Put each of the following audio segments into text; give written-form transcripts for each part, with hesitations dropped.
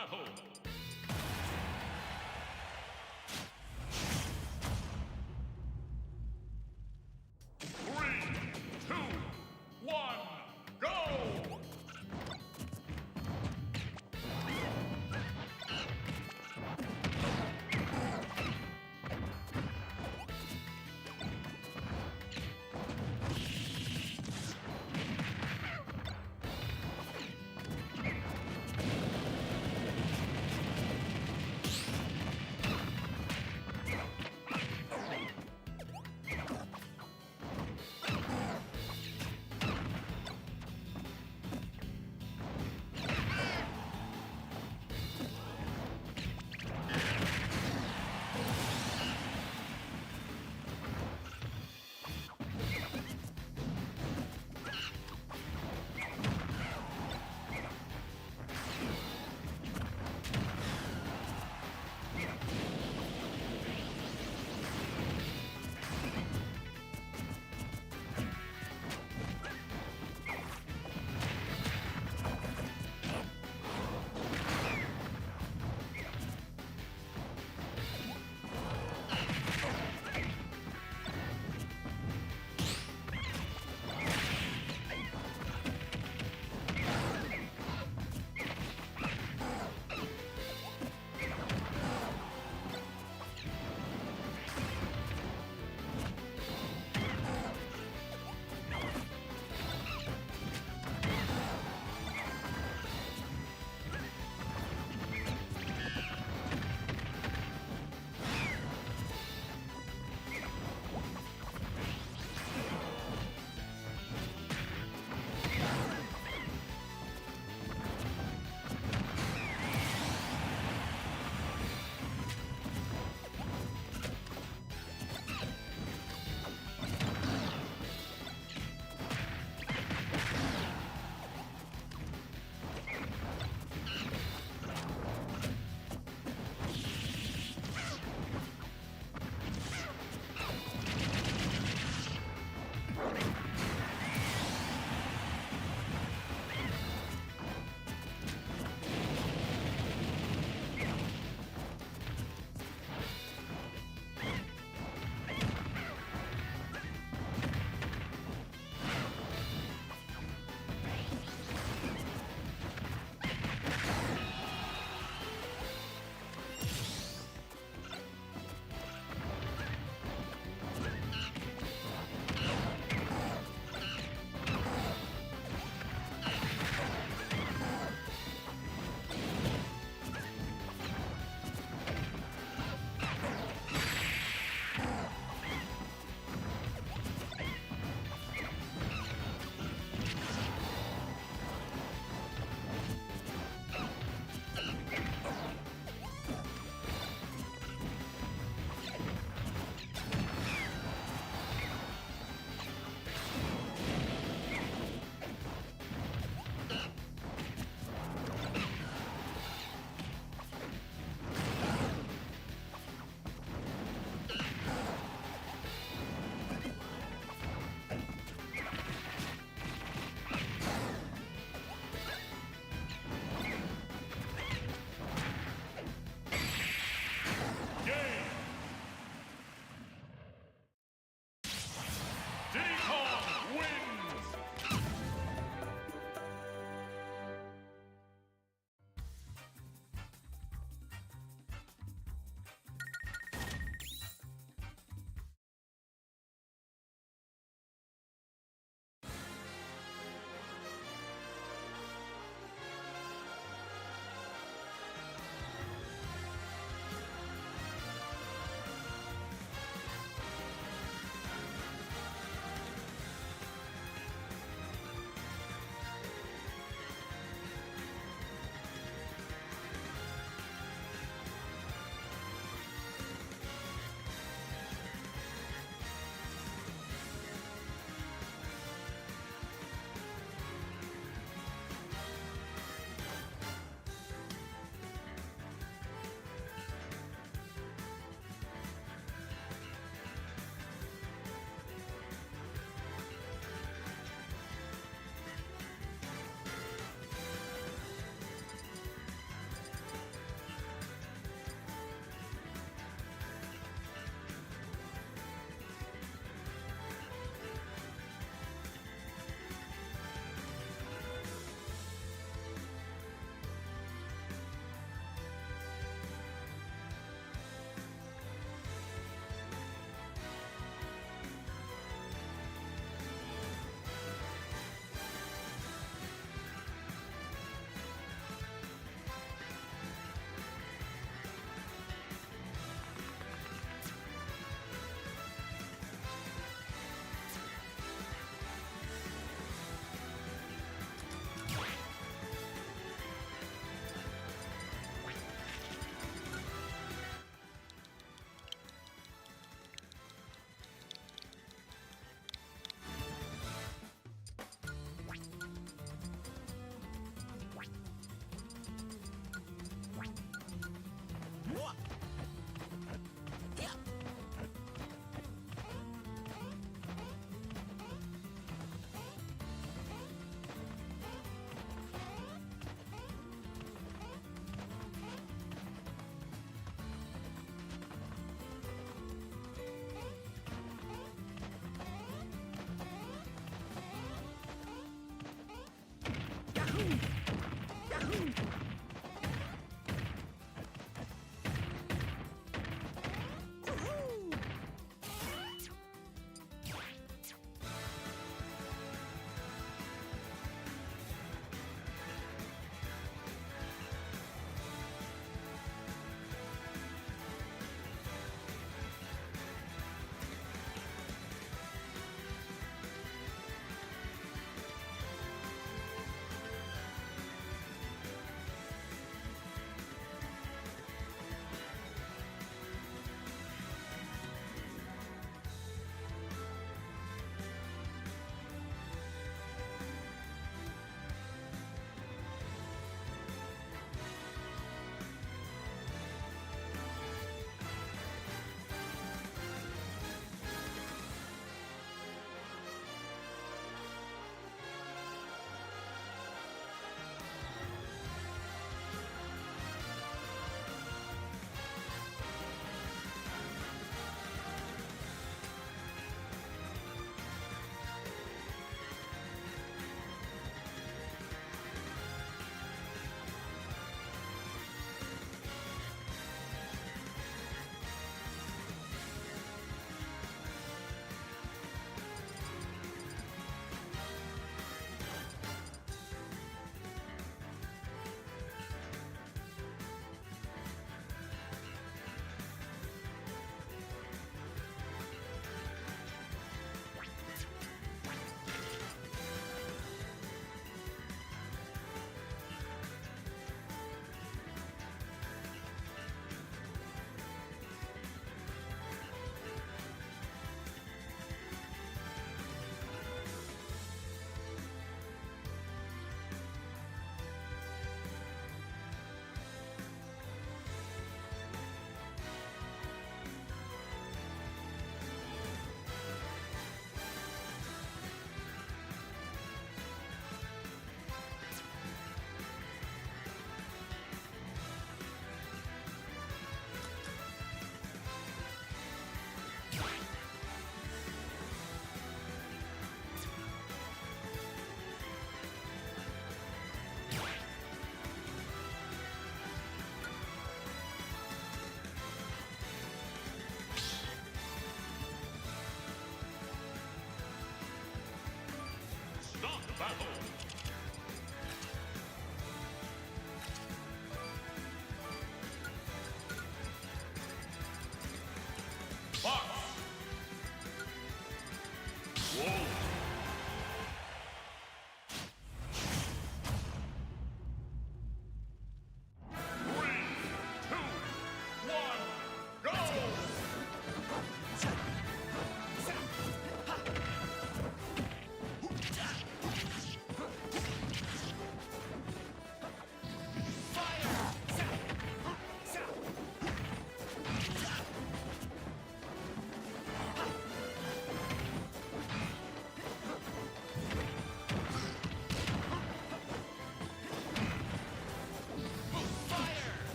battle. Three, two, one, go!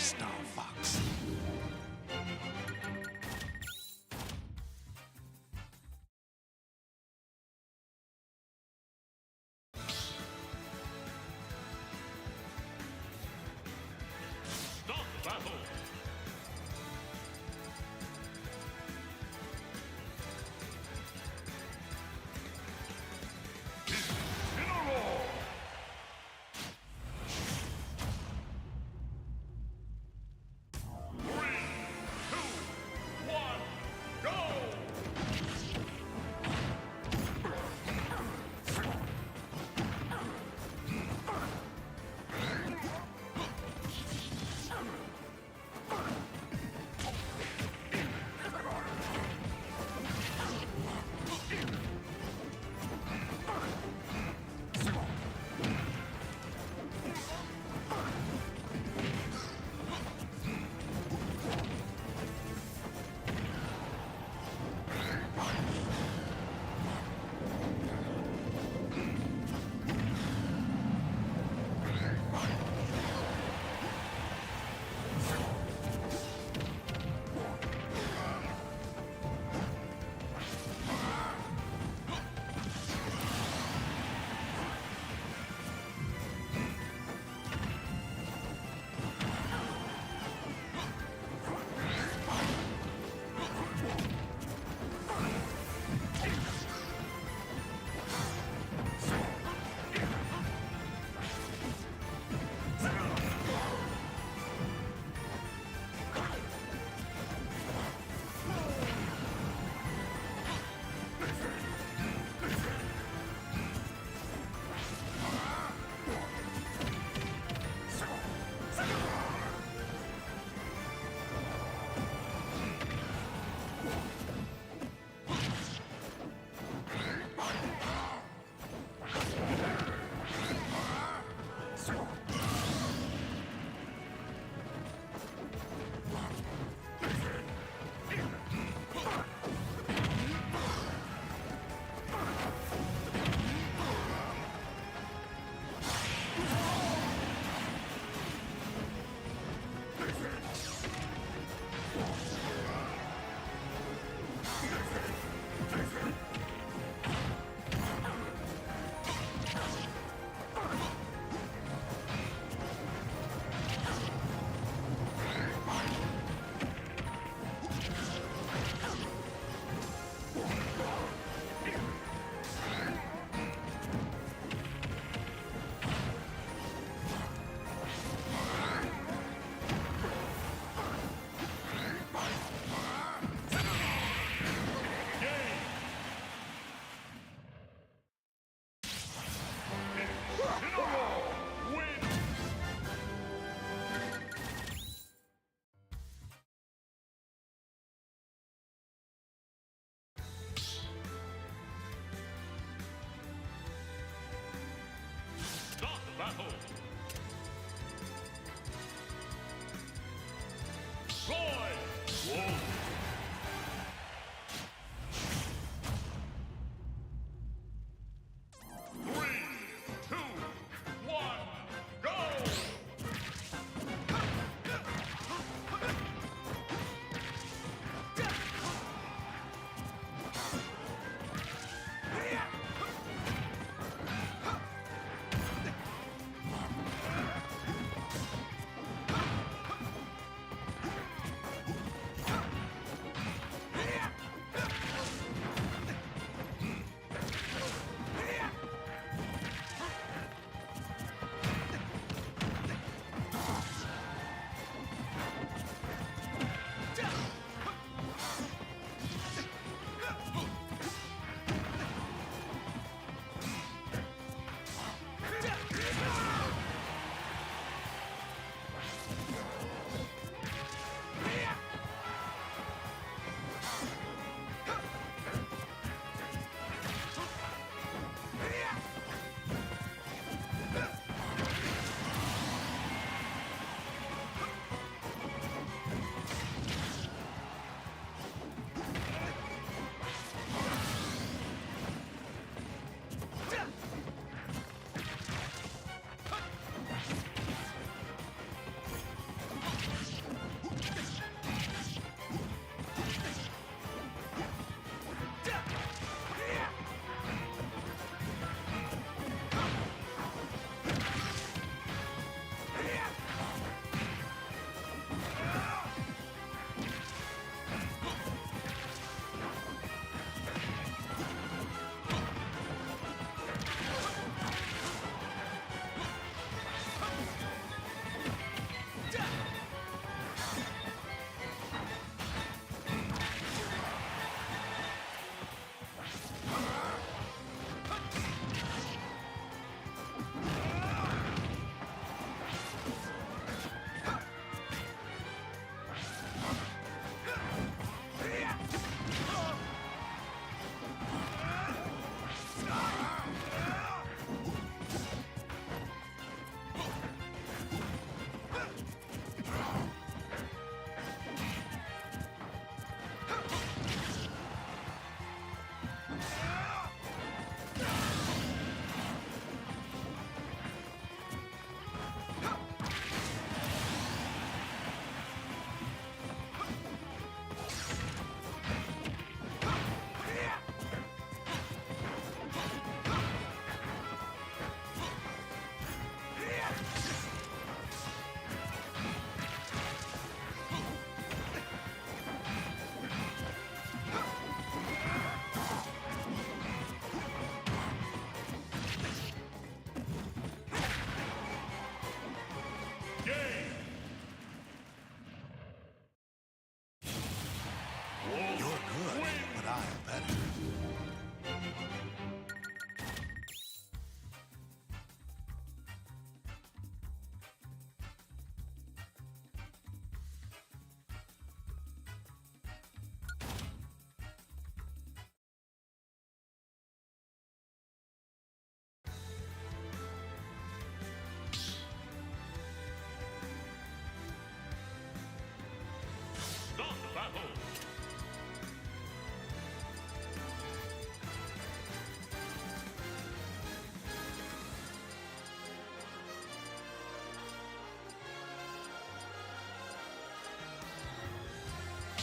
Star Fox. Stop battle. General. 3, 2, 1, go! Stop battle. Roy. Whoa. 3, 2, 1, go!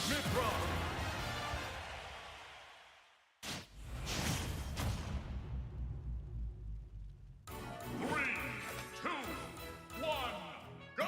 Mithra! 3, 2, 1, go!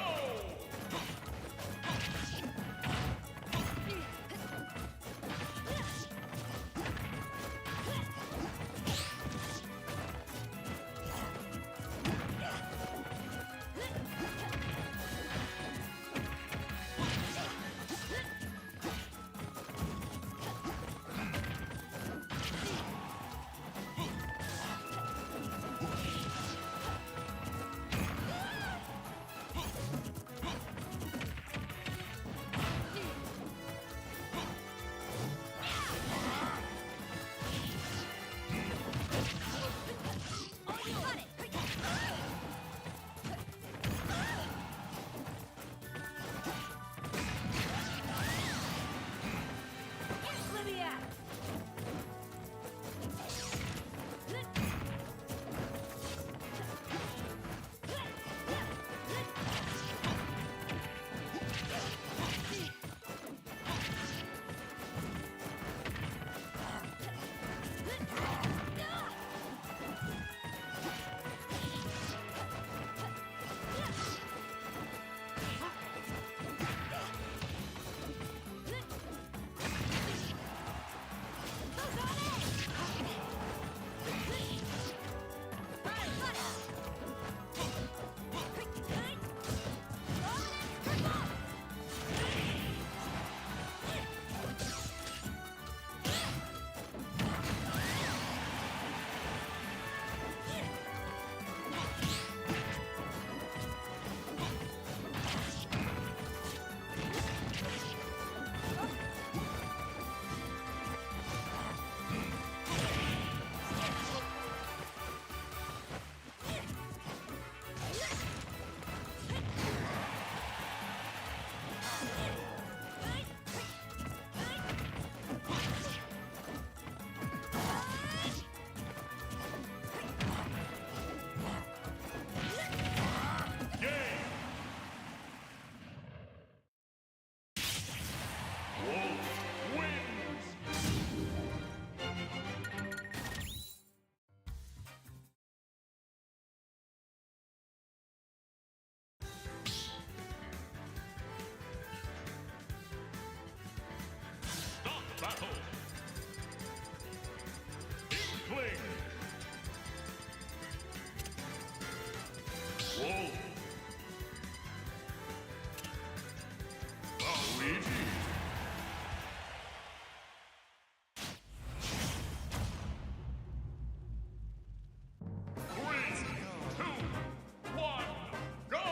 Battle! Inkling! Wolf! Luigi! 3, 2, 1, go!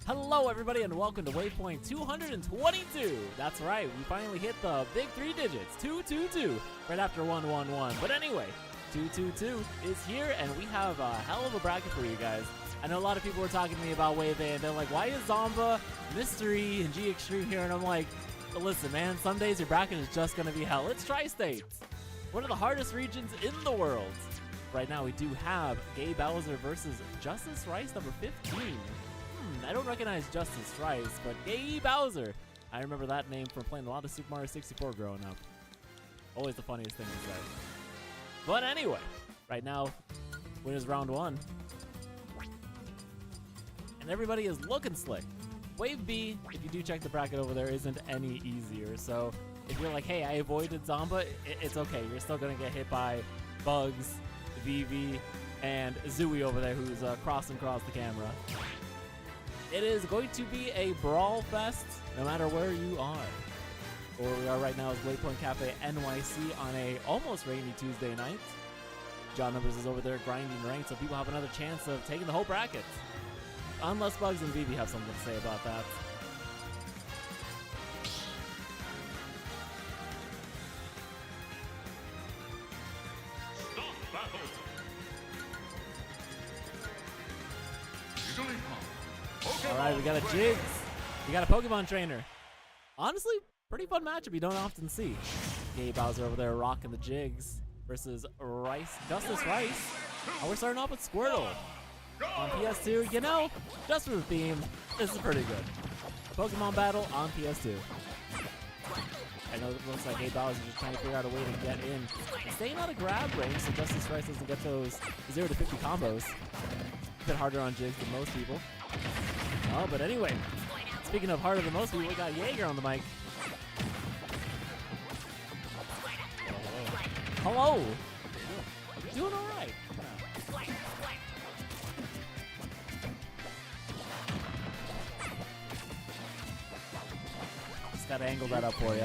Hello everybody and welcome to Waypoint 222. That's right, we finally hit the big 3 digits, 222, right after 111. But anyway, 222 is here and we have a hell of a bracket for you guys. I know a lot of people were talking to me about Wave A and they're like, why is Zomba, Mystery, and G Extreme here? And I'm like, listen man, some days your bracket is just going to be hell. It's Tri-States, one of the hardest regions in the world. Right now we do have Gay Bowser versus Justice Rice, number 15. I don't recognize Justice Rice, but Gay Bowser. I remember that name from playing a lot of Super Mario 64 growing up. Always the funniest thing to say. But anyway, right now, winners round 1. And everybody is looking slick. Wave B, if you do check the bracket over there, isn't any easier. So if you're like, hey, I avoided Zomba, it's okay. You're still going to get hit by Bugs, VV, and Zooey over there who's crossing across the camera. It is going to be a brawl fest no matter where you are. Where we are right now is Waypoint Cafe NYC on a almost rainy Tuesday night. John Numbers is over there grinding ranked, so people have another chance of taking the whole bracket. Unless Bugs and VV have something to say about that. Stop battle. Alright, we got a Jigs. We got a Pokemon trainer. Honestly, pretty fun matchup you don't often see. Gay Bowser over there rocking the Jigs versus Justice Rice. Oh, we're starting off with Squirtle. On PS2, you know, just for the theme, this is pretty good. Pokemon battle on PS2. I know it looks like Gay Bowser is just trying to figure out a way to get in. Staying out of grab range so Justice Rice doesn't get those 0 to 50 combos. A bit harder on Jigs than most people. Oh, but anyway, speaking of harder than most people, we got Jaeger on the mic. Hello. Doing all right. Just gotta angle that up for you.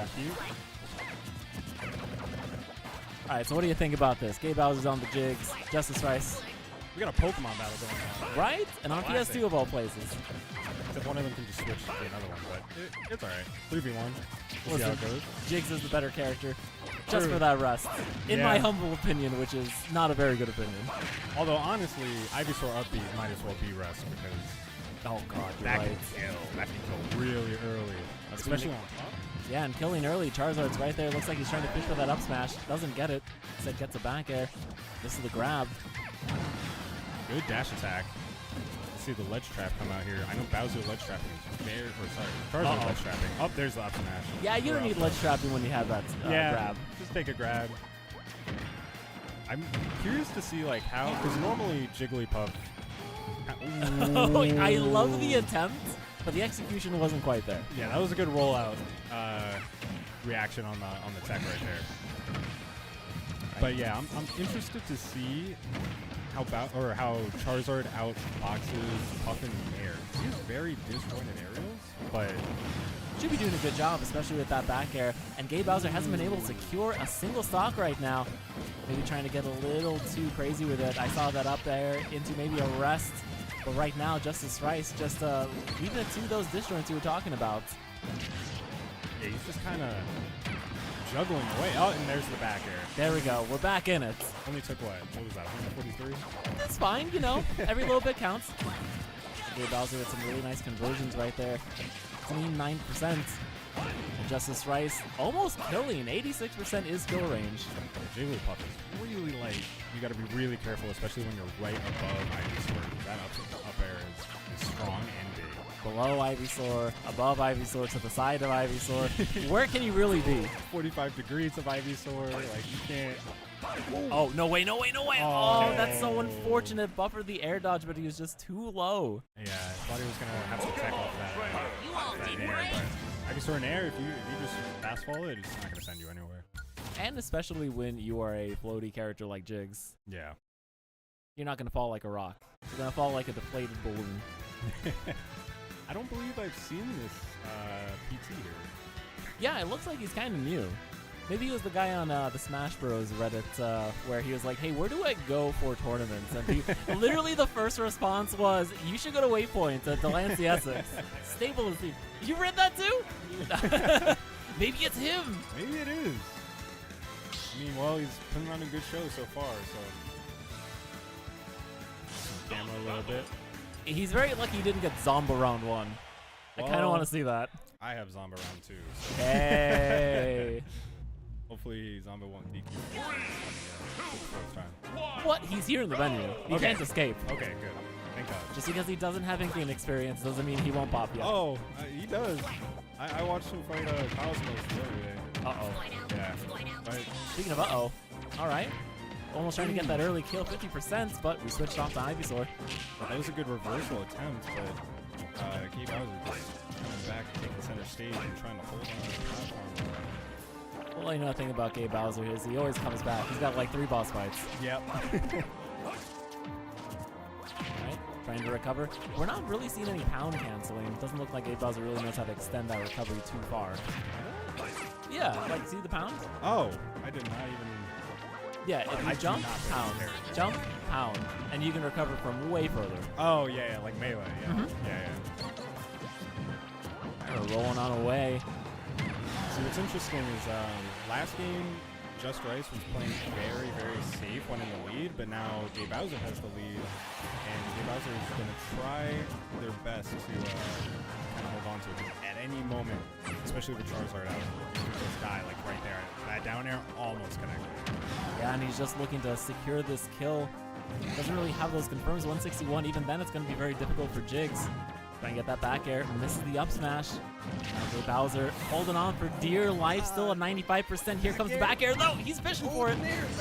All right, so what do you think about this? Gay Bowser's on the Jigs. Justice Rice. We got a Pokemon battle going on. Right? And on Classic. PS2 of all places. Except one of them can just switch to another one, but it's alright. 3v1. We'll see how it goes. Jigs is the better character. Just True. for that rest. In Yeah. my humble opinion, which is not a very good opinion. Although, honestly, Ivysaur up B might as well be rest because Oh god, you're that right. can kill. That can kill really early. Especially on top. Yeah, and killing early. Charizard's right there. Looks like he's trying to fish for that up smash. Doesn't get it. Instead gets a back air. This is the grab. Good dash attack. Let's see the ledge trap come out here. I know Bowser ledge trapping is very, Charizard ledge trapping. Oh, there's the up smash. Yeah, you don't need ledge trapping when you have that grab. Just take a grab. I'm curious to see like how, because normally Jigglypuff. I love the attempt, but the execution wasn't quite there. Yeah, that was a good rollout reaction on the tech right there. But yeah, I'm interested to see how Charizard outboxes Puff in the air. He's very disjointed aerials, but Should be doing a good job, especially with that back air. And Gay Bowser hasn't been able to secure a single stock right now. Maybe trying to get a little too crazy with it. I saw that up there into maybe a rest. But right now, Justice Rice just leaving it to those disjoints you were talking about. yeah, he's just kind of juggling away. Oh, and there's the back air. There we go. We're back in it. Only took what? What was that? 143? It's fine, you know. Every little bit counts. Gay Bowser with some really nice conversions right there. Clean 9%. And Justice Rice almost killing. 86% is kill range. Jigglypuff is really light. You got to be really careful, especially when you're right above Ivysaur. That up air is strong and big. Below Ivysaur, above Ivysaur, to the side of Ivysaur. Where can you really be? 45 degrees of Ivysaur. Like, you can't. Oh, no way, no way, no way. Oh. Oh, that's so unfortunate. Buffered the air dodge, but he was just too low. Yeah, I thought he was going to have some tech off that air, but Ivysaur in air, if you just fast fall it, it's not going to send you anywhere. And especially when you are a floaty character like Jigs. Yeah. You're not going to fall like a rock. You're going to fall like a deflated balloon. I don't believe I've seen this PT here. Yeah, it looks like he's kind of new. Maybe he was the guy on the Smash Bros. Reddit where he was like, hey, where do I go for tournaments? And literally the first response was, you should go to Waypoint at Delancey, Essex. Stable is the... You read that too? Maybe it's him. Maybe it is. I mean, well, he's putting on a good show so far, so... Camera a little bit. He's very lucky he didn't get Zomba round 1. I kind of want to see that. I have Zomba round 2. So. Hey. Hopefully Zomba won't DQ. What? He's here in the venue. He can't escape. Okay, good. Thank God. Just because he doesn't have Inkling experience doesn't mean he won't pop yet. Oh, he does. I watched him fight Cosmos the other day. Uh-oh. Yeah. But Speaking of uh-oh. All right. Almost trying to get that early kill, 50%, but we switched off to Ivysaur. that was a good reversal attempt, but Gabe Bowser just coming back, taking center stage and trying to hold on to the platform. Well, you know the thing about Gabe Bowser is he always comes back. He's got like 3 boss fights. Yep. Alright, trying to recover. We're not really seeing any pound canceling. It doesn't look like Gabe Bowser really knows how to extend that recovery too far. Yeah, like see the pound? Oh, I did not even... Yeah, if you jump, pound, and you can recover from way further. Oh, yeah, like melee, yeah. Mhm. Yeah. We're rolling on away. So what's interesting is last game, Just Rice was playing very, very safe when in the lead, but now Gabe Bowser has the lead, and Gabe Bowser is going to try their best to kind of hold on to it. At any moment, especially with Charizard out, you could just die like right there. That down air almost connected. Yeah, and he's just looking to secure this kill. Doesn't really have those confirms. 161. Even then, it's going to be very difficult for Jigs. Trying to get that back air. Misses the up smash. Now Gabe Bowser holding on for dear life. Still at 95%. Here comes the back air, though. He's fishing for it.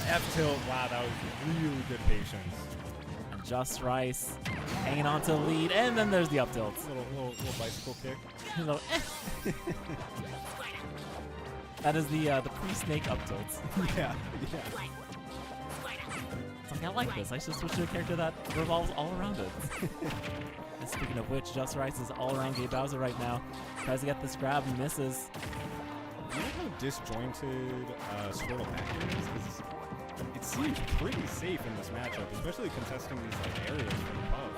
F tilt. Wow, that was really good patience. And Just Rice hanging on to the lead. And then there's the up tilt. Little bicycle kick. That is the pre-snake up tilts. Yeah. It's like, I like this. I should switch to a character that revolves all around it. And speaking of which, Just Rice is all around Gabe Bowser right now. Tries to get this grab, misses. You know how disjointed Squirtle back is? 'Cause it seems pretty safe in this matchup, especially contesting these like areas from above.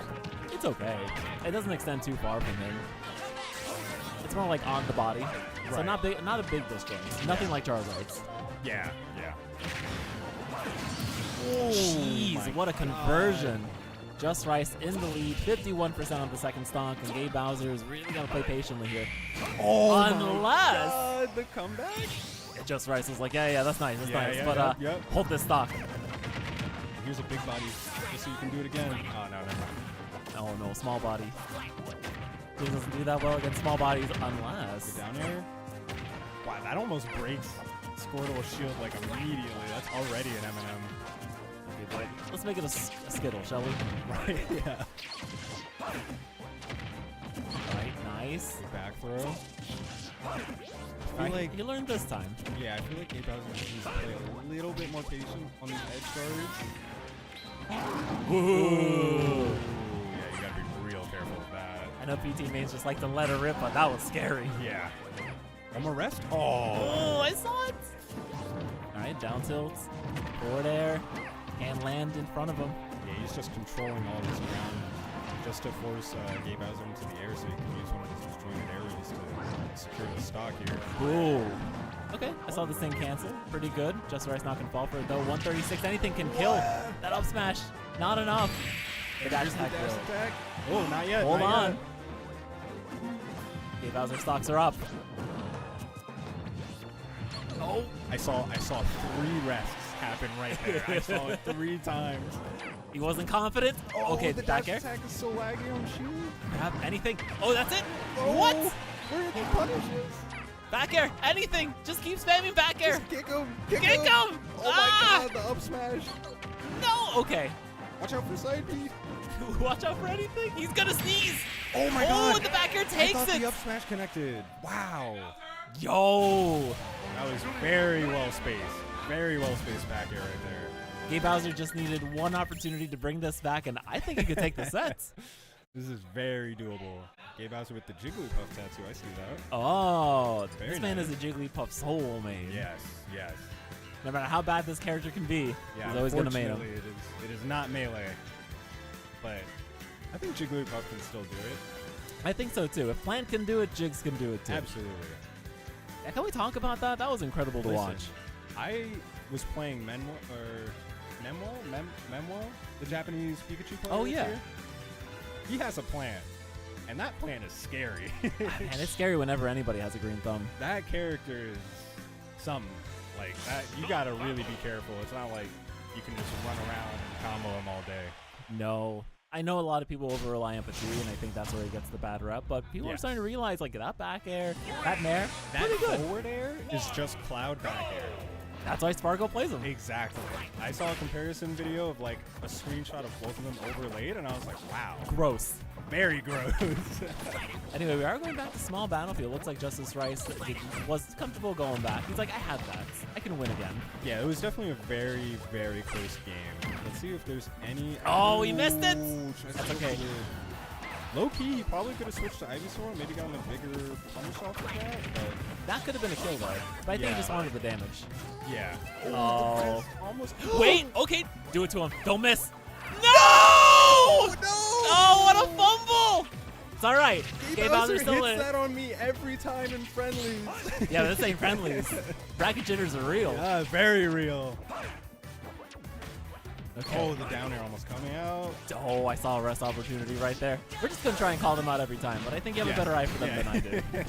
It's okay. It doesn't extend too far from him. It's more like on the body. So Right. not a big disjoint. Nothing like Charizard's. Yeah. Jeez, my what a conversion. Just Rice in the lead, 51% on the second stonk, and Gabe Bowser is really going to play patiently here. Unless the comeback. Just Rice is like, yeah, that's nice, Yeah, but yep. hold this stock. Here's a big body, just so you can do it again. Oh no, never mind. Oh no, small body. He doesn't do that well against small bodies unless... The down air. Wow, that almost breaks Squirtle's shield like immediately. That's already an M&M. Let's make it a Skittle, shall we? Right, yeah. Right, nice. Good back throw. I feel Right, like, you learned this time. yeah, I feel like Gabe Bowser needs to play a little bit more patient on these edge guards. Ooh. Yeah, you gotta be real careful with that. I know PT mains just like to let her rip, but that was scary. Yeah. One more rest? Oh, I saw it. All right, down tilt, forward air, can land in front of him. Yeah, he's just controlling all this ground just to force Gabe Bowser into the air so he can use one of his disjointed areas to secure the stock here. Ooh. Okay, I saw this thing cancel. Pretty good. Just Rice not gonna fall for it though. 136, anything can kill. That up smash, not enough. The dash attack though. Oh, not yet. Hold not on. Yet. Gabe Bowser stocks are up. Oh, I saw 3 rests happen right there. I saw it 3 times. He wasn't confident. Okay, the back dash air. attack is so laggy on shield. Grab anything. Oh, that's it. Oh, What? Where are the punishes? Back air. Anything. Just keep spamming back air. Just kick him. Kick him. Oh Ah! my god, the up smash. No. Okay. Watch out for side beat. Watch out for anything. He's gonna sneeze. Oh my Oh, god. and the back air I takes thought it. the up smash connected. Wow. Yo. That was very well spaced. Very well spaced back air right there. Gabe Bowser just needed one opportunity to bring this back, and I think he could take the sets. This is very doable. Gabe Bowser with the Jigglypuff tattoo. I see that. Oh, Very this man nice. is a Jigglypuff soul main. Yes, yes. No matter how bad this character can be, Yeah, he's always going to main him. unfortunately, it is not melee. But I think Jigglypuff can still do it. I think so too. If Plant can do it, Jigs can do it too. Absolutely. Yeah, can we talk about that? That was incredible to Listen, watch. I was playing Memwo, the Japanese Pikachu player. Oh, this yeah. year. He has a plant, and that plant is scary. And it's scary whenever anybody has a green thumb. That character is something. Like that, you gotta really be careful. It's not like you can just run around and combo him all day. No. I know a lot of people over rely on Patootie, and I think that's where he gets the bad rep, but people are Yes. starting to realize, like, that back air, that nair, That pretty good. forward air is just cloud back air. That's why Sparkle plays him. Exactly. I saw a comparison video of like a screenshot of both of them overlaid, and I was like, wow, Gross. very gross. Anyway, we are going back to small battlefield. Looks like Justice Rice was comfortable going back. He's like, I had that. I can win again. Yeah, it was definitely a very, very close game. Let's see if there's any. Oh, he missed it! Ooh, That's okay. Low key, he probably could have switched to Ivysaur, maybe gotten a bigger punish off of that. But That could have been a kill, though. But I think he Yeah. just wanted the damage. yeah. Oh. Almost. Wait, okay. Do it to him. Don't miss. No! No! Oh, what a fumble! It's all right. Gabe Bowser's Bowser still hits in. that on me every time in friendlies. Yeah, this ain't friendlies. Bracket jitters are real. Yeah, very real. Okay. Oh, the down air almost coming out. Oh, I saw a rest opportunity right there. We're just going to try and call them out every time, but I think you have Yeah. a better eye for them Yeah. than I do.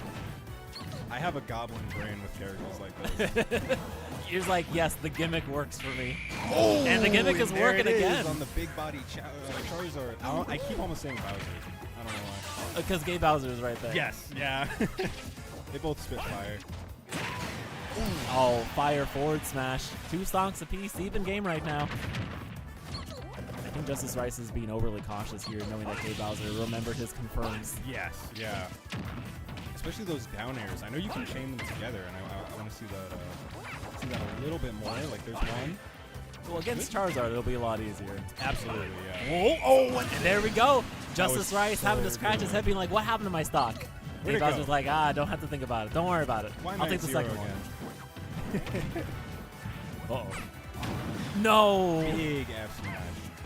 I have a goblin brain with characters like this. You're like, yes, the gimmick works for me. Oh, And the gimmick is there working it is again. on the big body Charizard. I keep almost saying Bowser. I don't know why. Because Gabe Bowser is right there. Yes, yeah. They both spit fire. Oh, fire forward smash. 2 stonks apiece, even game right now. I think Justice Rice is being overly cautious here, knowing that Gabe Bowser remembered his confirms. Yes, yeah. Especially those down airs. I know you can chain them together, and I want to see that a little bit more. Like there's one. Well, against Charizard, it'll be a lot easier. Absolutely, yeah. Oh, and there we go. Justice was Rice so having to scratch his good. head, being like, what happened to my stock? Where'd Gabe it go? Bowser's like, don't have to think about it. Don't worry about it. Why I'll take the 9-0 second one. again? Uh-oh. No. Big F smash.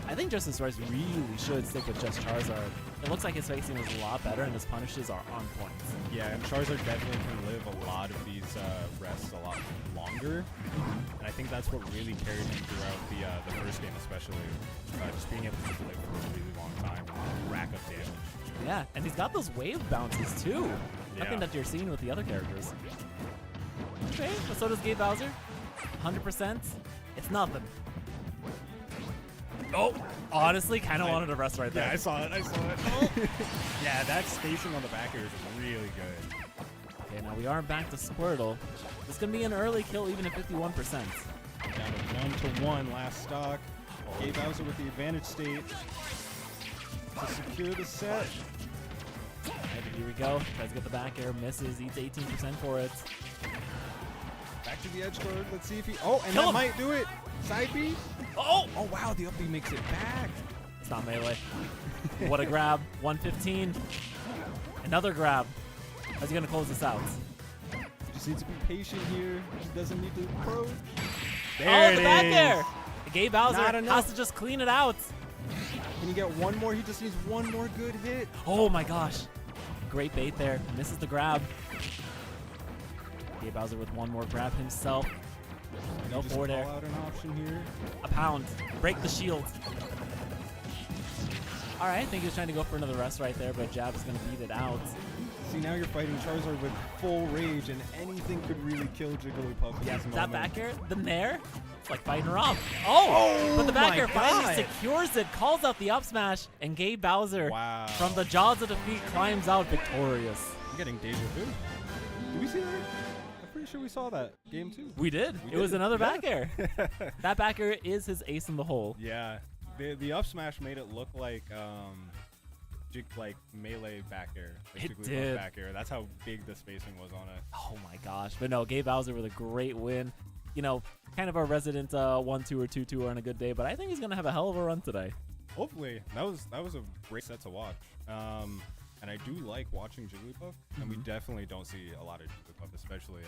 I think Justice Rice really should stick with just Charizard. It looks like his facing is a lot better, and his punishes are on point. Yeah, and Charizard definitely can live a lot of these rests a lot longer, and I think that's what really carried him throughout the first game, especially just being able to live for a really long time and rack up damage. Yeah, and he's got those wave bounces too. Yeah. Nothing that you're seeing with the other characters. Okay, but so does Gabe Bowser. 100%. It's nothing. Oh, honestly, kind of wanted to rest right there. Yeah, I saw it. Oh. Yeah, that spacing on the back here is really good. Okay, now we are back to Squirtle. This is going to be an early kill, even at 51%. Down to 1-1 last stock. Gabe Bowser with the advantage state to secure the set. Alright, here we go. Tries to get the back air, misses, eats 18% for it. Back to the edge guard. Let's see if he. Oh, and Kill that him. might do it. Side B. Oh! Oh wow, the up B makes it back. It's not melee. What a grab. 115. Another grab. How's he going to close this out? Just needs to be patient here. He doesn't need to approach. Oh, the back air! Gabe Bowser Not has enough. to just clean it out. Can you get one more? He just needs one more good hit. Oh my gosh. Great bait there. Misses the grab. Gabe Bowser with one more grab himself. No Just forward call air. out an option here. A pound. Break the shield. All right, I think he was trying to go for another rest right there, but Jab is going to beat it out. See, now you're fighting Charizard with full rage, and anything could really kill Jigglypuff in Yeah, this that moment. back air, the nair, it's like fighting Rob. Oh, but the back my air finally God. secures it, calls out the up smash, and Gabe Bowser Wow. from the jaws of defeat climbs out victorious. I'm getting deja vu. Did we see that? I'm pretty sure we saw that game too. We did. We It was did. another Yeah. back air. That back air is his ace in the hole. Yeah, the up smash made it look like like melee back air. Like It Jigglypuff did. Back air. That's how big the spacing was on it. Oh my gosh. But no, Gabe Bowser with a great win. You know, kind of our resident 1-2 or 2-2 on a good day, but I think he's going to have a hell of a run today. Hopefully, that was a great set to watch. And I do like watching Jigglypuff, and we definitely don't see a lot of Jigglypuff, especially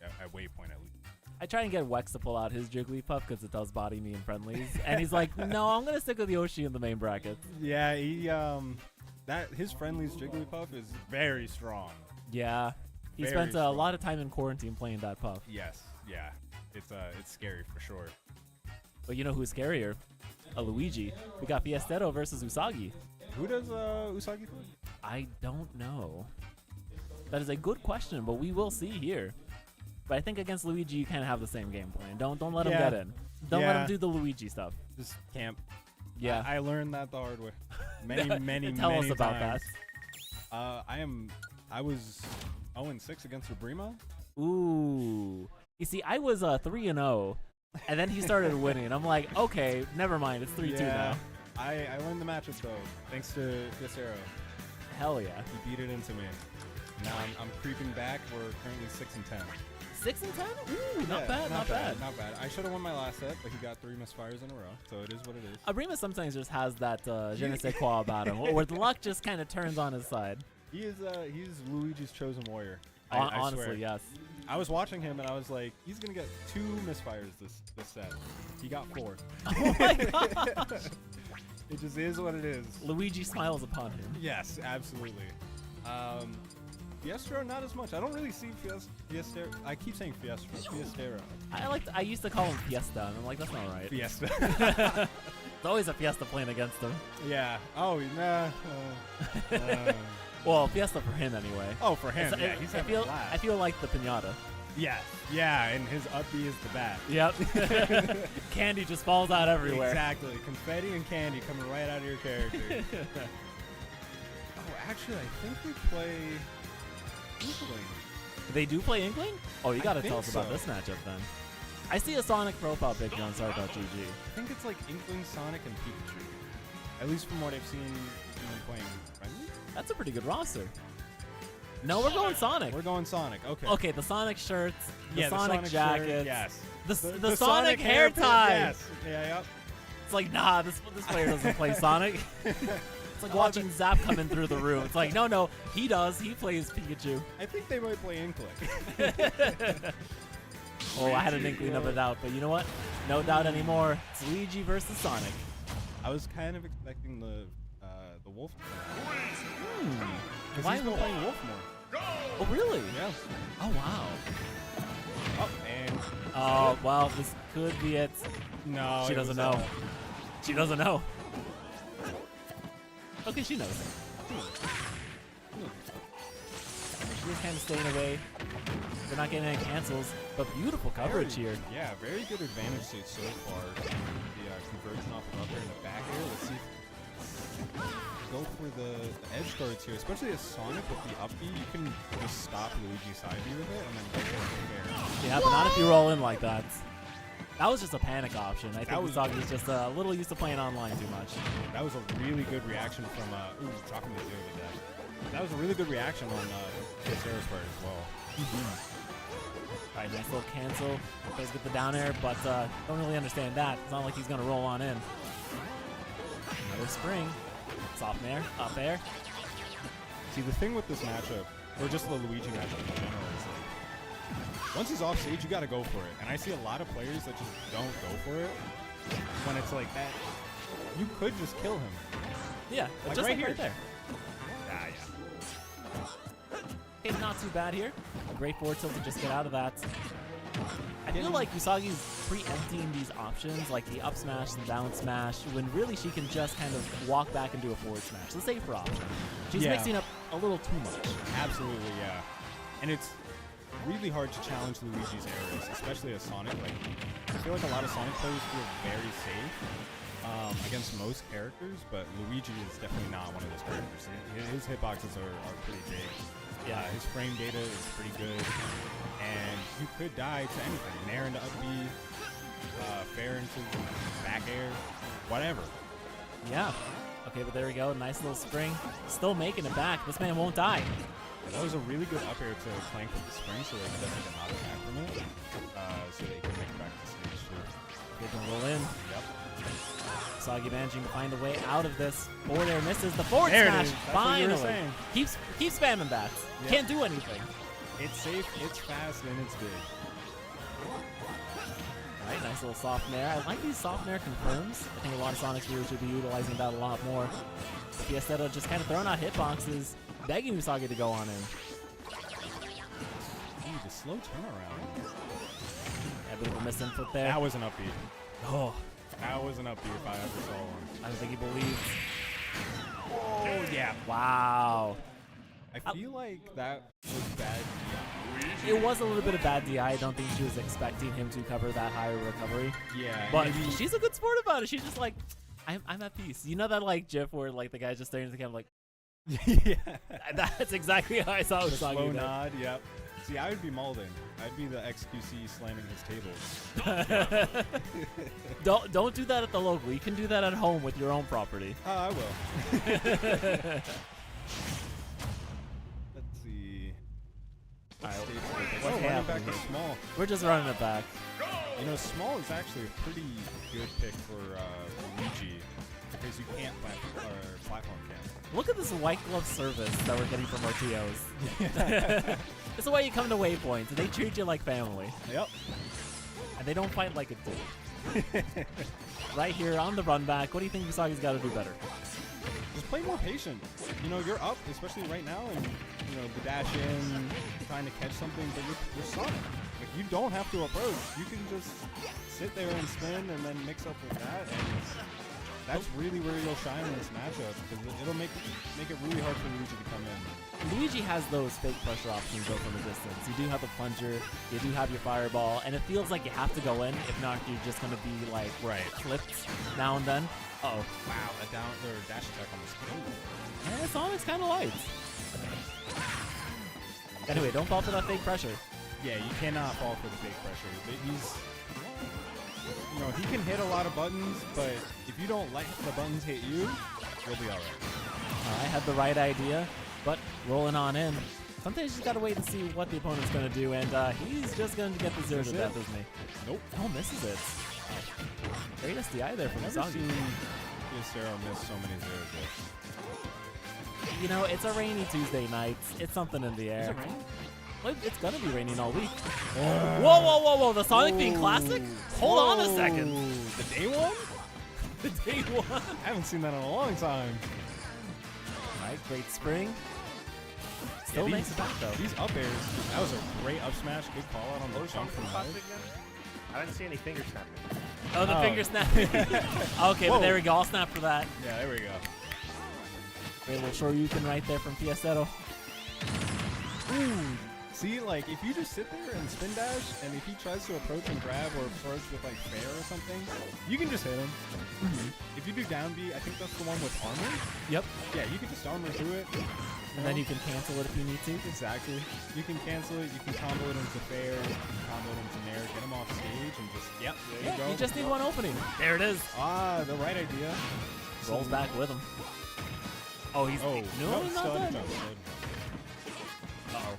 at Waypoint at least. I try and get Wex to pull out his Jigglypuff because it does body me in friendlies, and he's like, "No, I'm gonna stick with Yoshi in the main bracket." Yeah, his friendlies Jigglypuff is very strong. Yeah, he Very spent a strong. lot of time in quarantine playing that Puff. Yes, yeah, it's scary for sure. But you know who's scarier? A Luigi. We got Fiestero versus Usagi. Who does Usagi play? I don't know. That is a good question, but we will see here. But I think against Luigi, you kind of have the same game plan. Don't let him Yeah. get in. Don't let Yeah. him do the Luigi stuff. Just camp. Yeah. I learned that the hard way. Many Tell us many about times. I was 0-6 against Sabrima. that. Ooh. You see, I was 3-0, and then he started winning. I'm like, okay, never mind. It's 3-2 now. I learned the matchup though, thanks to Fiestero. Hell yeah. He beat it into me. Now I'm creeping back. We're currently 6-10. 6-10? Ooh, not Yeah, bad, not bad. Not bad. I should have won my last set, but he got 3 misfires in a row, so it is what it is. Abrima sometimes just has that je ne sais quoi about him, where the luck just kind of turns on his side. He's Luigi's chosen warrior. I Honestly, swear. yes. I was watching him and I was like, he's gonna get 2 misfires this set. He got 4. Oh my gosh. It just is what it is. Luigi smiles upon him. Yes, absolutely. Fiestero, not as much. I don't really see Fiestero. I keep saying Fiestero. I used to call him Fiesta, and I'm like, that's not right. Fiesta. It's always a Fiesta playing against him. Yeah. Oh, nah. Well, Fiesta for him anyway. Oh, for him. Yeah, he's I having a feel blast. like the pinata. Yes. Yeah, and his up B is the bat. Yep. Candy just falls out everywhere. Exactly. Confetti and candy coming right out of your character. Oh, actually, I think we play Inkling. They do play Inkling? Oh, you I gotta think tell us about so. this matchup then. I see a Sonic profile picture on Star.gg. I think it's like Inkling, Sonic, and Pikachu. At least from what I've seen them playing friendly. That's a pretty good roster. No, we're going Sonic. We're going Sonic. Okay. Okay, the Sonic shirts, the Yeah, Sonic shirt, jackets, yes. the Sonic hair pin, tie. Yes. Yeah. Yep. It's like, nah, this player doesn't play Sonic. It's like watching Zap come in through the room. It's like, no, he does. He plays Pikachu. I think they might play Inkling. Oh, I had an inkling of a doubt, but you know what? No doubt anymore. It's Luigi versus Sonic. I was kind of expecting the Wolf. Because Why he's been Wolf? playing Wolf more. Oh, really? Yeah. Oh, wow. Oh, and Oh, well, this could be it. no, She it doesn't was, know. She doesn't know. Okay, she knows. She's kind of staying away. They're not getting any cancels, but beautiful coverage here. Yeah, very good advantage state so far. The conversion off of upper and the back air. Let's see. Go for the edge guards here, especially as Sonic with the up B. You can just stop Luigi's side B with it and then go for the air. Yeah, but not if you roll in like that. That was just a panic option. I think That was- Usagi's just a little used to playing online too much. That was a really good reaction from talking to Zero with that. That was a really good reaction on Fiestero's part as well. All right, nice little cancel. Goes with the down air, but don't really understand that. It's not like he's gonna roll on in. Another spring. Soft air, up air. See, the thing with this matchup, or just the Luigi matchup in general, is like, once he's off stage, you gotta go for it. And I see a lot of players that just don't go for it when it's like that. You could just kill him. Yeah, Like just right like here. right there. Ah, yeah. Okay, not too bad here. A great forward tilt to just get out of that. I feel like Usagi's preempting these options, like the up smash and down smash, when really she can just kind of walk back and do a forward smash. The safer option. She's Yeah. mixing up a little too much. Absolutely, yeah. And it's really hard to challenge Luigi's errors, especially as Sonic. Like, I feel like a lot of Sonic players feel very safe against most characters, but Luigi is definitely not one of those characters. His hitboxes are pretty big. Yeah. His frame data is pretty good, and you could die to anything. An air into up B, fair into back air, whatever. Yeah. Okay, but there we go. Nice little spring. Still making it back. This man won't die. That was a really good up air to flank with the spring so that he doesn't get knocked back from it, so that he can make it back to stage 2. They can roll in. Yep. Usagi managing to find a way out of this. Forward air misses. The forward There it smash. is. That's what you were Finally. saying. Keep spamming that. Yeah. Can't do anything. It's safe, it's fast, and it's big. All right, nice little soft nair. I like these soft nair confirms. I think a lot of Sonic viewers should be utilizing that a lot more. Fiestetto just kind of throwing out hitboxes, begging Usagi to go on in. Ooh, the slow turnaround. A bit of a misinput there. That was an upbeat. Oh, That was an upbeat if I ever saw one. I don't think he believed. Oh, yeah. Wow. I feel like that was bad. It was a little bit of bad DI. I don't think she was expecting him to cover that higher recovery. Yeah. But maybe she's a good sport about it. She's just like, I'm at peace. You know that like GIF where like the guy's just staring at the camera like, yeah. that's exactly how I saw The Usagi. slow there. nod, yep. See, I would be Malden. I'd be the XQC slamming his tables. Don't do that at the local. You can do that at home with your own property. I will. Let's see. Alright, Stage what's running back happening to here? small. We're just running it back. You know, small is actually a pretty good pick for Luigi because you can't platform camp. Look at this white glove service that we're getting from our TOs. It's the way you come to Waypoint. They treat you like family. Yep. And they don't fight like a dude. Right here on the run back, what do you think Usagi's got to do better? Just play more patient. You know, you're up, especially right now, and you know the dash in, trying to catch something, but you're Sonic. Like, you don't have to approach. You can just sit there and spin, and then mix up with that, and that's really where you'll shine in this matchup because it'll make it really hard for Luigi to come in. Luigi has those fake pressure options though from a distance. You do have the plunger, you do have your fireball, and it feels like you have to go in. If not, you're just gonna be like clipped now and then. Uh-oh. Wow, a down or dash attack almost killed him. Yeah, Sonic's kind of light. Anyway, don't fall for that fake pressure. Yeah, you cannot fall for the fake pressure. You know, he can hit a lot of buttons, but if you don't let the buttons hit you, you'll be alright. I had the right idea, but rolling on in. Sometimes you just gotta wait and see what the opponent's gonna do, and he's just going to get the 0 to death, isn't he? Nope. Oh, misses it. Great SDI there from Never Usagi. seen Fiestero miss so many 0 hits. You know, it's a rainy Tuesday night. It's something in the air. Is it raining? Well, it's gonna be raining all week. Whoa, whoa, whoa, whoa! The Sonic being classic? Hold on a second. The day one? The day one. I haven't seen that in a long time. All right, great spring. Still Yeah, makes it back though. These up airs, that was a great up smash. Good call out on the jump from high. I didn't see any finger snapping. Oh, the finger snap. Okay, but there we go. I'll snap for that. Yeah, there we go. Great little Shoryuken right there from Fiestetto. Ooh. See, like, if you just sit there and spin dash, and if he tries to approach and grab or approach with, like, fair or something, you can just hit him. If you do down B, I think that's the one with armor. Yep. Yeah, you can just armor through it. And then you can cancel it if you need to. Exactly. You can cancel it, you can combo it into fair, you can combo it into nair, get him off stage, and just, yep, there you go. You just need one opening. There it is. Ah, the right idea. Rolls back with him. Oh, he's Oh, no, he's not dead. no. Uh-oh.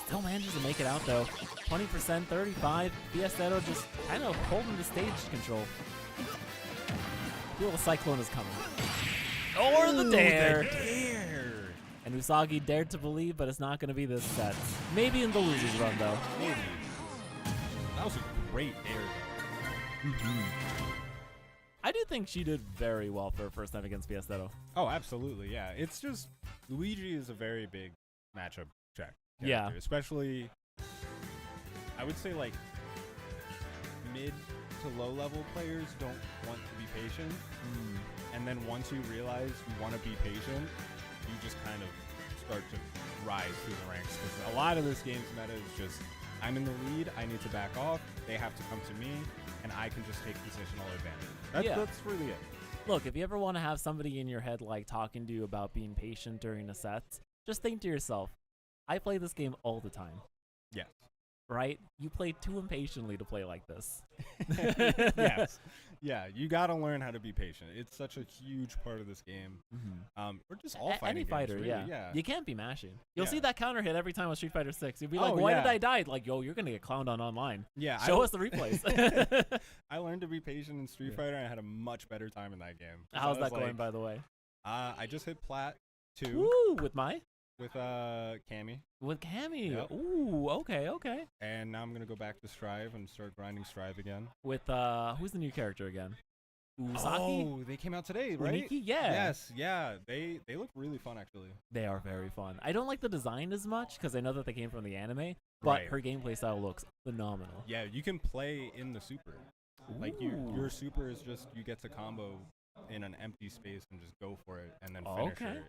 Still manages to make it out though. 20%, 35. Fiestetto just kind of holding the stage control. Feel the Cyclone is coming. Or the dare. And Usagi dared to believe, but it's not going to be this set. Maybe in the losers run though. Maybe. That was a great air though. I do think she did very well for her first time against Fiestetto. Oh, absolutely, yeah. It's just Luigi is a very big matchup check. Yeah. Especially, I would say like mid to low level players don't want to be patient. And then once you realize you want to be patient, you just kind of start to rise through the ranks. Because a lot of this game's meta is just, I'm in the lead, I need to back off, they have to come to me, and I can just take positional advantage. That's really it. Look, if you ever want to have somebody in your head like talking to you about being patient during a set, just think to yourself, I play this game all the time. Yes. Right? You play too impatiently to play like this. Yes. Yeah, you gotta learn how to be patient. It's such a huge part of this game. Or just all fighting Any games, fighter, really. yeah. You can't be mashing. You'll Yeah. see that counter hit every time on Street Fighter 6. You'll be like, Oh, why did yeah. I die? Like, yo, you're gonna get clowned on online. Yeah, Show us the replays. I learned to be patient in Street Yeah. Fighter, and I had a much better time in that game. How's that going, by the way? I just hit Plat 2 Woo, with my? with Cammy, With Cammy. Yep. Ooh, okay. and now I'm gonna go back to Strive and start grinding Strive again. With, who's the new character again? Usaki? Oh, they came out today, right? Uniki? Yeah. Yes, yeah. They look really fun, actually. They are very fun. I don't like the design as much because I know that they came from the anime, but Right. her gameplay style looks phenomenal. Yeah, you can play in the super. Like your super is just you get to combo in an empty space and just go for it and then finish Okay. her.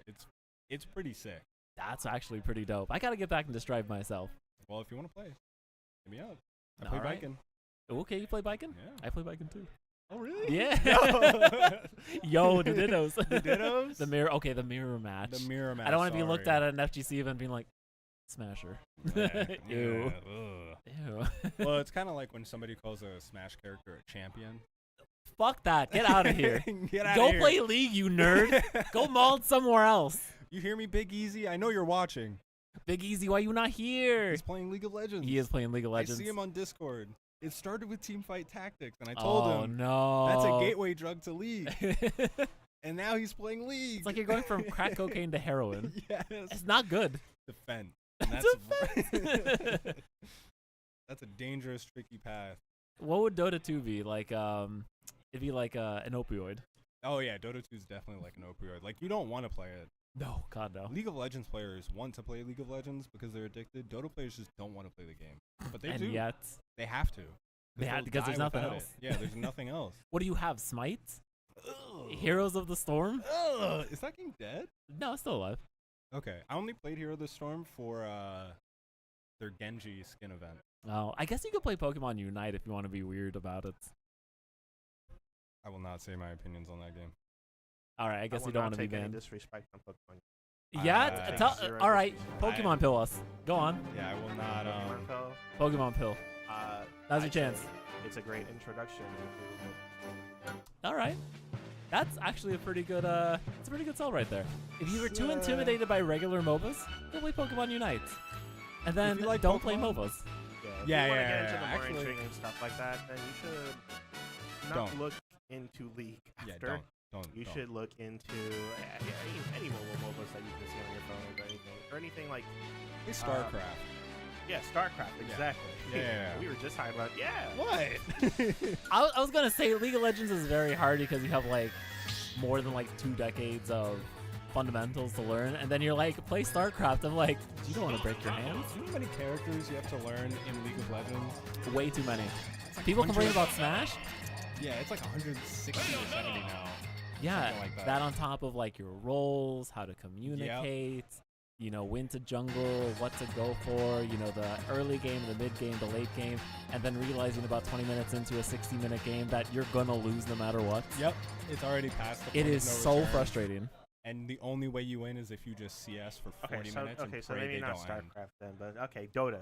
It's pretty sick. That's actually pretty dope. I gotta get back into Strive myself. Well, if you want to play, hit me up. I play Alright. biking. Okay, you play biking? Yeah. I play biking too. Oh really? Yeah. Yo, the Dittos. The Dittos? the mirror. Okay, the mirror match. The mirror match. I don't want to be looked sorry. at an FGC event being like, Smasher. Yeah, Ew. yeah, ugh. Ew. Well, it's kind of like when somebody calls a Smash character a champion. Fuck that. Get out of here. Get outta Go here. play League, you nerd. Go maul somewhere else. You hear me, Big Easy? I know you're watching. Big Easy, why you not here? He's playing League of Legends. He is playing League of Legends. I see him on Discord. It started with Teamfight Tactics, and I told Oh him no. that's a gateway drug to League. And now he's playing League. It's like you're going from crack cocaine to heroin. Yes. It's not good. Defend. And Defend. that's a dangerous, tricky path. What would Dota 2 be? Like, it'd be like an opioid. Oh yeah, Dota 2 is definitely like an opioid. Like you don't want to play it. No, God no. League of Legends players want to play League of Legends because they're addicted. Dota players just don't want to play the game, but they and do. yet, They have to. Because they'll there's die nothing without else. it. Yeah, there's nothing else. what do you have? Smite? Ugh. Heroes of the Storm? Ugh. Is that game dead? No, it's still alive. Okay, I only played Hero of the Storm for their Genji skin event. Oh, I guess you could play Pokemon Unite if you want to be weird about it. I will not say my opinions on that game. All right, I guess will you don't not want to be take any banned. Disrespect on Pokemon. Yeah, I- tell, Zero all right, disrespect. Pokemon pill us. Go on, Yeah, I will not. Pokemon Pill, Pokemon pill. Now's your I'd chance. say It's a great introduction. All right, that's actually a pretty good. It's a pretty good sell right there. If you were too intimidated by regular MOBAs, go play Pokemon Unite, and then you like don't play Pokemon- MOBAs. If Yeah, you want to yeah, get into yeah, the more actually- intriguing stuff like that, then you should not Don't. look into League Yeah, after. don't. You should look into any mobile MOBAs that you can see on your phone or anything like Hey, StarCraft. StarCraft. Exactly. Yeah. We were just talking about What? I was gonna say League of Legends is very hard because you have like more than like 2 decades of fundamentals to learn, and then you're like, play StarCraft. I'm like, you don't want to break your hands. Do you know how many characters you have to learn in League of Legends? Way too many. People complain 100. about Smash. Yeah, it's like 160 or 70 now. Yeah, Something like that. that on top of like your roles, how to communicate, you know, when to jungle, what to go for, you know, the early game, the mid game, the late game, and then realizing about 20 minutes into a 60-minute game that you're gonna lose no matter what. Yep, it's already past the It point is of no so return. frustrating. And the only way you win is if you just CS for 40 minutes and so pray maybe they not don't end. StarCraft then, but okay, Dota,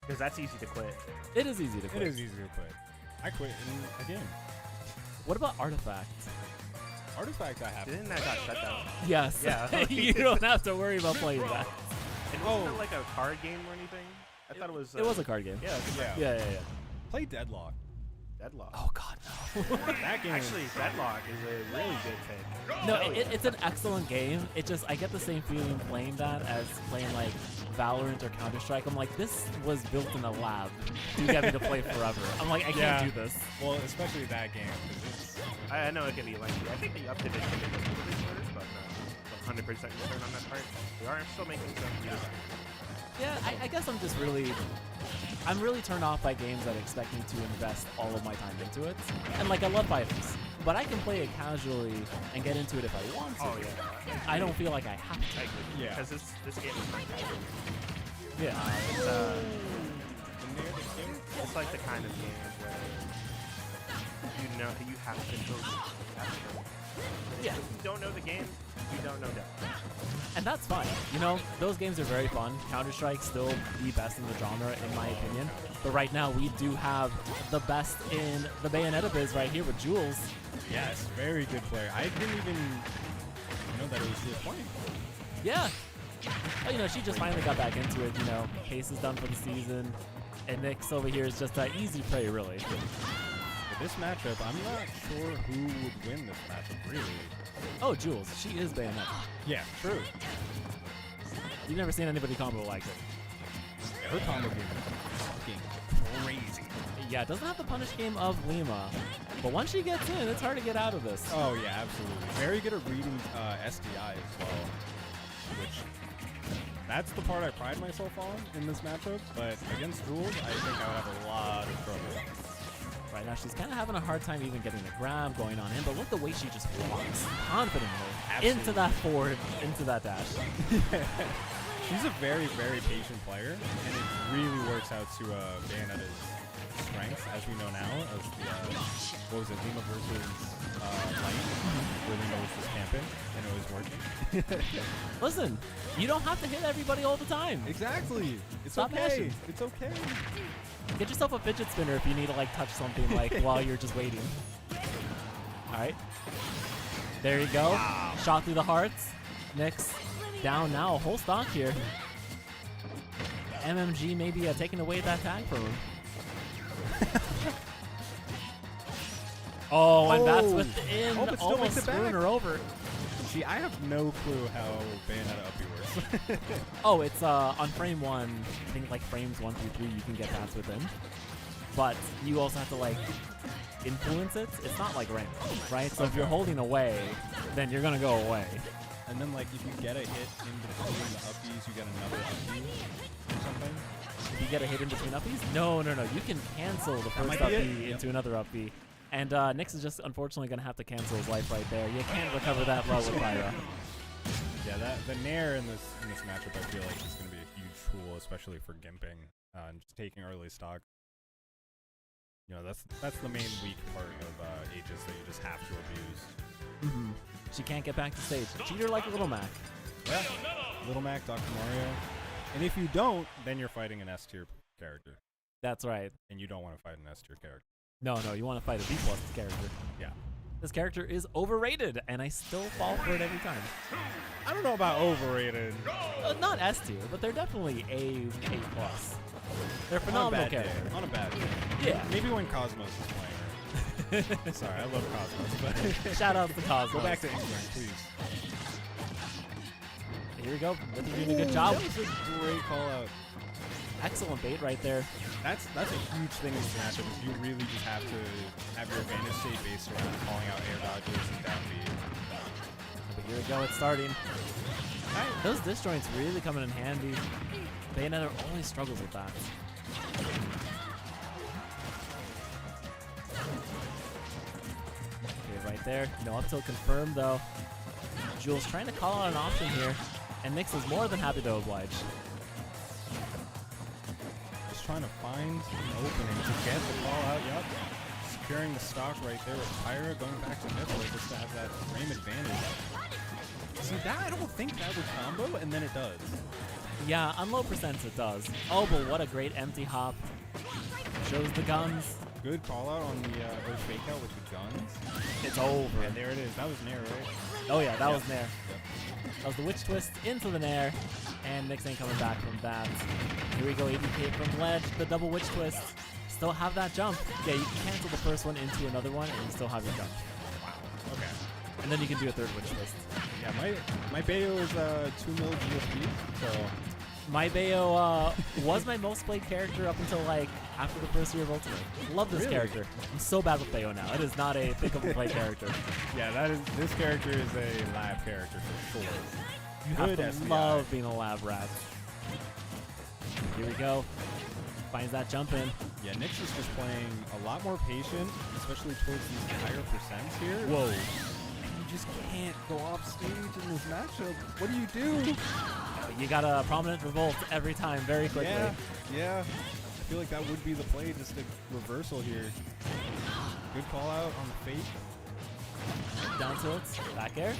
because that's easy to quit. It is easy to It quit. is easy to quit. I quit in a game. What about Artifact? Artifact I have. Didn't that got shut down? Yes. Yeah. You don't have to worry about playing that. And wasn't it like a card game or anything? I thought it was. It was a card game. Yeah. Yeah. Yeah. Play Deadlock. Deadlock. Oh God, no. That game Actually, Deadlock is a really good thing. No, it's an excellent game. It just, I get the same feeling playing that as playing like Valorant or Counter-Strike. I'm like, this was built in a lab to get me to play forever. I'm like, I can't do this. Well, especially that game. 'cause I know it can be lengthy. I think they updated it to make it a little bit shorter, but 100% concern on that part. They are still making some redesign. Yeah, I guess I'm really turned off by games that expect me to invest all of my time into it. And like, I love fighters, but I can play it casually and get into it if I want to. Oh yeah. I don't feel like I have to. I agree. Yeah. Because this game is not casual. Yeah. It's like the kind of game where you know you have to go. If Yeah. you don't know the game, you don't know Death. And that's fine. You know, those games are very fun. Counter-Strike's still the best in the genre, in my opinion. But right now, we do have the best in the Bayonetta biz right here with Jules. Yes, very good player. I didn't even know that it was she was playing. Yeah. Well, you know, she just finally got back into it. You know, Case is done for the season. And Nyx over here is just an easy prey, really. For this matchup, I'm not sure who would win this matchup, really. Oh, Jules. She is Bayonetta. Yeah, true. You've never seen anybody combo like it. Her combo game is fucking crazy. Yeah, it doesn't have the punish game of Lima. But once she gets in, it's hard to get out of this. Oh, yeah, absolutely. Very good at reading SDI as well, which that's the part I pride myself on in this matchup, but against Jules, I think I would have a lot of trouble. Right now, she's kind of having a hard time even getting the grab going on in, but look the way she just walks confidently into that forward, into that dash. She's a very, very patient player, and it really works out to Bayonetta's strengths, as we know now, as the, what was it, Lima versus Light, where Lima was just camping, and it was working. Listen, you don't have to hit everybody all the time. Exactly. It's Stop okay. mashing. It's okay. Get yourself a fidget spinner if you need to like touch something like while you're just waiting. All right. There you go. Wow. Shot through the hearts. Nyx down now. A whole stock here. MMG maybe taking away that tag from him. Oh, and that's Oh. within, Oh, but still almost makes it screwing back. her over. See, I have no clue how Bayonetta uppy works. Oh, it's on frame 1, I think like frames 1 through 3 you can get pats within. But you also have to like influence it. It's not like rank, right? So if you're holding away, then you're gonna go away. And then, like, if you get a hit in between the uppies, you get another uppy or something. If you get a hit in between uppies? No. You can cancel the first might be it. uppie into another uppie. And Nyx is just unfortunately gonna have to cancel his life right there. You can't recover that low with Pyra. Yeah, the Nair in this matchup, I feel like is going to be a huge tool, especially for gimping and just taking early stock. You know, that's the main weak part of Aegis that you just have to abuse. Mm-hmm. She can't get back to stage. Treat her like a Little Mac. Yeah. Little Mac, Dr. Mario. And if you don't, then you're fighting an S tier character. That's right. And you don't want to fight an S tier character. No, you want to fight a B+ character. Yeah. This character is overrated, and I still fall for it every time. I don't know about overrated. Not S tier, but they're definitely A+. They're On a phenomenal bad day. characters. On a bad day. Yeah. Maybe when Cosmos is playing her. Sorry, I love Cosmos, but Shout out to Cosmos. go back to England, please. Here we go. They're doing a good job. That was a great call out. Excellent bait right there. That's a huge thing in this matchup is you really just have to have your advantage state based around calling out air dodges and down B. But here we go. It's starting. Those disjoints really coming in handy. Bayonetta always struggles with that. Okay, right there. No up tilt confirmed though. Jules trying to call out an option here, and Nyx is more than happy to oblige. Just trying to find an opening to get the call out. Yup. Securing the stock right there with Pyra, going back to Nipple just to have that frame advantage. See, that I don't think that would combo, and then it does. Yeah, on low percents it does. Oh, but what a great empty hop. Shows the guns. Good call out on the reverse fake out with the guns. It's over. And there it is. That was Nair, right? Oh yeah, that was Nair. Yep. That was the witch twist into the Nair, and Nyx ain't coming back from that. Here we go, ADK from ledge, the double witch twist. Still have that jump. Yeah, you can cancel the first one into another one, and you still have your jump. Wow. Okay. And then you can do a third witch twist. Yeah, my Bayo is 2 mil GSP, so My Bayo was my most played character up until like after the first year of Ultimate. Love this Really? character. I'm so bad with Bayo now. It is not a pick-up-and-play character. yeah, this character is a lab character for sure. You Good have to SBI. love being a lab rat. Here we go. Finds that jump in. Yeah, Nyx is just playing a lot more patient, especially towards these higher percents here. Whoa. You just can't go off stage in this matchup. What do you do? You got a prominent revolt every time, very quickly. Yeah. I feel like that would be the play, just a reversal here. Good call out on the fake. Down tilts, back air.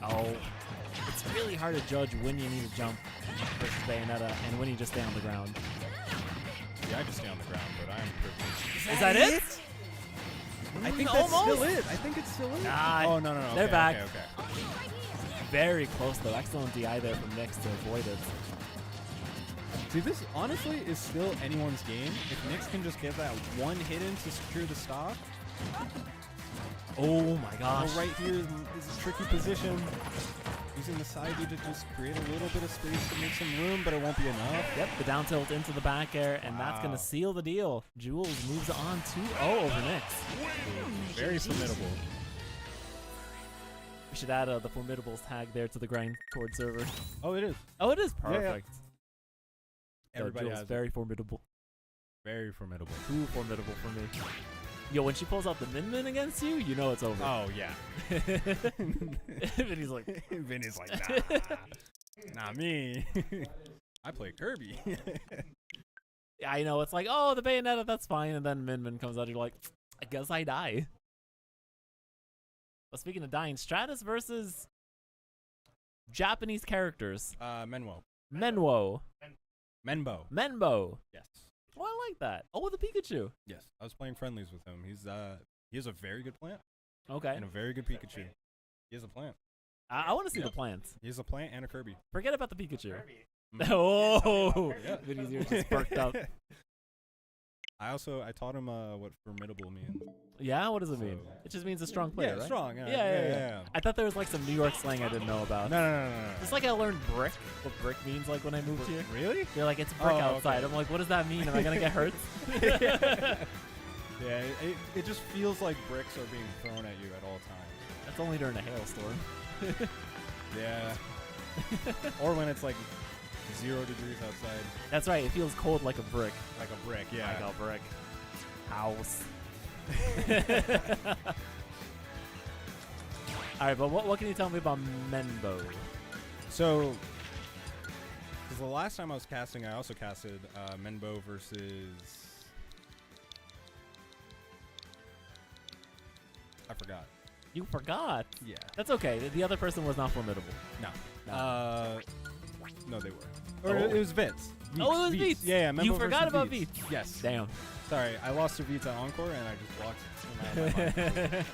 Oh, it's really hard to judge when you need to jump versus Bayonetta and when you just stay on the ground. Yeah, I just stay on the ground, but I am privileged. Is that it? I think Mm, that's almost. still it. I think it's still it. Nah, Oh, no, no, no. they're okay, back. Okay, okay. Very close though. Excellent DI there from Nyx to avoid it. See, this honestly is still anyone's game. If Nyx can just get that one hit in to secure the stock. Oh my gosh. Well, right here is a tricky position. Using the side B to just create a little bit of space to make some room, but it won't be enough. Yep, the down tilt into the back air, and that's going Wow. to seal the deal. Jules moves on 2-0 over Nyx. Very formidable. We should add the Formidables tag there to the grindcore server. Oh, it is. Oh, it is Yeah, yeah. perfect. Everybody Jules, has very formidable. Very formidable. Too formidable for me. Yo, when she pulls out the Min against you, you know it's over. Oh, yeah. Vinny's like, Vinny's like, nah. Not me. I play Kirby. yeah, I know. It's like, oh, the Bayonetta, that's fine. And then Min comes out, you're like, I guess I die. But speaking of dying, Stratus versus Japanese characters. MenBow. MenBow. Yes. Oh, I like that. Oh, with a Pikachu. Yes. I was playing friendlies with him. He has a very good plant Okay. and a very good Pikachu. He has a plant. I want to see the plants. He has a plant and a Kirby. Forget about the Pikachu. Mm. Oh, Yeah. Vinny's ear just perked up. I taught him what formidable means. Yeah, what does it mean? So- It just means a strong player, Yeah, right? strong. Yeah. I thought there was like some New York slang I didn't know about. No. Just like I learned brick, what brick means like when I moved here. Really? They're like, it's brick Oh, outside. okay. I'm like, what does that mean? Am I going to get hurt? Yeah, it just feels like bricks are being thrown at you at all times. That's only during a hailstorm. Yeah. Or when it's like 0 degrees outside. That's right. It feels cold like a brick. Like a brick, yeah. Like a brick. House. All right, but what can you tell me about MenBow? So, because the last time I was casting, I also casted MenBow versus... I forgot. You forgot. Yeah. That's okay. The other person was not formidable. No. No. No, they were. Or Oh. it was Vince. Oh, it was Beats. Yeah, MenBow You forgot versus about Beats. Beats. Yes. Damn. Sorry, I lost to Beats at Encore, and I just blocked it.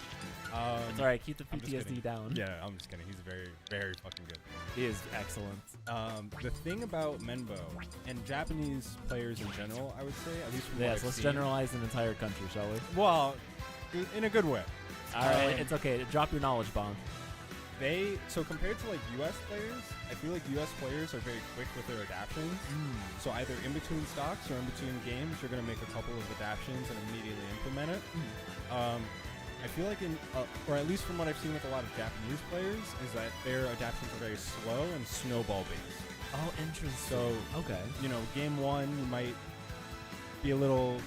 It's all right. Keep the I'm just PTSD kidding. down. Yeah, I'm just kidding. He's very, very fucking good. He is excellent. The thing about MenBow and Japanese players in general, I would say, at least from what Yes, I've let's seen, generalize an entire country, shall we? Well, in a good way. All right, it's okay. Drop your knowledge bomb. So compared to like U.S. players, I feel like U.S. players are very quick with their adaptions. So either in between stocks or in between games, you're gonna make a couple of adaptions and immediately implement it. I feel like or at least from what I've seen with a lot of Japanese players, is that their adaptions are very slow and snowball based. Oh, interesting. So, okay. you know, game one, you might be a little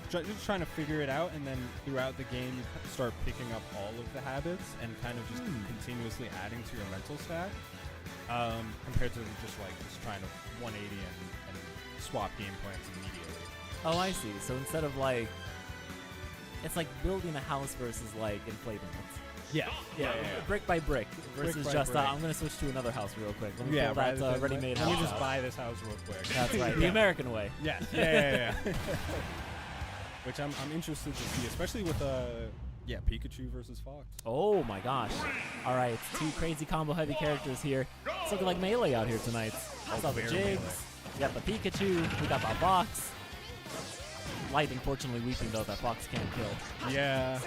just trying to figure it out, and then throughout the game, you start picking up all of the habits and kind of just continuously adding to your mental stack, compared to just trying to 180 and swap game plans immediately. Oh, I see. So instead of like, it's like building a house versus like inflating it. Yeah. Brick by brick versus by just brick. I'm gonna switch to another house real quick. Let me Yeah, pull that rather than ready-made let house me just out. buy this house real quick. That's right, the Yeah. American way. Yes. Yeah. Which I'm interested to see, especially with Pikachu versus Fox. Oh my gosh. All right, two crazy combo heavy characters here. It's looking like Melee out here tonight. I saw the very Jigs. Melee. We got the Pikachu. We got the Fox. Lightning fortunately weeping though that Fox can't kill. Yeah.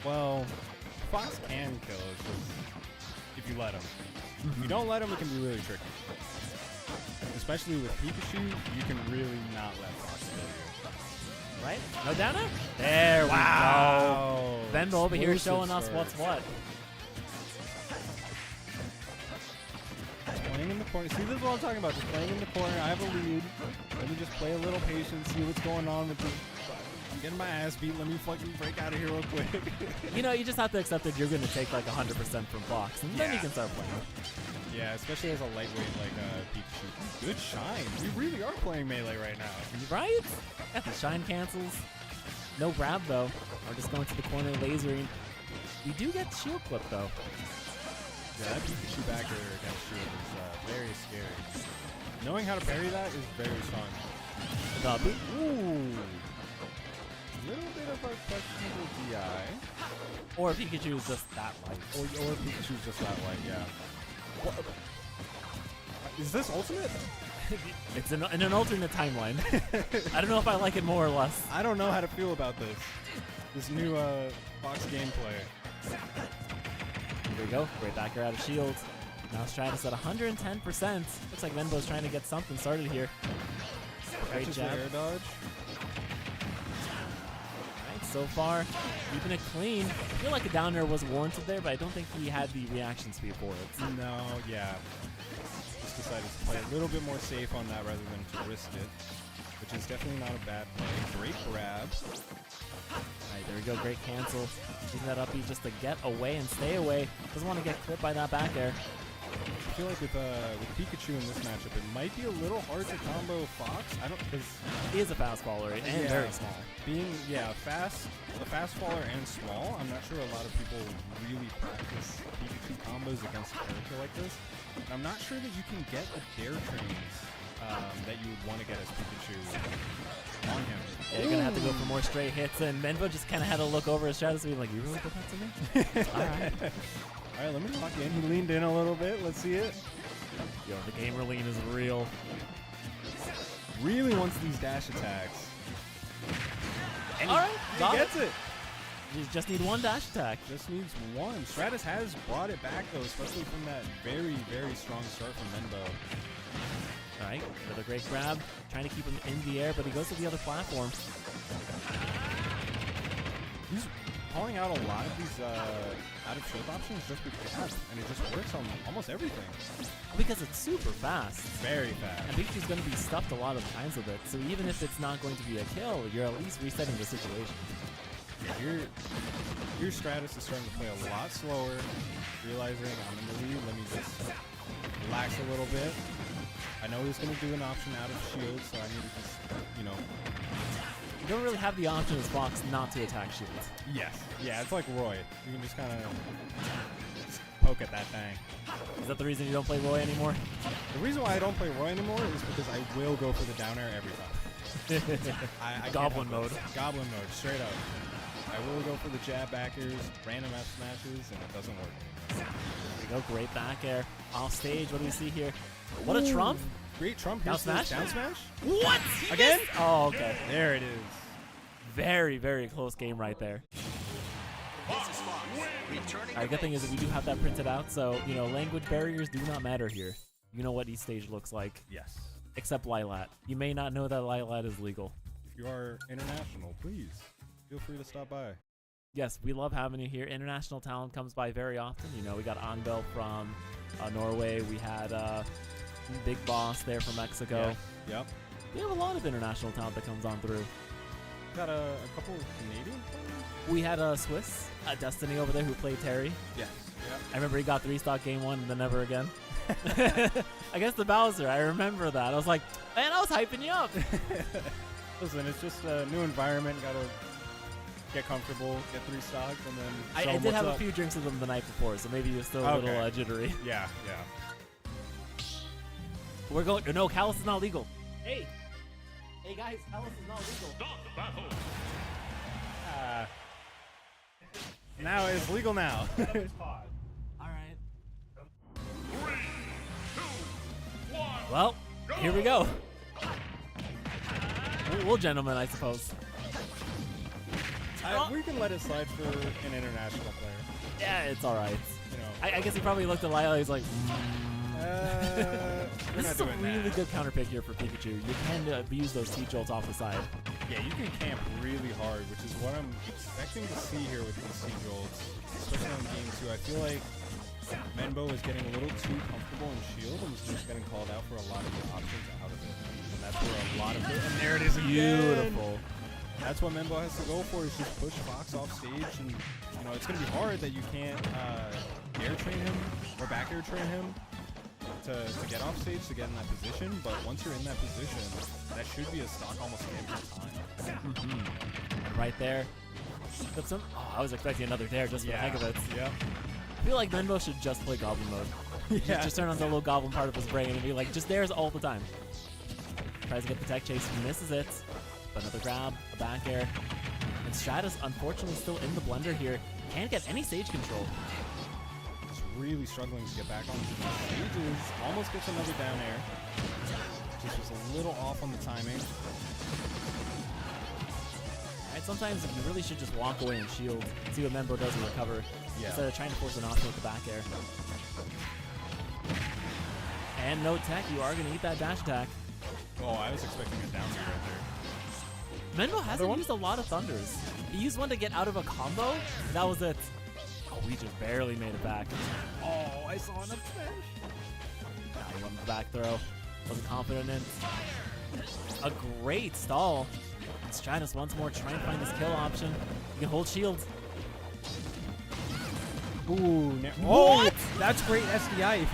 Well, Fox can kill it if you let him. If you don't let him, it can be really tricky. Especially with Pikachu, you can really not let Fox kill you. Right? No downer? There we go. MenBow over here Explosive showing us start. what's what. Playing in the corner. See, this is what I'm talking about. Just playing in the corner. I have a lead. Let me just play a little patience, see what's going on with this. I'm getting my ass beat. Let me fucking break out of here real quick. You know, you just have to accept that you're going to take like 100% from Fox, and then you Yeah. can start playing. Yeah, especially as a lightweight like Pikachu. Good shine. We really are playing Melee right now. Right? Got the shine cancels. No grab though. We're just going to the corner lasering. We do get shield clip though. Yeah, that Pikachu backer against shield is very scary. Knowing how to parry that is very fun. Double. Ooh. Little bit of a questionable DI. Or Pikachu is just that light. Or Pikachu's just that light, yeah. What? Is this ultimate? It's in an alternate timeline. I don't know if I like it more or less. I don't know how to feel about this. This new Fox gameplay. Here we go. Great backer out of shield. Now Stratus at 110%. Looks like MenBow's trying to get something started here. Great Catches jab. the air dodge. Right, so far, keeping it clean. I feel like a down air was warranted there, but I don't think he had the reaction speed for it. No, yeah. Just decided to play a little bit more safe on that rather than to risk it, which is definitely not a bad play. Great grab. Alright, there we go. Great cancel. Using that up B just to get away and stay away. Doesn't want to get clipped by that back air. I feel like with Pikachu in this matchup, it might be a little hard to combo Fox. I don't, because He is a fast faller and Yeah. very small. being a fast faller and small, I'm not sure a lot of people really practice Pikachu combos against a character like this. And I'm not sure that you can get the dare trains that you would want to get as Pikachu on him. Yeah, you're gonna have to go for more straight hits, and MenBow just kind of had to look over his Stratus and be like, "You really did that to me?" Alright. All right, let me lock in. He leaned in a little bit. Let's see it. Yo, the gamer lean is real. Really wants these dash attacks. And Alright, he got gets it. You just need one dash attack. Just needs one. Stratus has brought it back, though, especially from that very, very strong start from MenBow. Alright, another great grab. Trying to keep him in the air, but he goes to the other platform. He's calling out a lot of these out-of-shield options just with jab, and it just works on almost everything. Because it's super fast. Very fast. And Pikachu's going to be stuffed a lot of times with it, so even if it's not going to be a kill, you're at least resetting the situation. Yeah, your Stratus is starting to play a lot slower, realizing I'm in the lead, let me just relax a little bit. I know he's going to do an option out of shield, so I need to just, You don't really have the option as Fox not to attack shield. Yes. Yeah, it's like Roy. You can just kind of poke at that thing. Is that the reason you don't play Roy anymore? The reason why I don't play Roy anymore is because I will go for the down air every time. I can't Goblin help it. mode. Goblin mode, straight up. I will go for the jab backers, random F smashes, and it doesn't work anymore. There we go, great back air. Off stage, what do we see here? What a trump! Great trump. Down Here's the smash? down smash. What? Again? Oh, okay. There it is. Very, very close game right there. Alright, good thing is that we do have that printed out, so, language barriers do not matter here. You know what each stage looks like, Yes. except Lilat. You may not know that Lilat is legal. If you are international, please feel free to stop by. Yes, we love having you here. International talent comes by very often. We got Anbel from Norway. We had Big Boss there from Mexico. Yep. We have a lot of international talent that comes on through. Got a couple of Canadian players? We had Swiss, Destiny over there who played Terry. Yes. Yep. I remember he got 3-stock game 1 and then never again. Against the Bowser, I remember that. I was like, man, I was hyping you up. Listen, it's just a new environment. Gotta get comfortable, get 3 stocks, and then show I 'em did what's have up. a few drinks with him the night before, so maybe he was still a little Okay. jittery. Yeah. We're going. No, Callus is not legal. Hey guys, Callus is not legal. Stop battle. Now it's legal now. All right. 3, 2, 1. Well, here we go. Well, gentlemen, I suppose. We can let it slide for an international player. Yeah, it's all right. You know. I guess he probably looked at Lila. He's like, We're this not is a doing really that. good counter pick here for Pikachu. You can abuse those T-jolts off the side. Yeah, you can camp really hard, which is what I'm expecting to see here with these C-Jolts, especially on game 2. I feel like MenBow is getting a little too comfortable in shield and is just getting called out for a lot of the options out of it. And that's where a lot of it. And there it is again. Beautiful. That's what MenBow has to go for, is just push Fox off stage. And, it's going to be hard that you can't air train him or back air train him to get off stage to get in that position. But once you're in that position, that should be a stock almost every time. And right there, Flips him. Oh, I was expecting another dare just for the heck of it. Yep. I feel like MenBow should just play Goblin mode. Just turn on the little Goblin part of his brain and be like, just dares all the time. Tries to get the tech chase, misses it. But another grab, a back air. And Stratus, unfortunately, still in the blender here. Can't get any stage control. Just really struggling to get back on the stages. Almost gets another down air. Just was a little off on the timing. Right, sometimes you really should just walk away and shield, see what MenBow does and recover, instead of trying to force an option with the back air. And no tech, you are going to eat that dash attack. Oh, I was expecting a down air right there. MenBow hasn't used a lot of Thunders. He used one to get out of a combo, and that was it. Oh, we just barely made it back. Oh, I saw an up smash. He went with the back throw. Wasn't confident in. A great stall. And Stratus once more trying to find this kill option. You can hold shield. Ooh, What? That's great SDI. If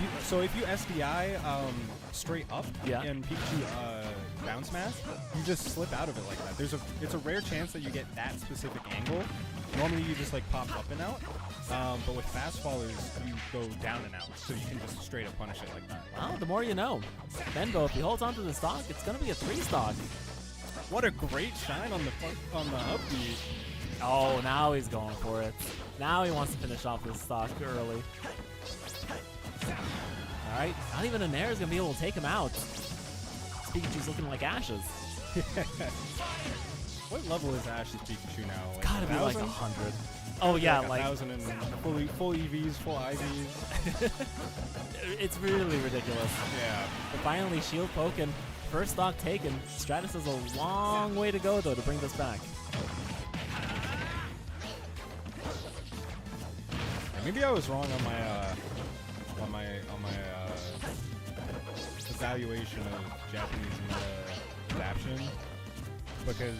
you SDI straight up and PkChris down smash, you just slip out of it like that. It's a rare chance that you get that specific angle. Normally you just like pop up and out, but with fast fallers you go down and out, so you can just straight up punish it like that. Well, the more you know. MenBow, if he holds onto the stock, it's gonna be a 3 stock. What a great shine on the upbeat. Oh, now he's going for it. Now he wants to finish off this stock early. All right, not even a Nair is gonna be able to take him out. PkChris looking like Ashes. What level is Ash's PkChris now? Like Gotta be like 100. Oh yeah, like 1,000 and full EVs, full IVs. It's really ridiculous. Yeah. But finally, shield poken, first stock taken. Stratus has a long way to go though to bring this back. Maybe I was wrong on my evaluation of Japanese adaptation, because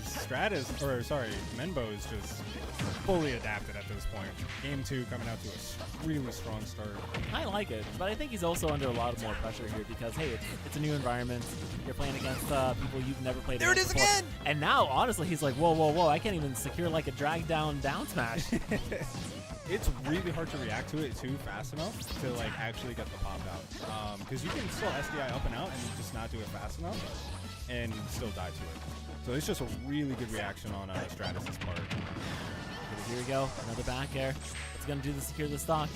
MenBow is just fully adapted at this point. Game 2 coming out to a really strong start. I like it, but I think he's also under a lot more pressure here because, hey, it's a new environment. You're playing against people you've never played against before. There it is again! And now, honestly, he's like, whoa, I can't even secure like a drag down smash. It's really hard to react to it too fast enough to like actually get the pop out, because you can still SDI up and out and just not do it fast enough and still die to it. So it's just a really good reaction on Stratus's part. Okay, here we go, another back air. It's gonna do to secure the stock.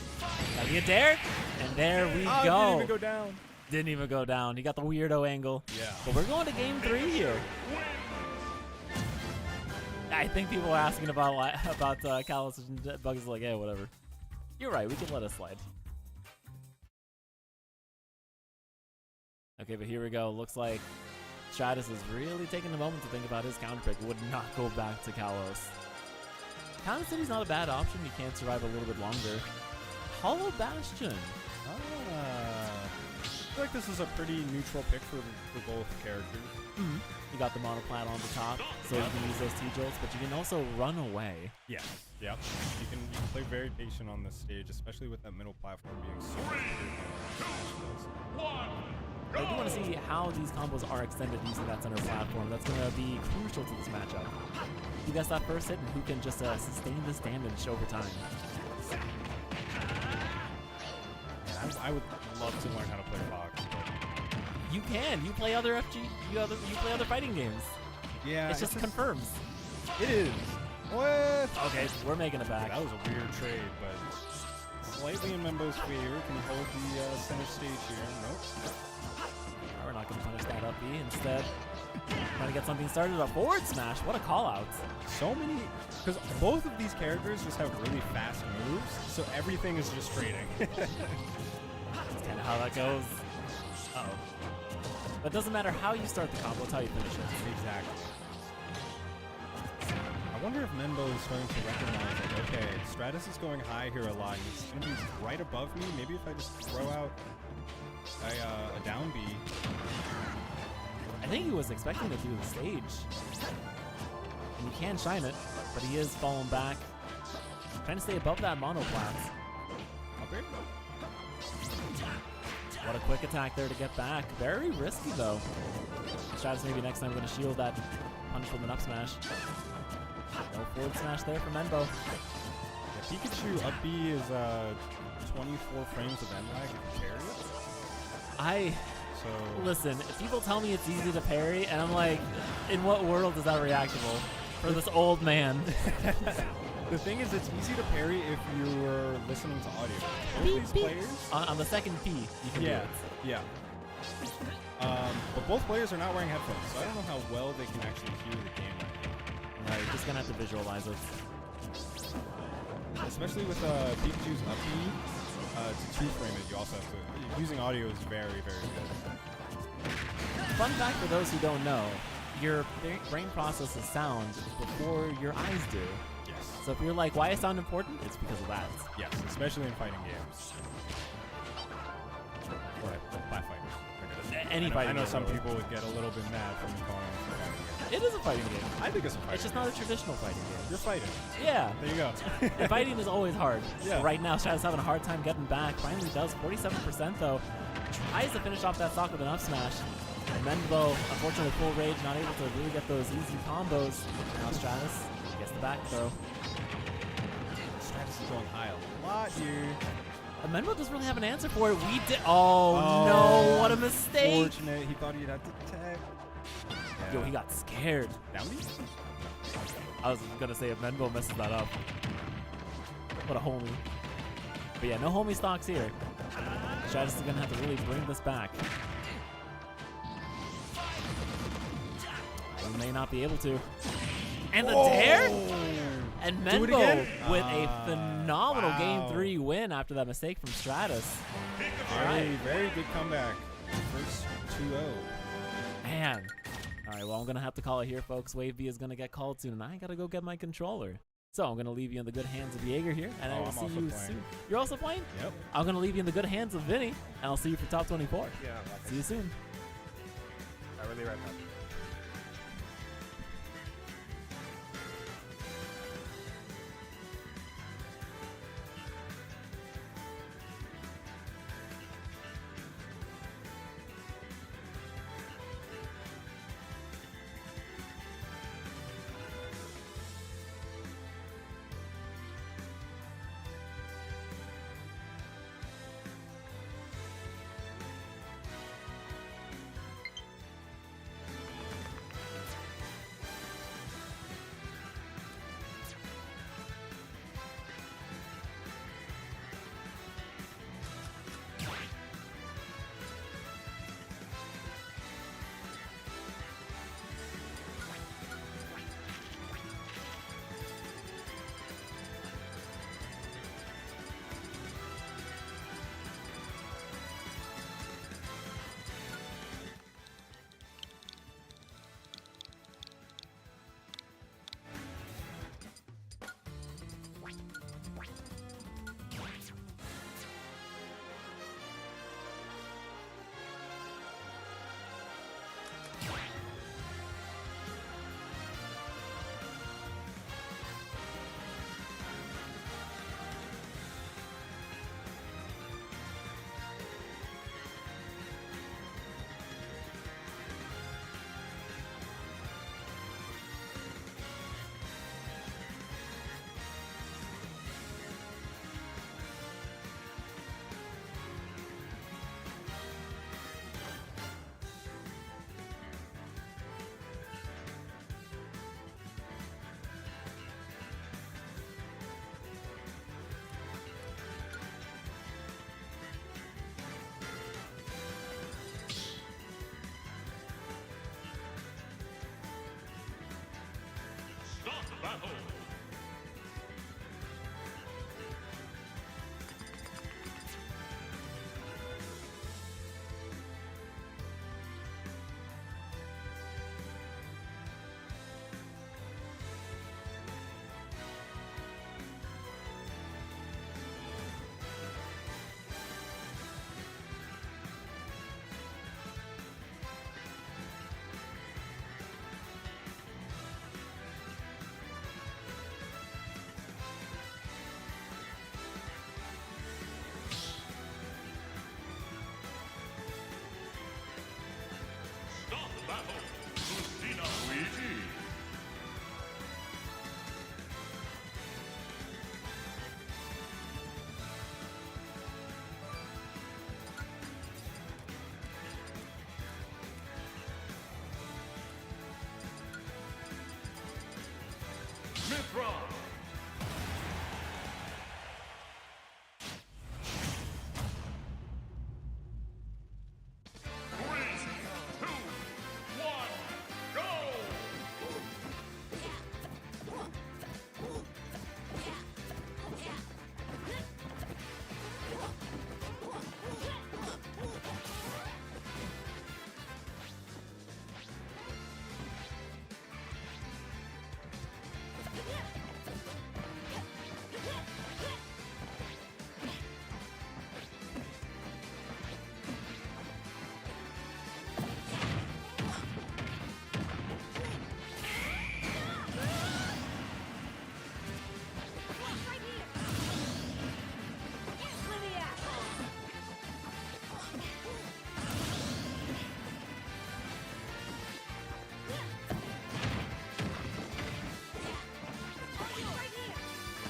Gotta get dared, and there we go. Didn't even go down. Didn't even go down. He got the weirdo angle. Yeah. But we're going to game 3 here. I think people are asking about Callus and Bugs like, yeah, whatever. You're right, we can let it slide. Okay, but here we go. Looks like Stratus is really taking a moment to think about his counter pick. Would not go back to Kalos. Counter City's not a bad option. You can survive a little bit longer. Hollow Bastion. I feel like this is a pretty neutral pick for both characters. Mm-hmm. You got the monoplat on the top, so you can use those T-Jolts, but you can also run away. Yeah, yep. You can play very patient on this stage, especially with that middle platform being so I do want to see how these combos are extended using that center platform. That's going to be crucial to this matchup. Who gets that first hit and who can just sustain this damage over time. I would love to learn how to play Fox. You can. You play other you play other fighting games. Yeah. It just confirms. It is. What? Okay, we're making it back. That was a weird trade, but slightly in MenBow's favor. Can he hold the center stage here? Nope. We're not going to punish that up B. Instead, trying to get something started. A forward smash. What a call out. So many, because both of these characters just have really fast moves, so everything is just trading. That's kind of how that goes. Uh-oh. But it doesn't matter how you start the combo, it's how you finish it. Exactly. I wonder if MenBow is starting to recognize, like, okay, Stratus is going high here a lot. He's going to be right above me. Maybe if I just throw out a down B. I think he was expecting to do the stage. And he can shine it, but he is falling back. Trying to stay above that monoplat. Okay. What a quick attack there to get back. Very risky though. Stratus maybe next time going to shield that punish with an up smash. No forward smash there for MenBow. Yeah, Pikachu up B is 24 frames of end lag if you carry it. So Listen, people tell me it's easy to parry, and I'm like, in what world is that reactable for this old man? the thing is, it's easy to parry if you're listening to audio. Both Beep, these beep. players, On the second P, you can do yeah, it. yeah. But both players are not wearing headphones, so I don't know how well they can actually hear the game right now. Right, you're just gonna have to visualize it. Especially with Pikachu's up B, to 2-frame it, you also have to. Using audio is very, very good. Fun fact for those who don't know, your brain processes sound before your eyes do. Yes. So if you're like, why is sound important? It's because of that. Yes, especially in fighting games. Or by fighters. Any fighting I know game, some really. people would get a little bit mad from me calling it a fighting game. It is a fighting game. I think it's a fighting It's just game. not a traditional fighting game. You're fighting. Yeah. There you go. And fighting is always hard. Yeah. Right now, Stratus having a hard time getting back. Finally does 47% though. Tries to finish off that stock with an up smash. And MenBow, unfortunately, full rage, not able to really get those easy combos. Now Stratus gets the back throw. Stratus is going high a lot here. And MenBow doesn't really have an answer for it. We did. Oh, no, what a mistake. Fortunate. He thought he'd have to tech. Yo, he got scared. Down B? I was gonna say if MenBow messes that up. What a homie. But yeah, no homie stocks here. Stratus is gonna have to really bring this back. He may not be able to. And the dare? And Do it MenBow again? with a phenomenal Wow. Game 3 win after that mistake from Stratus. Very, very good comeback. First 2-0. Man. All right, well, I'm going to have to call it here, folks. Wave B is going to get called soon, and I got to go get my controller. So I'm going to leave you in the good hands of Jaeger here, and I Oh, will I'm see also you playing. soon. You're also playing? Yep. I'm going to leave you in the good hands of Vinny, and I'll see you for top 24. Yeah, See you soon. I really read that. Fifth round. Three, two, one, go!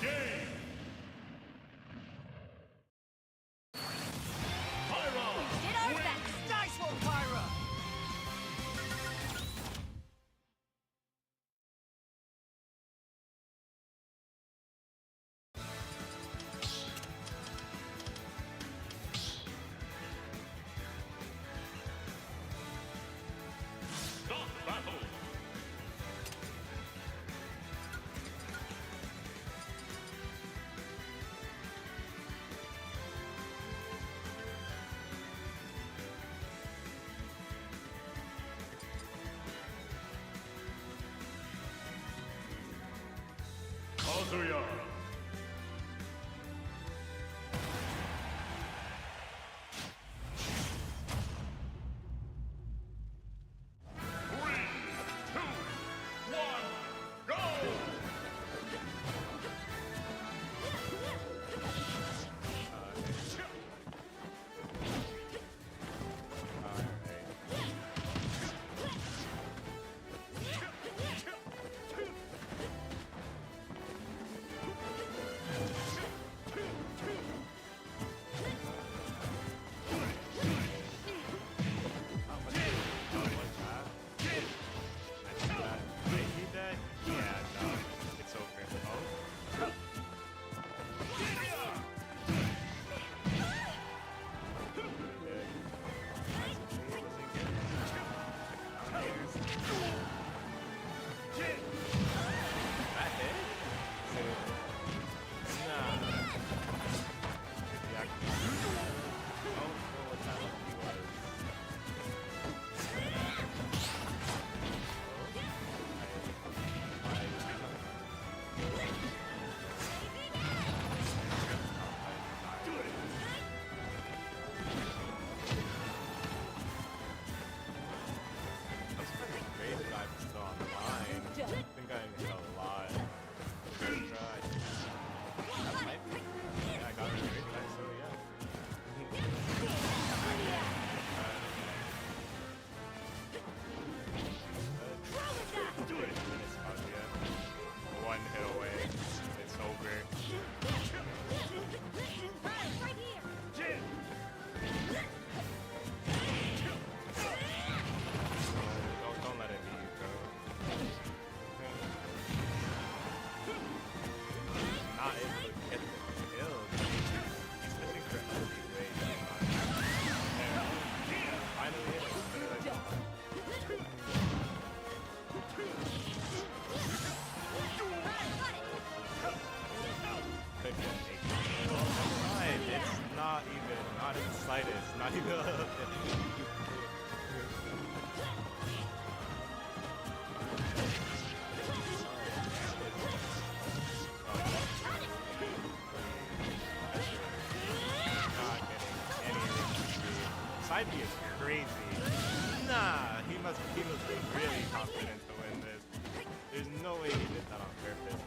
Game! Pyra! Get our best! Nice one, Pyra! Stop battle! Kazuya! Three, two, one, go! One hit away. It's over. Right here! Don't let it be, bro. Not able to get the kill. He's missing for LB way too much. There. Finally hit him. Fine. It's not even, not in the slightest. Not even. Side B is crazy. Nah, he must be really confident to win this. There's no way he did that on purpose.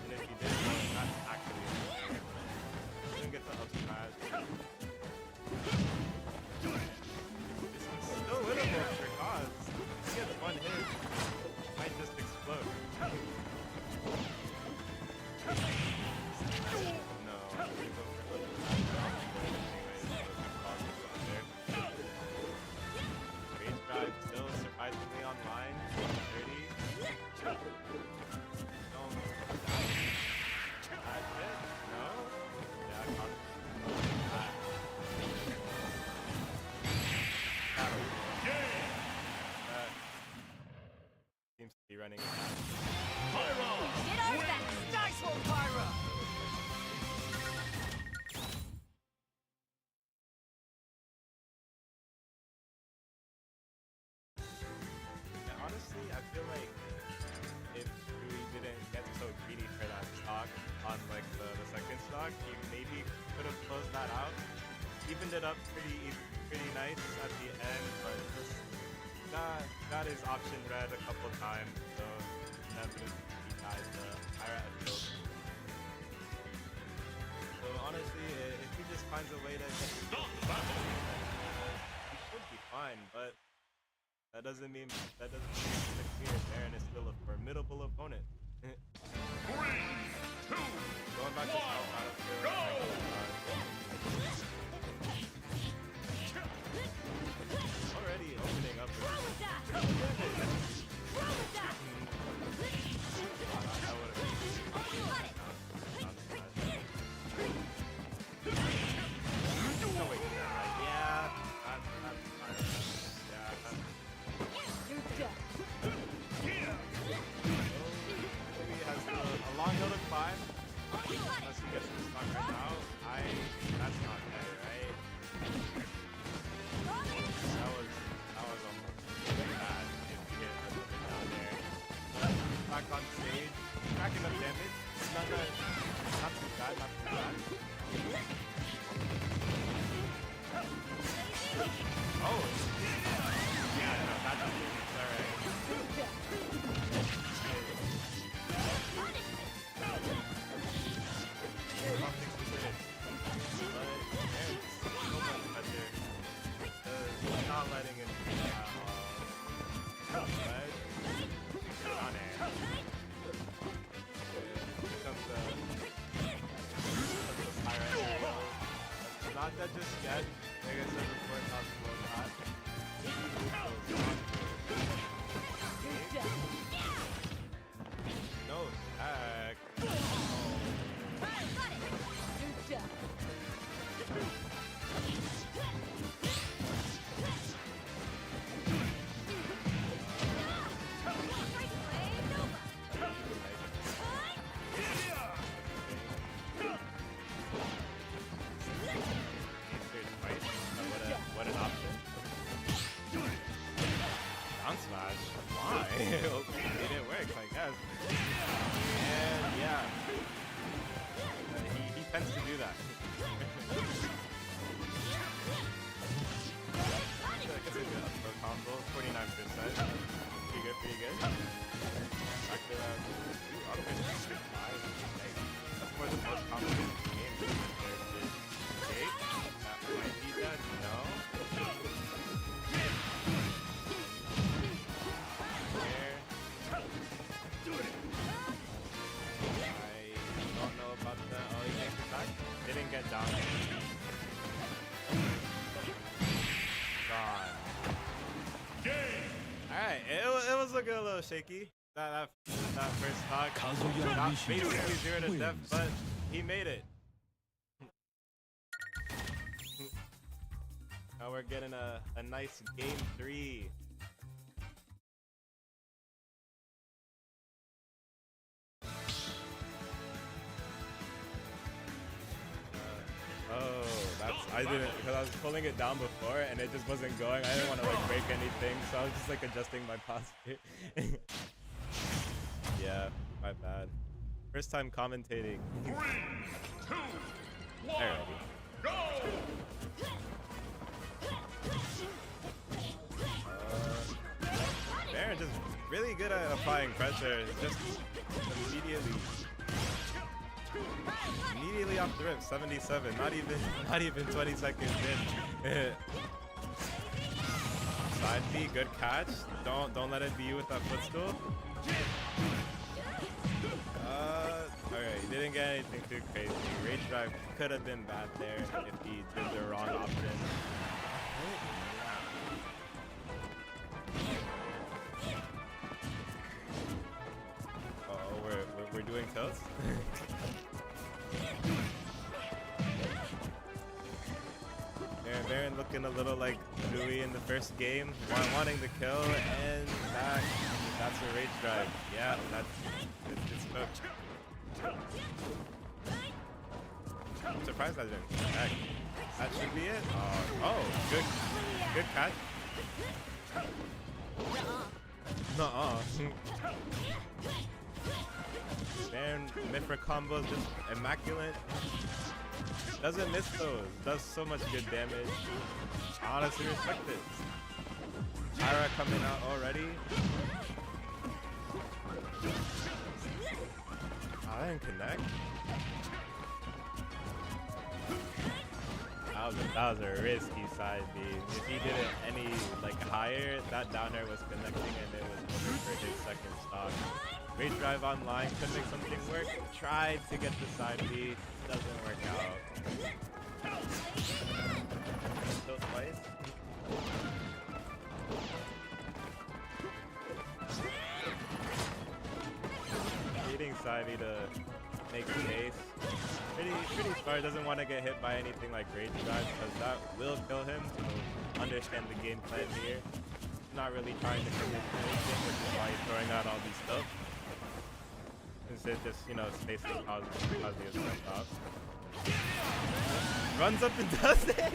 And if he did, then that's actually unfair. Didn't get the up smash. This is still winnable for Cause. He has one hit. Might just explode. No, I'm gonna go for the Drive still surprisingly online. 30. Don't feel like if we didn't get so greedy for that stock on like the second stock, he maybe could have closed that out. Evened it up pretty nice at the end, but just got his option read a couple times, so evidence he died the Pyra at build. So honestly, if he just finds a way to get he should be fine, but that doesn't mean the clear. Baron is still a formidable opponent. 3, 2, Going back to Battlefield. go! Already opening up. Throw with that! Throw with that! That would've been Got it! no wait. Yeah, that's fire. Yeah, that's You're dead. maybe he has a long hill to climb. Unless he gets this stock right now. That's not fair, right? That was almost bad if he hit a little bit down there. Back on stage, cracking up damage. Not too bad, not too bad. Oh! Yeah, no, that's alright. Not letting him do that. Right? On it. Here comes the pirate. Not that just yet. Like I said before, not slow not. No attack. What an option. Down smash. Why? It didn't work, I guess. And yeah. He tends to do that. I guess it's a good upthrow combo. 49%. Pretty good, pretty good. Back to auto hit. That's more the most combo in the game. Jake? That might be dead. No. There. I don't know about that. Oh, he makes it back. Didn't get down. Gone. Alright, it was looking a little shaky. That first stock. Not basically 0 to death, but he made it. Now we're getting a nice game 3. I didn't, because I was pulling it down before and it just wasn't going. I didn't want to like break anything, so I was just like adjusting my posture. Yeah, my bad. First time commentating. 3, 2, 1, Alrighty. go! Baron just really good at applying pressure. Just immediately off the rip, 77. Not even 20 seconds in. Side B, good catch. Don't let it be you with that footstool. Alright, didn't get anything too crazy. Rage drive could have been bad there if he did the wrong option. Oh, we're doing tilts? Baron looking a little like Louis in the first game, wanting the kill, and that's a rage drive. Yeah, it's smoked. I'm surprised I didn't connect. That should be it. Oh, good catch. Nuh-uh. Man, Mifra combos just immaculate. Doesn't miss those. Does so much good damage. Honestly respect it. Tyra coming out already. I didn't connect. That was a risky side B. If he did it any like higher, that down air was connecting and it was over for his second stock. Great drive online, could make something work. Tried to get the side B, doesn't work out. Still twice. Beating side B to make space. Pretty smart, doesn't want to get hit by anything like rage drive because that will kill him. So understand the game plan here. Not really trying to commit anything, which is why he's throwing out all these stuff. Instead just, you know, spacing positive stuff off. Runs up and does it!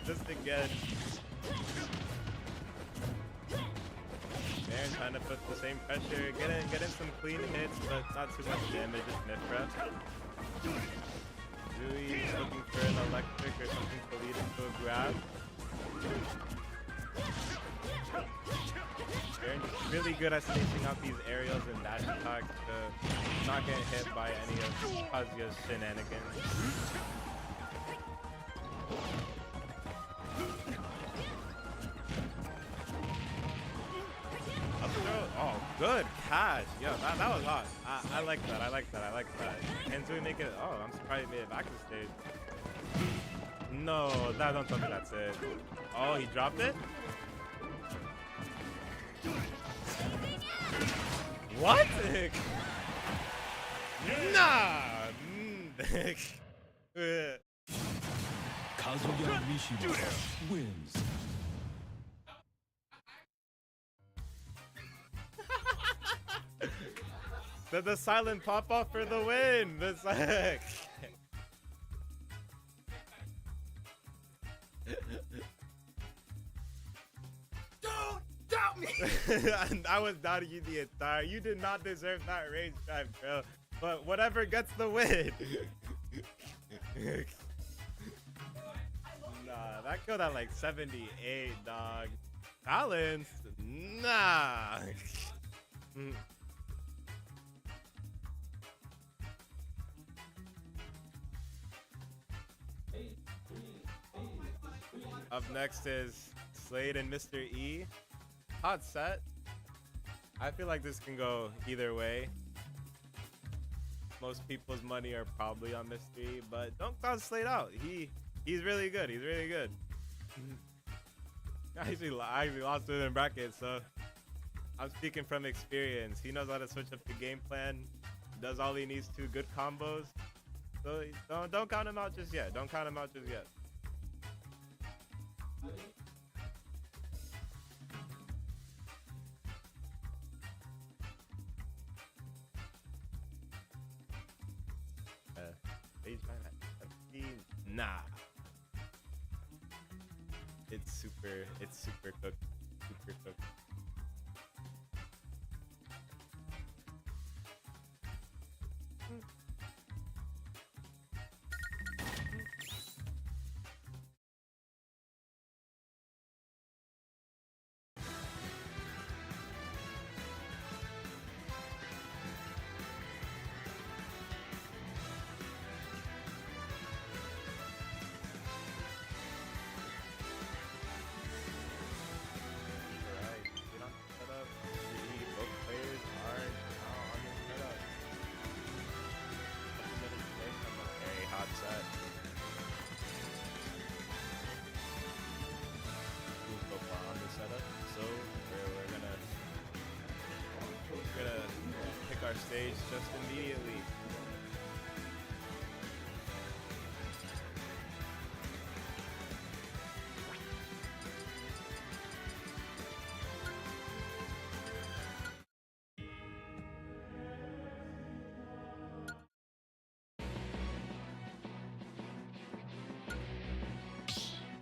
Just again. Baron trying to put the same pressure, getting some clean hits, but not too much damage. It's Mifra. Zooey looking for an electric or something to lead into a grab. Baron really good at spacing out these aerials and dash attacks to not get hit by any of Kazuya's shenanigans. Oh, good catch. Yo, that was hot. I like that. I like that. And Zooey make it. Oh, I'm surprised he made it back to stage. No, don't tell me that's it. Oh, he dropped it? What? Nah. Kazuya Mishima wins. The silent pop off for the win. Don't doubt me! I was doubting you the entire. You did not deserve that rage drive, bro. But whatever gets the win. Nah, that killed at like 78, dog. Balance? Nah. Up next is Slade and Mr. E. Hot set. I feel like this can go either way. Most people's money are probably on Mr. E, but don't count Slade out. He's really good. He's really good. I actually lost to him in brackets, so I'm speaking from experience. He knows how to switch up the game plan. Does all he needs to. Good combos. So don't count him out just yet. Don't count him out just yet. Nah. It's super cooked. Super cooked. Our stage just immediately.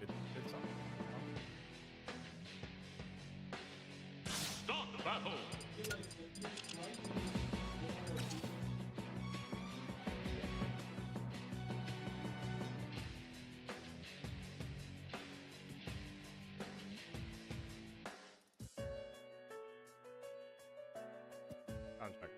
Good song. contract.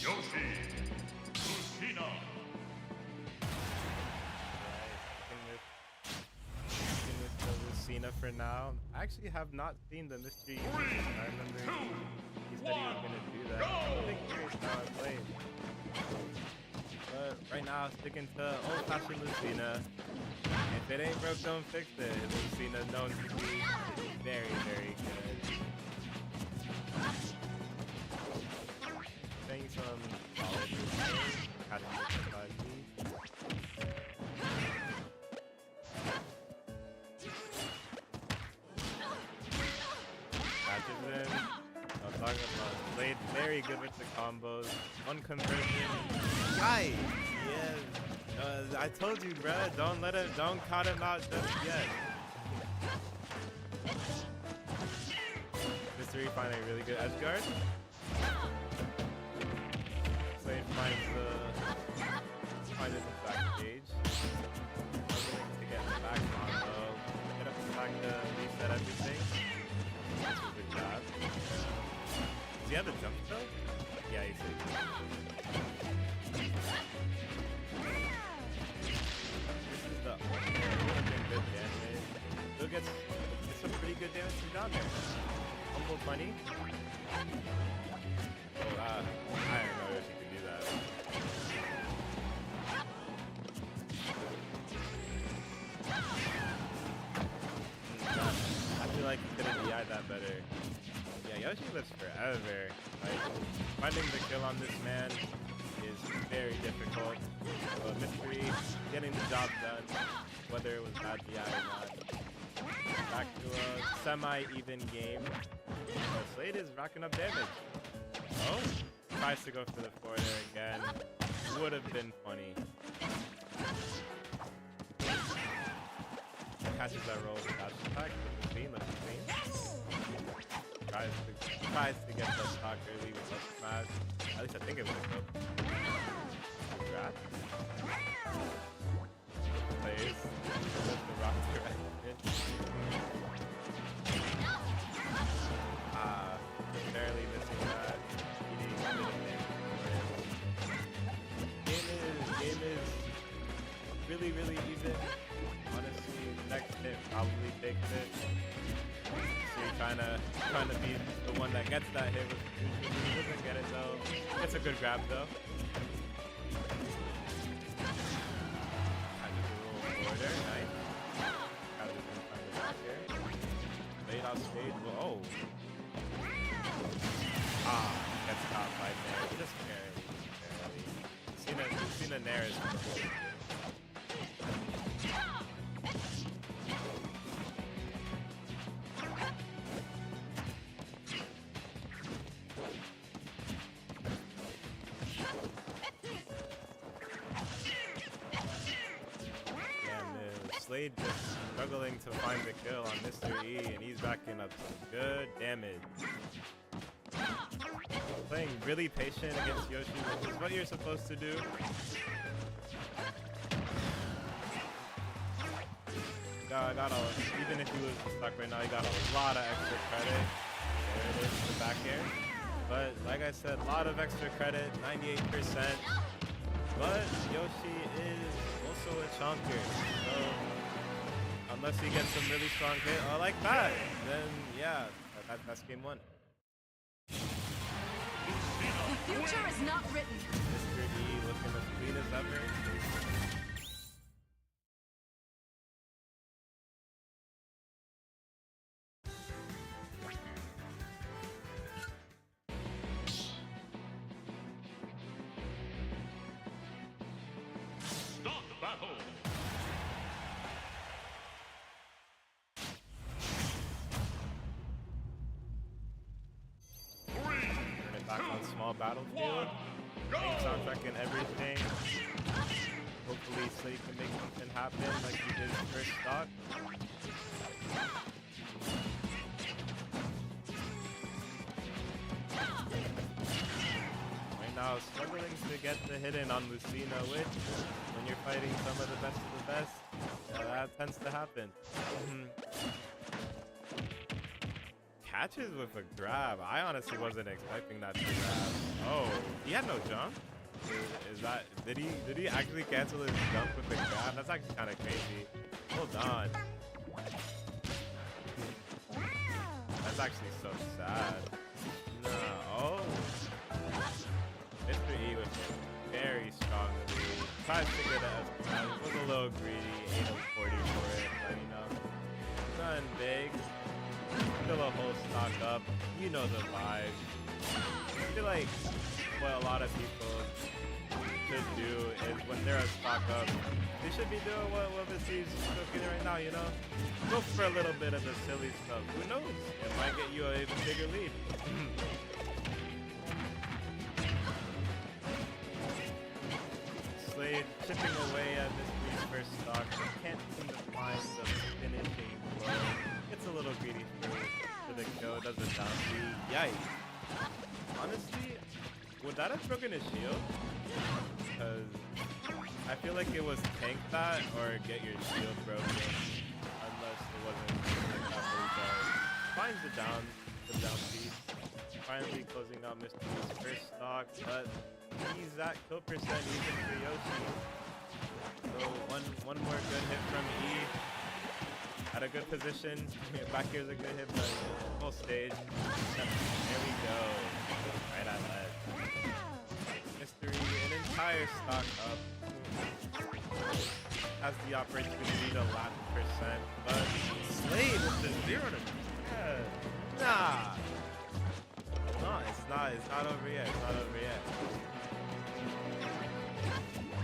Yoshi, Lucina. Sticking with the Lucina for now. I actually have not seen the mystery. I remember he said he was gonna do that. I'm big curious how I played. But right now, sticking to old-fashioned Lucina. If it ain't broke, don't fix it. Lucina known to be very, very good. Playing some solid Lucina. Catching the 5G. Catches in. I'm talking about played very good with the combos. One conversion. Right. Yeah. I told you, bruh. Don't count him out just yet. Mystery finding a really good edge guard. Slade finds the backstage. To get back on though. Get up back to reset everything. Good job. Does he have the jump still? Yeah, he's safe. This is the good damage. Still gets some pretty good damage from down there. Humble funny. Oh, I didn't know if you could do that. I feel like he could have DI'd that better. Yeah, Yoshi lives forever. Like, finding the kill on this man is very difficult. So mystery, getting the job done, whether it was bad DI or not. Back to a semi-even game. Slade is racking up damage. Oh, tries to go for the forwarder again. Would have been funny. Catches that roll with dash attack. Looks clean. Tries to get the stock early with up smash. At least I think it was a go. Grab. Plays. With the rock direction. Barely missing that. Eating a bit of damage. Game is really, really even. Honestly, next hit probably takes it. So you're trying to be the one that gets that hit. He doesn't get it though. Gets a good grab though. Kind of a little border, nice. Got it in front of the back here. Laid off stage. Oh. Gets caught by Nair. Just barely. Seen a Nair is Slade just struggling to find the kill on Mr. E, and he's racking up some good damage. Playing really patient against Yoshi, which is what you're supposed to do. Even if he was stuck right now, he got a lot of extra credit. There it is, the back air. But like I said, a lot of extra credit, 98%. But Yoshi is also a chonker, so unless he gets some really strong hit, like that, then yeah, that's game one. future is not written. Mr. E looking as clean as ever. Start battle. Turn it back on small battlefield. Go! Main soundtrack and everything. Hopefully Slade can make something happen like he did his first stock. Right now, struggling to get the hidden on Lucina, which, when you're fighting some of the best, that tends to happen. Catches with a grab. I honestly wasn't expecting that to grab. Oh, he had no jump? Is that, did he actually cancel his jump with the grab? That's actually kind of crazy. Hold on. That's actually so sad. No. Oh. Mr. E with a very strong lead. Tries to get a was a little greedy. 8 of 40 for it, but you know, nothing big. Still a whole stock up. You know the vibe. I feel like what a lot of people should do is when they're a stock up, they should be doing what Vic's cooking right now, you know? Go for a little bit of the silly stuff. Who knows? It might get you an even bigger lead. Slade chipping away at Mystery's first stock. Can't seem to find the finishing blow. It's a little greedy for the kill. Does a down B. Yikes. Honestly, would that have broken his shield? Because I feel like it was tank that or get your shield broken. Unless it wasn't like that really does. Finds the down piece. Finally closing out Mystery's first stock, but he's at kill percent even for Yoshi. So one more good hit from E. At a good position. Back here's a good hit, but full stage. There we go. Right at that. Mystery, an entire stock up. Has the opportunity to lap percent, but Slade with the 0 to 10. Nah. No, it's not over yet. It's not over yet.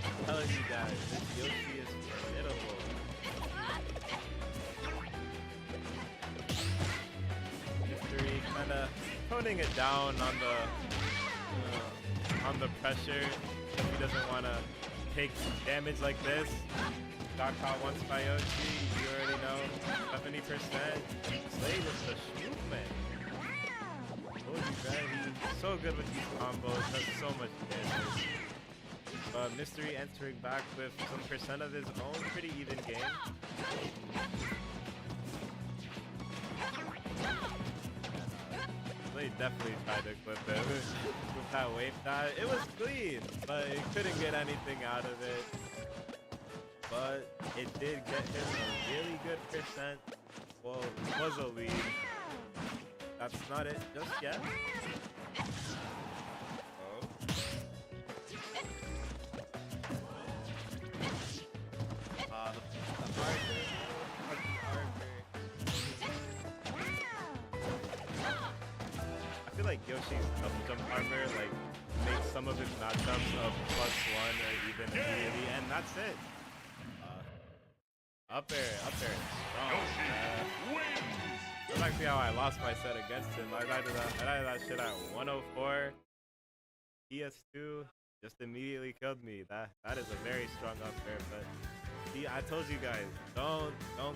I'm telling you guys, this Yoshi is formidable. Mystery kind of toning it down on the pressure. He doesn't want to take damage like this. Got caught once by Yoshi. You already know. 70%. Slade is the movement. Told you, man. He's so good with these combos. Does so much damage. Mystery entering back with some percent of his own. Pretty even game. They definitely tried to clip it with that wave dash. It was clean, but it couldn't get anything out of it. But it did get him a really good percent. Well, it was a lead. That's not it just yet. I feel like Yoshi's double jump armor makes some of his matchups of +1 or even immediately, and that's it. Up air, strong. That's actually how I lost my set against him. I died that shit at 104. PS2 just immediately killed me. That is a very strong up air, but see, I told you guys, don't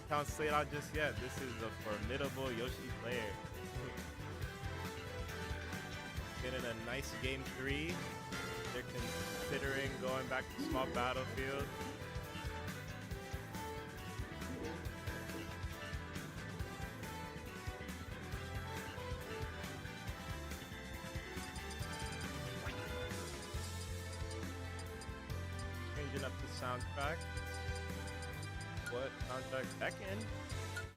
count Slade out just yet. This is a formidable Yoshi player. Getting a nice game 3. They're considering going back to small battlefield. Changing up the soundtrack. What soundtrack? Tekken.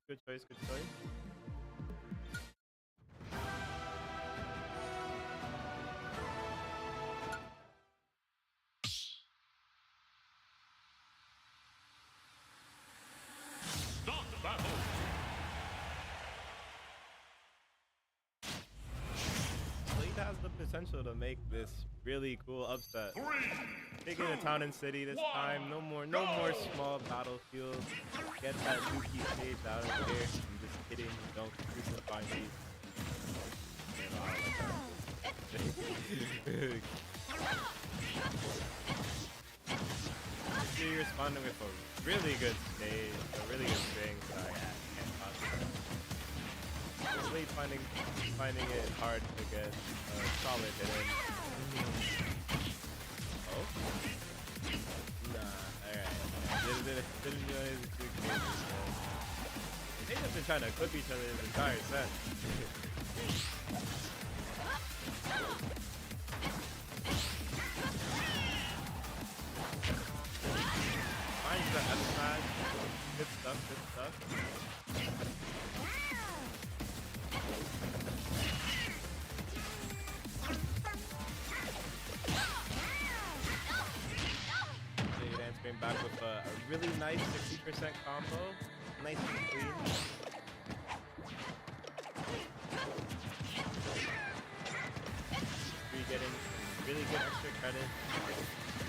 Good choice. battle. Slade has the potential to make this really cool upset. 3, Taking the town and city this time. No more small battlefields. Get that Dookie stage out of here. I'm just kidding. Don't crucify me. You know, I like that. You're responding with a really good stage, a really good string. So I can't touch it. Slade finding it hard to get a solid hit in. Oh? Nah, alright. Didn't do anything too crazy. They've just been trying to clip each other this entire set. Finds the F smash. Good stuff, good stuff. Jade answering back with a really nice 60% combo. Nice and clean. Getting really good extra credit.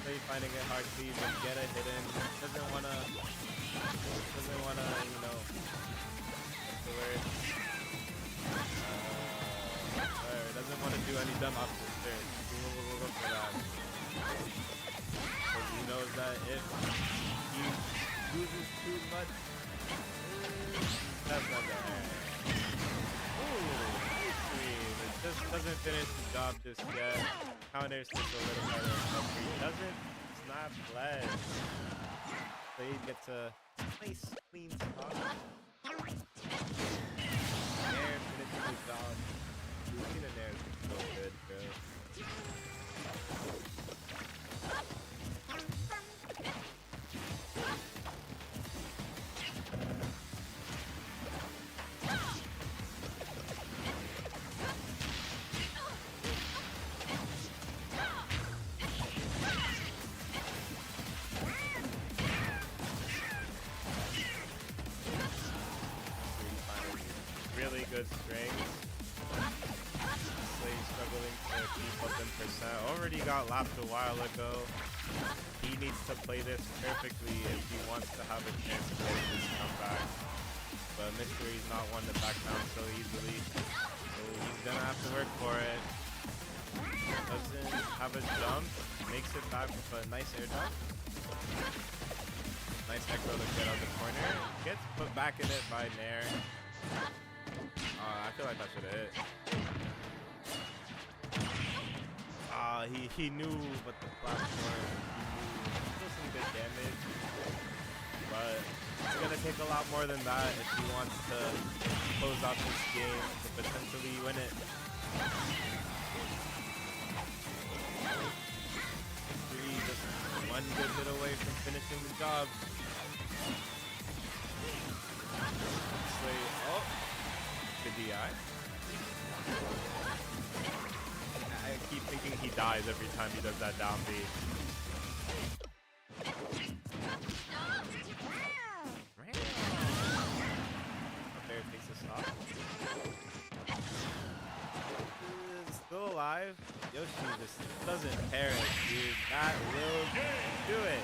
Play finding it hard to even get a hit in. Doesn't wanna, you know, what's the word? Doesn't want to do any dumb opposite turn. We'll go for that. Because he knows that if he loses too much, that's not bad. Ooh. Just doesn't finish the job just yet. Counters just a little better. He doesn't snap ledge. Slade gets a nice clean spot. Nair finishes the job. Losing a Nair is so good, bro. Really good strings. Slade struggling to keep up in percent. Already got lapped a while ago. He needs to play this perfectly if he wants to have a chance to get this comeback. But Mystery's not one to back down so easily. So he's gonna have to work for it. Doesn't have a jump. Makes it back with a nice air dodge. Nice echo to get on the corner. Gets put back in it by Nair. I feel like that should have hit. He knew, but the platform, still some good damage. But it's gonna take a lot more than that if he wants to close out this game to potentially win it. Three, just one good hit away from finishing the job. Slade, oh. The DI. I keep thinking he dies every time he does that down B. There takes a stop. Still alive. Yoshi just doesn't care it, dude. That will do it.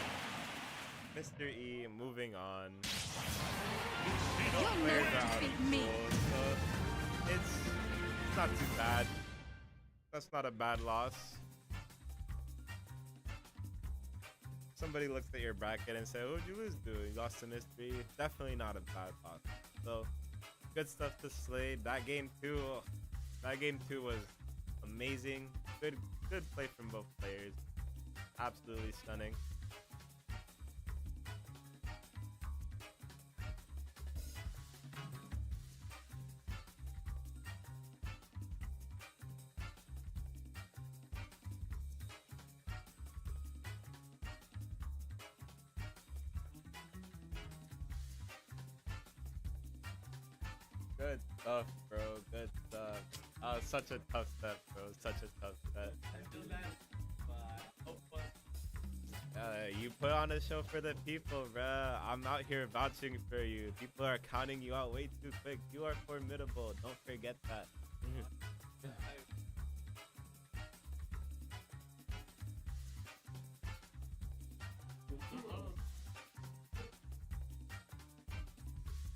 Mr. E moving on. You'll never defeat me. So it's not too bad. That's not a bad loss. Somebody looks at your bracket and says, "What'd you lose to?" You lost to Mystery. Definitely not a bad loss. So good stuff to Slade. That game two was amazing. Good play from both players. Absolutely stunning. Good stuff, bro. Good stuff. Such a tough set, bro. Such a tough set. You put on a show for the people, bruh. I'm out here vouching for you. People are counting you out way too quick. You are formidable. Don't forget that.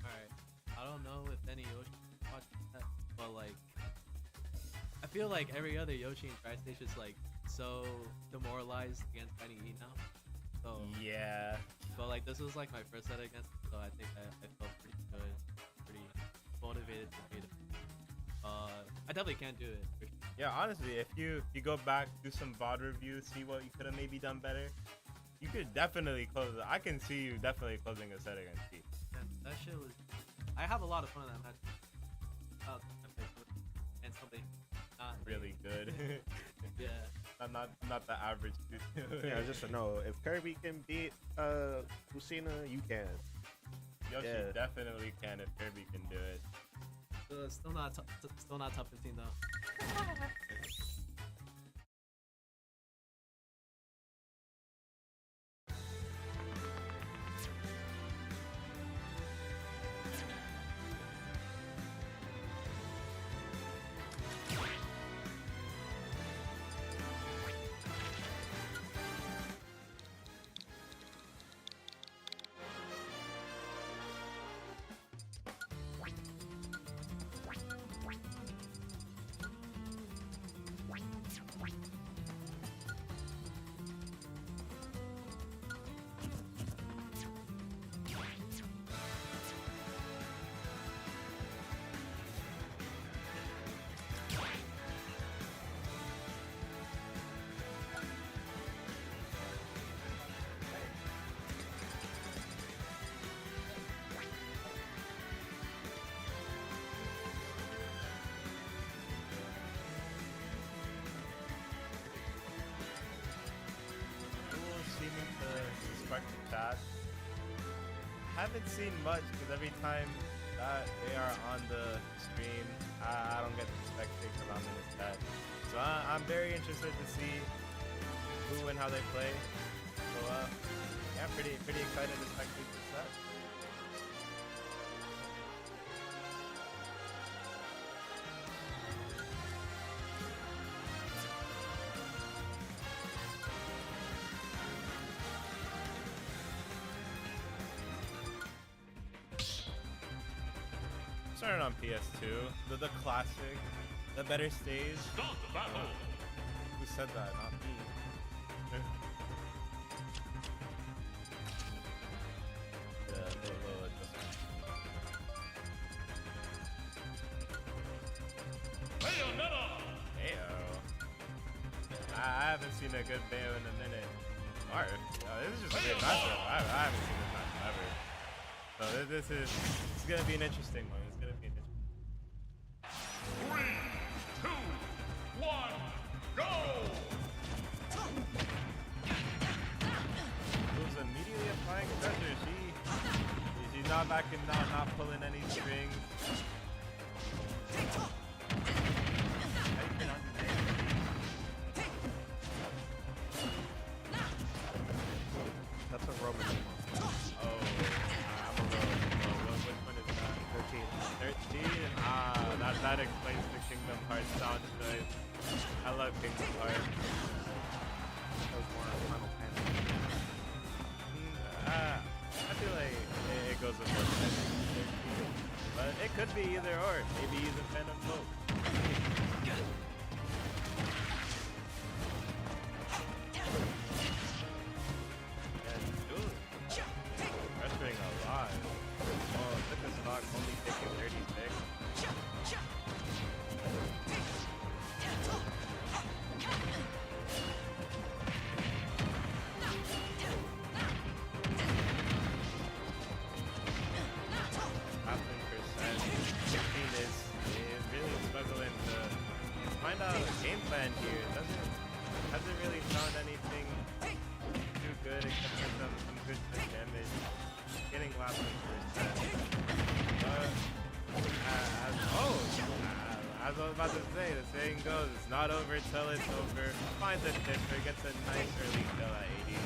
Alright. I don't know if any Yoshi watching that, but like I feel like every other Yoshi in Tri-State is like so demoralized against Benny E now. So Yeah. but like this was like my first set against him, so I think I felt pretty good, pretty motivated to beat him. I definitely can't do it. For sure. Yeah, honestly, if you go back, do some VOD review, see what you could have maybe done better, you could definitely close it. I can see you definitely closing a set against T. That shit was. I have a lot of fun in that match. And something not Really good. Yeah. not the average. Yeah, just to know, if Kirby can beat Lucina, you can. Yoshi Yeah. definitely can if Kirby can do it. Still not top 15 though. Seeming to respect the chat. Haven't seen much because every time that they are on the stream, I don't get to spectate because I'm in the chat. So I'm very interested to see who and how they play. So yeah, pretty excited to spectate this set. Started on PS2, the classic, the better stage. Start the battle. Who said that? Not me. Yeah, little adjustment. Bayonetta. Ayo. I haven't seen a good Bayo in a minute. Alright, this is just a great matchup. I haven't seen this matchup ever. So this is gonna be an interesting one. It's gonna be an interesting. 3, 2, 1, go! Who's immediately applying pressure? She's not backing down, not pulling any strings. That's a Roman numeral. Oh, I'm a little. Which one is that? 13. 13? That explains the Kingdom Hearts sound choice. I love Kingdom Hearts. That was more Final Fantasy. I feel like it goes with more Fantasy 13. But it could be either or. Maybe he's a fan of both. Pressuring a lot. Oh, took a stock, only taking 36. was about to say, the saying goes, it's not over till it's over. Finds a tipper, gets a nice early kill at 80.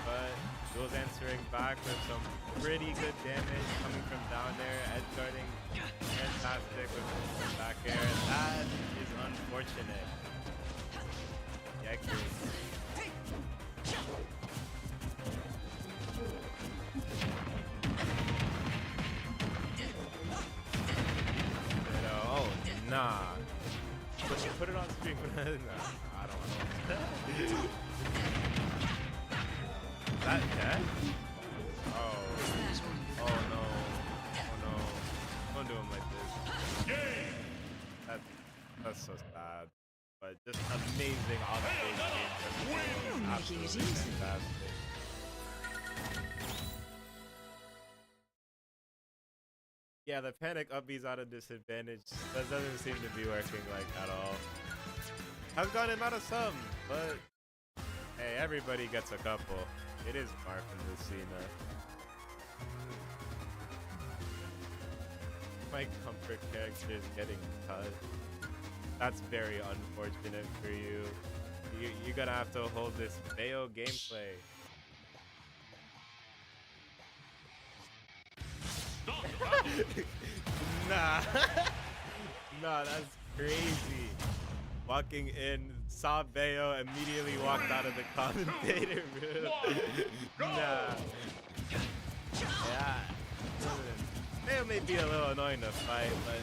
But Jules answering back with some pretty good damage coming from down there. Edge guarding fantastic with the back air. That is unfortunate. Yikes. Oh, nah. Put it on stream. Nah, I don't want to. That dead? Oh. Oh no. Oh no. Don't do him like this. That's so sad. But just amazing on the game. Absolutely fantastic. Yeah, the panic up B's out of disadvantage. That doesn't seem to be working like at all. Has gotten out of some, but hey, everybody gets a couple. It is far from Lucina. My comfort character is getting cut. That's very unfortunate for you. You're gonna have to hold this Bayo gameplay. Nah. Nah, that's crazy. Walking in, saw Bayo, immediately walked out of the commentator room. Nah. Yeah. Bayo may be a little annoying to fight, but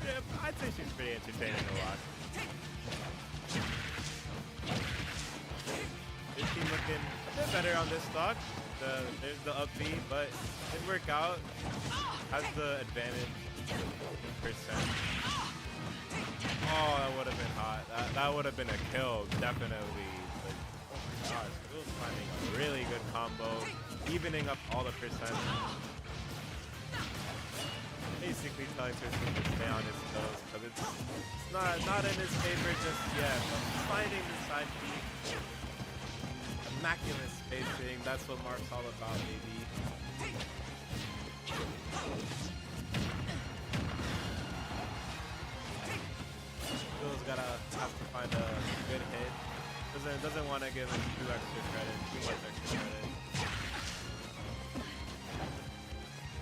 yeah, I'd say she's pretty entertaining to watch. This team looking a bit better on this stock. There's the up B, but didn't work out. Has the advantage in percent. Oh, that would have been hot. That would have been a kill, definitely. But oh my gosh, it was finding a really good combo, evening up all the percent. Basically telling Tristan to stay on his toes because it's not in his favor just yet. But finding the side B, immaculate spacing. That's what Mark's all about, baby. Bill's have to find a good hit. Doesn't want to give him too much extra credit.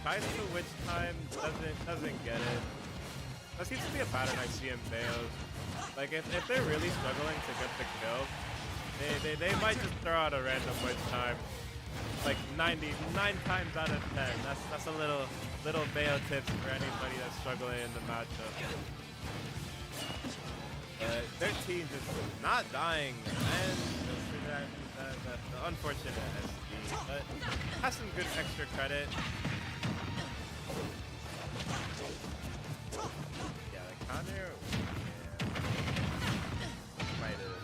Tries to witch time, doesn't get it. That seems to be a pattern I see in Bayo's. Like if they're really struggling to get the kill, they might just throw out a random witch time. Like 99 times out of 10. That's a little Bayo tips for anybody that's struggling in the matchup. Their team just not dying, and the unfortunate SD, but has some good extra credit. Yeah, the counter. Yeah. Might have.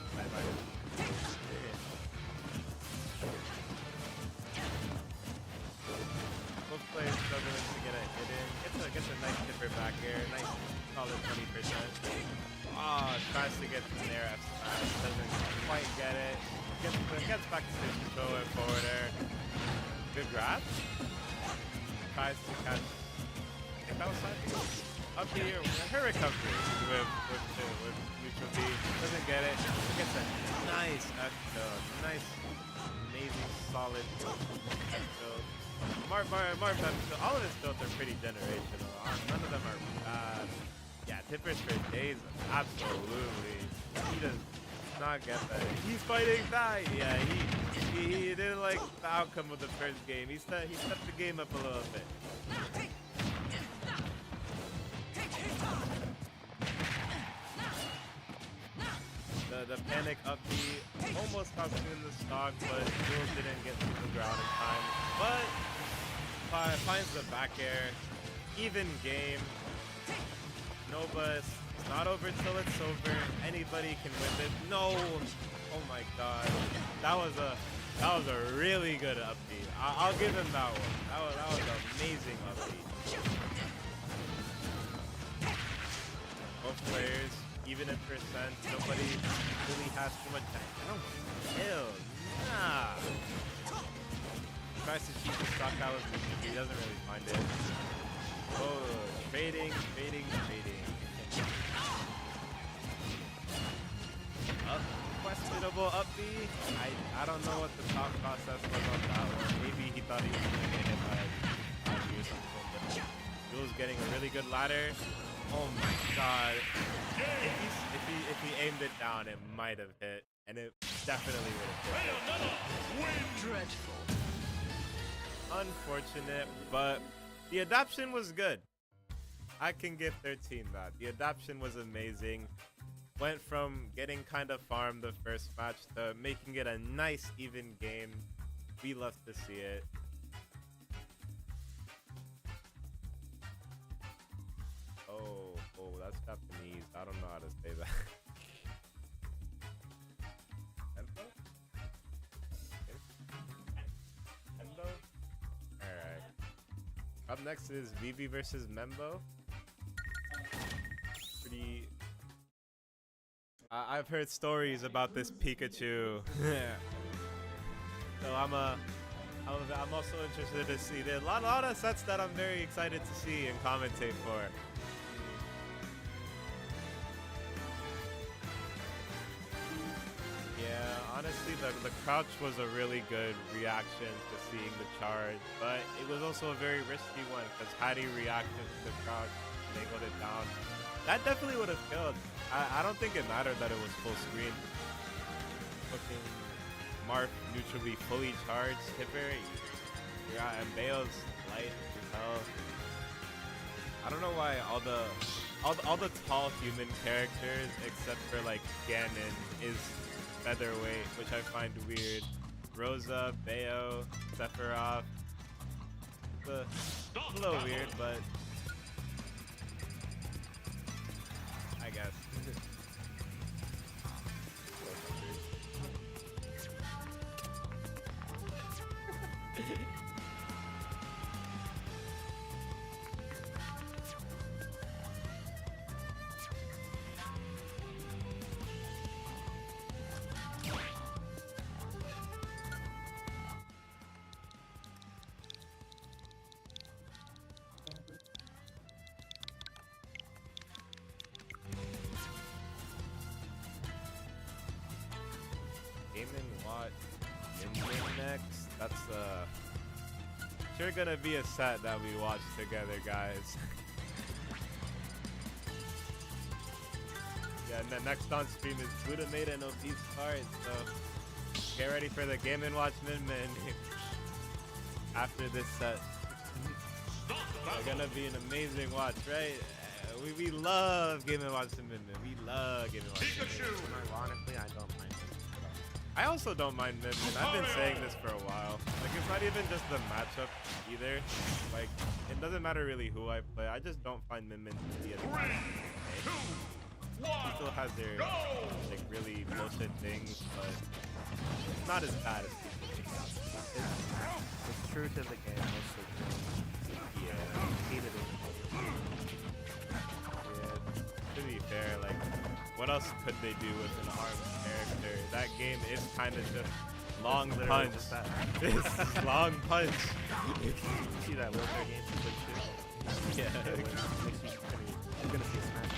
Both players struggling to get a hit in. Gets a nice tipper back air, nice solid 20%. Tries to get the nair F smash, doesn't quite get it. Gets back to stage control and forward air. Good grab. Tries to catch. I think that was side. Up here, her recovery with neutral B. Doesn't get it. Gets a nice F kill. Nice, amazing, solid F kill. Marv F kill. All of his kills are pretty generational. None of them are bad. Yeah, tippers for days, absolutely. He does not get that. He's fighting that. Yeah, he didn't like the outcome of the first game. He stepped the game up a little bit. The panic up B almost cost him the stock, but Jules didn't get to the ground in time. But finds the back air. Even game. Nova, it's not over till it's over. Anybody can win this. No! Oh my god. That was a really good up B. I'll give him that one. That was an amazing up B. Both players, even in percent, nobody really has too much time. Kill. Nah. Tries to cheat the stock out with he doesn't really find it. Oh. Trading. Questionable up B. I don't know what the thought process was on that one. Maybe he thought he was going to get hit by a or something. But he was getting a really good ladder. Oh my god. If he aimed it down, it might have hit. And it definitely would have hit. Dreadful. Unfortunate, but the adaption was good. I can give their team that. The adaption was amazing. Went from getting kind of farmed the first match to making it a nice even game. We love to see it. Oh, that's Japanese. I don't know how to say that. MenBow? Alright. Up next is VV versus MenBow. Pretty... I've heard stories about this Pikachu. So I'm also interested to see. There's a lot of sets that I'm very excited to see and commentate for. Yeah, honestly, the crouch was a really good reaction to seeing the charge, but it was also a very risky one because had he reacted to the crouch and angled it down, that definitely would have killed. I don't think it mattered that it was full screen. Fucking Marth neutrally fully charged Hipper. Yeah, and Bayo's light as hell. I don't know why all the tall human characters except for like Ganon is featherweight, which I find weird. Rosa, Bayo, Sephiroth. It's a little weird, but I guess. Next, that's sure gonna be a set that we watch together, guys. Yeah, and then next on stream is Buddha made an obese card, so get ready for the Game & Watch Min after this set. It's gonna be an amazing watch, right? We love Game & Watch Min. We love Game & Watch Min. Ironically, I don't mind. I also don't mind Min. I've been saying this for a while. Like, it's not even just the matchup either. Like, it doesn't matter really who I play. I just don't find Min to be as bad. He still has their like really bullshit things, but it's not as bad as people think. It's true to the game, mostly. Yeah. Hated it. Yeah. To be fair, like, what else could they do with an armed character? That game is kind of just long punch. This long punch. You see that wheelchair game too? Yeah. You're gonna see a smash.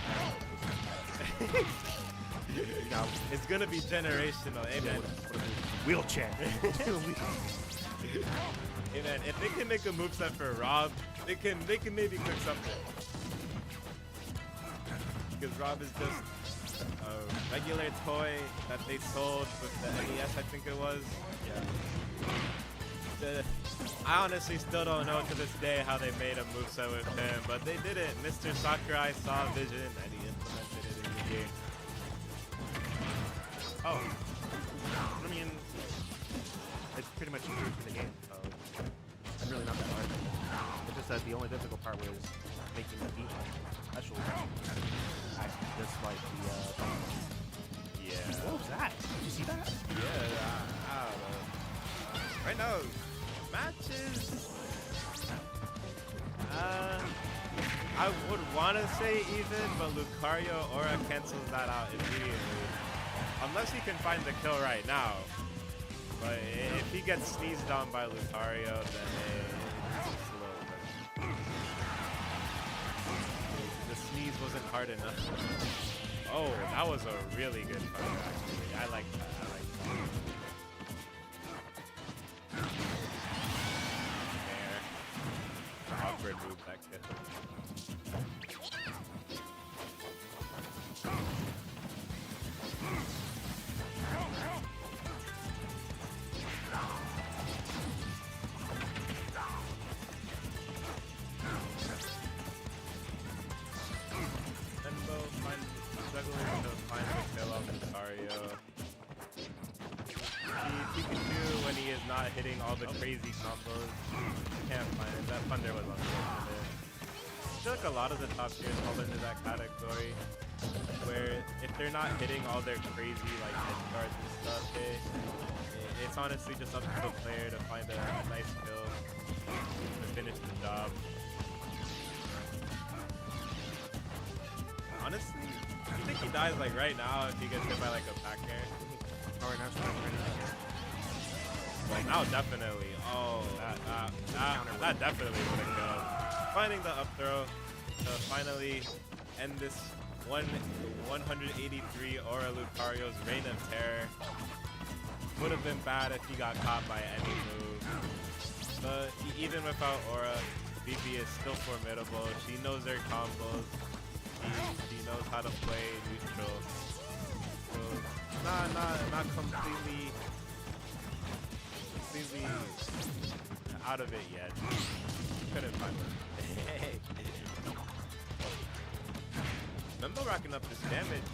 No, it's gonna be generational. Hey man, Wheelchair. Hey man, if they can make a moveset for Rob, they can maybe cook something. Because Rob is just a regular toy that they sold with the NES, I think it was. Yeah. I honestly still don't know to this day how they made a moveset with him, but they did it. Mr. Sakurai saw a vision and he implemented it in the game. Oh. I mean, it's pretty much true to the game, so it's really not that hard. It's just that the only difficult part was making the beat special. Just like the Yeah. what was that? Did you see that? Yeah, I don't know. Right now, matches. I would want to say even, but Lucario Aura cancels that out immediately. Unless he can find the kill right now. But if he gets sneezed on by Lucario, then it's a little bit. hard enough. Oh, that was a really good thunder, actually. I like that. I like that. There. Awkward move that kid. Struggling to find the kill off Lucario. See, PkChris, when he is not hitting all the crazy combos, can't find it. That thunder was unfortunate. I feel like a lot of the top tiers fall into that category where if they're not hitting all their crazy like edge guards and stuff, it's honestly just up to the player to find a nice kill to finish the job. Honestly, I think he dies like right now if he gets hit by like a back air. Oh, right now it's ready. Well, now definitely. Oh, that definitely would have killed. Finding the up throw to finally end this 183 Aura Lucario's reign of terror. Would have been bad if he got caught by any move. But even without Aura, BB is still formidable. She knows her combos. She knows how to play neutral. So not completely out of it yet. Couldn't find it. MenBow racking up this damage.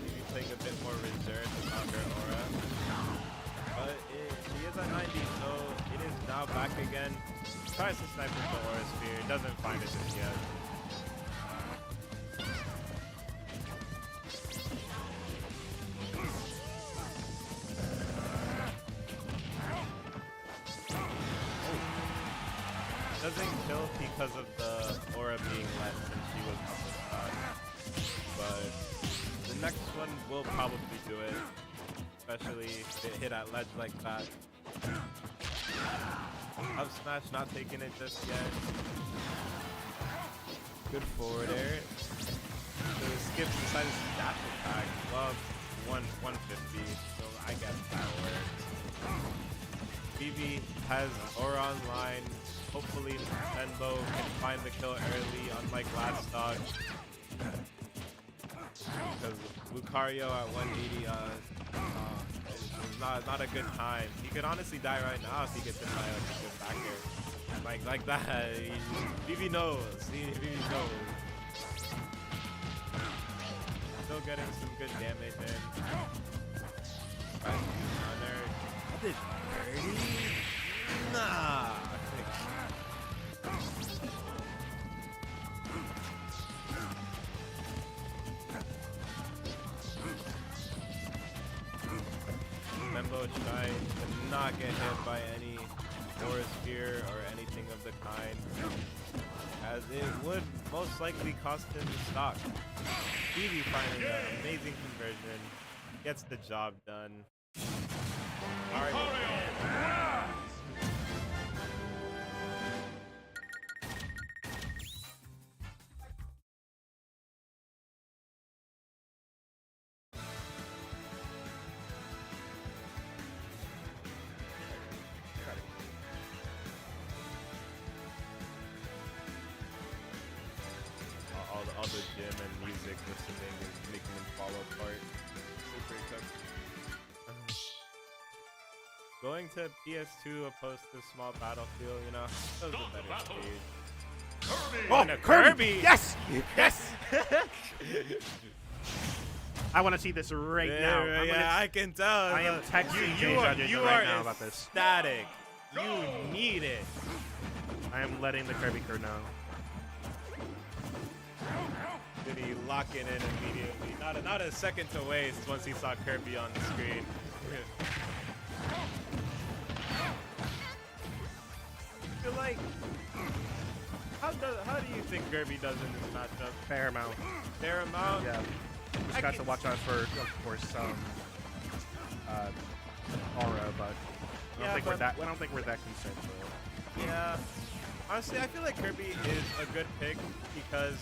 Maybe playing a bit more reserved about her Aura. But she is at 90, so it is now back again. Tries to snipe with the Aura Sphere, doesn't find it just yet. Doesn't kill because of the Aura being less than she was up with that. But the next one will probably do it, especially if it hit at ledge like that. Up smash, not taking it just yet. Good forward air. So skips decided to dash attack. Well, 150, so I guess that works. BB has Aura online. Hopefully MenBow can find the kill early, unlike last stock. Because Lucario at 180 is not a good time. He could honestly die right now if he gets hit by like a good back air. Like that. BB knows. BB knows. Still getting some good damage in. Right, Is it dirty? Nah. MenBow trying to not get hit by any Aura Sphere or anything of the kind, as it would most likely cost him the stock. BB finding an amazing conversion, gets the job done. All the gym and music listening is making them fall apart. Super tough. Going to PS2 opposed to small battlefield, you know, that was a better stage. Oh, and a Kirby! Yes! Yes! I want to see this right now. Yeah, I can tell. I am texting you right now about this. Static. You need it. I am letting the Kirby crew know. Did he lock it in immediately? Not a second to waste once he saw Kirby on the screen. I feel like, how do you think Kirby does in this matchup? Fair amount. Fair amount? Yeah. Just got to watch out for, of course, Aura, but I don't think we're that concerned for it. Yeah. Honestly, I feel like Kirby is a good pick because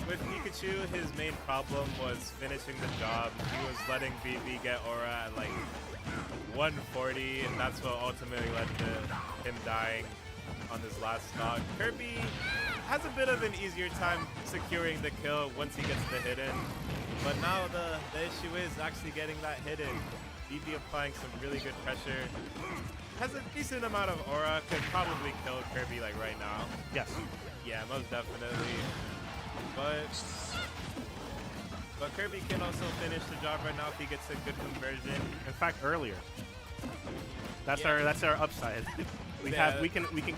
with Pikachu, his main problem was finishing the job. He was letting BB get Aura at like 140, and that's what ultimately led to him dying on this last stock. Kirby has a bit of an easier time securing the kill once he gets the hidden, but now the issue is actually getting that hidden. BB applying some really good pressure. Has a decent amount of aura, could probably kill Kirby like right now. Yes. Yeah, most definitely. But Kirby can also finish the job right now if he gets a good conversion. In fact, earlier. That's Yeah. our upside. we can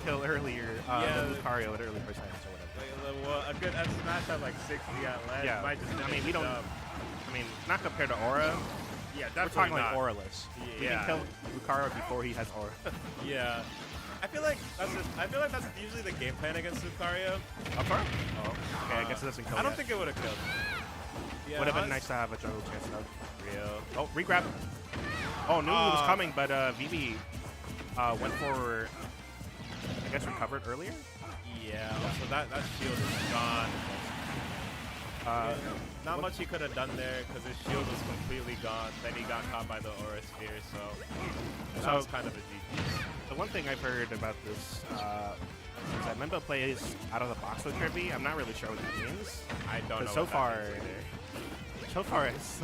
kill earlier Yeah. Lucario at early percentage or whatever. Well, a good F smash at like 60 at land Yeah. might just I finish mean, we the don't. job. I mean, not compared to Aura. Yeah, We're definitely talking not. like Auraless. We Yeah. can kill Lucario before he has Aura. Yeah. I feel like that's usually the game plan against Lucario. Up far? Oh, okay. I guess it doesn't kill. I don't yet. think it would have killed. Yeah, Would have been nice to have a jungle chance though. Real. Oh, regrab. Oh, knew he was coming, but VV went for, I guess, recovered earlier. Yeah. So that shield is gone. Not much he could have done there because his shield was completely gone. Then he got caught by the Aura Sphere, so that was kind of a GG. The one thing I've heard about this is that MenBow plays out of the box with Kirby. I'm not really sure what that means. I don't know. But so what that far, means either. so far it's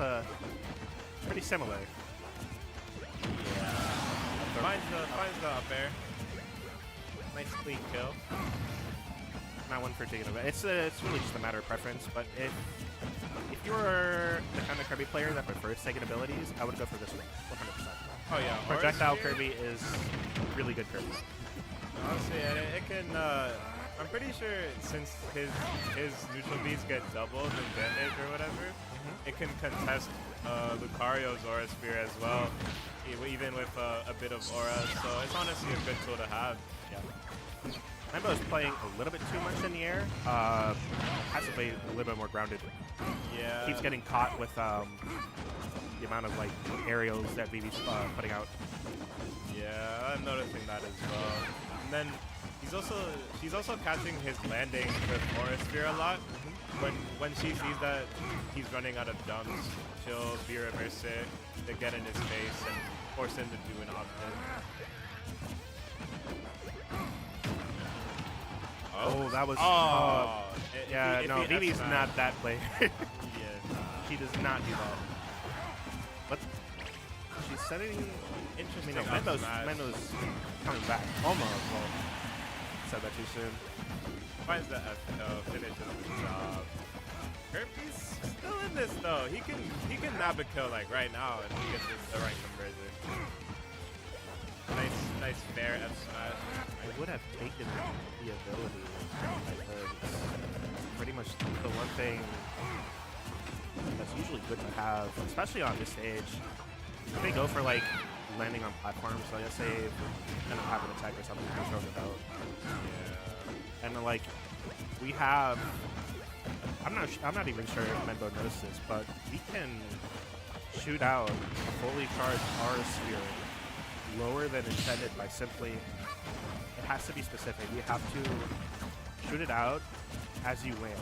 pretty similar. Yeah. Finds the up air. Nice clean kill. Not one for taking it. It's really just a matter of preference. But if you're the kind of Kirby player that prefers taking abilities, I would go for this one, 100%. Oh yeah, Projectile Aura Sphere? Kirby is really good Kirby. Honestly, it can. I'm pretty sure since his neutral beats get doubled in damage or whatever, it can contest Lucario's Aura Sphere as well, even with a bit of aura. So it's honestly a good tool to have. Yeah. MenBow is playing a little bit too much in the air. Has to play a little bit more grounded. Yeah. Keeps getting caught with the amount of like aerials that BB's putting out. Yeah, I'm noticing that as well. And then she's also catching his landing with Aura Sphere a lot. When she sees that he's running out of jumps, she'll be reverse it to get in his face and force him to do an opt-in. Oh, that was. Yeah, no, BB's not that player. She does not do that. But she's setting. Interesting. I mean, no, MenBow's coming back. Almost. Well, said that too soon. Finds the finishes the job. Kirby's still in this though. He can nab a kill like right now if he gets the right conversion. Nice fair F smash. I would have taken the ability because pretty much the one thing that's usually good to have, especially on this stage. If they go for like landing on platforms, so let's say and have an attack or something, you can throw it out. Yeah. And like we have, I'm not even sure if MenBow knows this, but we can shoot out a fully charged Aura Sphere lower than intended by simply, it has to be specific. We have to shoot it out as you land.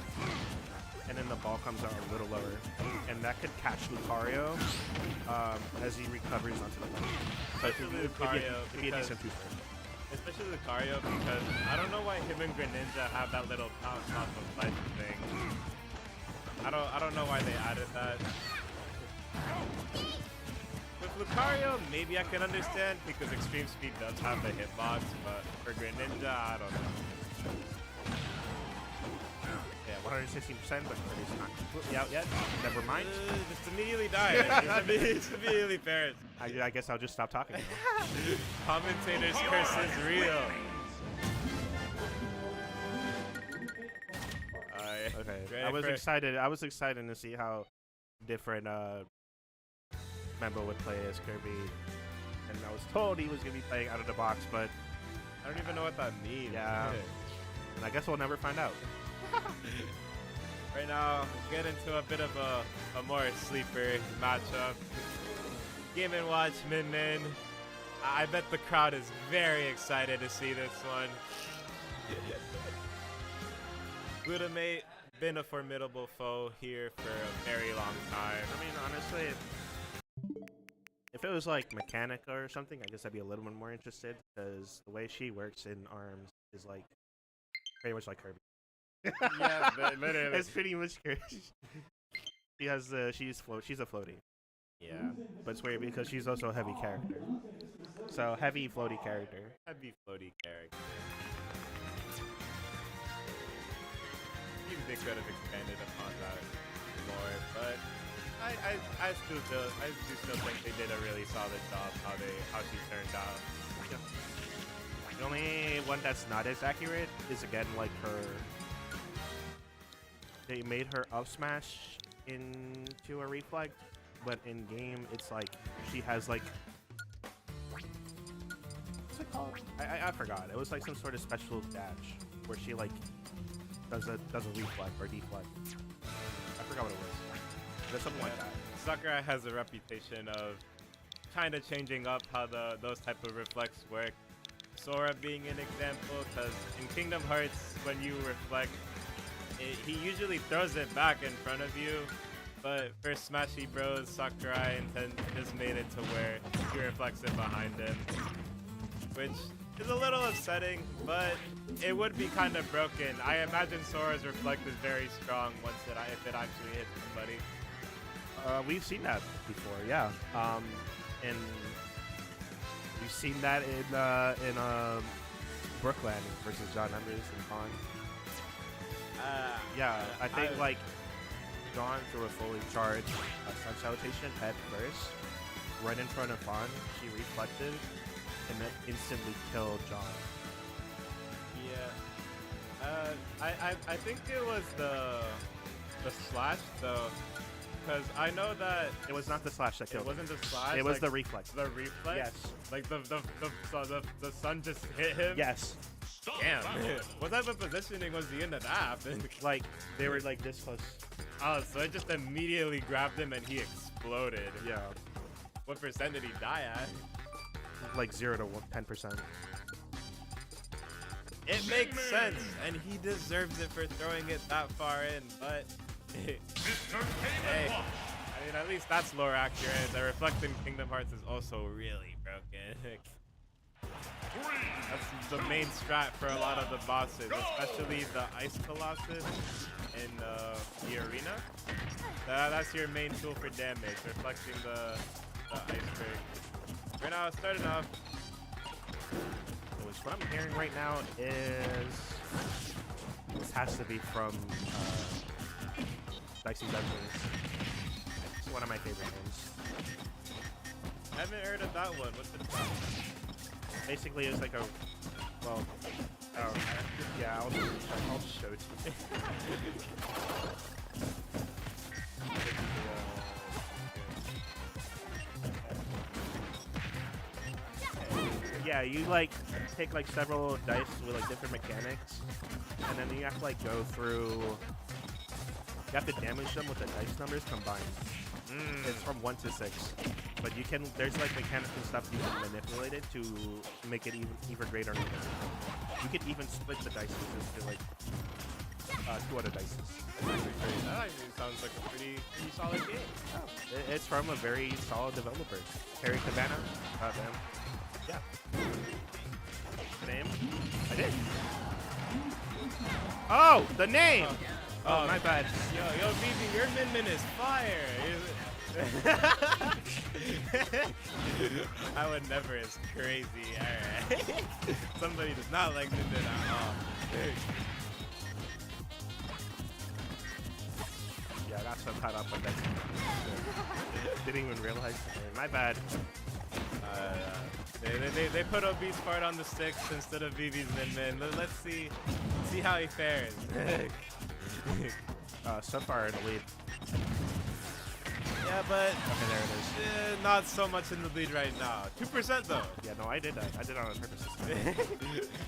And then the ball comes out a little lower. And that could catch Lucario as he recovers onto the ball. So Especially Lucario, it'd be a decent two-star. Especially Lucario because I don't know why him and Greninja have that little pounce off of life thing. I don't know why they added that. With Lucario, maybe I can understand because Extreme Speed does have the hitbox, but for Greninja, I don't know. Yeah, 116%, but it's not completely out yet. Never mind. Just immediately died. Just immediately perished. I guess I'll just stop talking now. Commentator's curse is real. Okay, I was excited to see how different MenBow would play as Kirby, and I was told he was gonna be playing out of the box, but I don't even know what that means. yeah, and I guess we'll never find out. Right now, we'll get into a bit of a more sleeper matchup. Game & Watch Min. I bet the crowd is very excited to see this one. Glutamate, been a formidable foe here for a very long time. I mean, honestly, if it was like Mechanica or something, I guess I'd be a little bit more interested because the way she works in arms is like pretty much like Kirby. Yeah, literally. It's pretty much Kirby. She has she's a floaty. Yeah, But it's weird because she's also a heavy character. So heavy floaty character. heavy floaty character. Maybe they could have expanded upon that more, but I do still think they did a really solid job how she turned out. The only one that's not as accurate is again like her. They made her up smash into a reflect, but in game it's like she has like what's it called? I forgot. It was like some sort of special dash where she like does a reflect or deflect. I forgot what it was. There's something like that. Sakurai has a reputation of kind of changing up how those type of reflects work. Sora being an example, because in Kingdom Hearts, when you reflect, he usually throws it back in front of you, but for Smashy Bros, Sakurai just made it to where he reflects it behind him, which is a little upsetting, but it would be kind of broken. I imagine Sora's reflect is very strong if it actually hits somebody. We've seen that before, yeah. And we've seen that in Brooklyn versus John Embers and Fawn. Yeah, I think like John threw a fully charged sun salutation head first, right in front of Fawn. She reflected, and that instantly killed John. Yeah, I think it was the slash though. Because I know that it was not the slash that killed. It wasn't the slash. It was the reflex. The reflex. Yes. Like the sun just hit him. Yes. Damn. What type of positioning was he in that happened? Like they were like this close. Oh, so it just immediately grabbed him and he exploded. Yeah. What percent did he die at? Like 0 to 10%. It makes sense, and he deserves it for throwing it that far in. But hey, I mean, at least that's lore accurate. The reflect in Kingdom Hearts is also really broken. That's the main strat for a lot of the bosses, especially the Ice Colossus in the arena. That's your main tool for damage, reflecting the ice break. Right now, starting off. What I'm hearing right now is this has to be from Dicey Dungeons. It's one of my favorite games. I haven't heard of that one. What's it about? Basically, it's like a yeah. I'll just show it to you. Yeah, you like take like several dice with like different mechanics, and then you have to like go through. You have to damage them with the dice numbers combined. It's from 1 to 6, but you can. There's like mechanics and stuff you can manipulate it to make it even greater. You can even split the dice into like 2 other dice. That actually sounds like a pretty solid game. Oh, it's from a very solid developer, Harry Cabana. Damn. Yeah. Name? I did. Oh, the name! Oh, my bad. Yo, BB, your Min is fire! I would never. It's crazy. Alright. Somebody does not like Min at all. Yeah, that's what caught up with that. Didn't even realize. My bad. They put Obese Part on the 6 instead of Vivi's Min. Let's see how he fares. So far in the lead. Yeah, but Okay, there it is. not so much in the lead right now. 2% though. Yeah, no, I did that. I did it on purpose.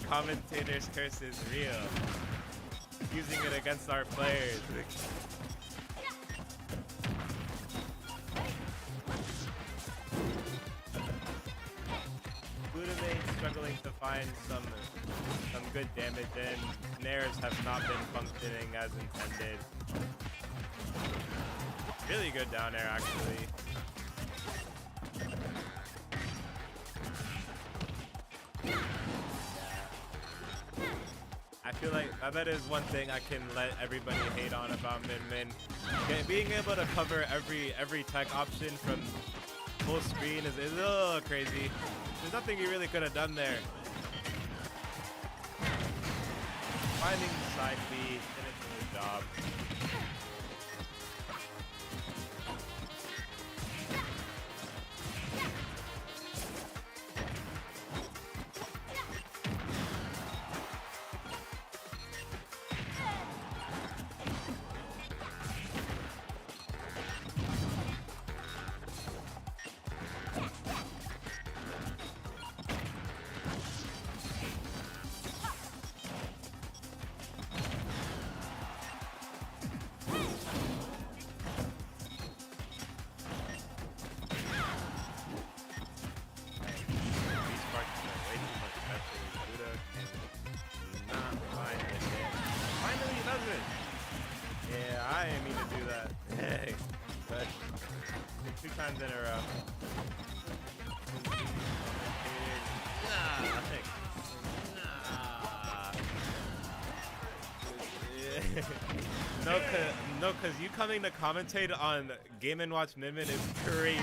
Commentator's curse is real. Using it against our players. Glutamate struggling to find some good damage in. Nairs have not been functioning as intended. Really good down air, actually. I feel like that is one thing I can let everybody hate on about Min. Being able to cover every tech option from full screen is a little crazy. There's nothing you really could have done there. Finding side B, finishing the job. In a row. No, cause you coming to commentate on Game & Watch Min is crazy.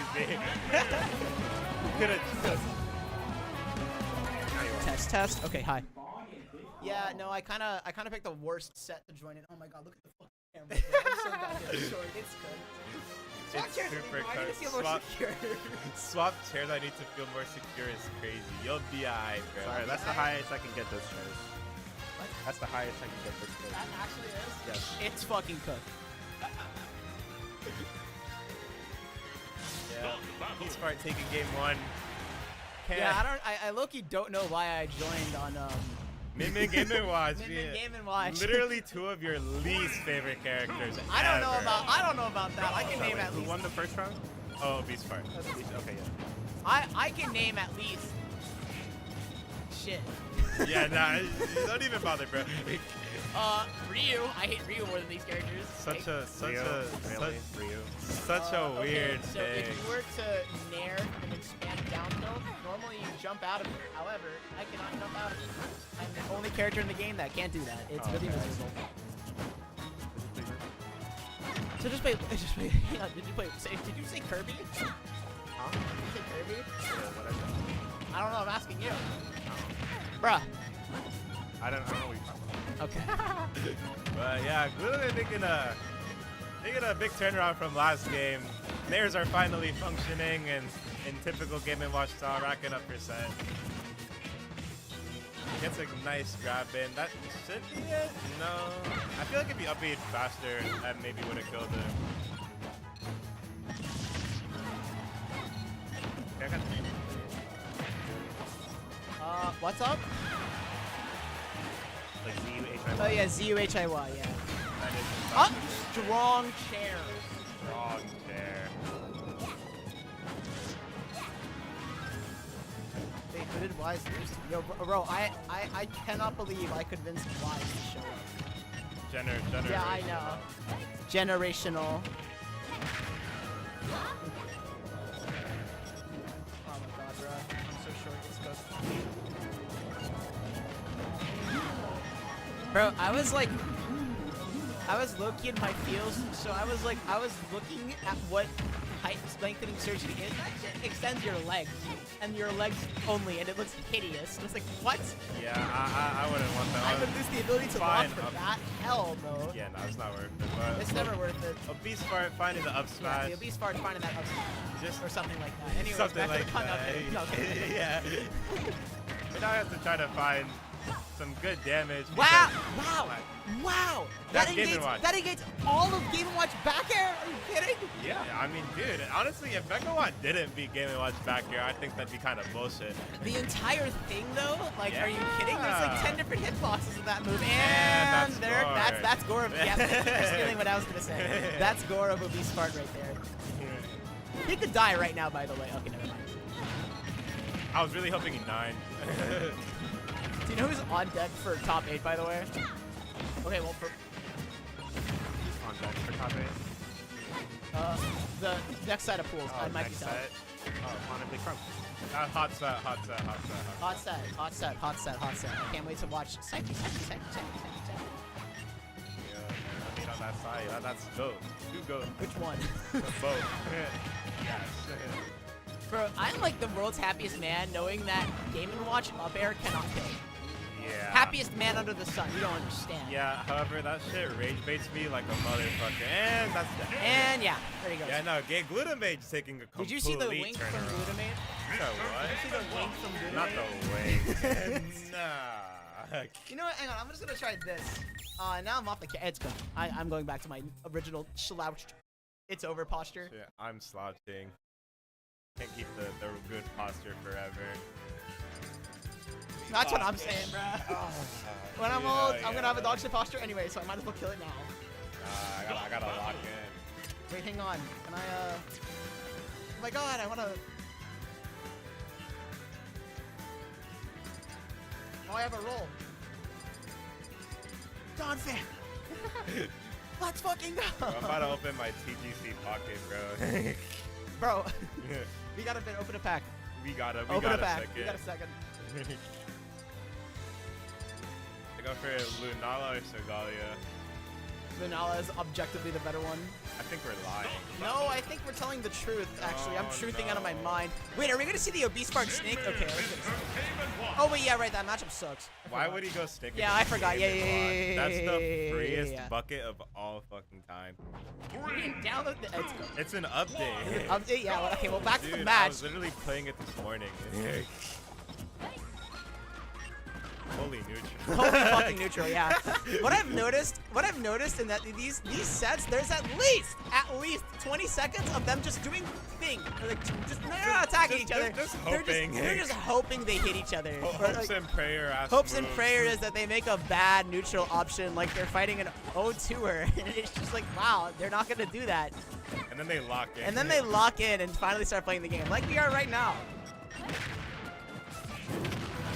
Test. Okay, hi. Yeah, no, I kind of picked the worst set to join in. Oh my god, look at the fucking camera. I'm so goddamn short. It's good. Swap chairs, super I need to feel more secure. Swap chairs, I need to feel more secure is crazy. You'll be alright, bro. Sorry, that's the highest I can get those chairs. What? That's the highest I can get those chairs. That actually is? Yes. It's fucking cooked. Yeah, he's smart taking game 1. Yeah, I low-key don't know why I joined on Min Game & Watch. Min Game & Watch. Literally 2 of your least favorite characters. I don't know about that. I can name at least. Who won the first round? Oh, Beast Part. Okay, yeah. I can name at least. Shit. Yeah, nah, don't even bother, bro. Ryu. I hate Ryu more than these characters. Such a Okay, weird so thing. if you were to nair and then spam down tilt, normally you jump out of it. However, I cannot jump out of it. I'm the only character in the game that can't do that. It's really miserable. So just play. Hang on, did you say Kirby? Huh? Did you say Kirby? I don't know. I'm asking you. Bruh. I don't know what you're talking about. Okay. But yeah, Ludlow making a big turnaround from last game. Nairs are finally functioning and in typical Game & Watch style, racking up percent. Gets a nice grab in. That should be it? No. I feel like if he upbeat faster, that maybe would have killed him. What's up? Like Z-U-H-I-Y. Oh yeah, Z-U-H-I-Y, yeah. That is Up, strong chair. strong there. Wait, who did Wise lose to? Yo, bro, I cannot believe I convinced Wise to show up. Generational. Yeah, I know. Generational. Oh my god, bro. I'm so short. It's cooked. Bro, I was low-key in my feels, so I was looking at what height lengthening surgery is. That shit extends your legs, and your legs only, and it looks hideous. It's like, what? Yeah, I wouldn't want that. I would lose the ability to Fine, walk for that? Hell no. Yeah, no, it's not worth it. But It's never worth it. a beast fart finding the up Yeah, smash. the beast fart finding that up Just or something like that. Anyways, something back to like the pun that. update. No, okay. Yeah. And now I have to try to find some good damage. Wow! because- Wow! Wow! That's Game & Watch. That negates all of Game & Watch back air? Are you kidding? Yeah, I mean, dude, honestly, if MenBow didn't beat Game & Watch back here, I think that'd be kind of bullshit. The entire thing, though? Like, are you kidding? There's like 10 different hitboxes in that move. And And there, that's that's Goro. Yeah, you're stealing what I was going to say. That's Goro of Beast Fart right there. He could die right now, by the way. Okay, never mind. I was really hoping he 9. Do you know who's on deck for top 8, by the way? Okay, well, for On deck for top 8. the next side of pools, I might be next telling. set. Oh, on a big crumb. Hot set. Hot set. I can't wait to watch. Yeah, I mean on that side, that's dope. You go. Which one? Both. Yes. Bro, I'm like the world's happiest man knowing that Game & Watch up air cannot kill. Yeah. Happiest man under the sun. You don't understand. Yeah, however, that shit rage baits me like a motherfucker. And that's the And yeah, there you go. Yeah, no, gay glutamate's taking a complete Did you see the wink from turnaround. Glutamate? No, what? Did you see the wink from Glutamate? Not the wink. Nah. You know what? Hang on. I'm just gonna try this. Now I'm off the It's good. I'm going back to my original slouched. It's over posture. Yeah, I'm slouching. Can't keep the good posture forever. That's what I'm saying, bruh. When I'm old, I'm gonna have a dog shit posture anyway, so I might as well kill it now. I gotta lock in. Wait, hang on. Can I, oh my god, I wanna... Oh, I have a roll. Dawn fan! Let's fucking go! I'm about to open my TGC pocket, bro. Bro, we gotta open a pack. we got a pack. second. We got a second. I go for Lunala or Segalia. Lunala is objectively the better one. I think we're lying. No, I think we're telling the truth, actually. I'm No, truthing out of my no. mind. Wait, are we gonna see the obese part snake? Okay, let's get it. Oh, wait, yeah, right, that matchup sucks. Why would he go stick? Yeah, I forgot. Yeah. That's the yeah, freest yeah. bucket of all fucking time. You can download the... It's good. It's an update. Update, yeah, well, okay, well, back to Dude, the I match. was literally playing it this morning. Holy neutral. Totally fucking neutral, yeah. What I've noticed in that these sets, there's at least 20 seconds of them just doing things. Like they're not attacking each other. Just They're hoping. they're just hoping they hit each other. Or, Hopes like, and prayer. hopes and prayers that they make a bad neutral option, like they're fighting an 0-2er. It's just like, wow, they're not gonna do that. And then they lock in. And then they lock in and finally start playing the game, like we are right now.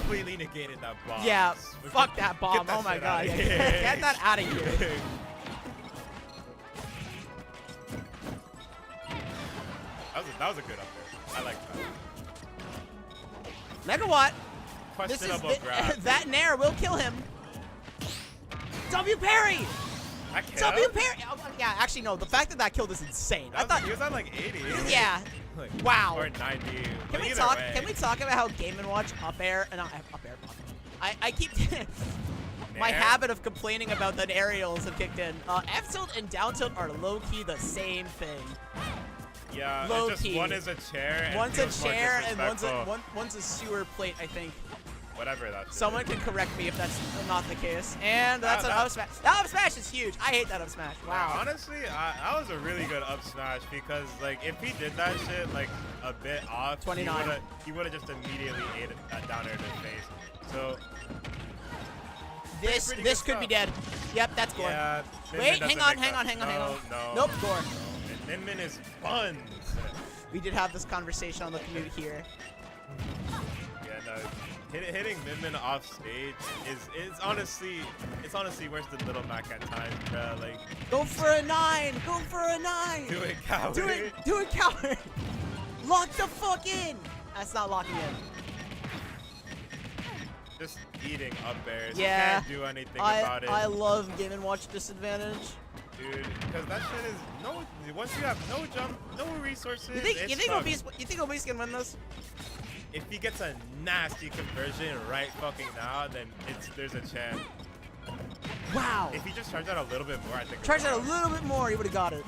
completely negated that bomb. Yeah, We fuck could that bomb. get that Oh my shit god. outta Yeah, here. get that out of here. That was a good up there. I like that. Megawatt. This is Questionable grab. that Nair will kill him. W parry. That killed? W parry. Oh, yeah, actually no. The fact that that killed is insane. I thought. He was at like 80. Yeah. Like, Wow. Or 90. Can But we either talk? way. Can we talk about how Game & Watch up air? Not up air. I keep my Nair? habit of complaining about that aerials have kicked in. F tilt and down tilt are low key the same thing. Yeah, low it's just key. one is a chair. And One's a feels more chair and disrespectful. one's a sewer plate. I think. Whatever that shit Someone is. can correct me if that's not the case. And that's an up smash. That up smash is huge. I hate that up smash. Wow. Honestly, that was a really good up smash because, like, if he did that shit, like, a bit off, 29. he would have just immediately ate that down air to his face. So, This pretty this good could be stuff. dead. Yep, that's gore. yeah. Wait, Min-Min hang doesn't on, make hang on. No. Nope, gore. Min-Min is fun. We did have this conversation on the commute here. Yeah, no. Hitting Min-Min off stage is honestly worse than Little Mac at times, bro. Like, Go for a 9. Go for a 9. do it, coward. Do it, coward. Lock the fuck in. That's not locking in. Just eating up airs. Yeah. You can't do anything about it. I love Game & Watch disadvantage. Dude, because that shit is no. Once you have no jump, no resources. You think it's Obese can win this? if he gets a nasty conversion right fucking now, then there's a chance. Wow. If he just charged out a little bit more, I think. Charge that a little bit more, he would have got it.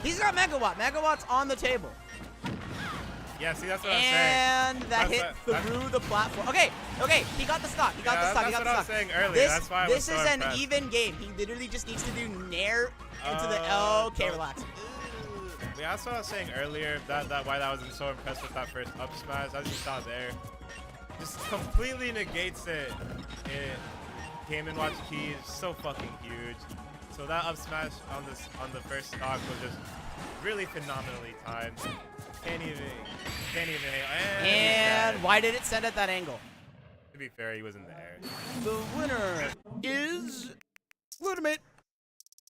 He's got Megawatt. Megawatt's on the table. Yeah, see, that's what I'm saying. And that hit That's- through the platform. Okay, he got the stock. He got the stock. That's He got what the I stock. was saying earlier. This, That's why I was this so is an impressed. even game. He literally just needs to do Nair into the. Okay, relax. Yeah, that's what I was saying earlier. That why I wasn't so impressed with that first up smash, as you saw there, just completely negates it. Game & Watch key is so fucking huge. So that up smash on the first stock was just really phenomenally timed. Can't even hit. And why did it send at that angle? To be fair, he was in the air. The winner is Ludimate.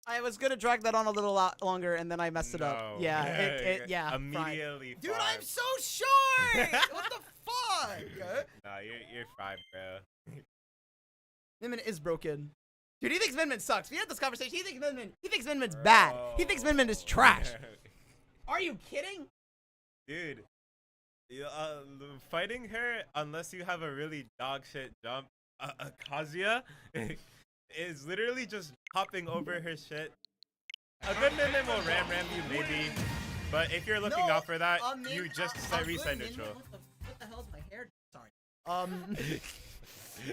I was gonna drag that on a little longer, and then I messed it up. No. Yeah, yeah. Immediately. Dude, fried. I'm so short. What the fuck? Nah, you're fried, bro. Min is broken. Dude, he thinks Min sucks. We had this conversation. He thinks Min's bad. He thinks Min is trash. Are you kidding? Dude, fighting her unless you have a really dog shit jump, Kazuya, is literally just hopping over her shit. A good Min will ram you maybe, but if you're looking out for that, you just reset neutral. What the hell is my hair? Sorry.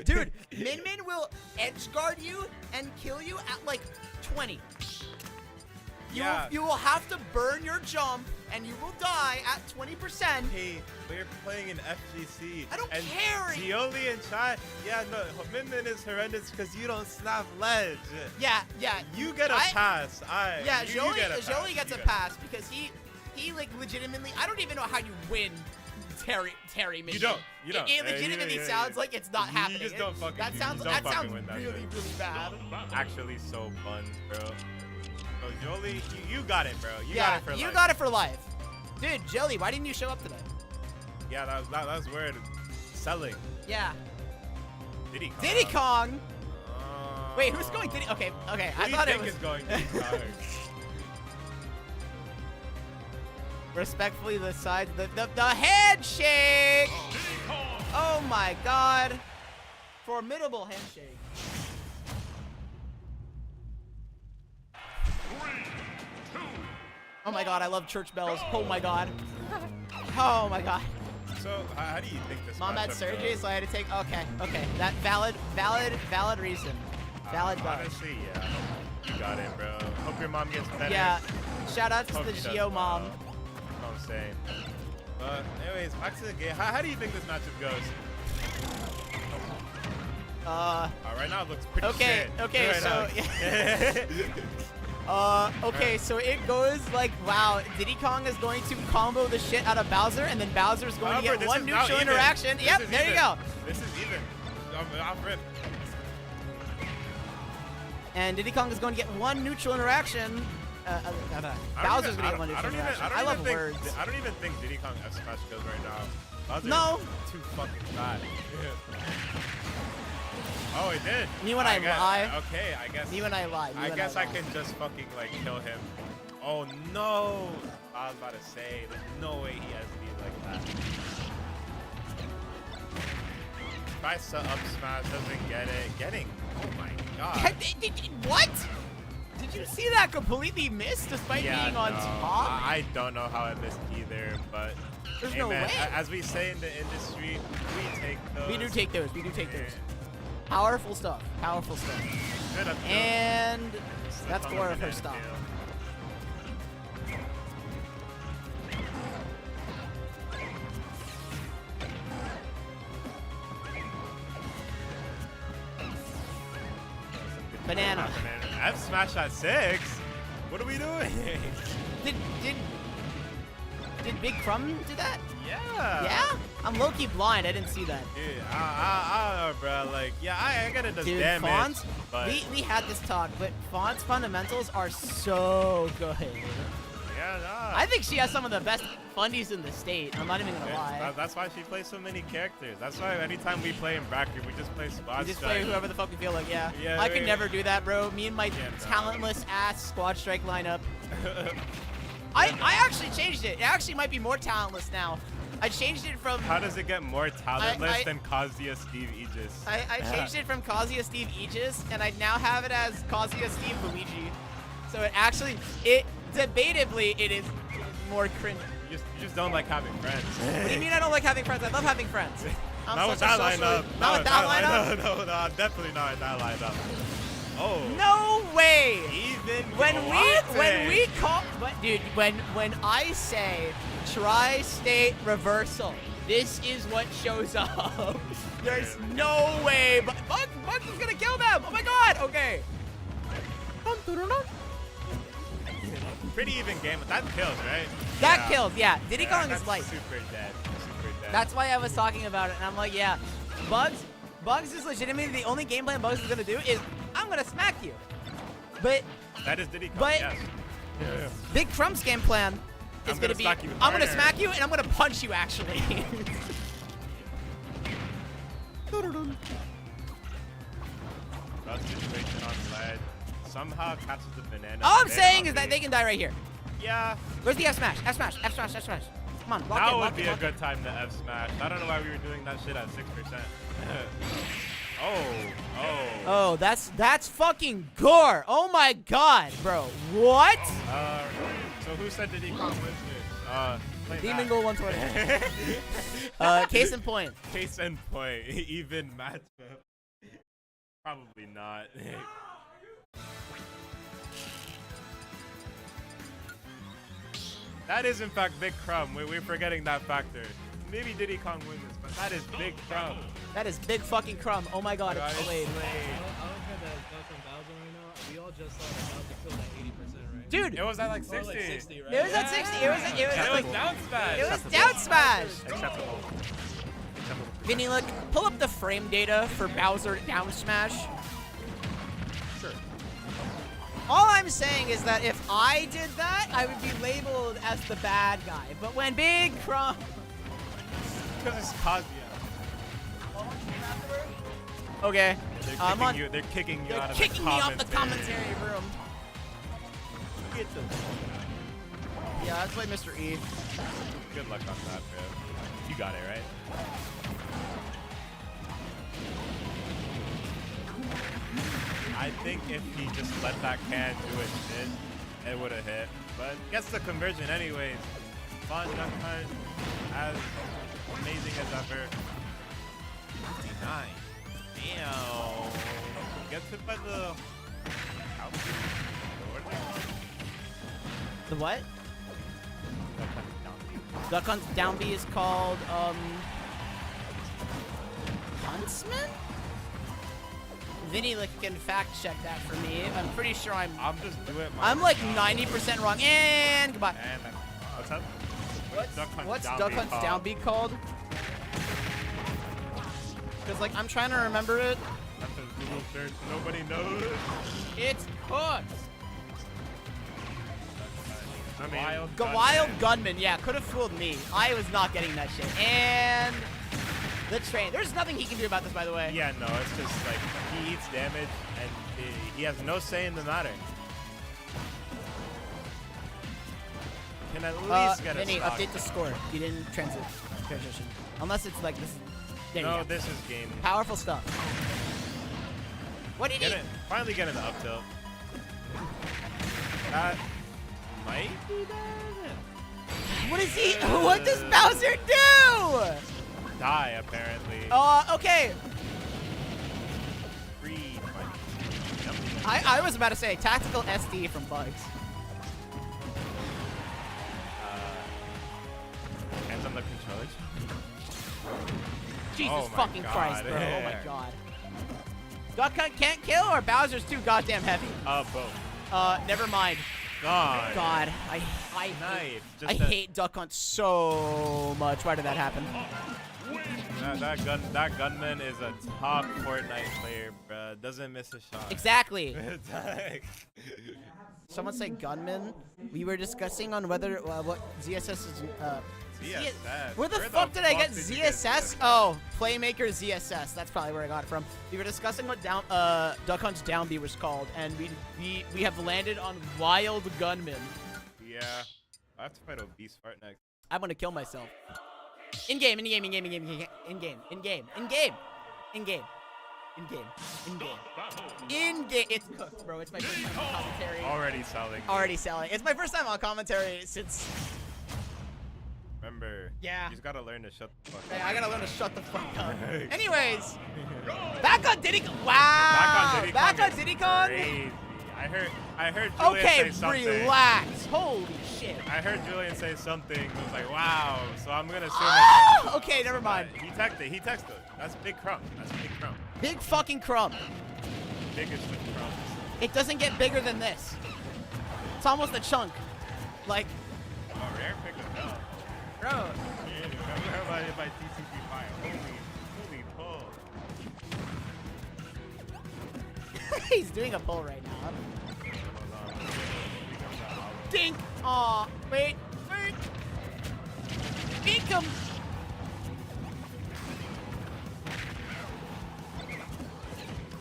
Dude, Min will edge guard you and kill you at like 20. You will have to burn your jump and you will die at 20%. Hey, we're playing in FGC. I don't and care. Zioli and Chai, yeah, no, Min is horrendous because you don't snap ledge. Yeah. You get a pass. Yeah, you Jolie gets a pass because he like legitimately. I don't even know how you win Terry mission. You don't. It legitimately sounds like it's not happening. You just don't fucking. That sounds really bad. Actually, so fun, bro. So Jolie, you got it, bro. You You got it for life. Dude, Jolie, why didn't you show up today? Yeah, that was weird. Selling. Yeah. Diddy Kong. Diddy Kong. Wait, who's going Diddy? Okay. I thought it was. Is going Diddy Kong? Respectfully, the side, the handshake. Oh my God. Formidable handshake. 3, 2, Oh my God, I love church bells. Oh my God. Oh my God. So, how do you think this Mom had matchup surgery, goes? so I had to take. Okay. That valid reason. Valid dodge. Honestly, yeah. You got it, bro. Hope your mom gets better. Yeah. Shout out to Hope the she does Geo well. mom. You know what I'm saying? But anyways, back to the game. How do you think this matchup goes? Right now it looks pretty Okay, shit. okay, Right so okay, so it goes like, wow, Diddy Kong is going to combo the shit out of Bowser, and then Bowser's going However, to get this one is now neutral even. interaction. This Yep, is there you even. go. This is even. Off rip. And Diddy Kong is going to get one neutral interaction. Bowser's going to get one neutral interaction. I love words. I don't even think Diddy Kong F smash goes right now. Bowser No. is too fucking bad. Oh, it did. Me when I lie. Okay, I guess. Me when I lie. I guess I can just fucking like kill him. Oh no! I was about to say, there's no way he has these like that. Tries to up smash, doesn't get it. Getting. Oh my god. What? Did you see that completely miss despite being on top? I don't know how I missed either, but There's hey, no man, way. As we say in the industry, we take those. We do take those. We do take those. Powerful stuff. Powerful stuff. Good up tilt. And Slip that's on four the of her banana stuff. peel. Banana. F smash at 6. What are we doing? Did Big Crumb do that? Yeah. Yeah? I'm low-key blind. I didn't see that. Dude, I don't know, bro. Like, yeah, I get it does Dude, damage. Fawn's, but we had this talk, but Fawn's fundamentals are so good. yeah, nah. I think she has some of the best fundies in the state. I'm not even gonna lie. That's why she plays so many characters. That's why anytime we play in bracket, we just play squad We just strike. play whoever the fuck we feel like, yeah. Yeah, I could never do that, bro. Me and my no. talentless ass squad strike lineup. I actually changed it. It actually might be more talentless now. I changed it from... How does it get more talentless than Kazuya Steve Aegis? I changed it from Kazuya Steve Aegis, and I now have it as Kazuya Steve Luigi. So it actually, debatably, it is more cringe. You just don't like having friends. What do you mean I don't like having friends? I love having friends. I'm Not with such a that social- lineup. Not with that lineup? No, definitely not with that lineup. Oh. No way! Even When we call, dude, when I say tri-state reversal, this is what shows up. There's no way, but Bugs is gonna kill them. Oh my god. Okay. Pretty even game, but that kills, right? That kills, yeah. Diddy Kong that's is light. super dead. Super dead. That's why I was talking about it, and I'm like, yeah, Bugs is legitimately the only game plan Bugs is gonna do is I'm gonna smack you. But that is Diddy Kong, but yes. Yeah. Big Crumb's game plan is gonna be smack you I'm gonna harder. smack you and I'm gonna punch you actually. Rough situation on ledge. Somehow catches the banana. All I'm They saying don't is that beat. they can die right here. Yeah. Where's the F smash? F smash, F smash, F smash. Come on, lock That in, would lock be in, a lock in. good time to F smash. I don't know why we were doing that shit at 6%. Oh. Oh, that's fucking gore. Oh my god, bro. What? So who said Diddy Kong wins this? Play Demon that. Goal 120. Case in point. Case in point. Even matchup. Probably not. That is in fact Big Crumb. We're forgetting that factor. Maybe Diddy Kong wins this, but that is Big Crumb. That is big fucking crumb. Oh my god, That it's is delayed. I don't care that Dr. Bowser right now. We all just saw that Bowser killed at 80%, right? Dude, It was at like Or 60. like 60, right? it was at 60. It was And like it was down smash. it was down smash. Acceptable. Vinny, look, pull up the frame data for Bowser down smash. Sure. All I'm saying is that if I did that, I would be labeled as the bad guy. But when Big Crumb, Because it's Kazuya. okay, They're kicking you they're out of kicking the me off the commentary room. Yeah, that's like Mr. E. Good luck on that, man. You got it, right? I think if he just let that can do its shit, it would have hit. But gets the conversion anyways. Fun jump hunt, as amazing as ever. 59. Damn. Gets hit by the... The what? Duck Hunt's down B is called, Huntsman? Vinny can fact check that for me. I'm pretty sure I'm just doing it. I'm like 90% wrong. And goodbye. And what's up? What's Duck Hunt's down B called? Because like I'm trying to remember it. That's a Google search. Nobody knows. It's cooked. I mean, Wild Gunman, yeah, could have fooled me. I was not getting that shit. And the train. There's nothing he can do about this, by the way. Yeah, no, it's just like he eats damage and he has no say in the matter. Can at least get a Vinny, stock. update the score. You didn't transition. Unless it's like this. There you No, go. this is game. Powerful stuff. What did he? Finally getting the up tilt. That might be bad. What is he? What does Bowser do? Die, apparently. Okay. Free money. I was about to say tactical SD from Bugs. Hands on the controllers. Jesus Oh my fucking God. Christ, bro. Oh my Yeah. god. Duck Hunt can't kill or Bowser's too goddamn heavy? Both. Never mind. God. God, I Knife. I hate Duck Hunt so much. Why did that happen? That gunman is a top Fortnite player, bruh. Doesn't miss a shot. Exactly. It's like- Someone say gunman. We were discussing on whether what ZSS is. ZSS. Where the fuck did I get ZSS? Oh, Playmaker ZSS. That's probably where I got it from. We were discussing what Duck Hunt's down B was called, and we have landed on Wild Gunman. Yeah. I have to fight a beast fart next. I'm gonna kill myself. In game, in game, in game, in game, in game, in game, in game, in game, in game, in game, in game, in game. It's cooked, bro. It's my first time on commentary. Already selling. Already selling. It's my first time on commentary since. Remember. Yeah. You just gotta learn to shut the fuck Hey, up. I gotta learn to shut the fuck up. Anyways, back on Diddy Kong. Wow. Back on Diddy Kong. Crazy. I heard Julian Okay, say something. relax. Holy shit. I heard Julian say something. I was like, wow. So I'm gonna assume Ah! Okay, never mind. He texted. That's Big Crumb. That's Big Crumb. Big fucking crumb. Biggest of crumbs. It doesn't get bigger than this. It's almost a chunk. Like, Oh, rare pick of hell. bro. Everybody by TCP fire. Holy pull. He's doing a pull right now. Dink! Aw, wait. Dink him!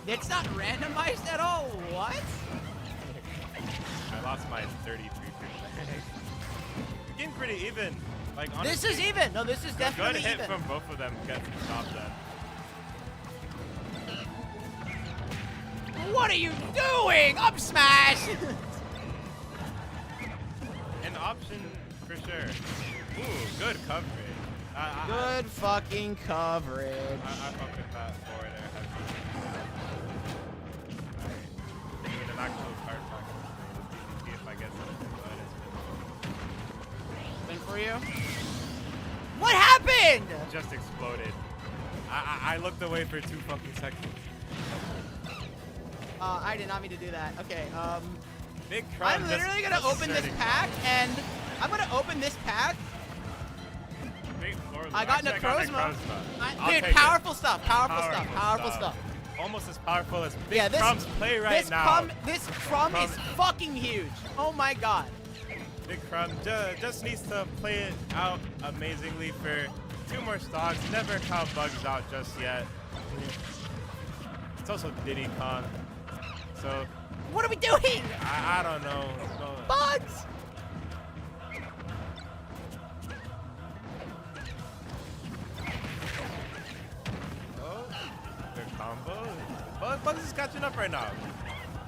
It's not randomized at all. What? I lost my 33%. We're getting pretty even. Like, honestly, This is even. No, this is a good definitely hit even. from both of them gets to stop them. What are you doing? Up smash! An option for sure. Ooh, good coverage. Good fucking coverage. I fuck with that forward air heavy. Alright. I need an actual card pack. See if I get something good. Win for you? What happened? It just exploded. I looked away for 2 fucking seconds. I did not mean to do that. Okay, Big crowd. I'm literally gonna open this pack, and I'm gonna open this pack. I got Necrozma. Dude, powerful stuff. Powerful stuff. Almost as powerful as Big Yeah, this Crumb's play right now. This crumb is fucking huge. Oh my god. Big Crumb just needs to play it out amazingly for 2 more stocks. Never count bugs out just yet. It's also Diddy Kong. So What are we doing? I don't know. Bugs! Oh, good combo. Bugs is catching up right now.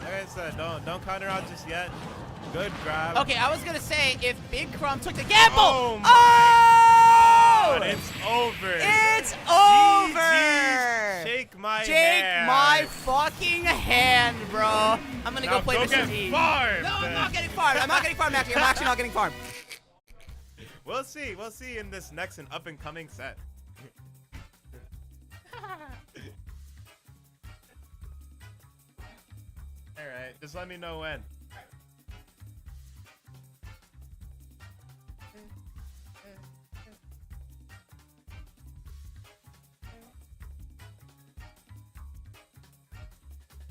Like I said, don't counter out just yet. Good grab. Okay, I was gonna say if Big Crumb took the gamble. Oh my God, it's over. It's over. GG's. Shake my hand. my fucking hand, bro. I'm gonna Now go play go Mr. get T. farmed, No, I'm then. not getting farmed. I'm not getting farmed, actually. I'm actually not getting farmed. We'll see. We'll see in this next and up and coming set. All right, just let me know when.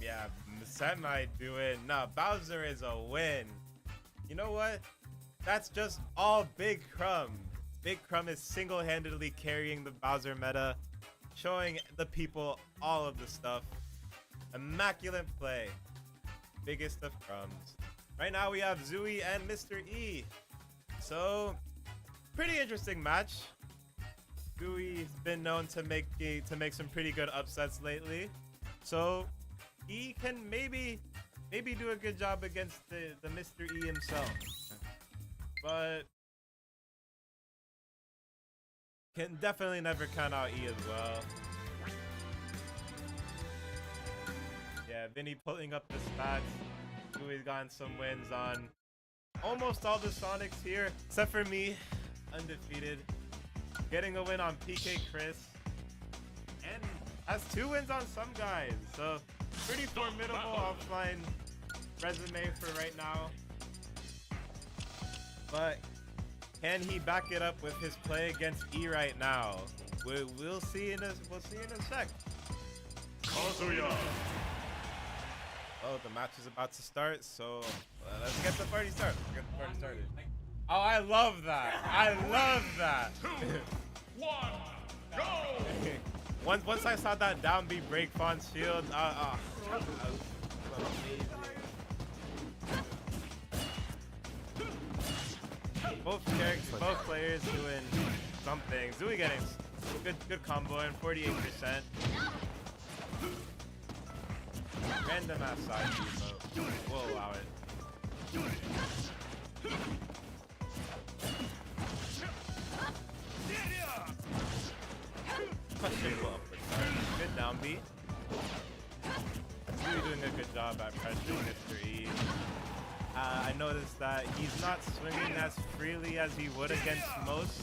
Yeah, set might do it. Nah, Bowser is a win. You know what? That's just all Big Crumb. Big Crumb is single-handedly carrying the Bowser meta, showing the people all of the stuff. Immaculate play. Biggest of crumbs. Right now we have Zooey and Mr. E. So, pretty interesting match. Zooey's been known to make some pretty good upsets lately. So, he can maybe do a good job against the Mr. E himself. But can definitely never count out E as well. Yeah, Vinny pulling up the stats. Zooey's gotten some wins on almost all the Sonics here, except for me, undefeated. Getting a win on PkChris. And has 2 wins on some guys. So pretty formidable offline resume for right now. But can he back it up with his play against E right now? We'll see in a sec. Oh, the match is about to start, so let's get the party started. Oh, I love that. I love that. 2, 1, go! Once I saw that down B break Fawn's shield, both players doing something. Zooey getting good combo and 48%. Random ass side but we'll allow it. Questionable upward start. Good down B. Zooey doing a good job at pressuring Mr. E. I noticed that he's not swinging as freely as he would against most,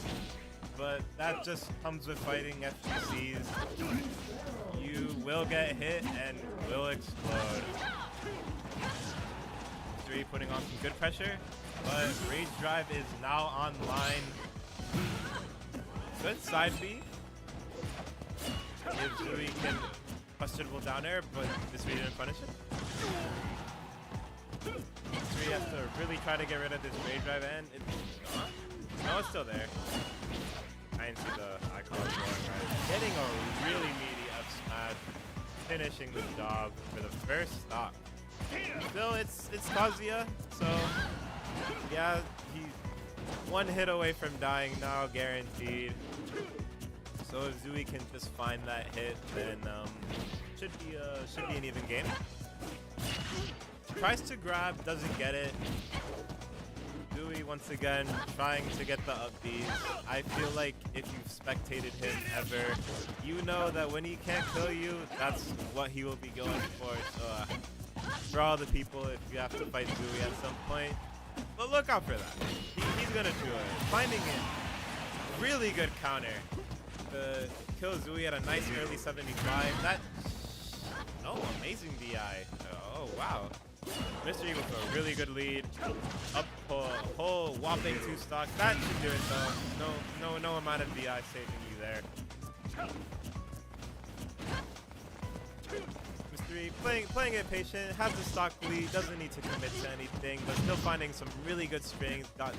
but that just comes with fighting FGCs. You will get hit and will explode. Mr. E putting on some good pressure. but Rage Drive is now online. Good side B. If Zooey can questionable down air, but this Rage didn't punish it. Zooey has to really try to get rid of this Rage Drive, and it's gone. No, it's still there. I didn't see the icon going right. Getting a really meaty F smash, finishing the job for the first stock. Still, it's Kazuya, so yeah, he's one hit away from dying now, guaranteed. So if Zooey can just find that hit, then should be an even game. Tries to grab, doesn't get it. Zooey once again trying to get the up Bs. I feel like if you've spectated him ever, you know that when he can't kill you, that's what he will be going for. So for all the people, if you have to fight Zooey at some point, but look out for that. He's gonna do it. Finding it, really good counter to kill Zooey at a nice early 75. That, oh, amazing DI. Oh wow. Mystery with a really good lead. Up whole whopping 2 stock. That should do it though. No amount of DI saving you there. Mystery playing it patient, has the stock lead, doesn't need to commit to anything, but still finding some really good strings. Got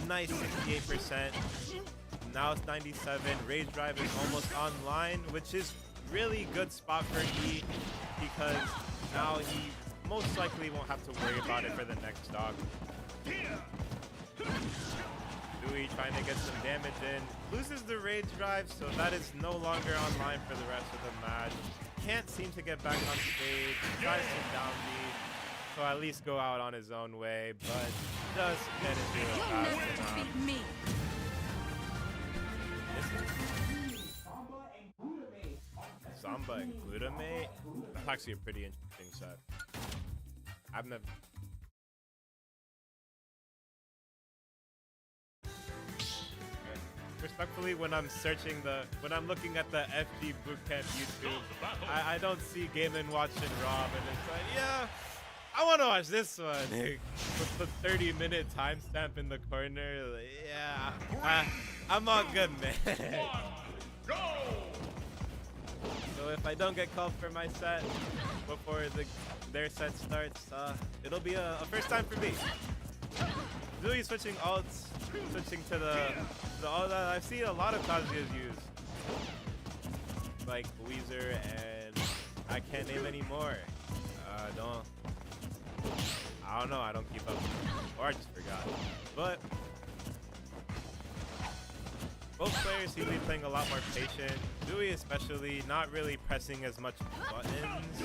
nice 68%. Now it's 97. Rage Drive is almost online, which is really good spot for E because now he most likely won't have to worry about it for the next stock. Zooey trying to get some damage in. Loses the Rage Drive, so that is no longer online for the rest of the match. Can't seem to get back on stage. Tries to down B, so at least go out on his own way, but does get into it fast enough. Me. Zomba and Glutamate? That's actually a pretty interesting set. I've never... Respectfully, when I'm looking at the FD Bootcamp YouTube, I don't see Game & Watch and Rob, and it's like, yeah, I want to watch this one. With the 30-minute timestamp in the corner, like, yeah, I'm all good, man. Go! So if I don't get called for my set before their set starts, it'll be a first time for me. Zooey switching ults, switching to the ult that I've seen a lot of Kazuya's use. Like Weezer, and I can't name any more. I don't know, I don't keep up. Or I just forgot. But both players seem to be playing a lot more patient. Zooey especially, not really pressing as much buttons.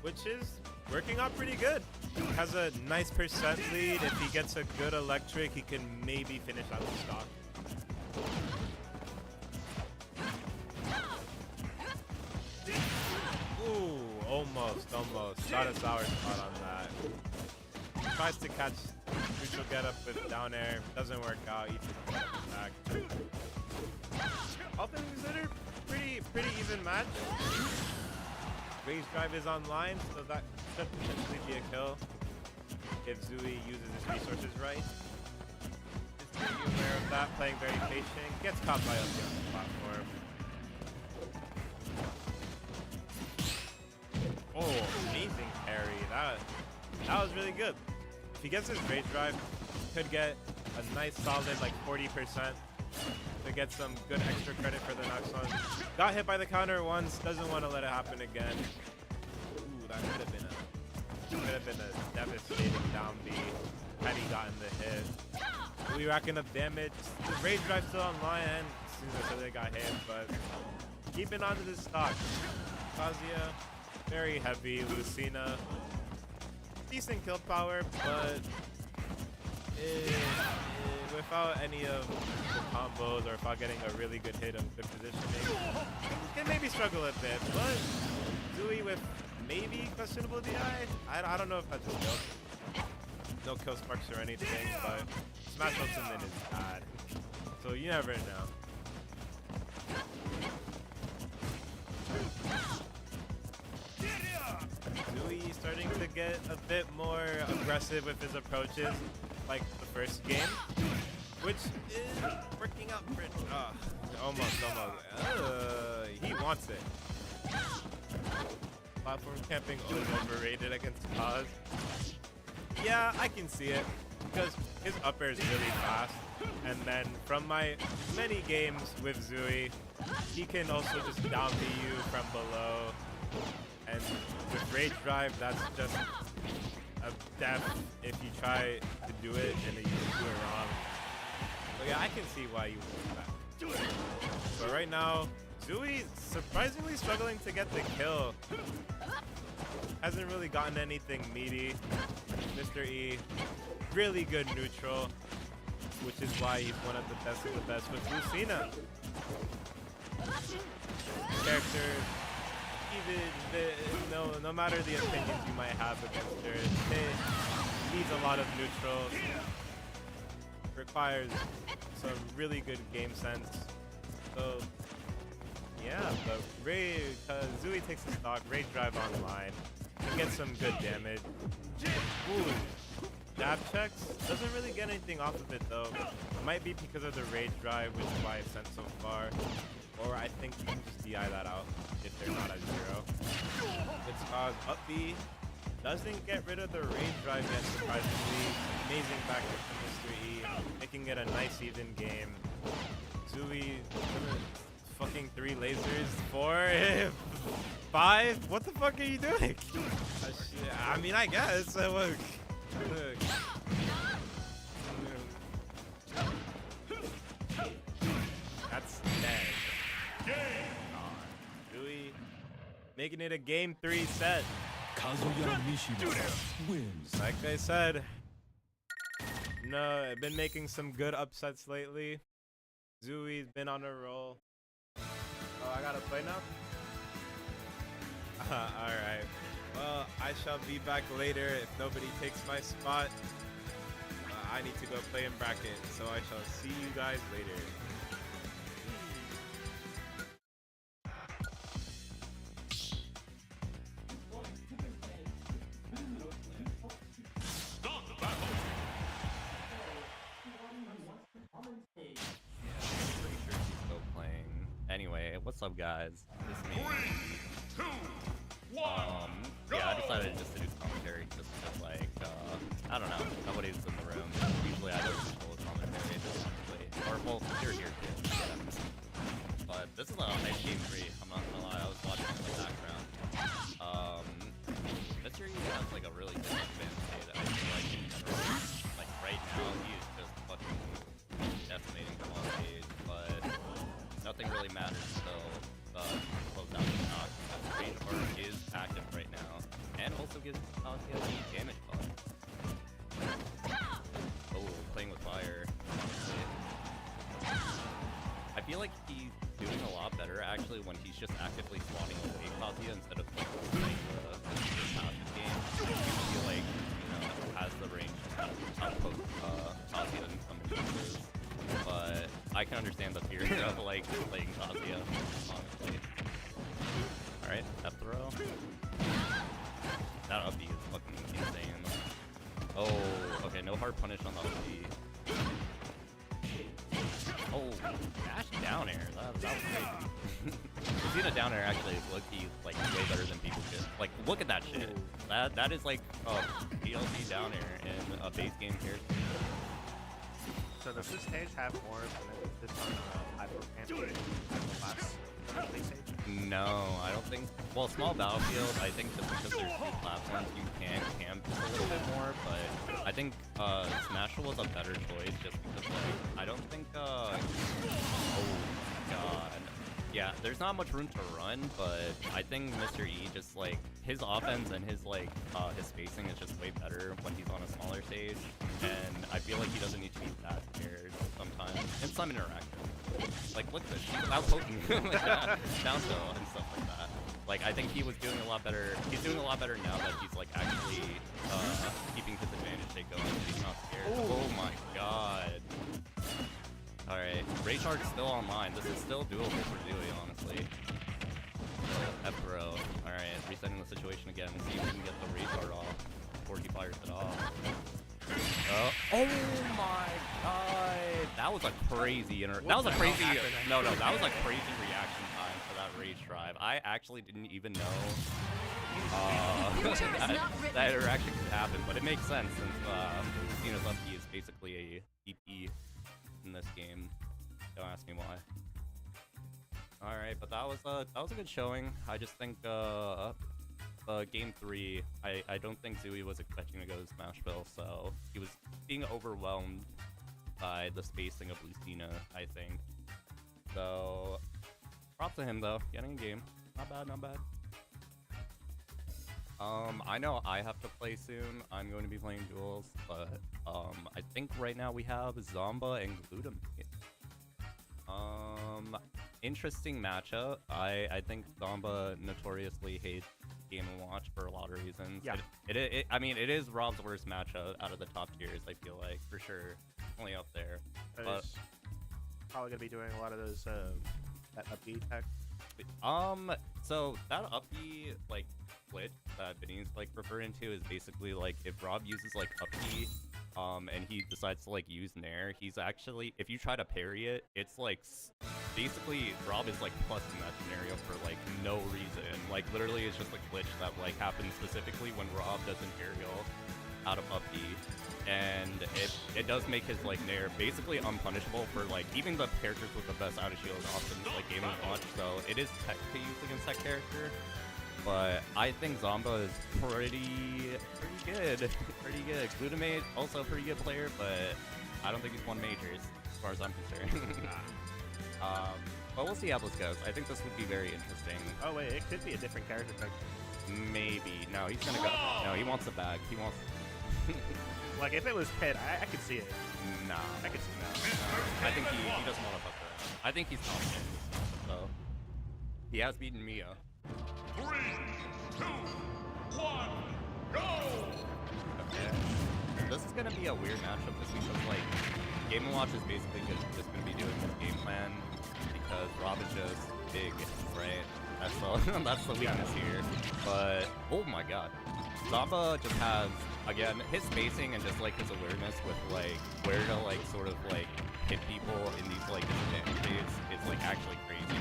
Which is working out pretty good. He has a nice percent lead. If he gets a good electric, he can maybe finish out the stock. Ooh, almost. Got a sour spot on that. Tries to catch neutral get up with down air. Doesn't work out. Eats it back. All things considered, pretty even match. Rage Drive is online, so that should potentially be a kill if Zooey uses his resources right. Is pretty aware of that, playing very patient. Gets caught by Elsie on the platform. Oh, amazing parry. That was really good. If he gets his Rage Drive, could get a nice solid like 40% to get some good extra credit for the next one. Got hit by the counter once, doesn't want to let it happen again. Ooh, that could have been a devastating down B had he gotten the hit. We racking up damage. The Rage Drive still online, and as soon as they got hit, but keeping on to this stock. Kazuya, very heavy. Lucina, decent kill power, but without any of the combos or without getting a really good hit on good positioning, can maybe struggle a bit. But Zooey with maybe questionable DI, I don't know if that's a kill. No kill sparks or anything, but Smash Ultimate is bad, so you never know. Zooey starting to get a bit more aggressive with his approaches, like the first game, which is working out for almost. He wants it. Platform camping is overrated against Paz. Yeah, I can see it because his up air is really fast, and then from my many games with Zooey, he can also just down B you from below. And with Rage Drive, that's just a death if you try to do it and then you do it wrong. But yeah, I can see why you want that. But right now, Zooey surprisingly struggling to get the kill. Hasn't really gotten anything meaty. Mr. E, really good neutral, which is why he's one of the best with Lucina. Character, even no matter the opinions you might have against her, it needs a lot of neutrals. Requires some really good game sense. So yeah, but Zooey takes the stock, Rage Drive online, and gets some good damage. Ooh, dab checks, doesn't really get anything off of it though. It might be because of the Rage Drive, which is why it's sent so far. Or I think you can just DI that out if they're not at 0. It's up B. Doesn't get rid of the Rage Drive yet, surprisingly. Amazing backer from Mr. E, making it a nice even game. Zooey, fucking 3 lasers, 4, 5. What the fuck are you doing? I mean, I guess. Look. That's dead. Zooey making it a game 3 set. Kazuya Mishima wins. Like I said, no, I've been making some good upsets lately. Zooey's been on a roll. Oh, I gotta play now? Alright. Well, I shall be back later if nobody takes my spot. I need to go play in bracket, so I shall see you guys later. Anyway, what's up, guys? It's me. 3, 2, 1, Yeah, I decided just to do commentary just because, like, I don't know, nobody's in the room. Usually I don't control commentary, just honestly. Or, well, you're here too. Yeah. But this is a nice game 3, I'm not gonna lie, I was watching it in the background. Mr. E has, like, a really good advanced state, I feel like, in general. Like, right now, he is just fucking decimating them on stage, but nothing really matters until close out the knock. Range Art is active right now, and also gives Kazuya the damage buff. Oh, playing with fire. I feel like he's doing a lot better actually when he's just actively swatting away Kazuya instead of like playing the passive game. I feel like, you know, has the range to kind of outpost Kazuya in some cases. But I can understand the fear of like playing Kazuya, honestly. Alright, F throw. That up B is fucking insane. Oh, okay, no hard punish on the up B. Oh, dash down air. That was crazy. Seeing a down air actually look like way better than people could. Like, look at that shit. That is like a DLC down air in a base game character. So does this stage have more than this on Hyper Campaign class? No, I don't think. Well, small battlefield, I think just because there's 2 platforms, you can camp just a little bit more. But I think Smashville was a better choice just because, like, I don't think. Oh god. Yeah, there's not much room to run, but I think Mr. E just like his offense and his like his spacing is just way better when he's on a smaller stage, and I feel like he doesn't need to be that scared sometimes in some interactions. Like look at this, he's out poking like down throw and stuff like that. Like I think he was doing a lot better. He's doing a lot better now that he's like actually keeping his advantage take going. He's not scared. Oh my god. Alright, Rage Art is still online. This is still doable for Zooey, honestly. F throw. Alright, resetting the situation again. See if we can get the Rage Art off. fires it off. Oh my god! That was a crazy that was a crazy that was a crazy reaction time for that rage drive. I actually didn't even know that interaction could happen, but it makes sense since Lucina's up B is basically a DP in this game. Don't ask me why. All right, but that was a good showing. I just think game 3, I don't think Zooey was expecting to go to Smashville, so he was being overwhelmed by the spacing of Lucina, I think. So props to him though, getting a game. Not bad, not bad. I know I have to play soon. I'm going to be playing duels, but I think right now we have Zomba and Glutamate. Interesting matchup. I think Zomba notoriously hates Game & Watch for a lot of reasons. Yeah. I mean, it is Rob's worst matchup out of the top tiers, I feel like, for sure. Only up there. But probably gonna be doing a lot of those that upbeat tech. So that upbeat like glitch that Vinny's like referring to is basically like if Rob uses like upbeat and he decides to like use Nair, he's actually, if you try to parry it, it's like basically Rob is like plus in that scenario for like no reason. Like literally it's just a glitch that like happens specifically when Rob doesn't aerial out of upbeat, and it does make his like Nair basically unpunishable for like even the characters with the best out of shield options like Game & Watch, so it is tech to use against that character. But I think Zomba is pretty good. Pretty good. Glutamate, also a pretty good player, but I don't think he's won majors, as far as I'm concerned. But we'll see how this goes. I think this would be very interesting. Oh wait, it could be a different character pick. Maybe. No, he's gonna go. No, he wants the bag. He wants... Like, if it was Pit, I could see it. Nah. I could see that. I think he doesn't want to fuck around. I think he's confident, so... He has beaten Mia. 3, 2, 1, go! Okay. This is gonna be a weird matchup just because like Game & Watch is basically just gonna be doing this game plan because Rob is just big, right? That's the weakness here. But oh my god. Zomba just has again his spacing and just like his awareness with like where to like sort of like hit people in these like disadvantage states. It's like actually crazy.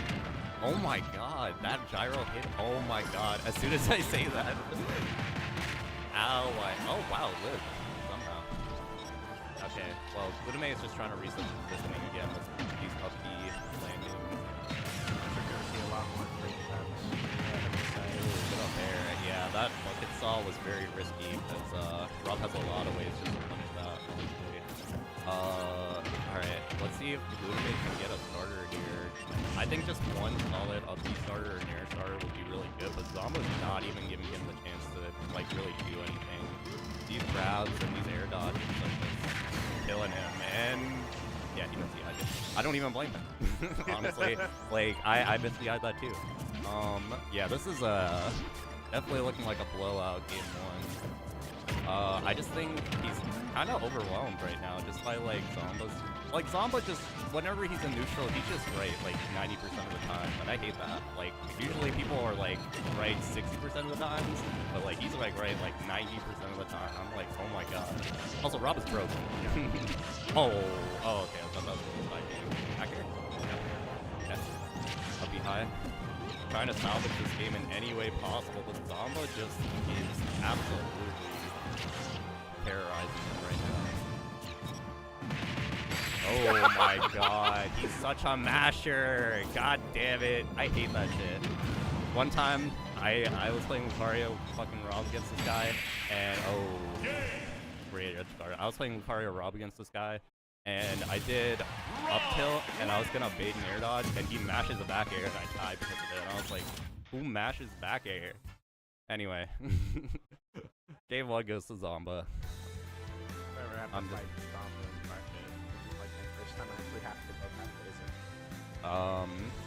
Oh my god, that gyro hit. Oh my god, as soon as I say that. Ow, oh wow, live. Somehow. Okay, well, Glutamate is just trying to reset this thing again with these up B landing. We're gonna see a lot more crazy times. Get up there. Yeah, that bucket saw was very risky because Rob has a lot of ways just to punish that, honestly. Alright, let's see if Glutamate can get a starter here. I think just one solid up B starter or Nair starter would be really good, but Zomba's not even giving him the chance to like really do anything. These grabs and these air dodges are just killing him, and yeah, he does the eye. I don't even blame him. Honestly, like I misty-eyed that too. Yeah, this is definitely looking like a blowout game 1. I just think he's kind of overwhelmed right now just by like Zomba's. Like Zomba just, whenever he's in neutral, he's just right like 90% of the time, and I hate that. Like usually people are like right 60% of the times, but like he's like right like 90% of the time. I'm like, oh my god. Also, Rob is broken. oh, okay. I thought that was a little game. Back here. Yeah. Up behind. Trying to salvage this game in any way possible, but Zomba just is absolutely terrorizing him right now. Oh my god, he's such a masher. God damn it. I hate that shit. One time, I was playing Lucario fucking Rob against this guy, and I was playing Lucario Rob against this guy, and I did up tilt, and I was gonna bait an air dodge, and he mashes a back air, and I died because of it. And I was like, who mashes back air? Anyway, game 1 goes to Zomba. I'm just...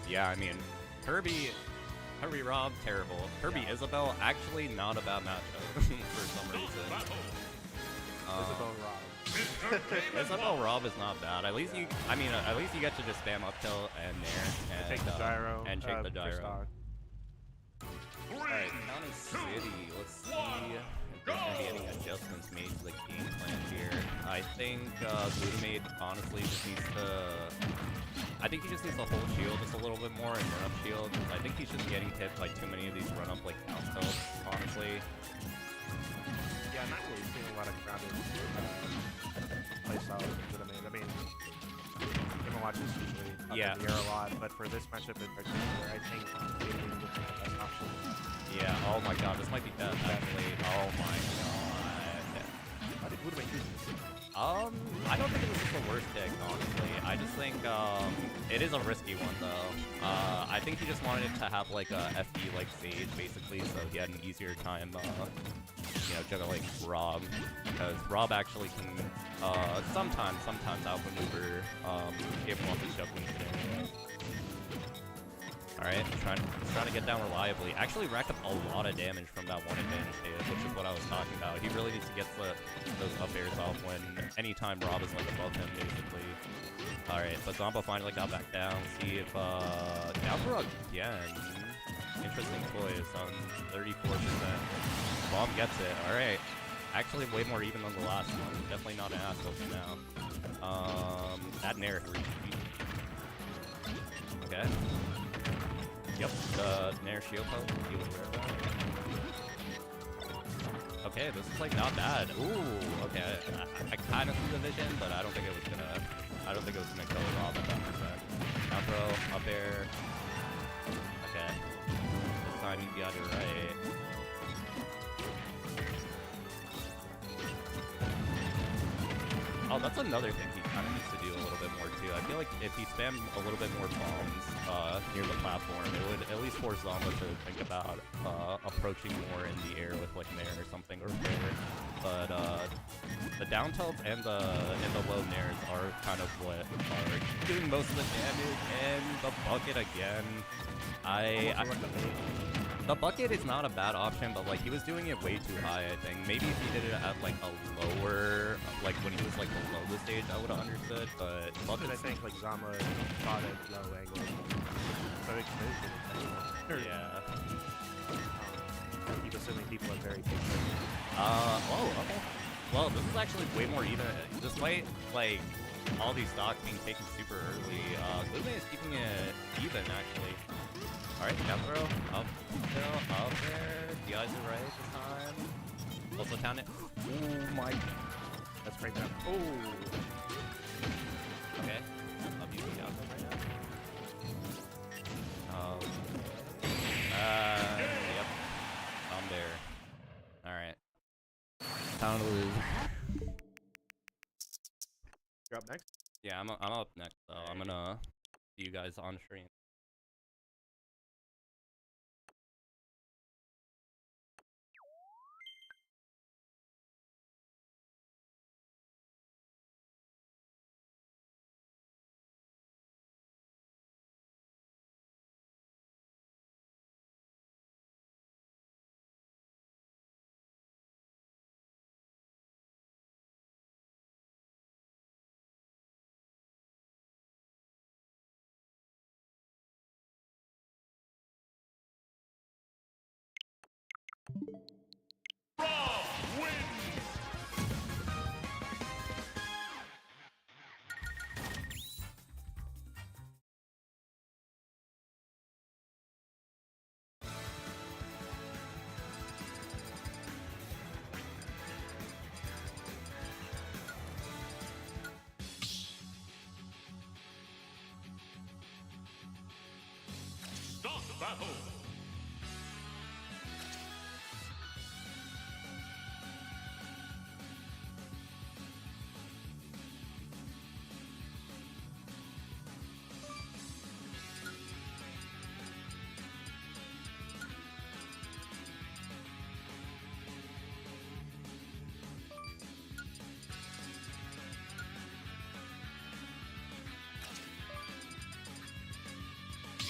yeah, I mean, Kirby Rob, terrible. Kirby Isabelle, actually not a bad matchup for some reason. Isabelle Rob is not bad. At least you, at least you get to just spam up tilt and Nair and take the gyro. And take the gyro. Alright, County City. Let's see if think there's going to be any adjustments made to the game plan here. I think Glutamate honestly just needs to... I think he just needs to hold shield just a little bit more and run up shield. I think he's just getting hit by too many of these run up like down tilts, honestly. Yeah, not really seeing a lot of grounded playstyle with Glutamate. I mean, Game & Watch is usually up in the air a lot, but for this matchup in particular, I think Glutamate would be the best option. Yeah, oh my god, this might be death actually. Oh my god. How did Glutamate use this? I don't think it was just the worst pick, honestly. I just think, it is a risky one, though. I think he just wanted it to have, like, a FD, like, stage, basically, so he had an easier time, you know, juggling Rob. Because Rob actually can, sometimes outmaneuver, Game & Watch's juggling today. Alright, trying to get down reliably. Actually racked up a lot of damage from that one advantage data, which is what I was talking about. He really needs to get those up airs off when anytime Rob is like above him, basically. Alright, but Zomba finally got back down. See if down throw again. Interesting choice on 34%. Bomb gets it. Alright. Actually way more even than the last one. Definitely not an asshole for now. That Nair. Okay. Yep, the Nair shield poke. He was rare. Okay, this is like not bad. Ooh, okay. I kind of see the vision, but I don't think it was gonna kill Rob at that percent. Down throw, up air. Okay. This time you got it right. Oh, that's another thing he kind of needs to do a little bit more too. I feel like if he spammed a little bit more bombs near the platform, it would at least force Zomba to think about approaching more in the air with like Nair or something or fair. But the down tilts and the low Nairs are kind of what are doing most of the damage. And the bucket again. The bucket is not a bad option, but like he was doing it way too high, I think. Maybe if he did it at like a lower, like when he was like below the stage, I would have understood, but bucket, I think like Zomba caught it low angle. So it yeah. Keep assuming people are very big. Oh, okay. Well, this is actually way more even. Despite like all these stocks being taken super early, Ludlow is keeping it even actually. Alright, down throw, up there. The eyes are right this time. Also down it. Oh my. That's right down. Oh. Okay. Up you down right now. Yep. I'm there. Alright. Time to lose. You're up next? Yeah, I'm up next, so I'm gonna see you guys on stream. Rob wins! Start battle!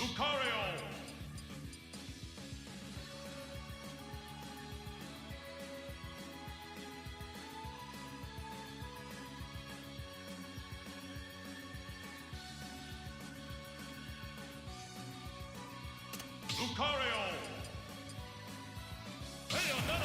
Lucario! Lucario! Bayonetta!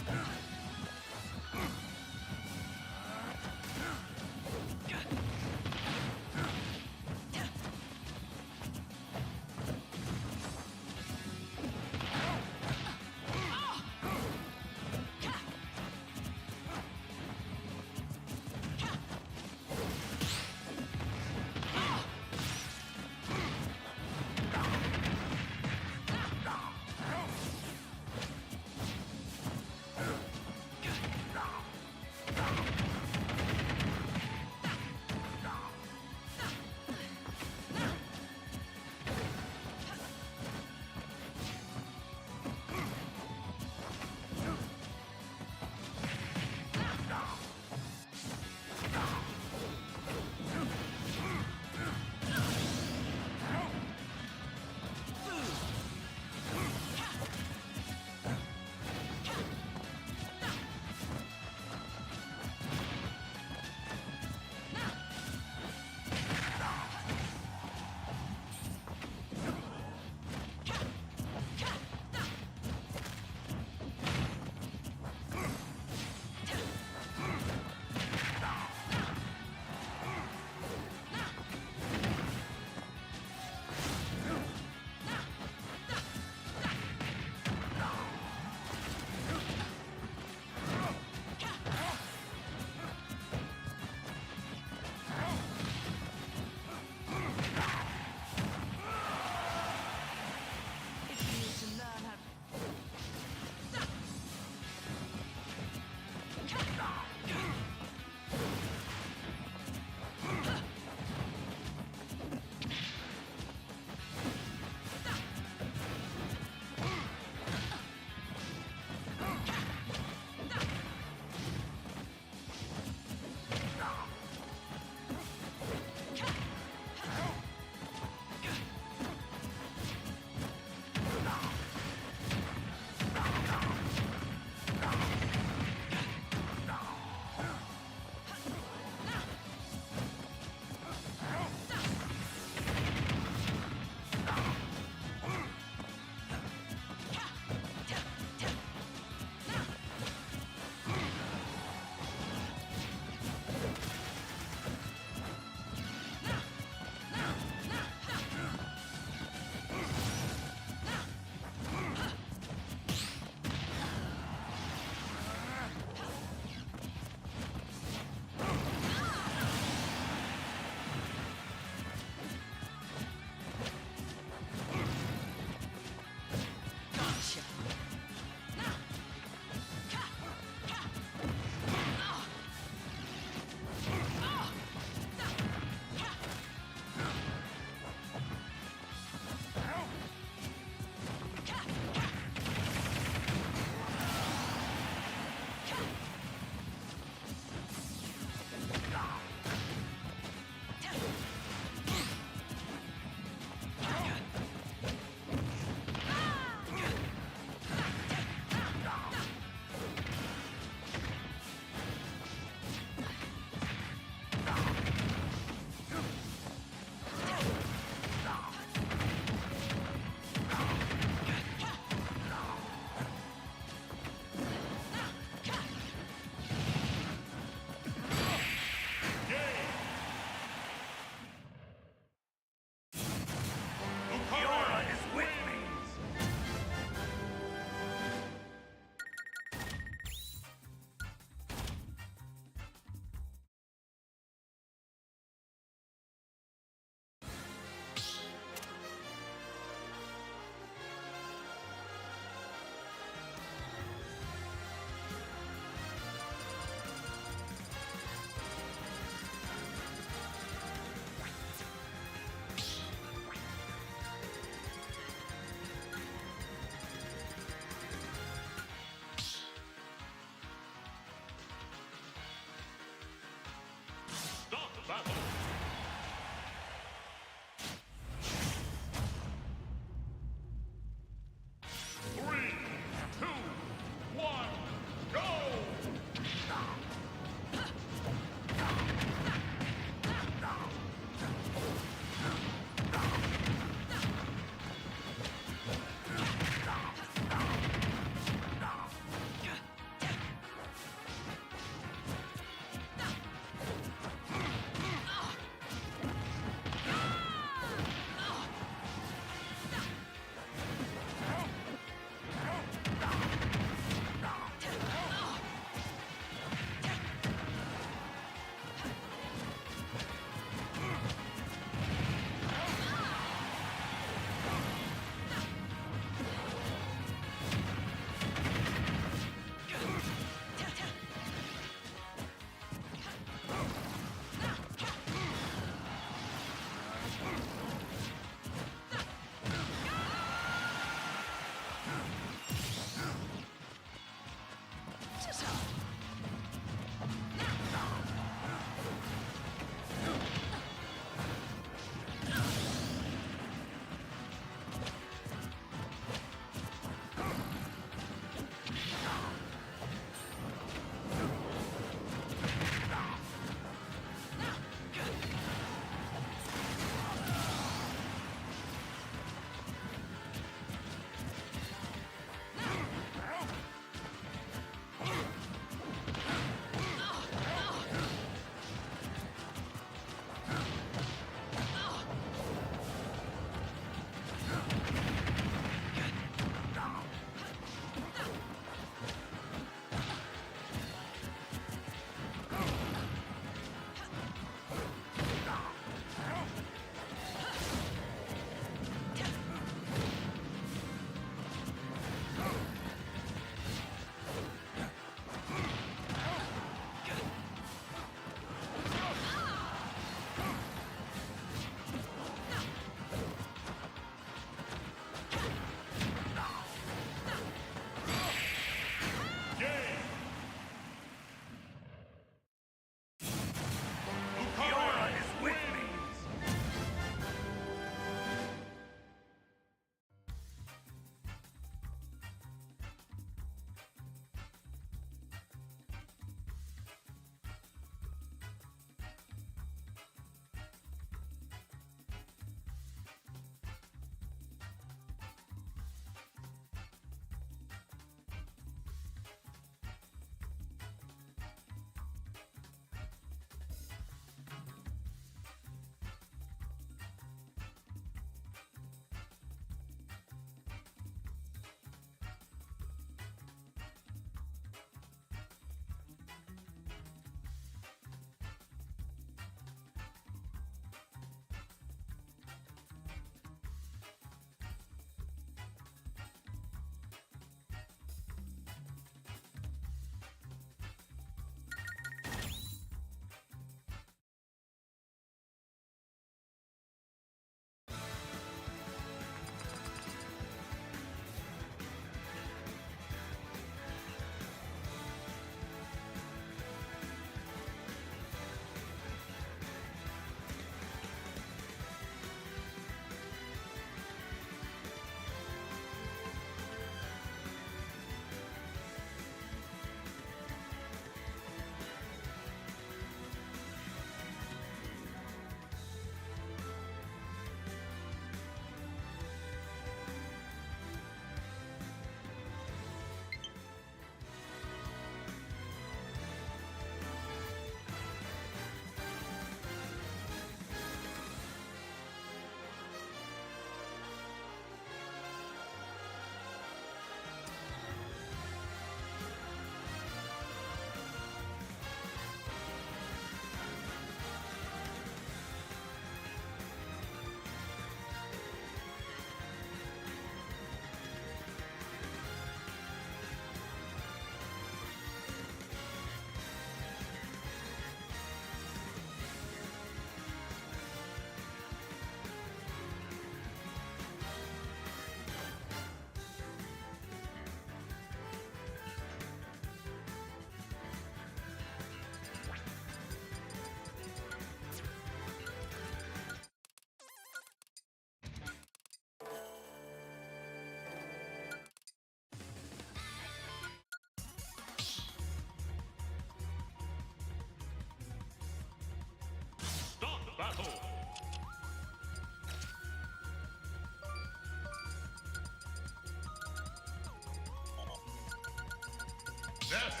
Death.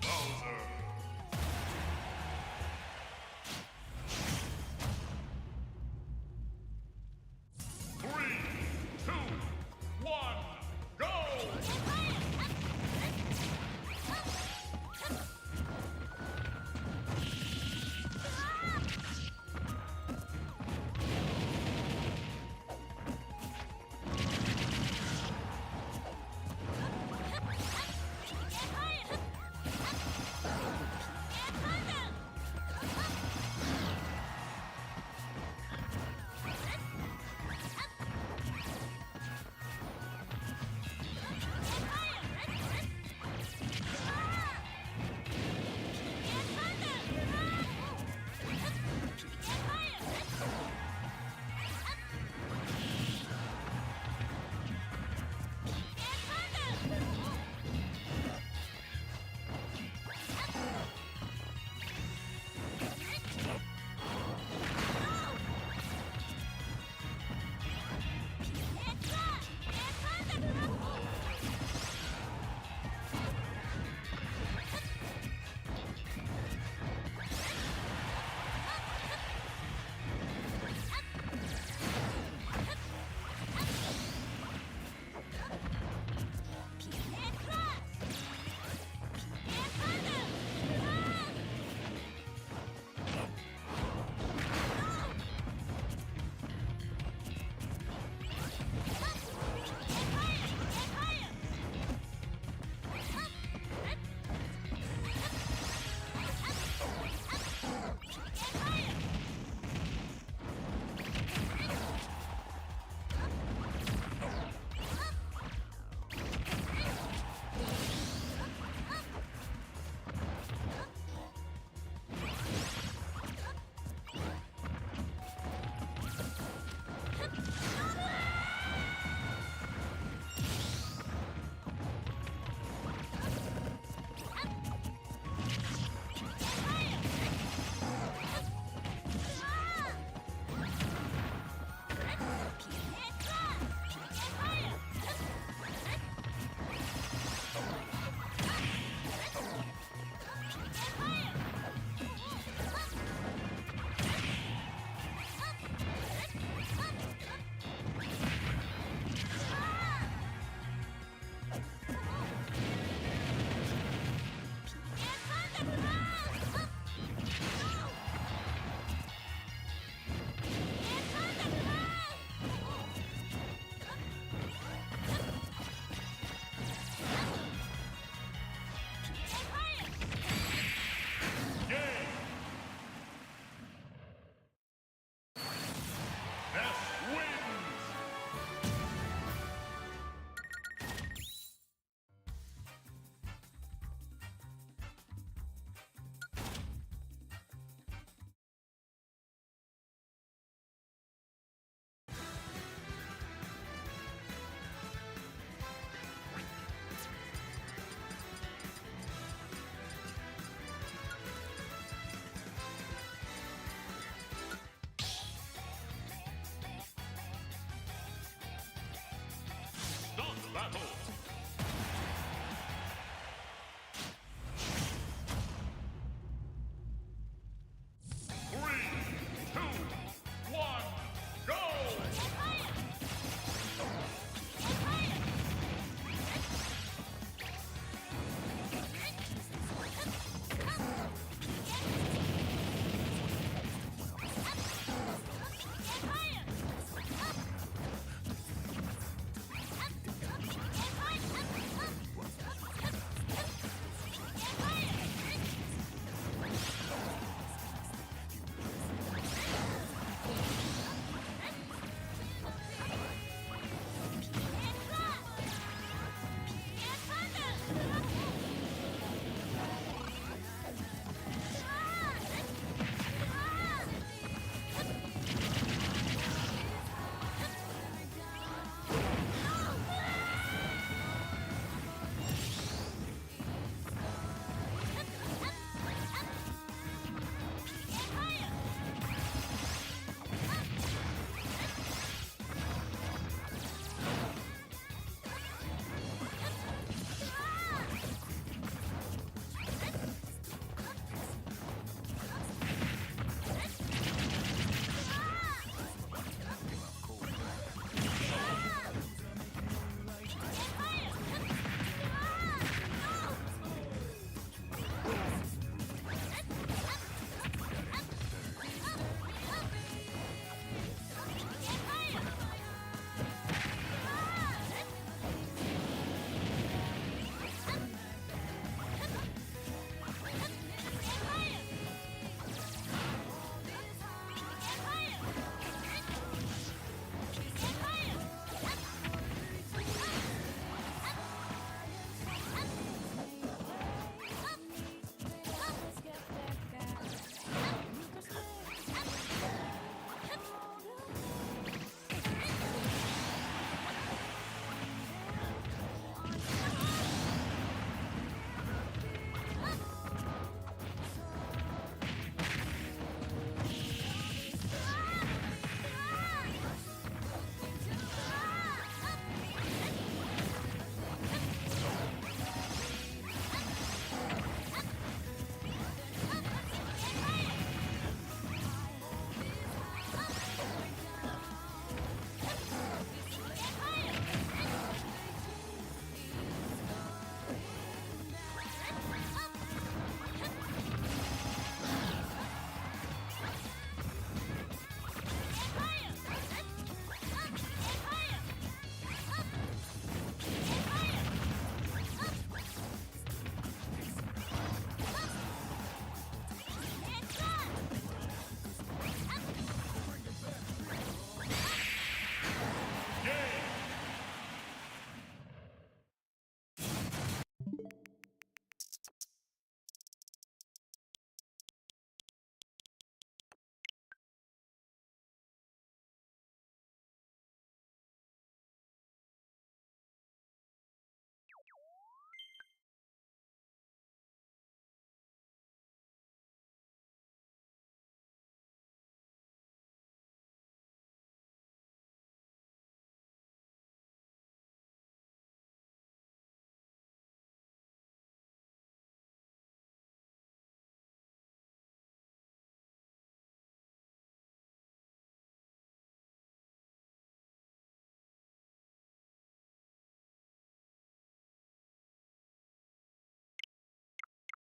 Bowser. Three, two, one, go!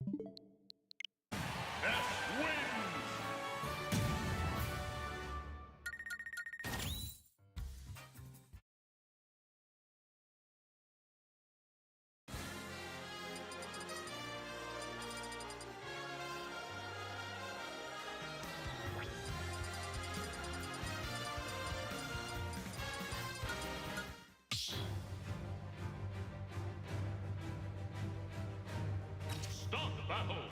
S wins. Start battle.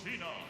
Lucina.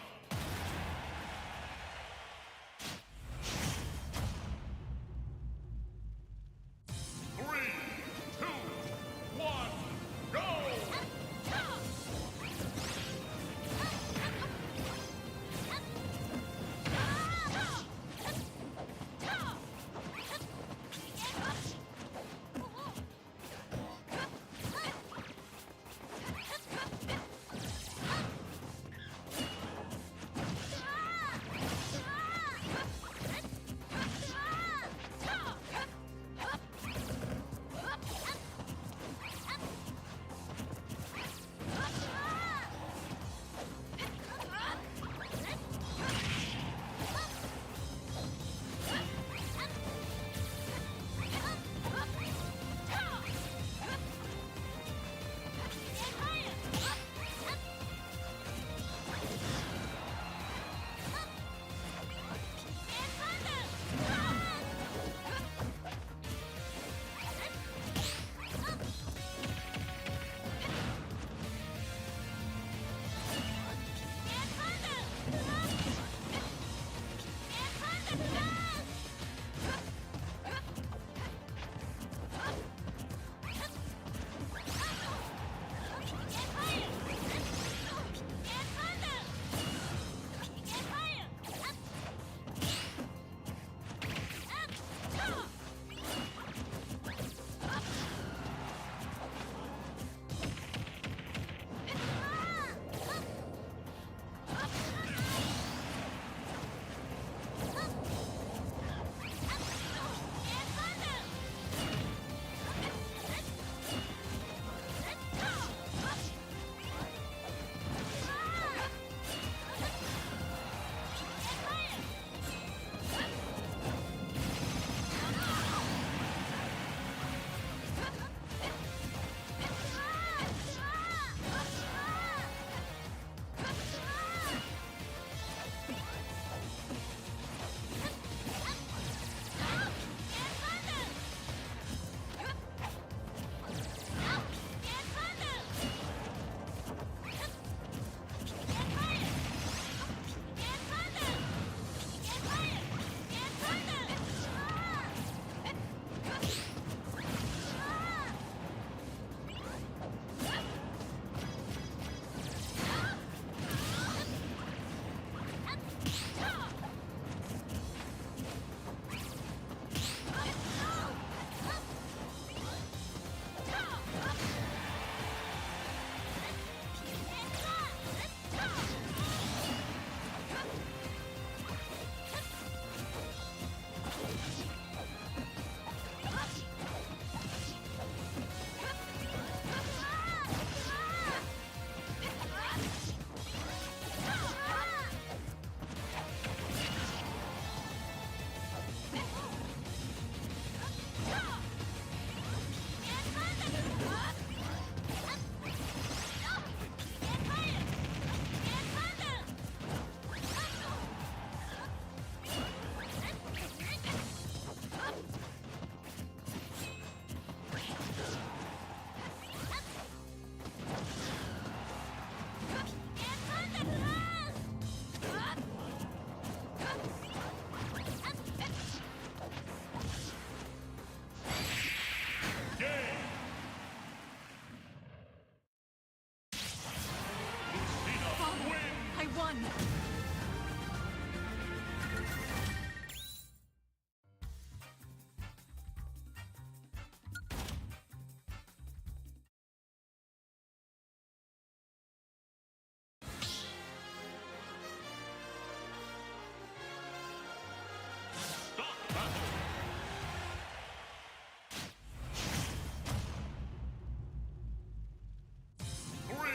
3,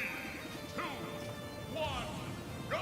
2, 1, go!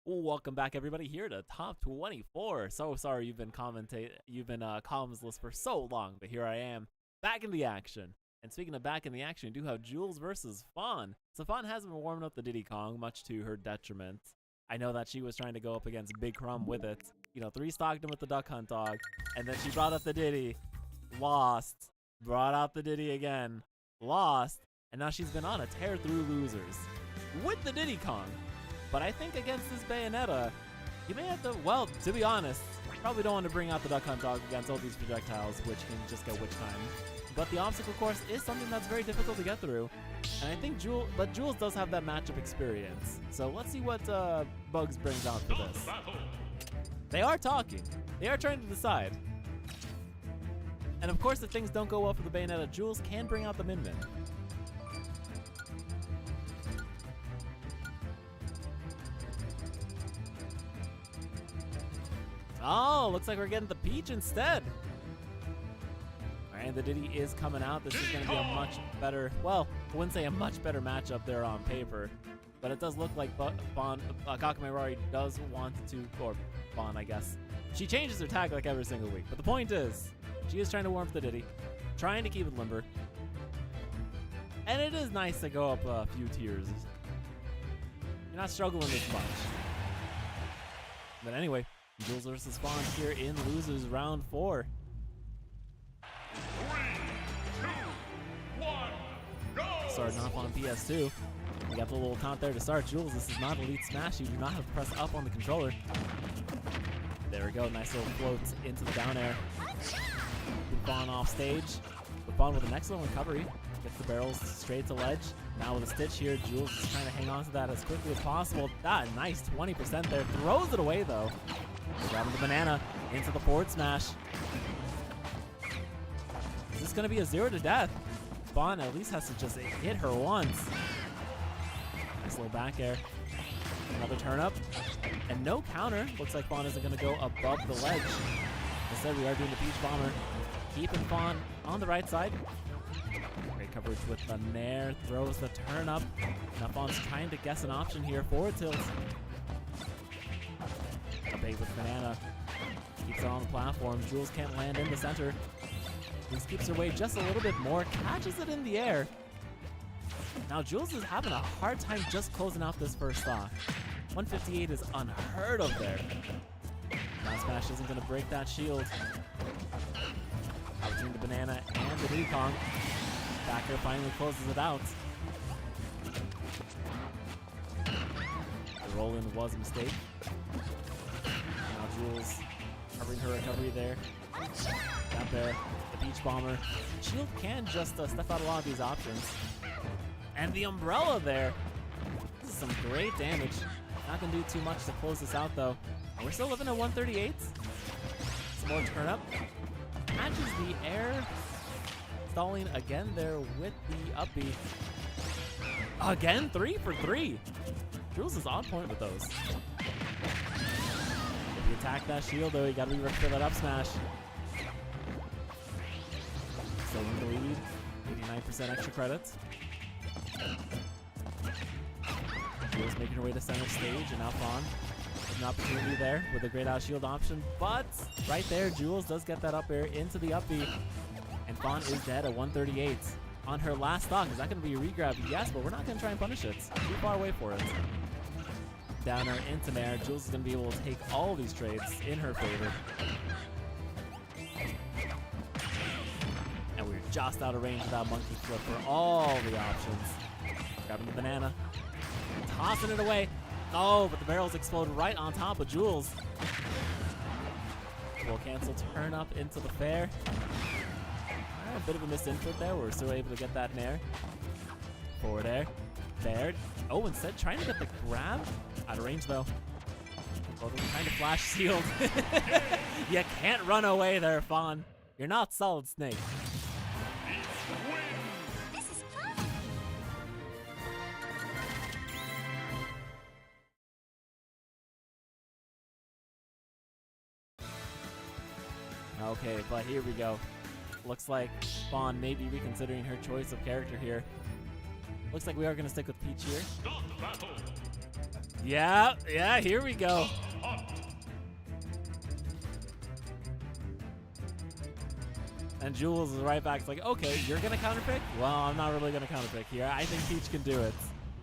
Welcome back, everybody, here to Top 24. So sorry you've been comms for so long, but here I am, back in the action. And speaking of back in the action, we do have Jules versus Fawn. So Fawn hasn't been warming up the Diddy Kong, much to her detriment. I know that she was trying to go up against Big Crumb with it. You know, 3-stocked him with the Duck Hunt Dog, and then she brought up the Diddy, lost, brought out the Diddy again, lost, and now she's been on a tear through losers with the Diddy Kong. But I think against this Bayonetta, you may have to, well, to be honest, probably don't want to bring out the Duck Hunt Dog against all these projectiles, which can just get witch time. But the obstacle course is something that's very difficult to get through. And I think Jules does have that matchup experience. So let's see what Bugs brings out for this. They are talking. They are trying to decide. And of course, if things don't go well for the Bayonetta, Jules can bring out the Min Min. Oh, looks like we're getting the Peach instead. All right, the Diddy is coming out. This is going to be a much better, well, I wouldn't say a much better matchup there on paper, but it does look like Kakame Rari does want to, or Fawn, I guess. She changes her tag like every single week, but the point is, she is trying to warm up the Diddy, trying to keep it limber, and it is nice to go up a few tiers. You're not struggling as much. But anyway, Jules versus Fawn here in losers round 4. 3, 2, 1, go! Starting off on PS2. We got the little taunt there to start. Jules, this is not Elite Smash. You do not have to press up on the controller. There we go. Nice little floats into the down air. Fawn off stage. Fawn with an excellent recovery. Gets the barrels straight to ledge. Now with a stitch here, Jules is trying to hang on to that as quickly as possible. Ah, nice 20% there. Throws it away though. Grabbing the banana into the forward smash. Is this going to be a 0 to death? Fawn at least has to just hit her once. Nice little back air. Another turn up. And no counter. Looks like Fawn isn't going to go above the ledge. Instead, we are doing the Peach Bomber. Keeping Fawn on the right side. Great coverage with the Nair. Throws the turn up. Now Fawn's trying to guess an option here. Forward tilt. A bait with banana. Keeps it on the platform. Jules can't land in the center. Just keeps her way just a little bit more. Catches it in the air. Now Jules is having a hard time just closing out this first stock. 158 is unheard of there. Now Smash isn't going to break that shield. Out between the banana and the Diddy Kong. Back air finally closes it out. The roll-in was a mistake. Now Jules covering her recovery there. Got there. The Peach Bomber. Shield can just step out a lot of these options. And the umbrella there. This is some great damage. Not going to do too much to close this out though. And we're still living at 138. Some more turn up. Catches the air. Stalling again there with the up B. Again, 3 for 3. Jules is on point with those. If you attack that shield though, you gotta be ready for that up smash. Still in the lead. 89% extra credits. Jules making her way to center stage and now Fawn. An opportunity there with a great out shield option, but right there, Jules does get that up air into the up B. And Fawn is dead at 138. On her last stock, is that going to be a regrab? Yes, but we're not going to try and punish it. Too far away for it. Downer into Nair. Jules is going to be able to take all these trades in her favor. And we're just out of range of that monkey flip for all the options. Grabbing the banana. Tossing it away. Oh, but the barrels explode right on top of Jules. We'll cancel turn up into the fair. A bit of a missed input there. We're still able to get that Nair. Forward air. Baird. Oh, instead trying to get the grab. Out of range though. Oh, trying to flash shield. You can't run away there, Fawn. You're not Solid Snake. This is fun. Okay, but here we go. Looks like Fawn may be reconsidering her choice of character here. Looks like we are going to stick with Peach here. Yeah, here we go. And Jules is right back. It's like, okay, you're gonna counterpick? Well, I'm not really gonna counterpick here. I think Peach can do it.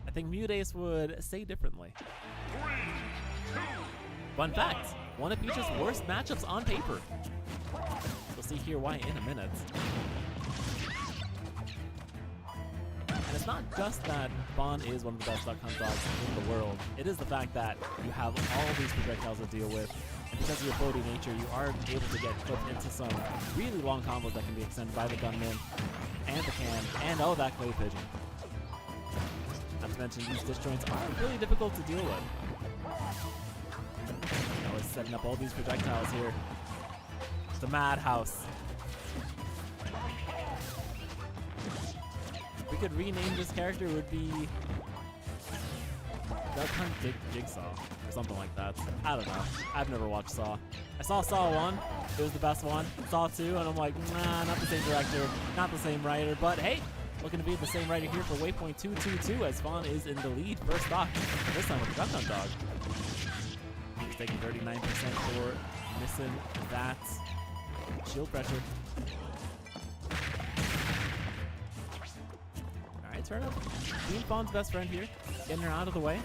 I think Mutace would say differently. Fun fact, one of Peach's worst matchups on paper. We'll see here why in a minute. And it's not just that Fawn is one of the best duck hunt dogs in the world. It is the fact that you have all these projectiles to deal with. And because of your floaty nature, you are able to get clipped into some really long combos that can be extended by the gunman and the can and oh, that clay pigeon. Not to mention these disjoints are really difficult to deal with. I was setting up all these projectiles here. It's a madhouse. We could rename this character, it would be Duck Hunt Jigsaw or something like that. I don't know. I've never watched Saw. I saw Saw 1. It was the best one. Saw 2, and I'm like, nah, not the same director, not the same writer. But hey, looking to be the same writer here for Waypoint 222 as Fawn is in the lead. First stock, this time with the Duck Hunt dog. He's taking 39% for missing that shield pressure. Alright, turn up. Being Fawn's best friend here. Getting her out of the way.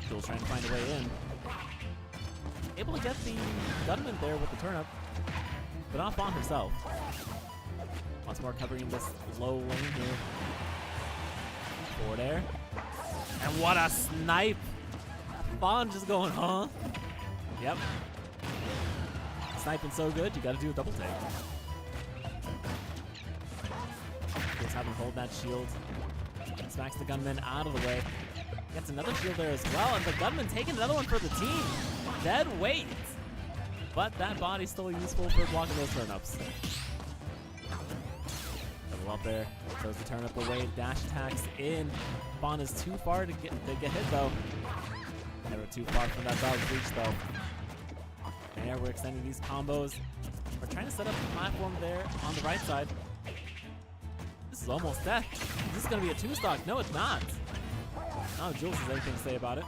Jules trying to find a way in. Able to get the gunman there with the turnip, but not Fawn herself. Once more covering this low lane here. Forward air. And what a snipe! Fawn just going, huh? Yep. Sniping so good, you gotta do a double take. Just having hold that shield. Smacks the gunman out of the way. Gets another shield there as well, and the gunman taking another one for the team. Dead weight. But that body's still useful for blocking those turnips. Double up there. Throws the turnip away. Dash attacks in. Fawn is too far to get hit though. Never too far from that dog's reach though. And here we're extending these combos. We're trying to set up the platform there on the right side. This is almost death. Is this going to be a 2-stock? No, it's not. Oh, Jules has anything to say about it.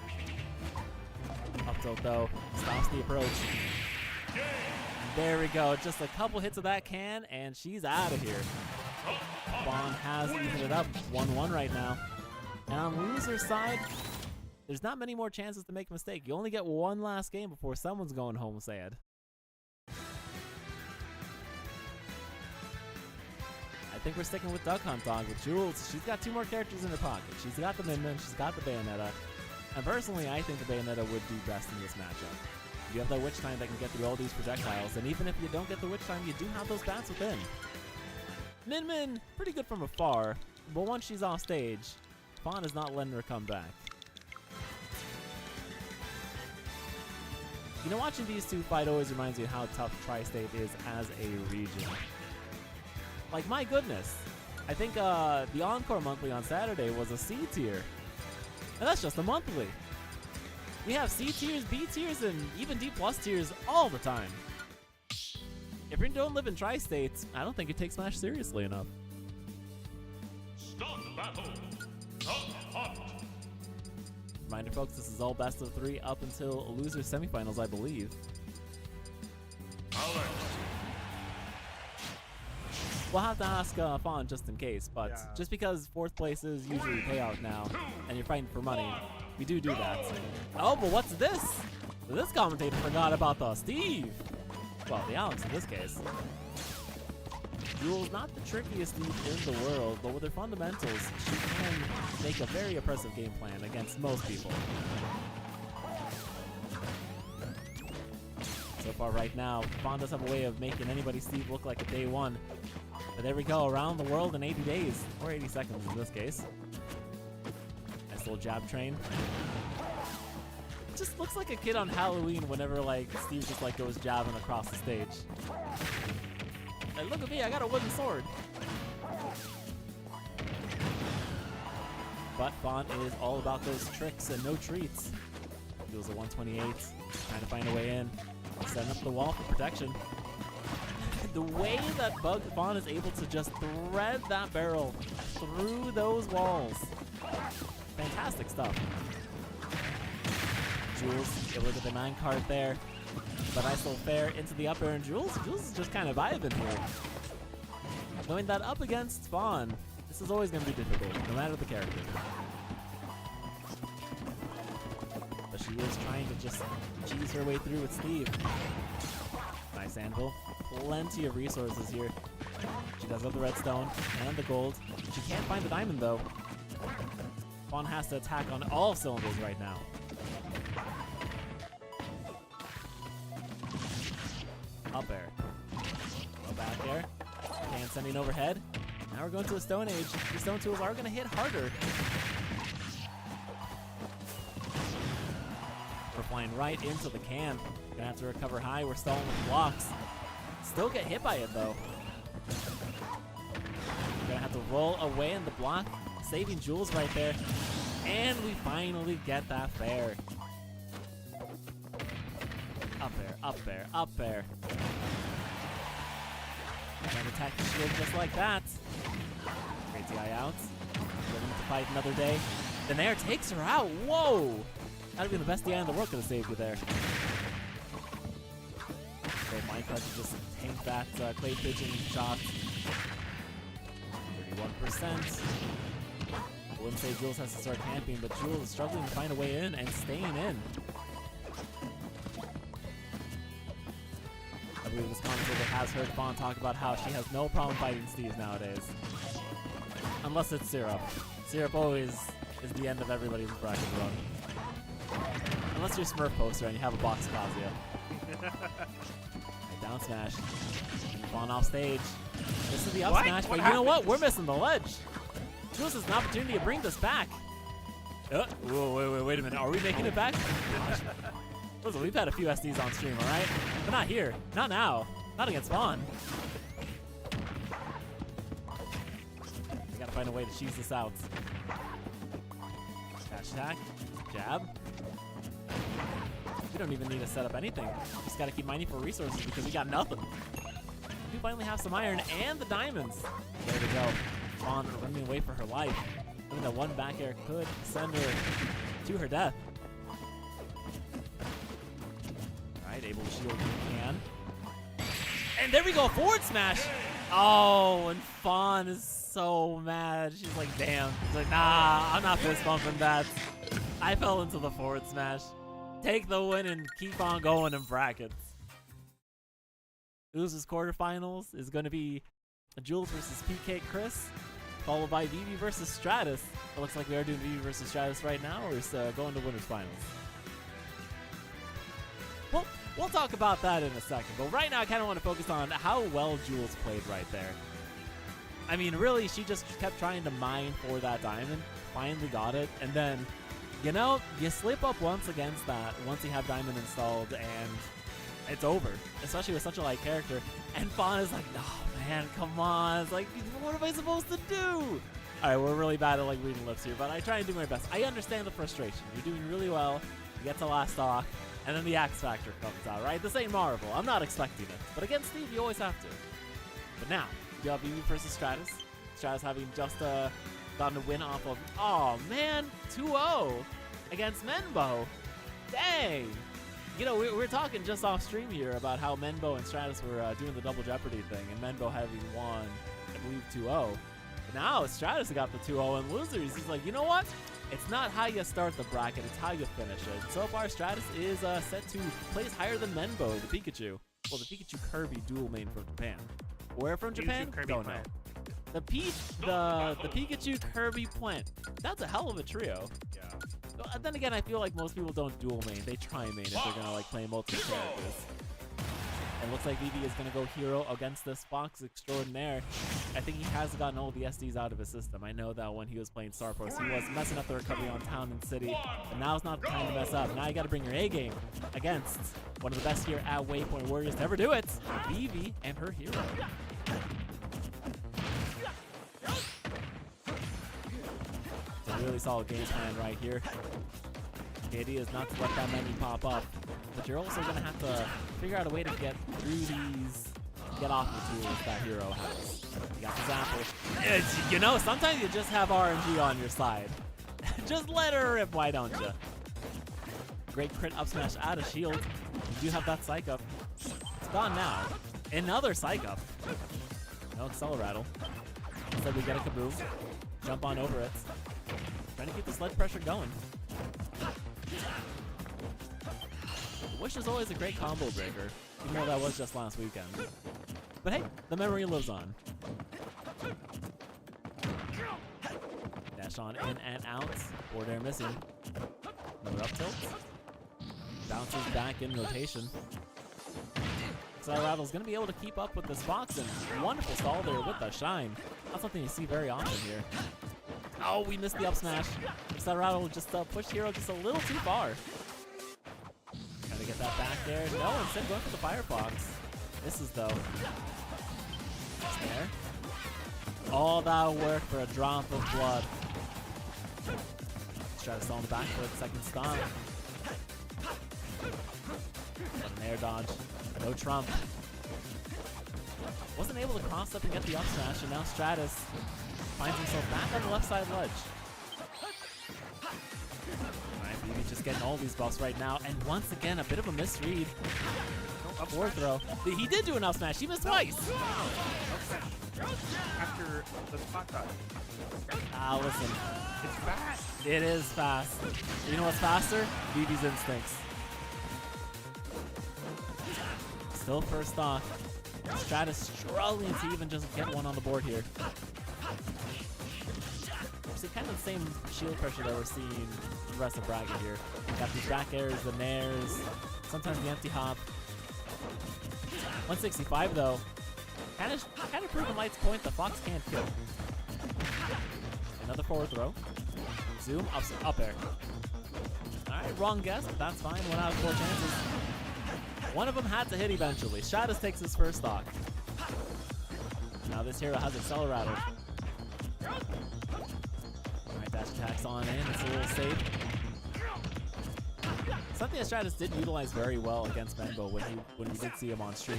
Up tilt, though. Stops the approach. There we go. Just a couple hits of that can, and she's out of here. Fawn has evened it up. 1-1 right now. And on loser's side, there's not many more chances to make a mistake. You only get one last game before someone's going home sad. I think we're sticking with Duck Hunt Dog with Jules. She's got 2 more characters in her pocket. She's got the Min-Min, she's got the Bayonetta. And personally, I think the Bayonetta would do best in this matchup. You have that Witch Time that can get through all these projectiles, and even if you don't get the Witch Time, you do have those bats within. Min-Min, pretty good from afar, but once she's off stage, Fawn is not letting her come back. You know, watching these two fight always reminds me of how tough Tri-State is as a region. Like, my goodness. I think the Encore Monthly on Saturday was a C tier. And that's just a monthly. We have C tiers, B tiers, and even D plus tiers all the time. If you don't live in Tri-State, I don't think you take Smash seriously enough. Start battle. Duck Hunt. Reminder, folks, this is all best of 3 up until loser semifinals, I believe. Alex. We'll have to ask Fawn just in case, but Yeah. just because 4th place is usually payout now, and you're fighting for money, we do that. Oh, but what's this? This commentator forgot about the Steve. Well, the Alex in this case. Jules, not the trickiest Steve in the world, but with her fundamentals, she can make a very oppressive game plan against most people. So far right now, Fawn does have a way of making anybody Steve look like a day one. But there we go, around the world in 80 days, or 80 seconds in this case. Nice little jab train. It just looks like a kid on Halloween whenever like Steve just like goes jabbing across the stage. Like, look at me, I got a wooden sword. But Fawn is all about those tricks and no treats. Deals a 128, trying to find a way in. Setting up the wall for protection. The way that Fawn is able to just thread that barrel through those walls. Fantastic stuff. Jules, get rid of the 9 card there. But nice little fair into the up air, and Jules is just kind of vibing here. Going that up against Fawn, this is always going to be difficult, no matter the character. But she is trying to just cheese her way through with Steve. Nice anvil. Plenty of resources here. She does have the redstone and the gold. She can't find the diamond, though. Fawn has to attack on all cylinders right now. Up air. Go back air. Can sending overhead. Now we're going to a Stone Age. These stone tools are going to hit harder. We're flying right into the can. Gonna have to recover high. We're stalling with blocks. Still get hit by it, though. We're gonna have to roll away in the block, saving Jules right there. And we finally get that fair. Up air, up air, up air. And attack the shield just like that. Crazy eye out. Willing to fight another day. The Nair takes her out. Whoa! That would be the best DI in the world could have saved you there. Okay, Minecraft to just tank that clay pigeon shot. 31%. I wouldn't say Jules has to start camping, but Jules is struggling to find a way in and staying in. I believe this commentator has heard Fawn talk about how she has no problem fighting Steve nowadays. Unless it's Syrup. Syrup always is the end of everybody's bracket run. Unless you're Smurf poster and you have a box Casio. Right, down smash. Fawn off stage. This is the up smash, but you know what? We're missing the ledge. Jules has an opportunity to bring this back. Whoa, wait a minute. Are we making it back? Listen, we've had a few SDs on stream, alright? But not here. Not now. Not against Fawn. We gotta find a way to cheese this out. Dash attack. Jab. We don't even need to set up anything. Just gotta keep mining for resources because we got nothing. We finally have some iron and the diamonds. There we go. Fawn running away for her life. I mean, that one back air could send her to her death. Alright, able to shield if you can. And there we go, forward smash! Oh, and Fawn is so mad. She's like, damn. She's like, nah, I'm not fist bumping that. I fell into the forward smash. Take the win and keep on going in brackets. Losers quarterfinals is going to be Jules versus PkChris, followed by Vivi versus Stratus. It looks like we are doing Vivi versus Stratus right now, or is going to winners finals. Well, we'll talk about that in a second, but right now I kind of want to focus on how well Jules played right there. I mean, really, she just kept trying to mine for that diamond, finally got it, and then, you know, you slip up once against that, once you have diamond installed, and it's over, especially with such a light character. And Fawn is like, oh man, come on. It's like, what am I supposed to do? Alright, we're really bad at like reading lips here, but I try and do my best. I understand the frustration. You're doing really well. You get to last stock, and then the X Factor comes out, right? This ain't Marvel. I'm not expecting it. But against Steve, you always have to. But now, you have Vivi versus Stratus. Stratus having just gotten a win off of, oh man, 2-0 against MenBow. Dang. You know, we were talking just off stream here about how MenBow and Stratus were doing the double Jeopardy thing, and MenBow having won, I believe, 2-0. But now Stratus got the 2-0 and losers. He's like, you know what? It's not how you start the bracket, it's how you finish it. So far, Stratus is set to place higher than MenBow, the Pikachu. Well, the Pikachu Kirby dual main from Japan. Where from Japan? Don't know. The Pikachu Kirby Plant. That's a hell of a trio. Yeah. Then again, I feel like most people don't dual main. They try main if they're gonna like play multiple characters. And looks like Vivi is gonna go hero against this Fox extraordinaire. I think he has gotten all the SDs out of his system. I know that when he was playing Star Force, he was messing up the recovery on Town and City. But now's not the time to mess up. Now you gotta bring your A game against one of the best here at Waypoint Warriors to ever do it, Vivi and her hero. It's a really solid game plan right here. The idea is not to let that menu pop up, but you're also going to have to figure out a way to get through these, get off the tools that hero has. You got the Zapple. You know, sometimes you just have RNG on your side. Just let her rip, why don't you? Great crit up smash out of shield. You do have that psych up. It's gone now. Another psych up. No Accelerate. Instead we get a kaboom. Jump on over it. Trying to keep the sled pressure going. The Wish is always a great combo breaker, even though that was just last weekend. But hey, the memory lives on. Dash on in and out. Forward air missing. Another up tilt. Bounces back in rotation. Accelerate's going to be able to keep up with this fox, and wonderful stall there with the shine. Not something you see very often here. Oh, we missed the up smash. Accelerate just pushed Hero just a little too far. Trying to get that back there. No, instead going for the Firefox. Misses though. Snare. All that work for a drop of blood. Let's try to stall in the back for the second stop. But an air dodge. No trump. Wasn't able to cross up and get the up smash, and now Stratus finds himself back on the left side ledge. Alright, BB just getting all these buffs right now, and once again, a bit of a misread. Up forward throw. He did do an up smash, he missed twice! After the spot dodge. Ah, listen. It's fast. It is fast. You know what's faster? BB's instincts. Still first stock. Stratus struggling to even just get one on the board here. See, kind of the same shield pressure that we're seeing in the rest of bracket here. Got these back airs, the nairs, sometimes the empty hop. 165 though. Kind of proving Light's point the Fox can't kill. Another forward throw. Zoom, up air. Alright, wrong guess, but that's fine. 1 out of 4 chances. One of them had to hit eventually. Stratus takes his first stock. Now this hero has Accelerate. Alright, dash attacks on in. It's a little safe. Something that Stratus did utilize very well against MenBow when we did see him on stream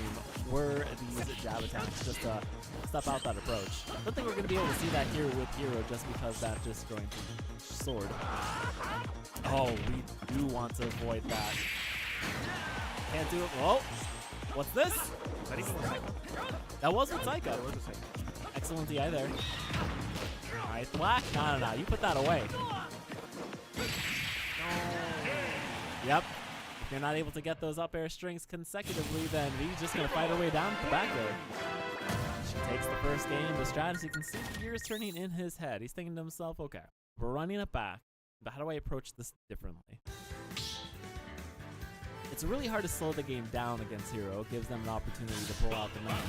were these jab attacks, just to step out that approach. I don't think we're going to be able to see that here with Hero just because that just going to sword. Oh, we do want to avoid that. Can't do it. Whoa! What's this? That was with Psycho. Excellent DI there. Alright, Black. No. You put that away. Yep. If you're not able to get those up air strings consecutively, then V's just going to fight her way down to the back there. She takes the first game. The strategy, you can see the gears turning in his head. He's thinking to himself, okay, we're running it back, but how do I approach this differently? It's really hard to slow the game down against Hero. It gives them an opportunity to pull out the numbers.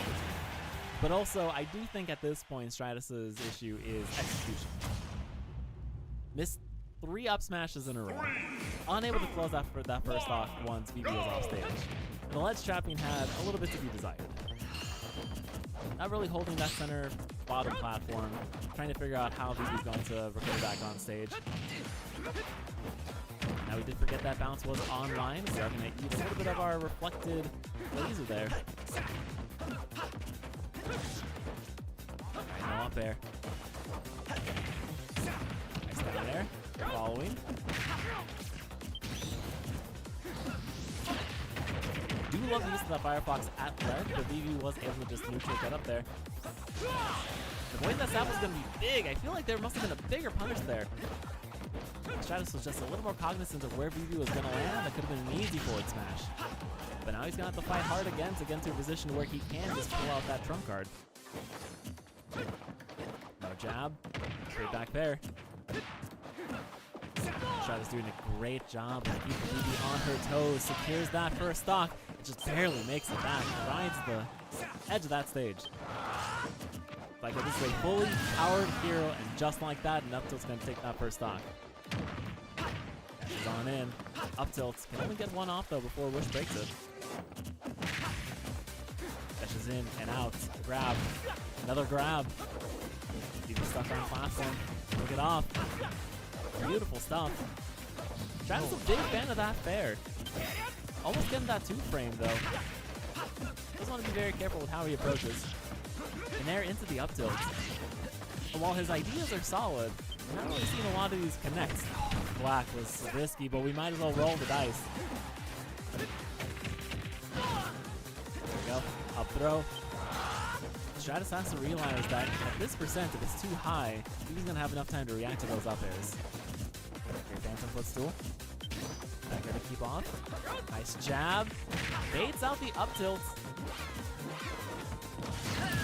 But also, I do think at this point, Stratus's issue is execution. Missed 3 up smashes in a row. Unable to close that first off once VB was off stage. The ledge trapping had a little bit to be desired. Not really holding that center bottom platform. Trying to figure out how VB's going to recover back on stage. Now we did forget that bounce was online, so we're going to eat a little bit of our reflected laser there. Alright, no up there. Nice down there. Following. Do love the use of that Firefox at ledge, but VB was able to just neutral get up there. Avoiding that sap was going to be big. I feel like there must have been a bigger punish there. Stratus was just a little more cognizant of where VB was going to land. That could have been an easy forward smash. But now he's going to have to fight hard again to get into a position where he can just pull out that trump card. No jab. Straight back there. Stratus doing a great job of keeping VB on her toes. Secures that first stock. It just barely makes it back. Rides the edge of that stage. Like this is a fully powered hero, and just like that, and up tilt's going to take that first stock. Dashes on in. Up tilts. Can only get one off though before Wish breaks it. Dashes in and out. Grab. Another grab. VB stuck on platform. Look it off. Beautiful stuff. Stratus a big fan of that fair. Almost getting that 2 frame though. Just want to be very careful with how he approaches. And there into the up tilt. And while his ideas are solid, We're not really seeing a lot of these connects. Black was risky, but we might as well roll the dice. There we go. Up throw. Stratus has to realize that at this percent, if it's too high, he's going to have enough time to react to those up airs. Okay, Phantom footstool. Not going to keep off. Nice jab. Baits out the up tilt.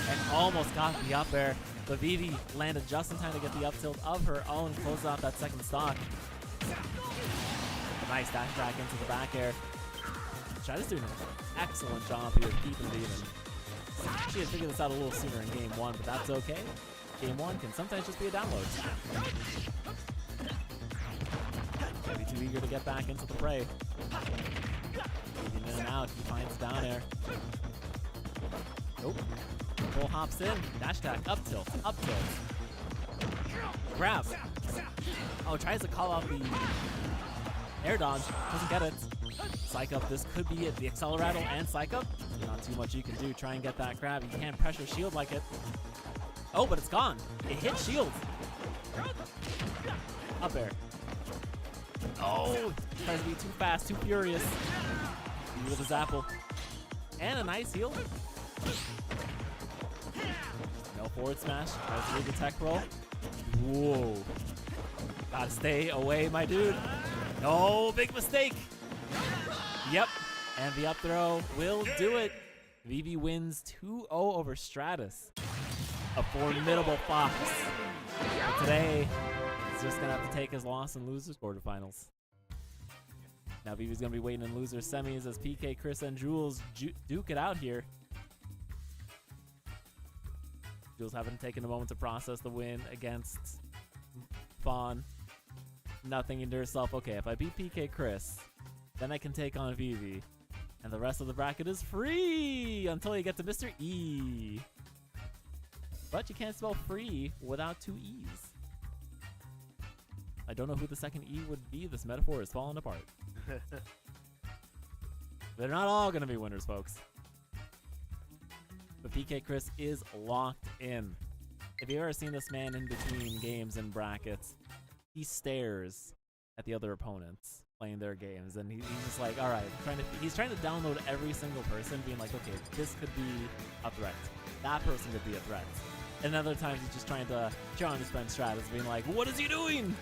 And almost got the up air. But Vivi landed just in time to get the up tilt of her own, closes out that second stock. A nice dash back into the back air. Stratus doing an excellent job here, keeping it even. She had figured this out a little sooner in game 1, but that's okay. Game 1 can sometimes just be a download. Can't be too eager to get back into the fray. In and out, he finds down air. Nope. Full hops in, dash attack, up tilt. Grab. Oh, tries to call out the air dodge, doesn't get it. Psych up, this could be it. The Acceleraddle and Psych up. Not too much you can do. Try and get that grab. You can't pressure shield like it. Oh, but it's gone. It hit shield. Up air. Oh, tries to be too fast, too furious. With his apple. And a nice heal. No forward smash. Tries to leave the tech roll. Whoa. Gotta stay away, my dude. No, big mistake. Yep. And the up throw will do it. Vivi wins 2-0 over Stratus. A formidable Fox. But today, he's just going to have to take his loss in losers quarterfinals. Now Vivi's going to be waiting in losers semis as PkChris and Jules duke it out here. Jules haven't taken a moment to process the win against Fawn. Now thinking to herself, okay, if I beat PkChris, then I can take on Vivi. And the rest of the bracket is free until you get to Mr. E. But you can't spell free without 2 E's. I don't know who the second E would be. This metaphor is falling apart. They're not all going to be winners, folks. But PkChris is locked in. If you've ever seen this man in between games and brackets, he stares at the other opponents playing their games, and he's just like, all right, he's trying to download every single person, being like, okay, this could be a threat. That person could be a threat. And other times he's just trying to challenge his friend Stratus, being like, what is he doing?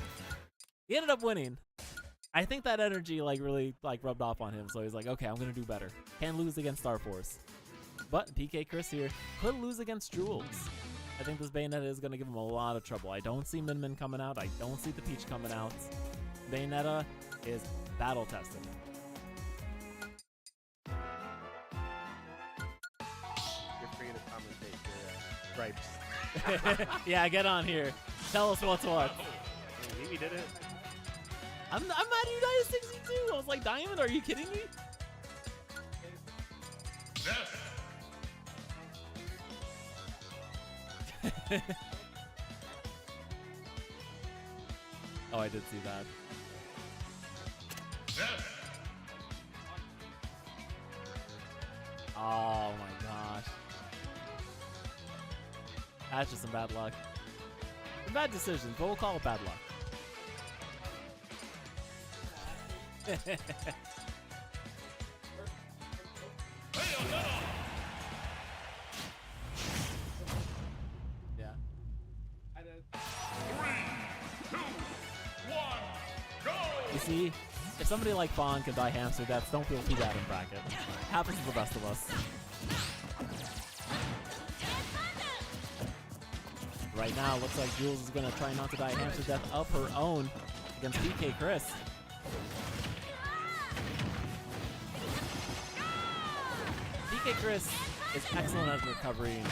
He ended up winning. I think that energy really rubbed off on him, so he's like, okay, I'm gonna do better. Can't lose against Star Force. But PkChris here could lose against Jules. I think this Bayonetta is gonna give him a lot of trouble. I don't see Min coming out. I don't see the Peach coming out. Bayonetta is battle tested. You're free to commentate your gripes. Yeah, get on here. Tell us what's what. Vivi did it. I'm mad at you guys 62. I was like, Diamond, are you kidding me? Oh, I did see that. Oh my gosh. That's just some bad luck. Some bad decisions, but we'll call it bad luck. Yeah. You see, if somebody like Fawn can die hamster deaths, don't feel too bad in bracket. Happens to the best of us. Right now, looks like Jules is going to try not to die hamster death of her own against PkChris. PkChris is excellent at recovering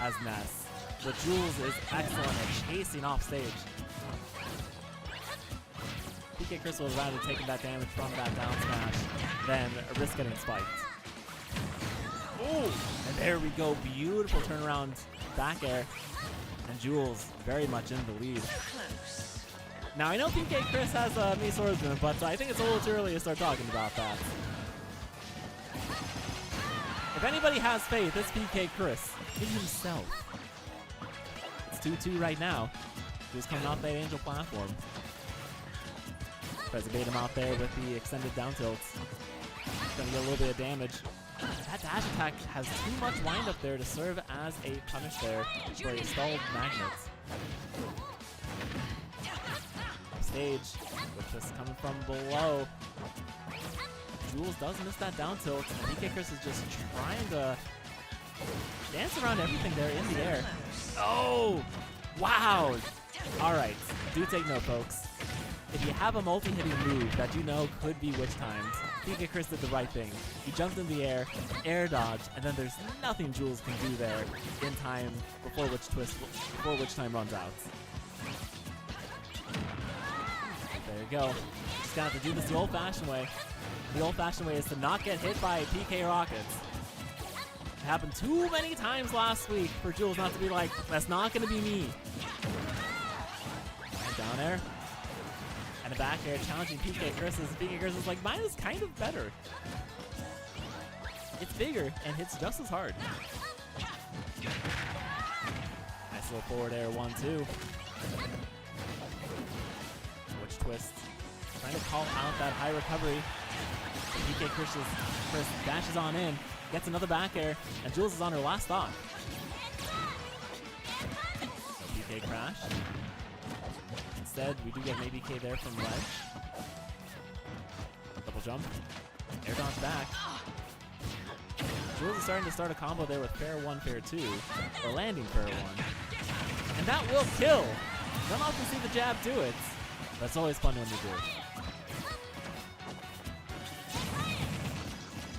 as Ness, but Jules is excellent at chasing off stage. PkChris was rather taking that damage from that down smash than risk getting spiked. Oh, and there we go. Beautiful turnaround back air. And Jules very much in the lead. Now, I know PkChris has a Mii Swordsman, but I think it's a little too early to start talking about that. If anybody has faith, it's PkChris in himself. It's 2-2 right now. Jules coming off that angel platform. Tries to bait him out there with the extended down tilts. Gonna get a little bit of damage. That dash attack has too much wind up there to serve as a punish there for a stalled magnet. Stage, which is coming from below. Jules does miss that down tilt, and PkChris is just trying to dance around everything there in the air. Oh! Wow! Alright, do take note, folks. If you have a multi-hitting move that you know could be witch timed, PkChris did the right thing. He jumped in the air dodge, and then there's nothing Jules can do there in time before witch time runs out. There you go. Just gonna have to do this the old-fashioned way. The old-fashioned way is to not get hit by PK rockets. It happened too many times last week for Jules not to be like, that's not gonna be me. And down air. And a back air challenging PkChris. PkChris is like, mine is kind of better. It's bigger and hits just as hard. Nice little forward air 1-2. Witch twist. Trying to call out that high recovery. PkChris dashes on in, gets another back air, and Jules is on her last stock. No PK crash. Instead, we do get an ABK there from ledge. Double jump. Air dodge back. Jules is starting to start a combo there with fair 1, fair 2, or landing fair 1. And that will kill. Don't often see the jab do it, but it's always fun when you do.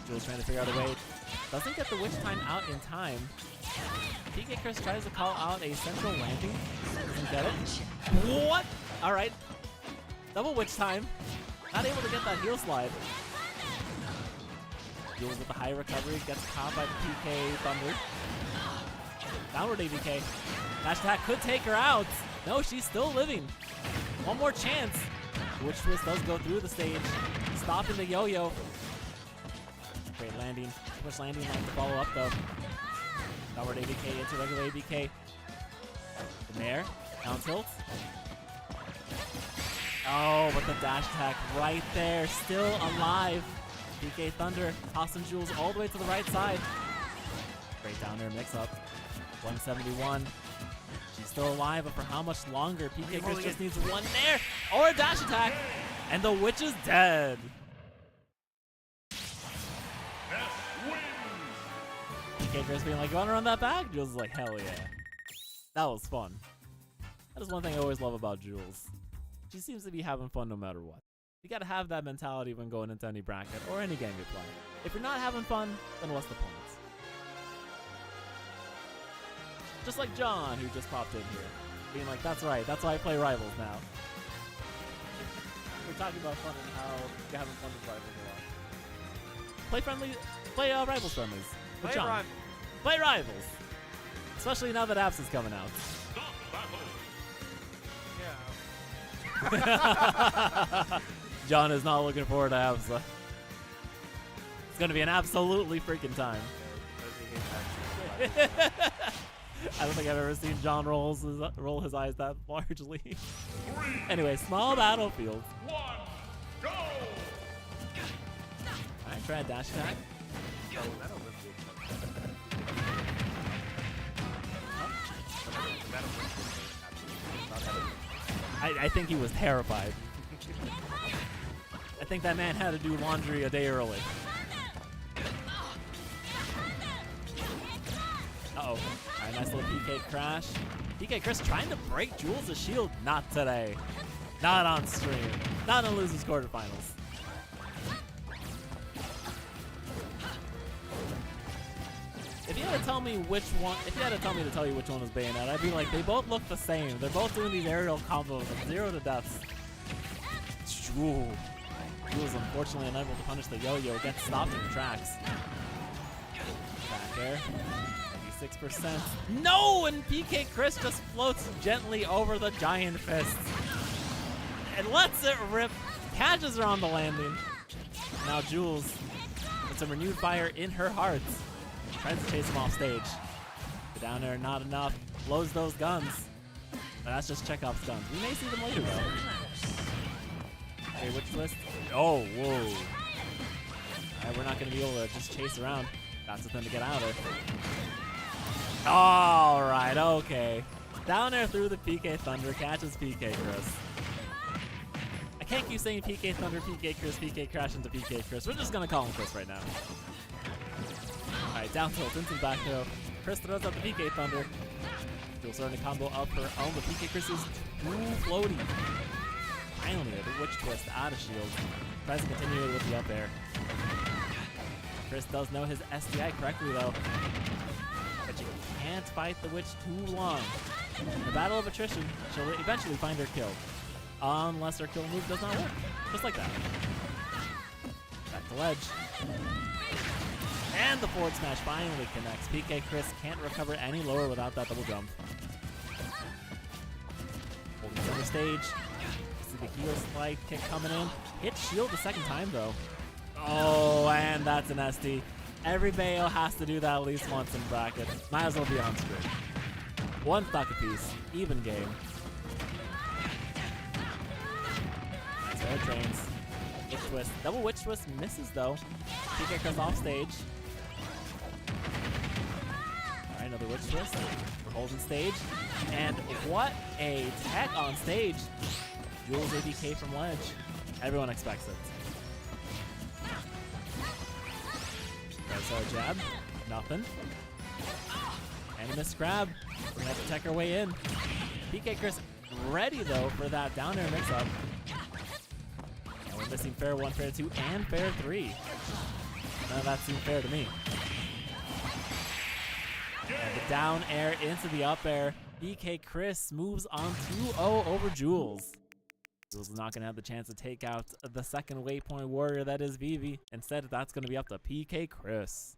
Jules trying to figure out a way. Doesn't get the witch time out in time. PkChris tries to call out a central landing. Doesn't get it. What? Alright. Double witch time. Not able to get that heel slide. Jules with the high recovery. Gets caught by the PK Thunder. Downward ABK. Dash attack could take her out. No, she's still living. One more chance. The witch twist does go through the stage. Stopping the yo-yo. Great landing. Too much landing line to follow up though. Downward ABK into regular ABK. The Nair. Down tilt. Oh, but the dash attack right there. Still alive. PK Thunder tossing Jules all the way to the right side. Great down air mix up. 171. She's still alive, but for how much longer? PkChris just needs one Nair or a dash attack. And the witch is dead. PkChris being like, you want to run that back? Jules is like, hell yeah. That was fun. That is one thing I always love about Jules. She seems to be having fun no matter what. You gotta have that mentality when going into any bracket or any game you play. If you're not having fun, then what's the point? Just like John, who just popped in here. Being like, that's right, that's why I play Rivals now. We're talking about fun and how you're having fun with Rivals a lot. Play Rivals friendlies. With John. Play Rivals. Especially now that Apps is coming out. Yeah. John is not looking forward to Apps. It's gonna be an absolutely freaking time. I don't think I've ever seen John roll his eyes that largely. Anyway, small battlefield. 1, go! Alright, try a dash attack. I think he was terrified. I think that man had to do laundry a day early. Uh-oh. Alright, nice little PK crash. PkChris trying to break Jules' shield. Not today. Not on stream. Not in Losers quarterfinals. If you had to tell me which one, if you had to tell me to tell you which one was Bayonet, I'd be like, they both look the same. They're both doing these aerial combos of 0 to deaths. Ooh. Jules unfortunately unable to punish the yo-yo. Gets stopped in the tracks. Back air. 96%. No! And PkChris just floats gently over the giant fist. And lets it rip. Catches her on the landing. Now Jules with some renewed fire in her heart. Tries to chase him off stage. The down air not enough. Blows those guns. That's just Chekhov's stuns. We may see them later, though. Okay, which twist? Oh, whoa. Alright, we're not going to be able to just chase around. That's the thing to get out of. Alright, okay. Down air through the PK Thunder, catches PkChris. I can't keep saying PK Thunder, PkChris, PK Crash into PkChris. We're just going to call him Chris right now. Alright, down tilt into the back throw. Chris throws out the PK Thunder. Still starting to combo up her own, but PkChris is too floaty. Finally, the witch twist out of shield. Tries to continue with the up air. Chris does know his SDI correctly, though. But you can't fight the witch too long. In the battle of attrition, she'll eventually find her kill. Unless her kill move does not work. Just like that. Back to ledge. And the forward smash finally connects. PkChris can't recover any lower without that double jump. Holding center stage. See the heel slide kick coming in. Hit shield the second time, though. Oh, and that's an SD. Every Bayo has to do that at least once in bracket. Might as well be on screen. One stock apiece. Even game. Nice air trains. Witch twist. Double witch twist misses, though. PkChris off stage. Alright, another witch twist. We're holding stage. And what a tech on stage. Jules ABK from ledge. Everyone expects it. That's our jab. Nothing. And a missed grab. We're gonna have to tech our way in. PkChris ready though for that down air mix up. And we're missing fair 1, fair 2, and fair 3. None of that seemed fair to me. And the down air into the up air. PkChris moves on 2-0 over Jules. Jules is not going to have the chance to take out the second Waypoint Warrior that is Vivi. Instead, that's going to be up to PkChris.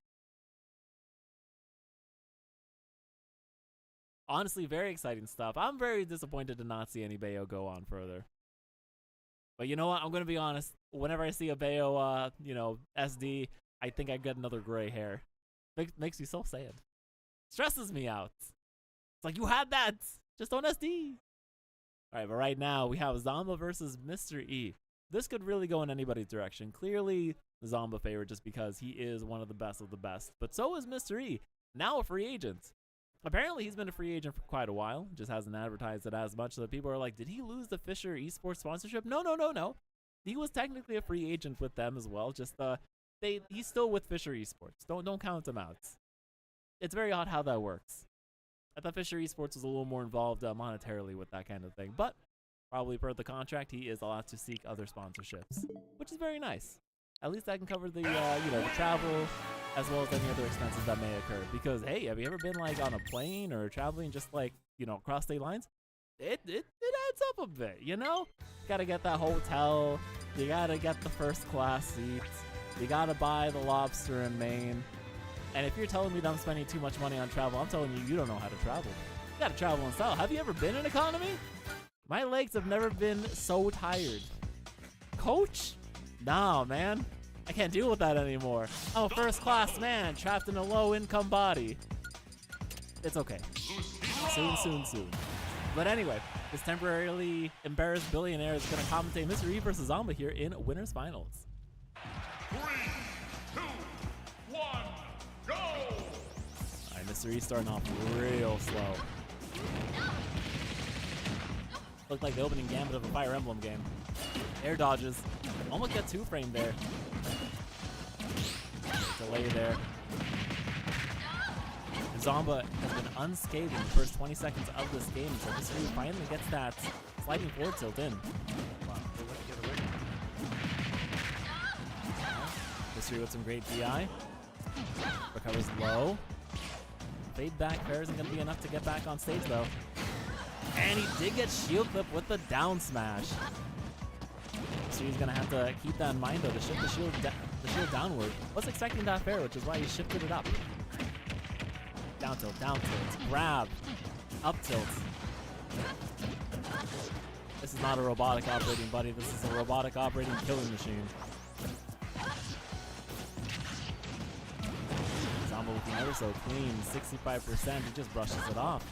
Honestly, very exciting stuff. I'm very disappointed to not see any Bayo go on further. But you know what? I'm going to be honest. Whenever I see a Bayo, SD, I think I get another gray hair. Makes me so sad. Stresses me out. It's like, you had that. Just don't SD. All right, but right now we have Zomba versus Mr. E. This could really go in anybody's direction. Clearly, Zomba favored just because he is one of the best of the best. But so is Mr. E, now a free agent. Apparently, he's been a free agent for quite a while. Just hasn't advertised it as much. So that people are like, did he lose the Fisher Esports sponsorship? No. He was technically a free agent with them as well. Just he's still with Fisher Esports. Don't count him out. It's very odd how that works. I thought Fisher Esports was a little more involved monetarily with that kind of thing, but probably per the contract, he is allowed to seek other sponsorships, which is very nice. At least that can cover the the travel as well as any other expenses that may occur. Because hey, have you ever been like on a plane or traveling just like across state lines? It adds up a bit, You gotta get that hotel, you gotta get the first class seats, you gotta buy the lobster in Maine. And if you're telling me that I'm spending too much money on travel, I'm telling you, you don't know how to travel. You gotta travel in style. Have you ever been in economy? My legs have never been so tired. Coach? Nah, man. I can't deal with that anymore. I'm a first class man trapped in a low income body. It's okay. Soon. But anyway, this temporarily embarrassed billionaire is gonna commentate Mr. E versus Zomba here in winners finals. 3, 2, 1, go! Alright, Mr. E starting off real slow. Looked like the opening gambit of a Fire Emblem game. Air dodges. Almost got 2-framed there. Delay there. Zomba has been unscathed in the first 20 seconds of this game, so Mr. E finally gets that sliding forward tilt in. Wow, they work together right. Mr. E with some great DI. Recovers low. Fade back fair isn't going to be enough to get back on stage, though. And he did get shield clip with the down smash. So he's going to have to keep that in mind, though, to shift the shield downward. Was expecting that fair, which is why he shifted it up. Down tilt, grab, up tilt. This is not a robotic operating buddy. This is a robotic operating killing machine. Zomba looking ever so clean, 65%. He just brushes it off.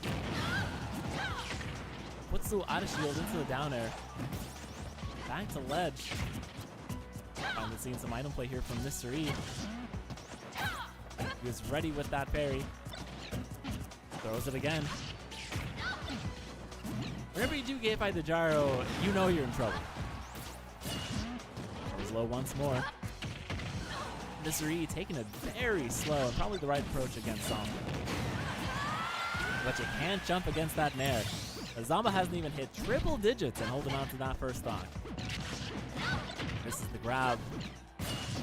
Puts the out of shield into the down air. Back to ledge. Finally seeing some item play here from Mr. E. He was ready with that parry. Throws it again. Whenever you do get by the gyro, you know you're in trouble. Goes low once more. Mr. E taking it very slow and probably the right approach against Zomba. But you can't jump against that nair. Zomba hasn't even hit triple digits and holding on to that first stock. This is the grab.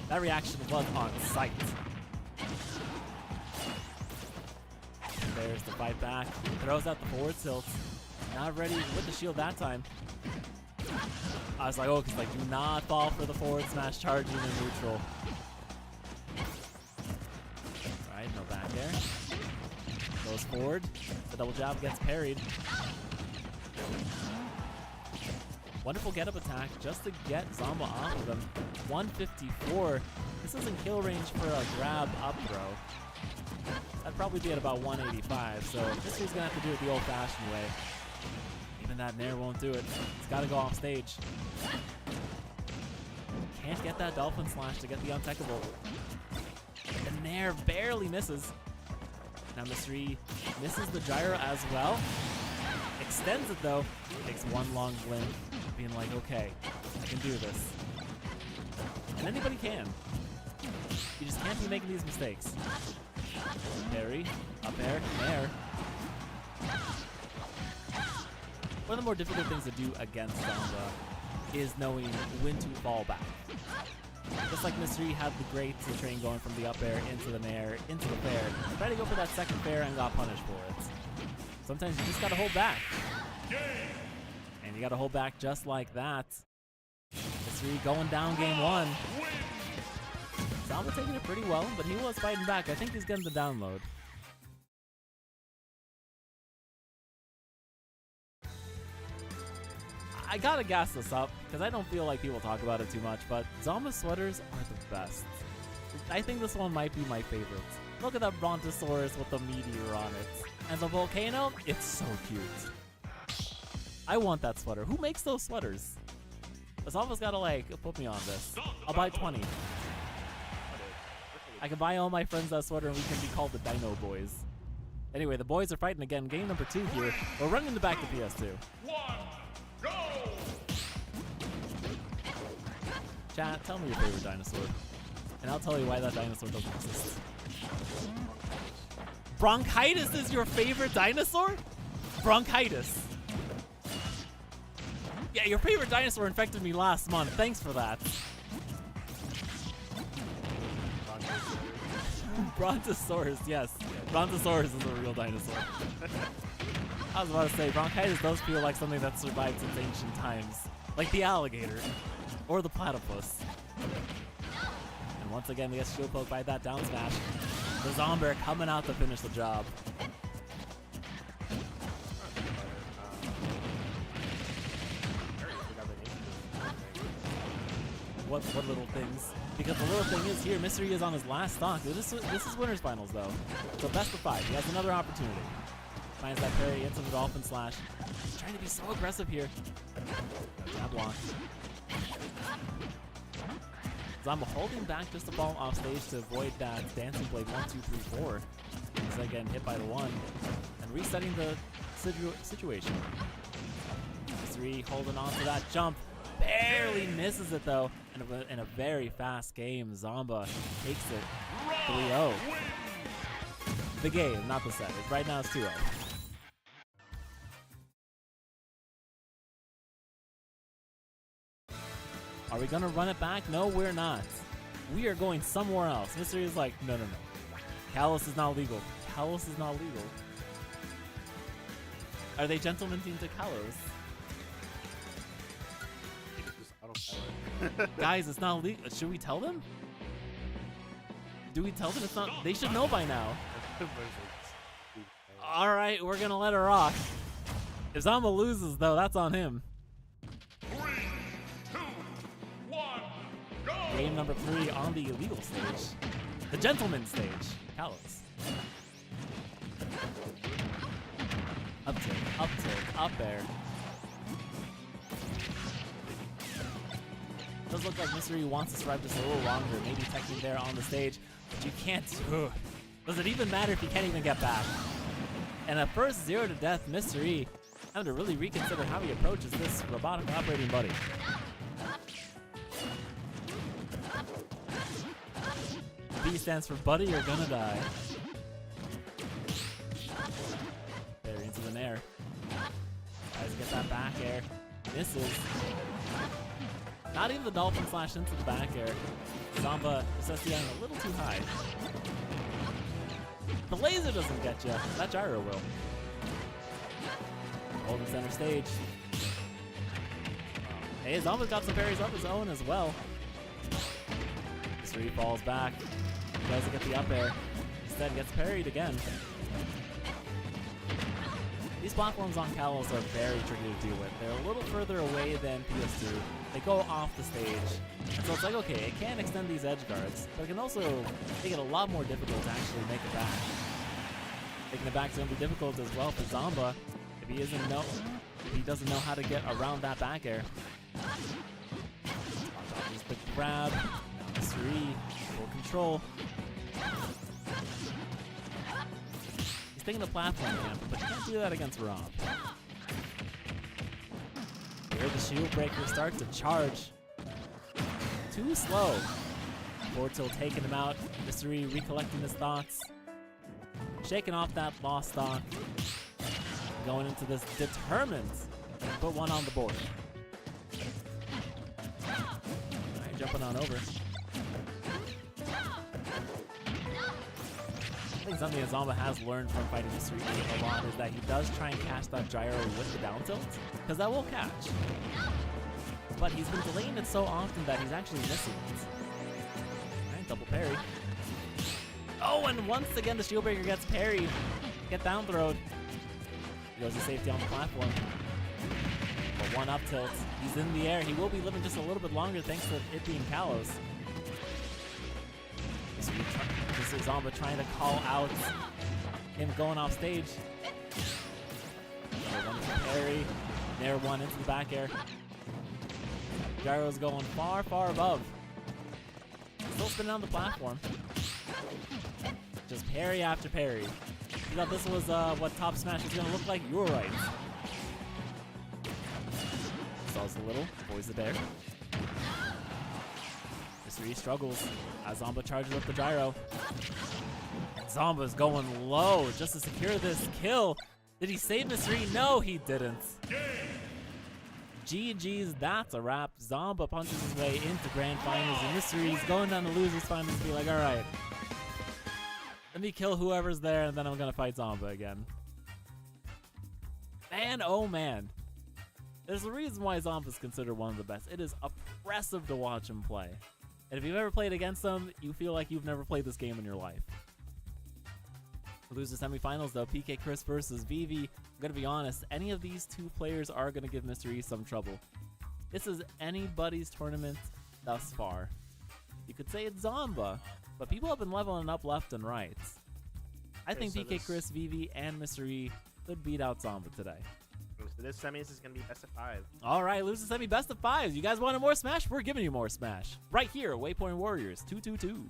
That reaction was on sight. There's the fight back. Throws out the forward tilt. Not ready with the shield that time. I was like, oh, because like, do not fall for the forward smash charging in neutral. Alright, no back air. Goes forward. The double jab gets parried. Wonderful get-up attack just to get Zomba off of him. 154. This is in kill range for a grab up throw. That'd probably be at about 185, so this is going to have to do it the old-fashioned way. Even that nair won't do it. It's got to go off stage. Can't get that dolphin slash to get the untechable. The nair barely misses. Now Mr. E misses the gyro as well. Extends it though. Takes one long blink, being like, okay, I can do this. And anybody can. You just can't be making these mistakes. Parry, up air, nair. One of the more difficult things to do against Zomba is knowing when to fall back. Just like Mr. E had the great train going from the up air into the nair, into the fair. Tried to go for that second fair and got punished for it. Sometimes you just gotta hold back. And you gotta hold back just like that. Mr. E going down game one. Zomba taking it pretty well, but he was fighting back. I think he's getting the download. I gotta gas this up, because I don't feel like people talk about it too much, but Zomba sweaters are the best. I think this one might be my favorite. Look at that Brontosaurus with the meteor on it. And the volcano, it's so cute. I want that sweater. Who makes those sweaters? Zomba's gotta like, put me on this. I'll buy 20. I can buy all my friends that sweater and we can be called the Dino Boys. Anyway, the boys are fighting again. Game number 2 here. We're running the back to PS2. Go! Chat, tell me your favorite dinosaur. And I'll tell you why that dinosaur doesn't exist. Bronchitis is your favorite dinosaur? Bronchitis. Yeah, your favorite dinosaur infected me last month. Thanks for that. Brontosaurus, yes. Brontosaurus is a real dinosaur. I was about to say, bronchitis does feel like something that survived since ancient times. Like the alligator. Or the platypus. And once again, we get shield poked by that down smash. The Zomba coming out to finish the job. What little things? Because the little thing is here, Mr. E is on his last stock. This is winner's finals though. So best of 5. He has another opportunity. Finds that parry into the dolphin slash. He's trying to be so aggressive here. Jab block. Zomba holding back just to fall off stage to avoid that dancing blade 1, 2, 3, 4. Instead of getting hit by the 1. And resetting the situation. Mr. E holding on to that jump. Barely misses it though. And in a very fast game, Zomba takes it 3-0. The game, not the set. Right now it's 2-0. Are we gonna run it back? No, we're not. We are going somewhere else. Mr. E is like, no. Kalos is not legal. Kalos is not legal. Are they gentlemen team to Kalos? Guys, it's not legal. Should we tell them? Do we tell them it's not? They should know by now. Alright, we're gonna let her rock. If Zomba loses, though, that's on him. 3, 2, 1, go! Game number 3 on the illegal stage. The gentleman stage. Kalos. Up tilt, up air. does look like Mystery wants to survive just a little longer, maybe teching there on the stage, but you can't. Does it even matter if you can't even get back? And at first 0 to death, Mystery having to really reconsider how he approaches this robotic operating buddy. B stands for buddy, you're gonna die. There, into the nair. Tries to get that back air. Misses. Not even the dolphin slash into the back air. Zomba SSDing a little too high. The laser doesn't get you. That gyro will. Holding center stage. Hey, Zomba's got some parries up his own as well. Mystery falls back. Doesn't get the up air. Instead gets parried again. These platforms on Kalos are very tricky to deal with. They're a little further away than PS2. They go off the stage. And so it's like, okay, it can extend these edge guards, but it can also make it a lot more difficult to actually make it back. Making it back is going to be difficult as well for Zomba if he doesn't know how to get around that back air. Just the grab. Mystery, full control. He's taking the platform camp, but you can't do that against Rob. Here the shield breaker starts to charge. Too slow. Forward tilt taking him out. Mystery recollecting his thoughts. Shaking off that lost stock. Going into this determined to put one on the board. Alright, jumping on over. I think something that Zomba has learned from fighting Mystery a lot is that he does try and catch that gyro with the down tilt, because that will catch. But he's been delaying it so often that he's actually missing it. Alright, double parry. Oh, and once again the shield breaker gets parried. Get down throwed. He goes to safety on the platform. But one up tilt. He's in the air. He will be living just a little bit longer thanks to it being Kalos. This is Zomba trying to call out him going off stage. Another one to parry. Nair one into the back air. Gyro's going far, far above. Still spinning on the platform. Just parry after parry. You thought this was what Top Smash was going to look like? You were right. Stalls a little. Boys the bear. Mystery struggles as Zomba charges up the gyro. Zomba's going low just to secure this kill. Did he save Mystery? No, he didn't. GG's, that's a wrap. Zomba punches his way into grand finals, and Mystery's going down to losers finals and be like, alright, let me kill whoever's there, and then I'm gonna fight Zomba again. Man, oh man. There's a reason why Zomba's considered one of the best. It is oppressive to watch him play. And if you've ever played against him, you feel like you've never played this game in your life. Lose the semifinals though, PkChris versus Vivi. I'm gonna be honest, any of these two players are gonna give Mystery some trouble. This is anybody's tournament thus far. You could say it's Zomba, but people have been leveling up left and right. I think so PkChris, Vivi, and Mystery could beat out Zomba today. So this semis is going to be best of 5. All right, lose the semi best of 5s. You guys wanted more Smash? We're giving you more Smash. Right here, Waypoint Warriors, 222.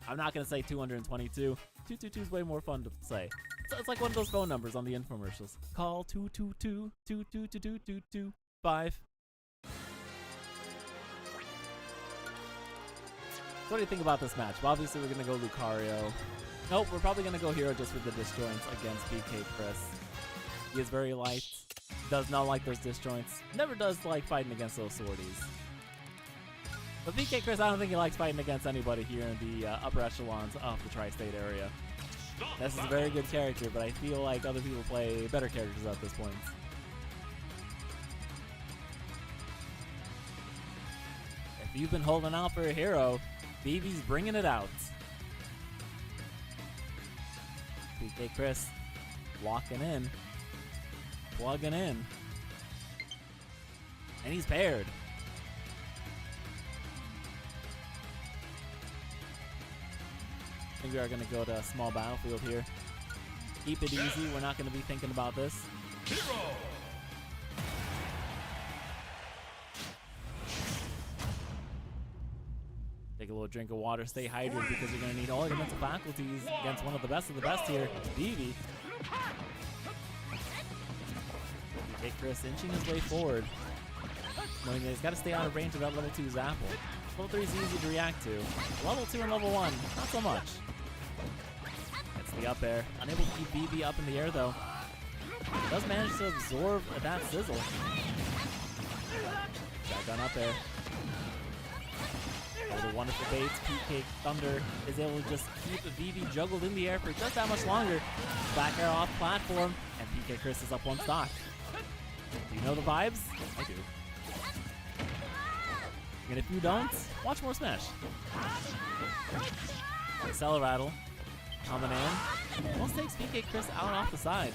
I'm not going to say 222. 222 is way more fun to say. So it's like one of those phone numbers on the infomercials. Call 222 222 5. So what do you think about this match? Well, obviously, we're going to go Lucario. Nope, we're probably going to go Hero just with the disjoints against PkChris. He is very light. Does not like those disjoints. Never does like fighting against those swordies. But PkChris, I don't think he likes fighting against anybody here in the upper echelons of the tri-state area. This is a very good character, but I feel like other people play better characters at this point. If you've been holding out for a hero, Vivi's bringing it out. PkChris walking in, plugging in, and he's paired. I think we are going to go to a small battlefield here. Keep it easy. We're not going to be thinking about this. Take a little drink of water, stay hydrated because you're going to need all your mental faculties against one of the best here, Vivi. PkChris inching his way forward, knowing that he's got to stay out of range of that level 2's apple. Level 3 is easy to react to. Level 2 and level 1, not so much. Gets the up air. Unable to keep Vivi up in the air though. Does manage to absorb that sizzle. Shotgun up air. Oh, the wonderful baits. PK Thunder is able to just keep Vivi juggled in the air for just that much longer. Back air off platform, and PkChris is up one stock. Do you know the vibes? I do. And if you don't, watch more Smash. Cell Rattle. Coming in. Almost takes PkChris out off the side.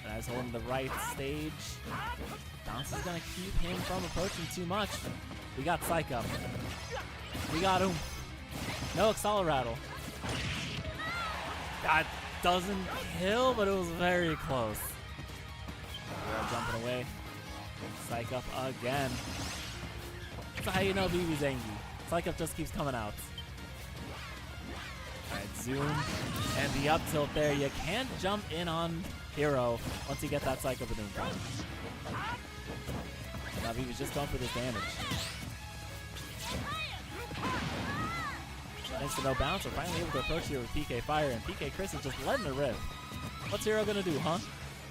And as holding the right stage. Bounce is going to keep him from approaching too much. We got Psych up. We got him. No Accelerate. That doesn't kill, but it was very close. We're jumping away. Psych up again. That's how you know Vivi's angry. Psych up just keeps coming out. Alright, zoom. And the up tilt there. You can't jump in on Hero once you get that Psych up in front. Now Vivi's just going for this damage. Thanks to no bounce, we're finally able to approach here with PK Fire, and PkChris is just letting it rip. What's Hero gonna do, huh?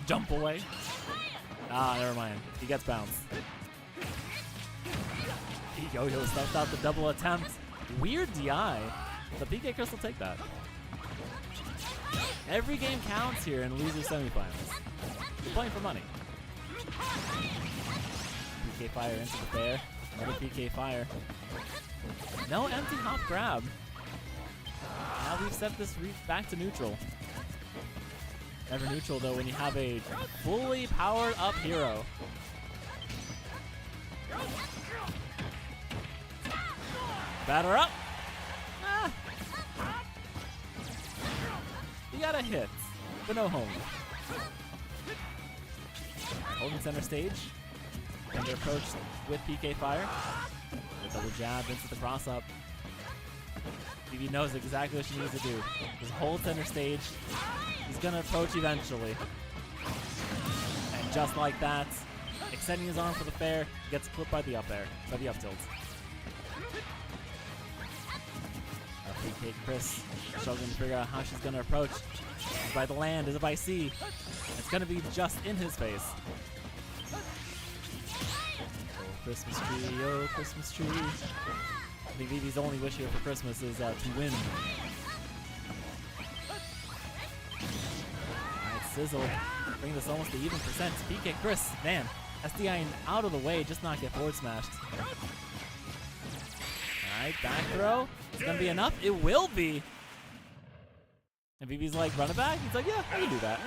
Jump away? Ah, never mind. He gets bounced. He yo-yo stuffed out the double attempt. Weird DI, but PkChris will take that. Every game counts here in loser semifinals. You're playing for money. PK Fire into the fair. Another PK Fire. No empty hop grab. Now we've set this back to neutral. Never neutral though when you have a fully powered up Hero. Batter up. Ah. You got a hit, but no home. Holding center stage. Under approach with PK Fire. The double jab into the cross up. Vivi knows exactly what she needs to do. Just hold center stage. He's gonna approach eventually. And just like that, extending his arm for the fair, gets clipped by the up air, by the up tilt. PkChris struggling to figure out how she's gonna approach. Is it by the land? Is it by sea? It's gonna be just in his face. Christmas tree, oh Christmas tree. I think Vivi's only wish here for Christmas is to win. Alright, Sizzle. Bring this almost to even percent. PkChris, man. SDI out of the way, just not get forward smashed. Alright, back throw. It's gonna be enough. It will be. And Vivi's like, run it back? He's like, yeah, I can do that.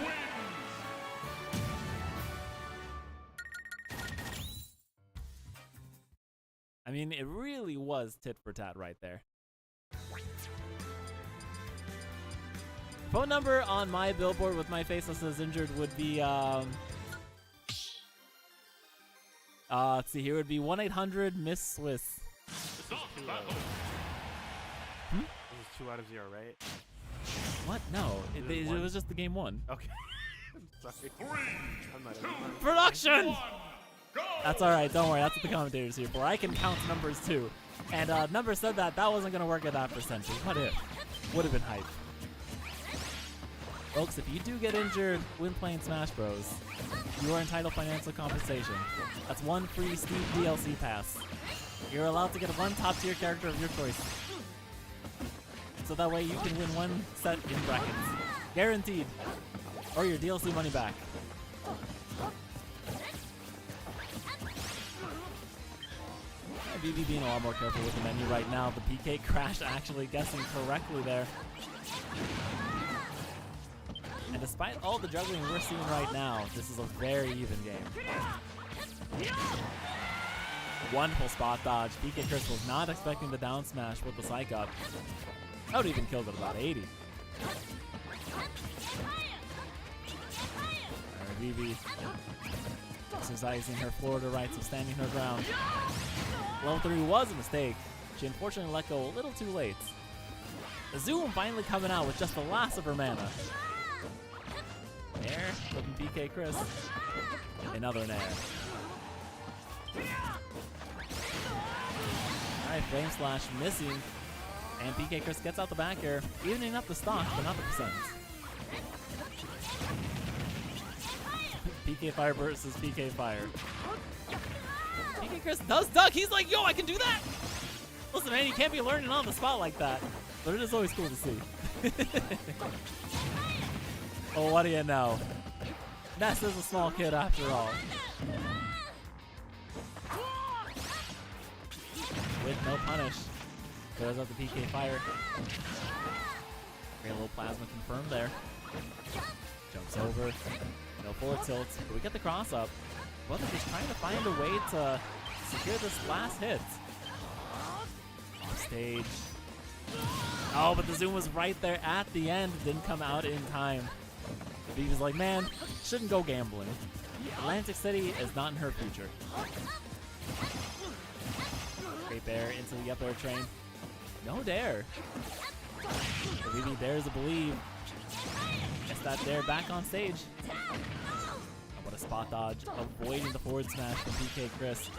I mean, it really was tit for tat right there. Phone number on my billboard with my face as injured would be, let's see here, would be 1-800-MISS-SWISS. This is 2 out of 0, right? What? No, it was just the game 1. Okay. Sorry. Production! That's alright, don't worry, that's what the commentator's here for. I can count numbers too. And Number said that wasn't going to work at that percentage. What if? Would have been hype. Folks, if you do get injured when playing Smash Bros, you are entitled financial compensation. That's one free Steve DLC pass. You're allowed to get one top tier character of your choice. So that way you can win one set in brackets. Guaranteed. Or your DLC money back. Vivi being a lot more careful with the menu right now. The PK crashed actually guessing correctly there. And despite all the juggling we're seeing right now, this is a very even game. Wonderful spot dodge. PkChris was not expecting the down smash with the psych up. That would even killed at about 80. Vivi exercising her Florida rights of standing her ground. Level 3 was a mistake. She unfortunately let go a little too late. The Zoom finally coming out with just the last of her mana. Nair, flipping PkChris. Another Nair. Alright, Flame Slash missing. And PkChris gets out the back air, evening up the stock, but not the percent. PK Fire versus PK Fire. PkChris does duck. He's like, yo, I can do that. Listen, man, you can't be learning on the spot like that. But it is always cool to see. Oh, what do you know? Ness is a small kid after all. With no punish. Goes up the PK Fire. Great little plasma confirmed there. Jumps over. No forward tilt. But we get the cross up. But they're just trying to find a way to secure this last hit. Off stage. Oh, but the Zoom was right there at the end. Didn't come out in time. He was like, man, shouldn't go gambling. Atlantic City is not in her future. Great Bear into the up air train. No dare. Believe he dares to believe. Gets that dare back on stage. Oh, what a spot dodge. Avoiding the forward smash from PkChris.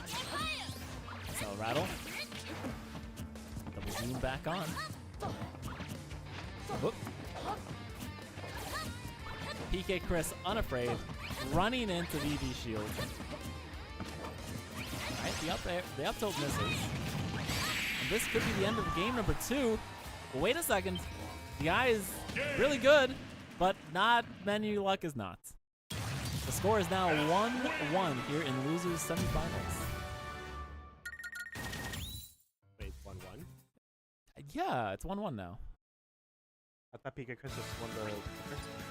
Cell rattle. Double Zoom back on. Whoop. PkChris unafraid, running into VV shield. Alright, the up tilt misses. And this could be the end of game number 2. But wait a second. The guy is really good, but not menu luck is not. The score is now 1-1 here in losers semifinals. Wait, 1-1? Yeah, it's 1-1 now. I thought PkChris just won the first one.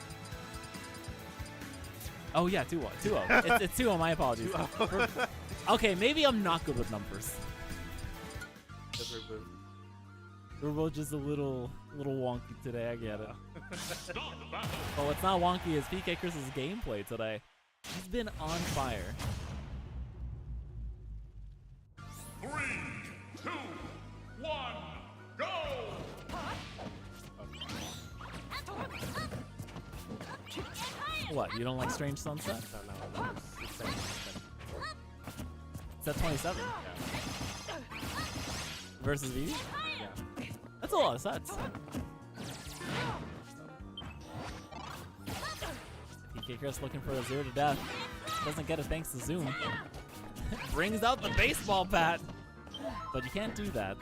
Oh yeah, 2-1. 2-0. It's 2-0, my apologies. Okay, maybe I'm not good with numbers. We're both just a little wonky today, I get it. But what's not wonky is PkChris' gameplay today. He's been on fire. 3, 2, 1, go! What, you don't like Strange Sunset? No. It's at 27. Yeah. Versus VV? Yeah. That's a lot of sets. PkChris looking for a 0 to death. Doesn't get it thanks to Zoom. Brings out the baseball bat. But you can't do that.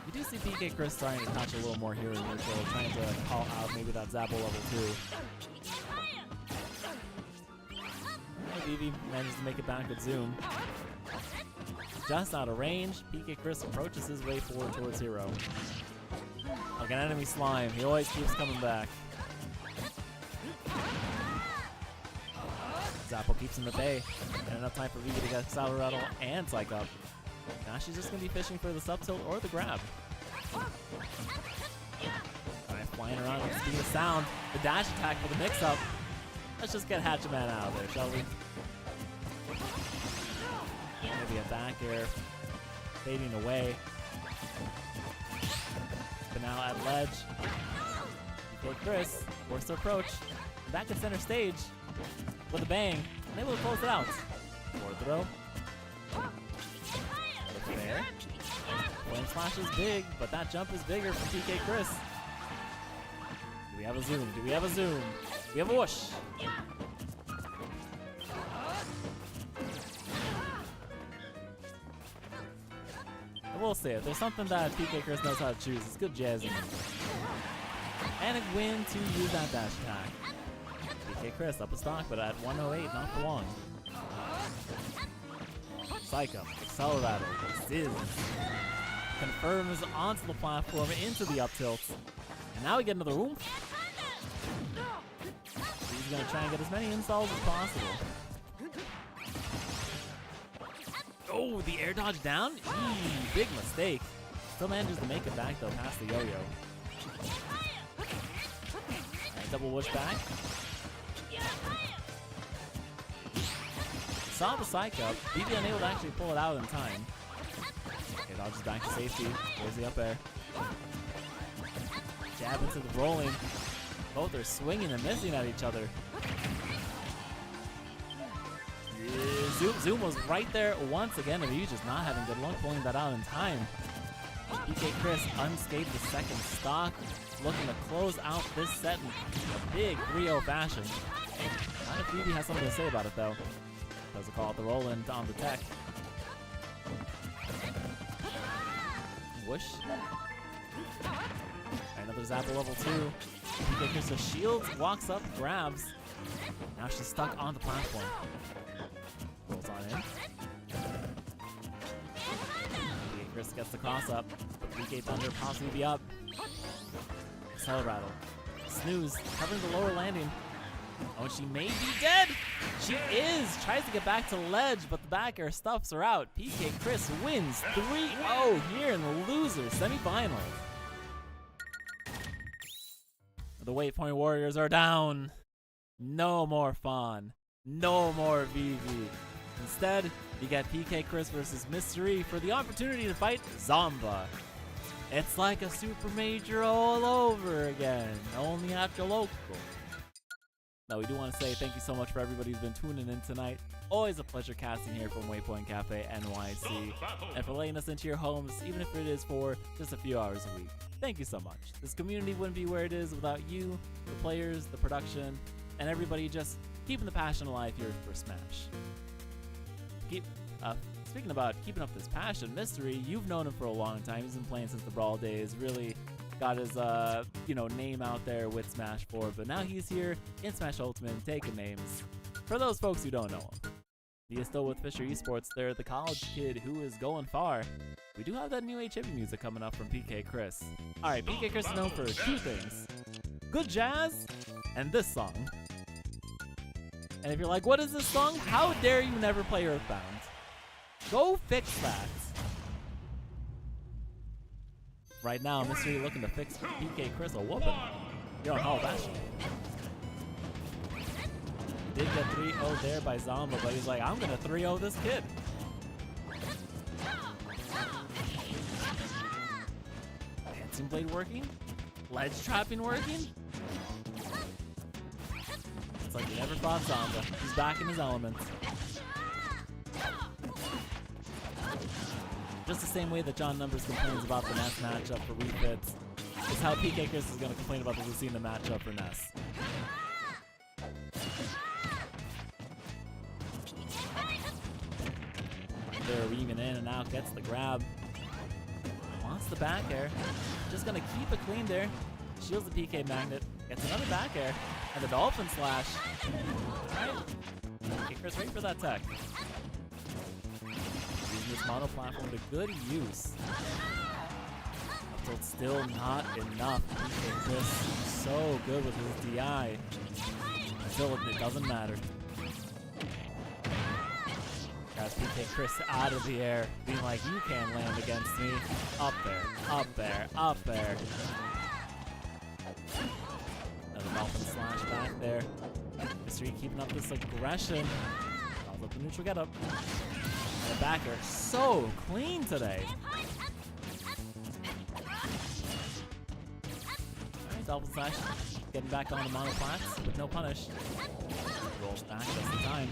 You do see PkChris trying to touch a little more here in neutral, trying to call out maybe that Zapple level 2. VV manages to make it back with Zoom. Just out of range, PkChris approaches his way forward towards Hero. Like an enemy slime, he always keeps coming back. Zapple keeps him at bay, and enough time for VV to get Sour Rattle and Psych up. Now she's just going to be fishing for the sub tilt or the grab. Alright, flying around with the speed of sound. The dash attack for the mix-up. Let's just get Hatchaman out of there, shall we? Maybe a back air. Fading away. But now at ledge. PkChris forced to approach. Back at center stage. With a bang. And able to close it out. Forward throw. Fair. Flame Slash is big, but that jump is bigger for PkChris. Do we have a zoom? Do we have a zoom? We have a whoosh. I will say it. There's something that PkChris knows how to choose. It's good jazzing. And a win to use that dash attack. PkChris up a stock, but at 108, not for long. Psycho, Accelerator, Sizz. Confirms onto the platform, into the up tilt. And now we get another oomph. He's gonna try and get as many installs as possible. Oh, the air dodge down? Eee, big mistake. Still manages to make it back though, past the yo-yo. double whoosh back. Saw the psych up. BB unable to actually pull it out in time. Okay, dodges back to safety. There's the up air. Jab into the rolling. Both are swinging and missing at each other. Zoom was right there once again, and he's just not having good luck pulling that out in time. PkChris unscathed the second stock, looking to close out this set in a big 3-0 fashion. Not if BB has something to say about it though. Does a call out the roll in on the tech. Whoosh. Another zap at level 2. PkChris just shields, walks up, grabs. Now she's stuck on the platform. Rolls on in. PkChris gets the cross up. PK Thunder possibly be up. Cell rattle. Snooze, covering the lower landing. Oh, and she may be dead! She is! Tries to get back to ledge, but the back air stuffs her out. PkChris wins 3-0 here in the losers semifinals. The Waypoint Warriors are down. No more Fawn. No more VV. Instead, you get PkChris versus Mystery for the opportunity to fight Zomba. It's like a super major all over again, only after local. Now, we do want to say thank you so much for everybody who's been tuning in tonight. Always a pleasure casting here from Waypoint Cafe NYC, and for letting us into your homes, even if it is for just a few hours a week. Thank you so much. This community wouldn't be where it is without you, the players, the production, and everybody just keeping the passion alive here for Smash. Speaking about keeping up this passion, Mystery, you've known him for a long time. He's been playing since the Brawl days. Really got his name out there with Smash 4, but now he's here in Smash Ultimate taking names. For those folks who don't know him, he is still with Fisher Esports. They're the college kid who is going far. We do have that new HM music coming up from PkChris. Alright, PkChris is known for 2 things. Good jazz and this song. And if you're like, what is this song? How dare you never play Earthbound? Go fix that. Right now, Mystery looking to fix PkChris a whooping. You're on Hall Bastion. Did get 3-0 there by Zomba, but he's like, I'm gonna 3-0 this kid. Dancing Blade working? Ledge trapping working? It's like you never thought Zomba. He's back in his element. Just the same way that John Numbers complains about the Ness matchup for refits is how PkChris is going to complain about the Lucina matchup for Ness. They're weaving in and out, gets the grab. Wants the back air. Just going to keep it clean there. Shields the PK magnet. Gets another back air. And the Dolphin Slash. Alright. PkChris ready for that tech. Using this mono platform to good use. Up tilt still not enough. PkChris so good with his DI. Until it doesn't matter. Guys, PkChris out of the air, being like, you can't land against me. Up there, up there, up there. Another Dolphin Slash back there. Mystery keeping up this aggression. Calls up the neutral get up. And the backer so clean today. Alright, Dolphin Slash getting back on the monoplats with no punish. Rolls back just in time.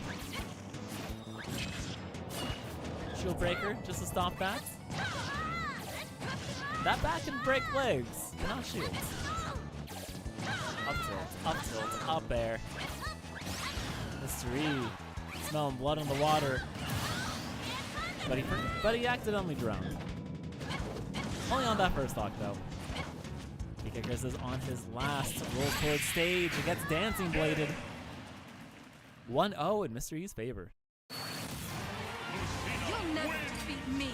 Shield breaker just to stop that. That back can break legs, but not shields. Up tilt, up air. Mystery smelling blood on the water. But he accidentally drowned. Only on that first stock though. PkChris is on his last, rolls towards stage, it gets dancing bladed. 1-0 in Mystery's favor. You'll never defeat me.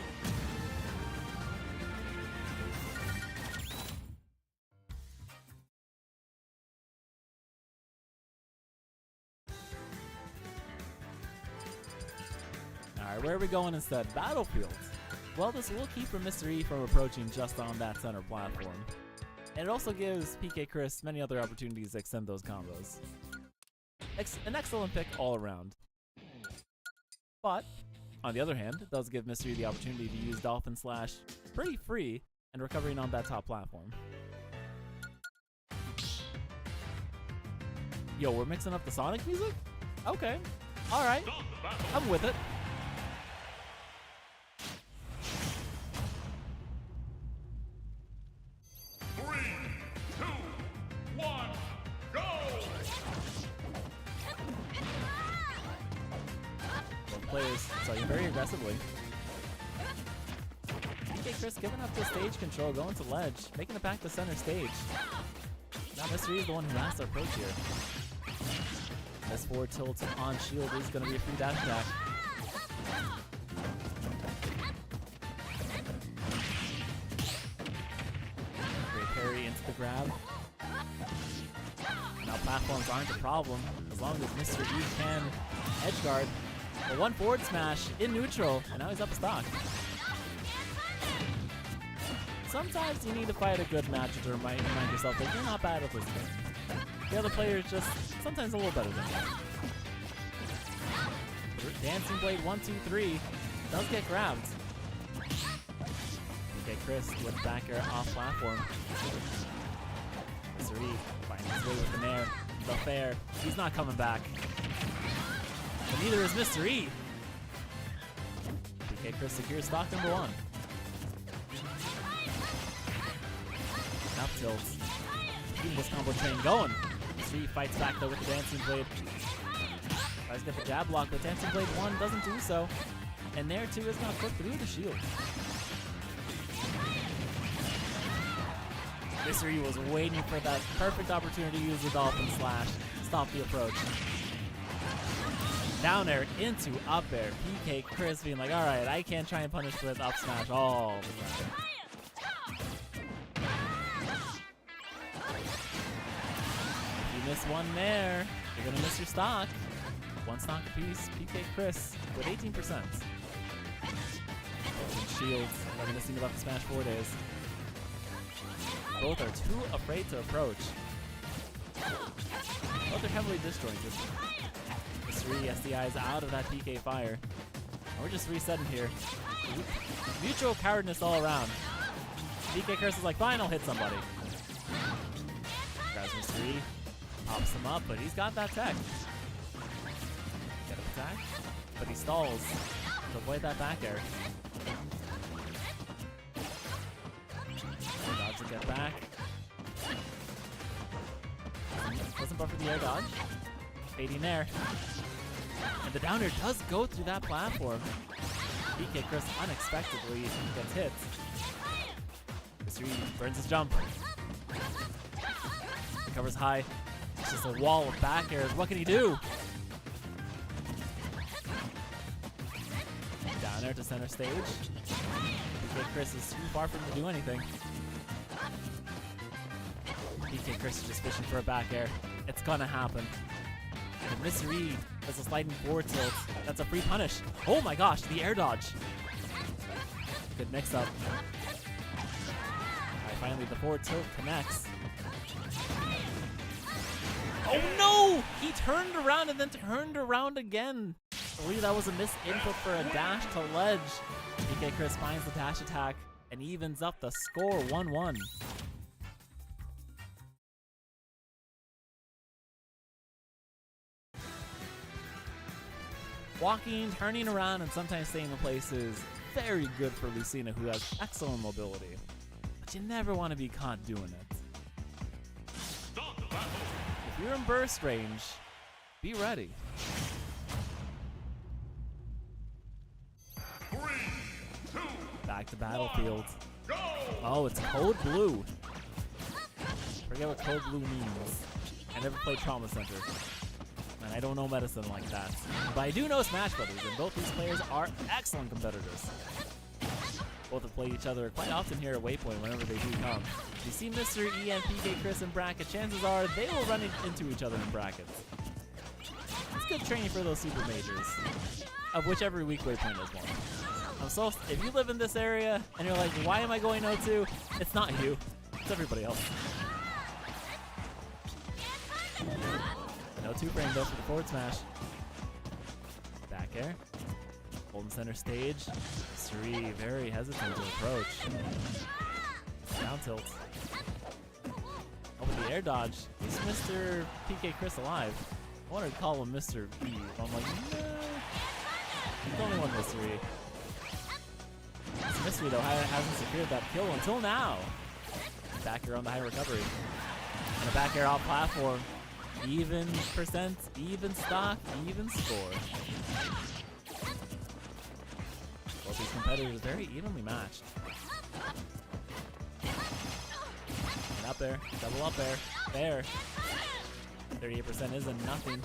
Alright, where are we going instead? Battlefield. Well, this will keep a Mystery from approaching just on that center platform. And it also gives PkChris many other opportunities to extend those combos. An excellent pick all around. But, on the other hand, it does give Mr. E the opportunity to use Dolphin Slash pretty free and recovering on that top platform. Yo, we're mixing up the Sonic music? Okay. Alright. I'm with it. Players starting very aggressively. PkChris giving up the stage control, going to ledge, making it back to center stage. Now Mr. E is the one who has to approach here. This forward tilt on shield is going to be a free dash attack. Great parry into the grab. Now platforms aren't a problem as long as Mr. E can edge guard. Well, one forward smash in neutral, and now he's up a stock. Sometimes you need to fight a good match to remind yourself that you're not bad at this game. The other player is just sometimes a little better than you. Dancing Blade 1, 2, 3 does get grabbed. PkChris with back air off platform. Mr. E finding his way with the nair. The fair. He's not coming back. But neither is Mr. E. PkChris secures stock number 1. Up tilt. Keeping this combo train going. Mr. E fights back though with the Dancing Blade. Tries to get the jab block, but Dancing Blade 1 doesn't do so. And there too is not put through the shield. Mr. E was waiting for that perfect opportunity to use the Dolphin Slash. Stop the approach. Down air into up air. PkChris being like, alright, I can't try and punish with up smash all the time. If you miss one there, you're gonna miss your stock. One stock apiece. PkChris with 18%. Shields, reminiscing about the Smash 4 days. Both are too afraid to approach. Both are heavily disjointed. Mr. E SDI is out of that PK fire. And we're just resetting here. Mutual cowardness all around. PkChris is like, fine, I'll hit somebody. Grabs Mr. E, pops him up, but he's got that tech. Get an attack, but he stalls to avoid that back air. Dodge to get back. Doesn't buffer the air dodge. Fading air. And the down air does go through that platform. PkChris unexpectedly gets hit. Mr. E burns his jump. Recovers high. It's just a wall of back airs. What can he do? Down air to center stage. PkChris is too far from him to do anything. PkChris is just fishing for a back air. It's gonna happen. And Mr. E does a sliding forward tilt. That's a free punish. Oh my gosh, the air dodge. Good mix up. Alright, finally the forward tilt connects. Oh no! He turned around and then turned around again. I believe that was a missed input for a dash to ledge. PkChris finds the dash attack and evens up the score 1-1. Walking, turning around, and sometimes staying in place is very good for Lucina, who has excellent mobility. But you never want to be caught doing it. If you're in burst range, be ready. 3, 2, Back to battlefield. go! Oh, it's Code Blue. Forget what Code Blue means. I never played Trauma Center. And I don't know medicine like that. But I do know Smash Brothers, and both these players are excellent competitors. Both have played each other quite often here at Waypoint whenever they do come. If you see Mr. E and PkChris in bracket, chances are they will run into each other in brackets. It's good training for those super majors, of which every week Waypoint is one. So if you live in this area and you're like, why am I going 0-2? It's not you. It's everybody else. No two-frame though for the forward smash. Back air. Holding center stage. Suri very hesitant to approach. Down tilt. Oh, with the air dodge. Is Mr. PkChris alive? I wanted to call him Mr. E. But I'm like, no. There's only one Mr. E. This Mystery though hasn't secured that kill until now. Back air on the high recovery. And a back air off platform. Even percent, even stock, even score. Both these competitors very evenly matched. And up air, double up air, fair. 38% isn't nothing.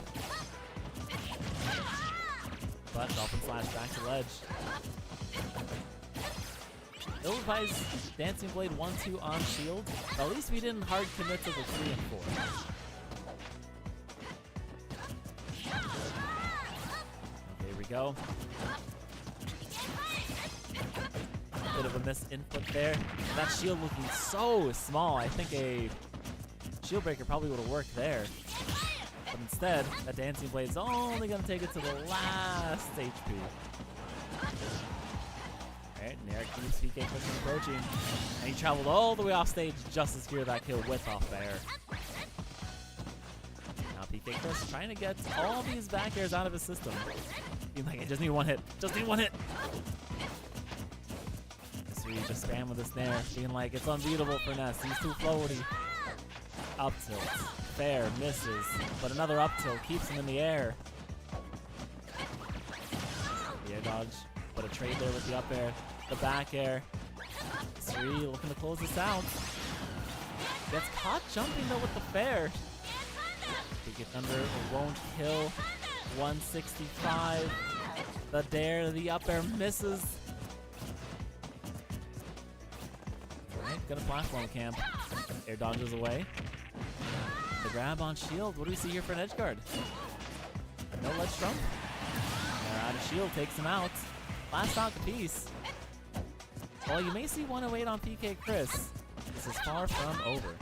But dolphin slash back to ledge. Ill-advised Dancing Blade 1-2 on shield. At least we didn't hard commit to the 3 and 4. Okay, here we go. Bit of a missed input there. That shield looking so small. I think a shield breaker probably would have worked there. But instead, that Dancing Blade's only going to take it to the last HP. Alright, Nair keeps PkChris approaching. And he traveled all the way off stage just to secure that kill with off air. Now PkChris trying to get all these back airs out of his system. Being like, I just need one hit. Just need one hit. Mystery just spam with the snare. Being like, it's unbeatable for Ness. He's too floaty. Up tilt. Fair. Misses. But another up tilt keeps him in the air. The air dodge. But a trade there with the up air. The back air. Sri looking to close this out. Gets caught jumping though with the fair. Big Thunder won't kill. 165. The dare, the up air misses. Alright, got a platform camp. Air dodges away. The grab on shield. What do we see here for an edge guard? No ledge trump. Air out of shield takes him out. Last stock piece. While you may see 108 on PkChris, this is far from over.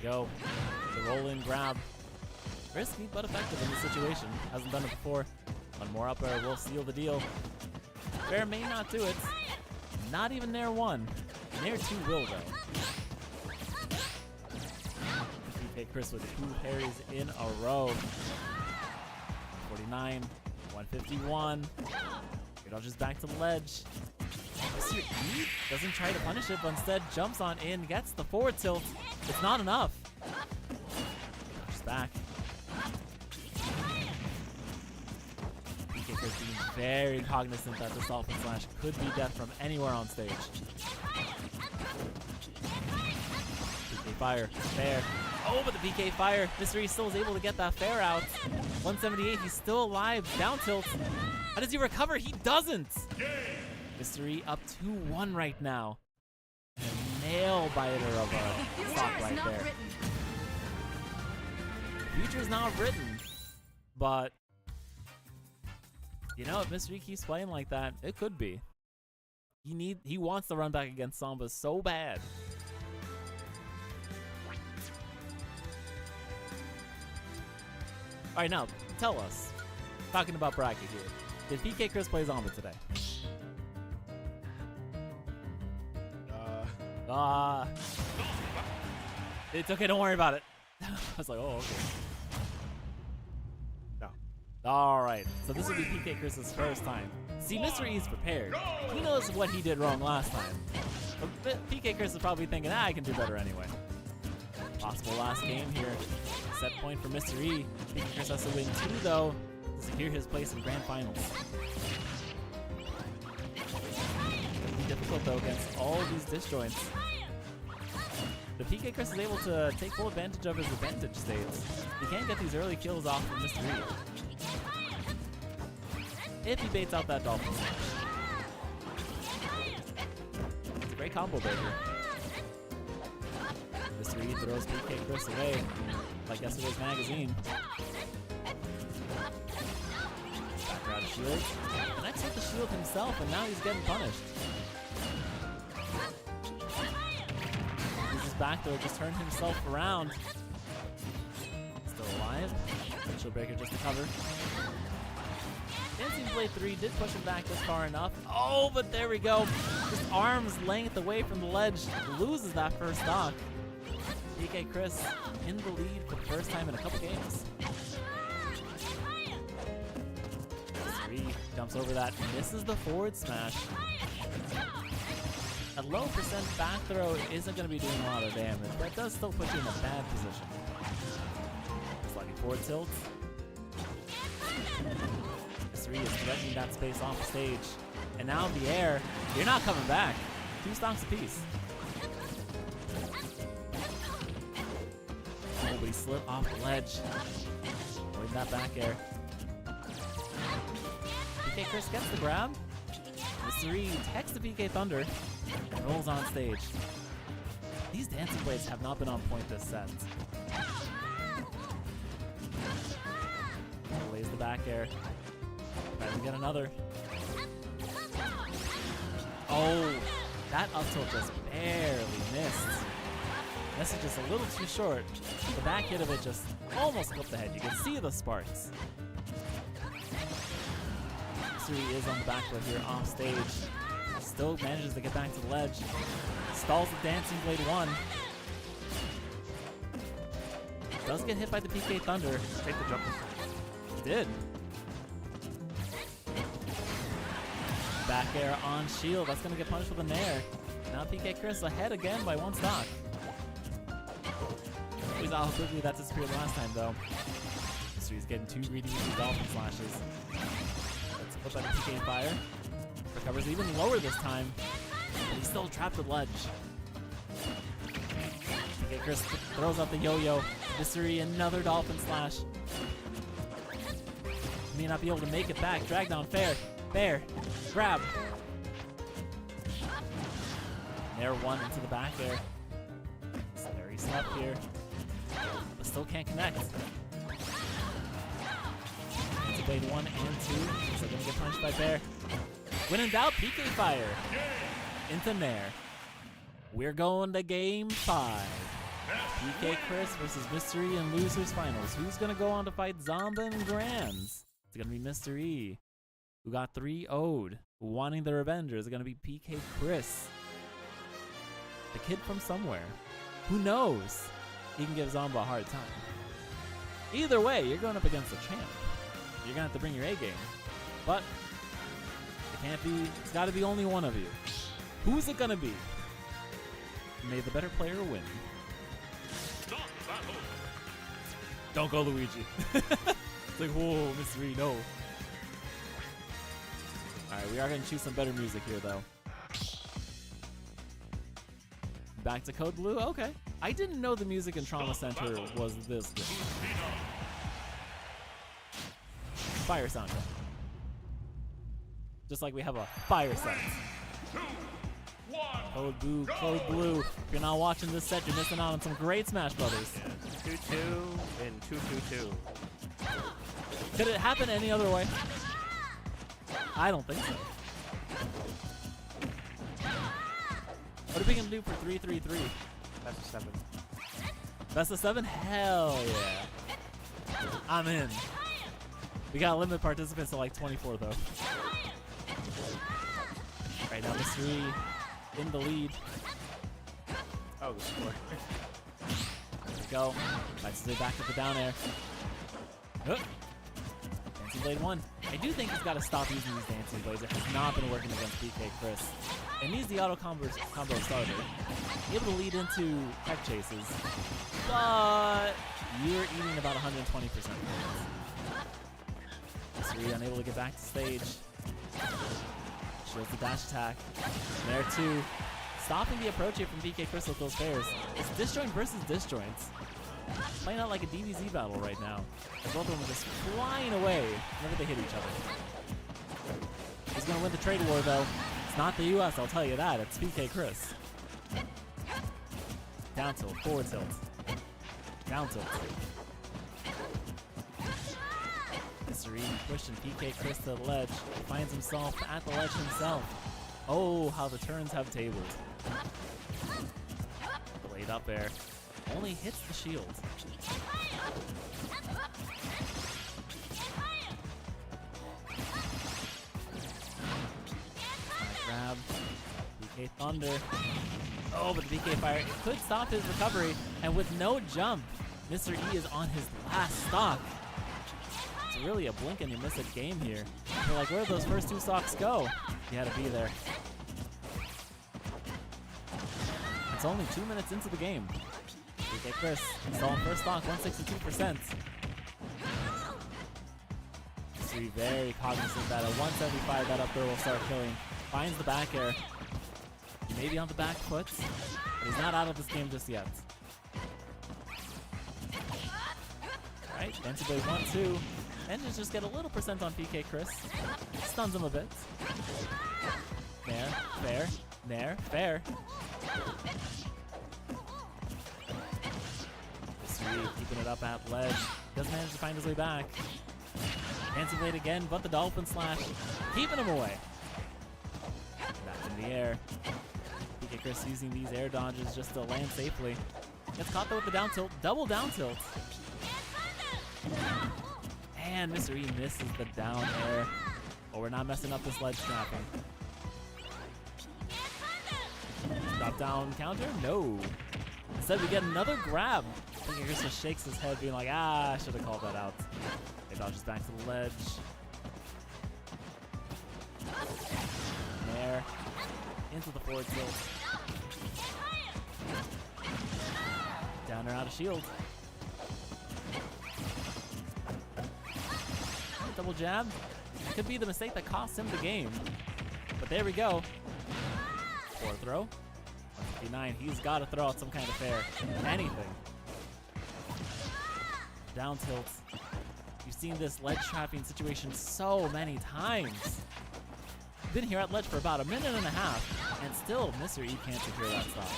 Go. The roll in grab. Risky but effective in this situation. Hasn't done it before. One more up air will seal the deal. Fair may not do it. Not even Nair 1. Nair 2 will though. PkChris with 2 parries in a row. 149, 151. Air dodges back to the ledge. Mr. E doesn't try to punish it, but instead jumps on in, gets the forward tilt. It's not enough. Just back. PkChris being very cognizant that this dolphin slash could be death from anywhere on stage. PK fire, fair. Oh, but the PK fire. Mr. E still is able to get that fair out. 178, he's still alive. Down tilt. How does he recover? He doesn't. Mr. E up 2-1 right now. A nail biter of a stock right there. Future's not written, but you know, if Mr. E keeps playing like that, it could be. He wants to run back against Zomba so bad. All right, now tell us. Talking about bracket here, did PkChris play Zomba today? It's okay, don't worry about it. I was like, oh, okay. No. Alright, so this will be PkChris' first time. See, Mr. E's prepared. He knows what he did wrong last time. But PkChris is probably thinking, I can do better anyway. Possible last game here. Set point for Mr. E. PkChris has to win 2 though to secure his place in Grand Finals. It'll be difficult though against all these disjoints. But PkChris is able to take full advantage of his advantage states. He can't get these early kills off from Mr. E. If he baits out that dolphin smash. It's a great combo breaker. Mr. E throws PkChris away like yesterday's magazine. Back out of shield. Connects with the shield himself, and now he's getting punished. Uses back throw, just turned himself around. Still alive. Shield breaker just to cover. Dancing Blade 3 did push him back just far enough. Oh, but there we go. Just arm's length away from the ledge. Loses that first stock. PkChris in the lead for the first time in a couple games. 3 jumps over that, misses the forward smash. A low percent back throw isn't going to be doing a lot of damage, but it does still put you in a bad position. Sliding forward tilt. 3 is threatening that space off the stage. And now in the air, you're not coming back. 2 stocks apiece. Oh, but he slid off the ledge. Avoiding that back air. PkChris gets the grab. Mr. E techs the PK Thunder and rolls on stage. These dancing blades have not been on point this set. Lays the back air. Trying to get another. Oh, that up tilt just barely missed. This is just a little too short. The back hit of it just almost clipped the head. You can see the sparks. Suri is on the back foot here off stage. Still manages to get back to the ledge. Stalls the Dancing Blade 1. Does get hit by the PK Thunder. Take the jump. Did. Back air on shield. That's going to get punished with a nair. Now PkChris ahead again by 1 stock. We saw how quickly that disappeared last time, though. So he's getting too greedy with these dolphin slashes. Let's put that PK fire. Recovers even lower this time, but he's still trapped with ledge. PkChris throws out the yo-yo. Mystery, another dolphin slash. May not be able to make it back. Drag down fair. Fair. Grab. Nair 1 into the back air. Very slap here. But still can't connect. Into Blade 1 and 2. So gonna get punched by Bear. When in doubt, PK fire. Into Nair. We're going to game 5. PkChris versus Mystery in losers finals. Who's gonna go on to fight Zomba and Grands? It's gonna be Mr. E, who got 3-0'd. Wanting the revenge. Is it gonna be PkChris? The kid from somewhere. Who knows? He can give Zomba a hard time. Either way, you're going up against a champ. You're gonna have to bring your A game. But it can't be, it's gotta be only one of you. Who's it gonna be? May the better player win. Don't go Luigi. It's like, whoa, Mr. E, no. Alright, we are gonna choose some better music here though. Back to Code Blue? Okay. I didn't know the music in Trauma Center was this good. Fire soundtrack. Just like we have a fire set. Code Blue, Code Blue. If you're not watching this set, you're missing out on some great Smash Brothers. 2-2 and 2-2-2. Could it happen any other way? I don't think so. What are we gonna do for 3-3-3? That's a 7. Best of 7? Hell yeah. I'm in. We got limit participants to like 24 though. Right now, Mr. E in the lead. Oh, the score. There we go. Nice to back at the down air. Dancing Blade 1. I do think he's got to stop using these Dancing Blades. It has not been working against PkChris. It needs the auto combo starter. Able to lead into tech chases, but you're eating about 120%. Mr. E unable to get back to stage. Shields the dash attack. There too. Stopping the approach here from PkChris with those pairs. It's disjoint versus disjoints. Playing out like a DBZ battle right now. As both of them are just flying away whenever they hit each other. He's going to win the trade war though. It's not the US, I'll tell you that. It's PkChris. Down tilt, forward tilt. Down tilt. Mr. E pushing PkChris to the ledge. Finds himself at the ledge himself. Oh, how the turns have tabled. Delayed up air. Only hits the shield. Grab. PK Thunder. Oh, but the PK Fire could stop his recovery. And with no jump, Mr. E is on his last stock. It's really a blink and you miss a game here. You're like, where'd those first two stocks go? You had to be there. It's only 2 minutes into the game. PkChris still on first stock, 162%. So be very cognizant that at 175 that up throw will start killing. Finds the back air. He may be on the back foot, but he's not out of this game just yet. Alright, Fancy Blade 1-2. And just get a little percent on PkChris. Stuns him a bit. Nair, fair, Nair, fair. Keeping it up at ledge. Doesn't manage to find his way back. Fancy Blade again, but the Dolphin Slash keeping him away. Back in the air. PkChris using these air dodges just to land safely. Gets caught though with the down tilt. Double down tilt. And Mr. E misses the down air. Oh, we're not messing up this ledge trapping. Drop down counter? No. Instead we get another grab. PkChris just shakes his head being like, I should have called that out. They dodges back to the ledge. There. Into the forward tilt. Down or out of shield. Double jab. Could be the mistake that cost him the game. But there we go. Forward throw. 159. He's got to throw out some kind of fair. Anything. Down tilt. You've seen this ledge trapping situation so many times. Been here at ledge for about a minute and a half, and still Mr. E can't secure that stop.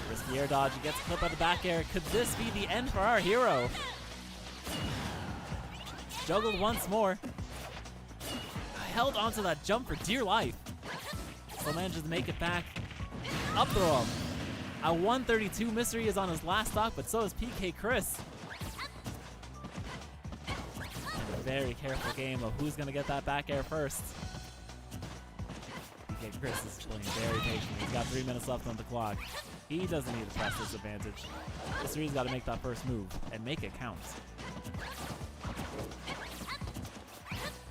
Risky air dodge. He gets clipped by the back air. Could this be the end for our hero? Juggled once more. Held onto that jump for dear life. Still manages to make it back. Up throw him. At 132, Mr. E is on his last stock, but so is PkChris. A very careful game of who's going to get that back air first. PkChris is playing very patient. He's got 3 minutes left on the clock. He doesn't need to press this advantage. Mr. E's got to make that first move and make it count.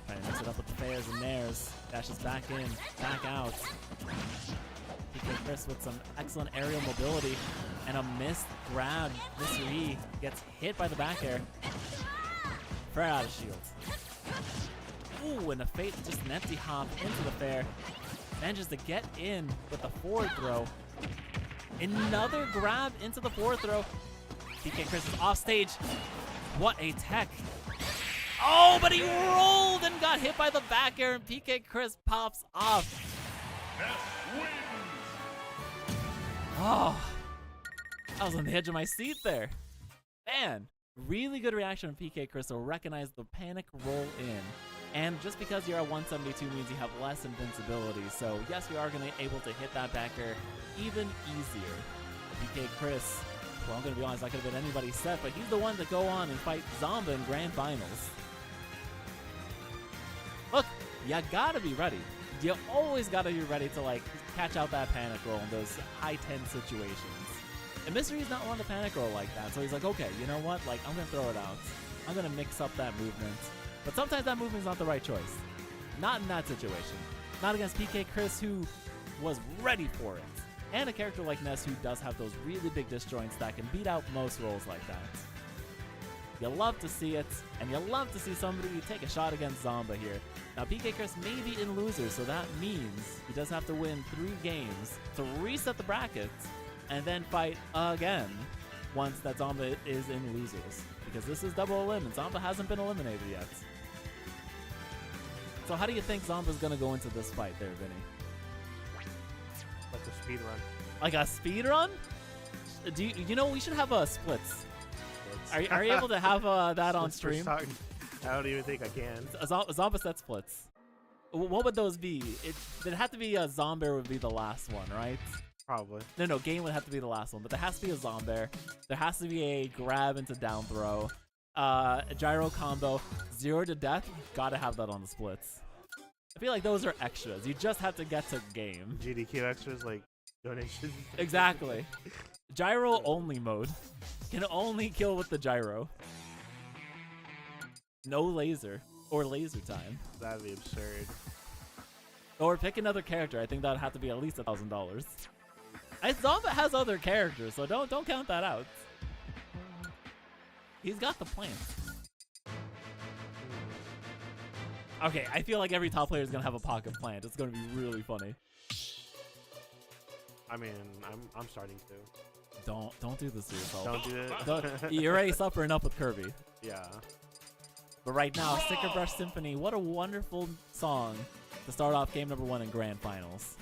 Trying to mix it up with the fairs and nairs. Dashes back in, back out. PkChris with some excellent aerial mobility and a missed grab. Mr. E gets hit by the back air. Fair out of shield. Ooh, and the Fate just an empty hop into the fair. Manages to get in with the forward throw. Another grab into the forward throw. PkChris is off stage. What a tech. Oh, but he rolled and got hit by the back air, and PkChris pops off. Oh, I was on the edge of my seat there. Man, really good reaction from PkChris to recognize the panic roll in. And just because you're at 172 means you have less invincibility. So yes, we are going to be able to hit that back air even easier. PkChris, well, I'm going to be honest, that could have been anybody's set, but he's the one to go on and fight Zomba in grand finals. Look, you gotta be ready. You always gotta be ready to like catch out that panic roll in those high tense situations. And Mr. E's not one to panic roll like that, so he's like, okay, you know what? Like, I'm gonna throw it out. I'm gonna mix up that movement. But sometimes that movement's not the right choice. Not in that situation. Not against PkChris, who was ready for it. And a character like Ness, who does have those really big disjoints that can beat out most rolls like that. You love to see it, and you love to see somebody take a shot against Zomba here. Now, PkChris may be in losers, so that means he does have to win 3 games to reset the brackets and then fight again once that Zomba is in losers. Because this is double elim, and Zomba hasn't been eliminated yet. So how do you think Zomba's going to go into this fight there, Vinny? Like a speed run. Like a speed run? Do you know we should have splits? Are you able to have that on stream? I don't even think I can. Zomba set splits. What would those be? It'd have to be a Zombear would be the last one, right? Probably. No, game would have to be the last one, but there has to be a Zombear. There has to be a grab into down throw. A gyro combo, 0 to death. Gotta have that on the splits. I feel like those are extras. You just have to get to game. GDQ extras like donations. Exactly. Gyro only mode. Can only kill with the gyro. No laser. Or laser time. That'd be absurd. Or pick another character. I think that'd have to be at least $1,000. Zomba has other characters, so don't count that out. He's got the plant. Okay, I feel like every top player is gonna have a pocket plant. It's gonna be really funny. I mean, I'm starting to. Don't do this to yourself. Don't do it. You're already suffering up with Kirby. Yeah. But right now, Sticker Brush Symphony, what a wonderful song to start off game number 1 in Grand Finals.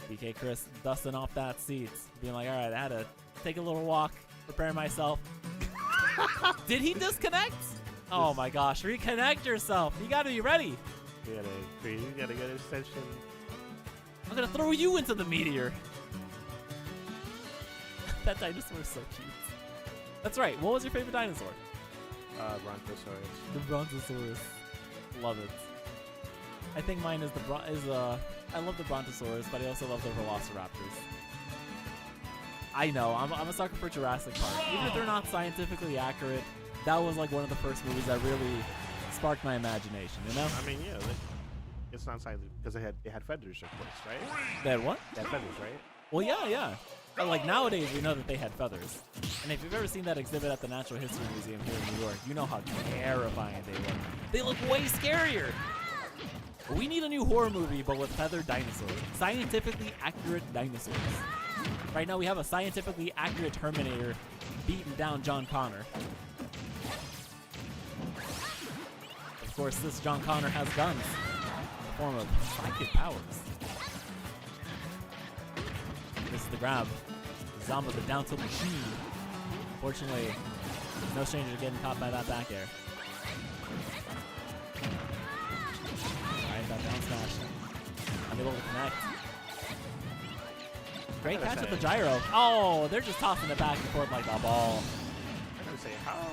PkChris dusting off that seat, being like, all right, I had to take a little walk, prepare myself. Did he disconnect? Oh my gosh, reconnect yourself. You gotta be ready. You gotta get extension. I'm gonna throw you into the meteor. That dinosaur is so cute. That's right. What was your favorite dinosaur? Brontosaurus. The Brontosaurus. Love it. I think mine is I love the Brontosaurus, but I also love the Velociraptors. I know, I'm a sucker for Jurassic Park. Even if they're not scientifically accurate, that was like one of the first movies that really sparked my imagination, you know? I mean, yeah, it's not scientific because they had feathers, of course, right? They had what? They had feathers, right? Well, yeah. But like nowadays, we know that they had feathers. And if you've ever seen that exhibit at the Natural History Museum here in New York, you know how terrifying they look. They look way scarier. We need a new horror movie, but with feathered dinosaurs. Scientifically accurate dinosaurs. Right now, we have a scientifically accurate Terminator beating down John Connor. Of course, this John Connor has guns in the form of psychic powers. This is the grab. Zomba, the down tilt machine. Fortunately, no stranger to getting caught by that back air. Alright, that down smash. Unable to connect. Great catch with the gyro. Oh, they're just tossing it back and forth like a ball. I'm gonna say, how?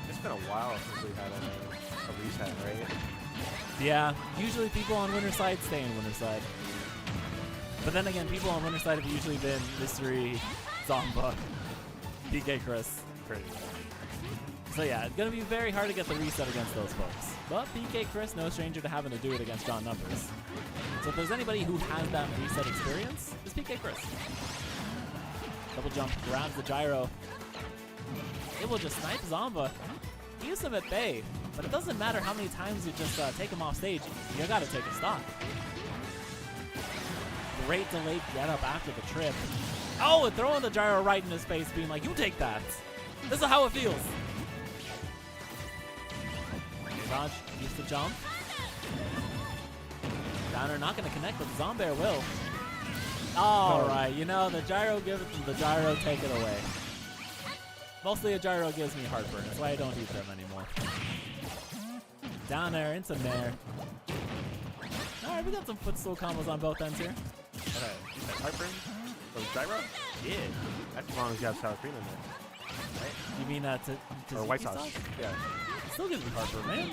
It's been a while since we had a reset, right? Yeah, usually people on winner side stay in winner side. But then again, people on winner side have usually been Mystery, Zomba, PkChris. Pretty. So yeah, it's going to be very hard to get the reset against those folks. But PkChris, no stranger to having to do it against John Numbers. So if there's anybody who has that reset experience, it's PkChris. Double jump, grabs the gyro. It will just snipe Zomba. Keeps him at bay, but it doesn't matter how many times you just take him off stage. You got to take a stock. Great delayed get up after the trip. Oh, and throwing the gyro right in his face, being like, you take that. This is how it feels. Dodge, use the jump. Downer not going to connect, but the Zombear will. All right, you know, the gyro give it to the gyro, take it away. Mostly a gyro gives me heartburn. That's why I don't eat them anymore. Down there, into there. All right, we got some footstool combos on both ends here. Okay, heartburn? So gyro? Yeah. That's as long as you have sour cream in there. Right? You mean or white sauce? Yeah. It still gives me heartburn, man.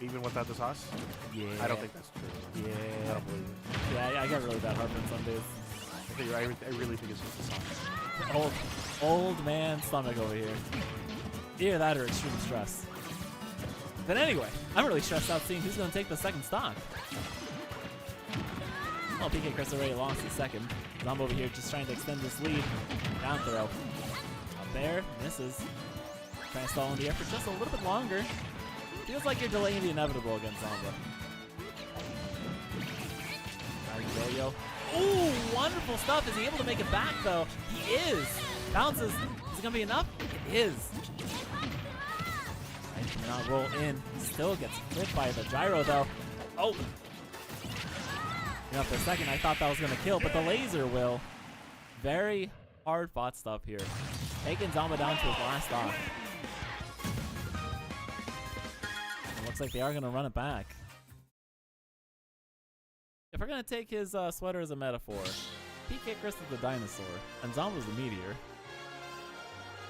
Even without the sauce? Yeah. I don't think that's true. Yeah. I don't believe it. Yeah, I got really bad heartburn some days. I really think it's just the sauce. Old man stomach over here. Either that or extreme stress. But anyway, I'm really stressed out seeing who's going to take the second stock. Well, PkChris already lost the second. Zomba over here just trying to extend this lead. Down throw. Up there, misses. Trying to stall in the air for just a little bit longer. Feels like you're delaying the inevitable against Zomba. Yo-yo. Ooh, wonderful stuff. Is he able to make it back, though? He is. Bounces. Is it going to be enough? It is. And cannot roll in. Still gets hit by the gyro, though. Oh. You know, for a second I thought that was gonna kill, but the laser will. Very hard fought stuff here. Taking Zomba down to his last stock. It looks like they are gonna run it back. If we're gonna take his sweater as a metaphor, PkChris is the dinosaur, and Zomba's the meteor.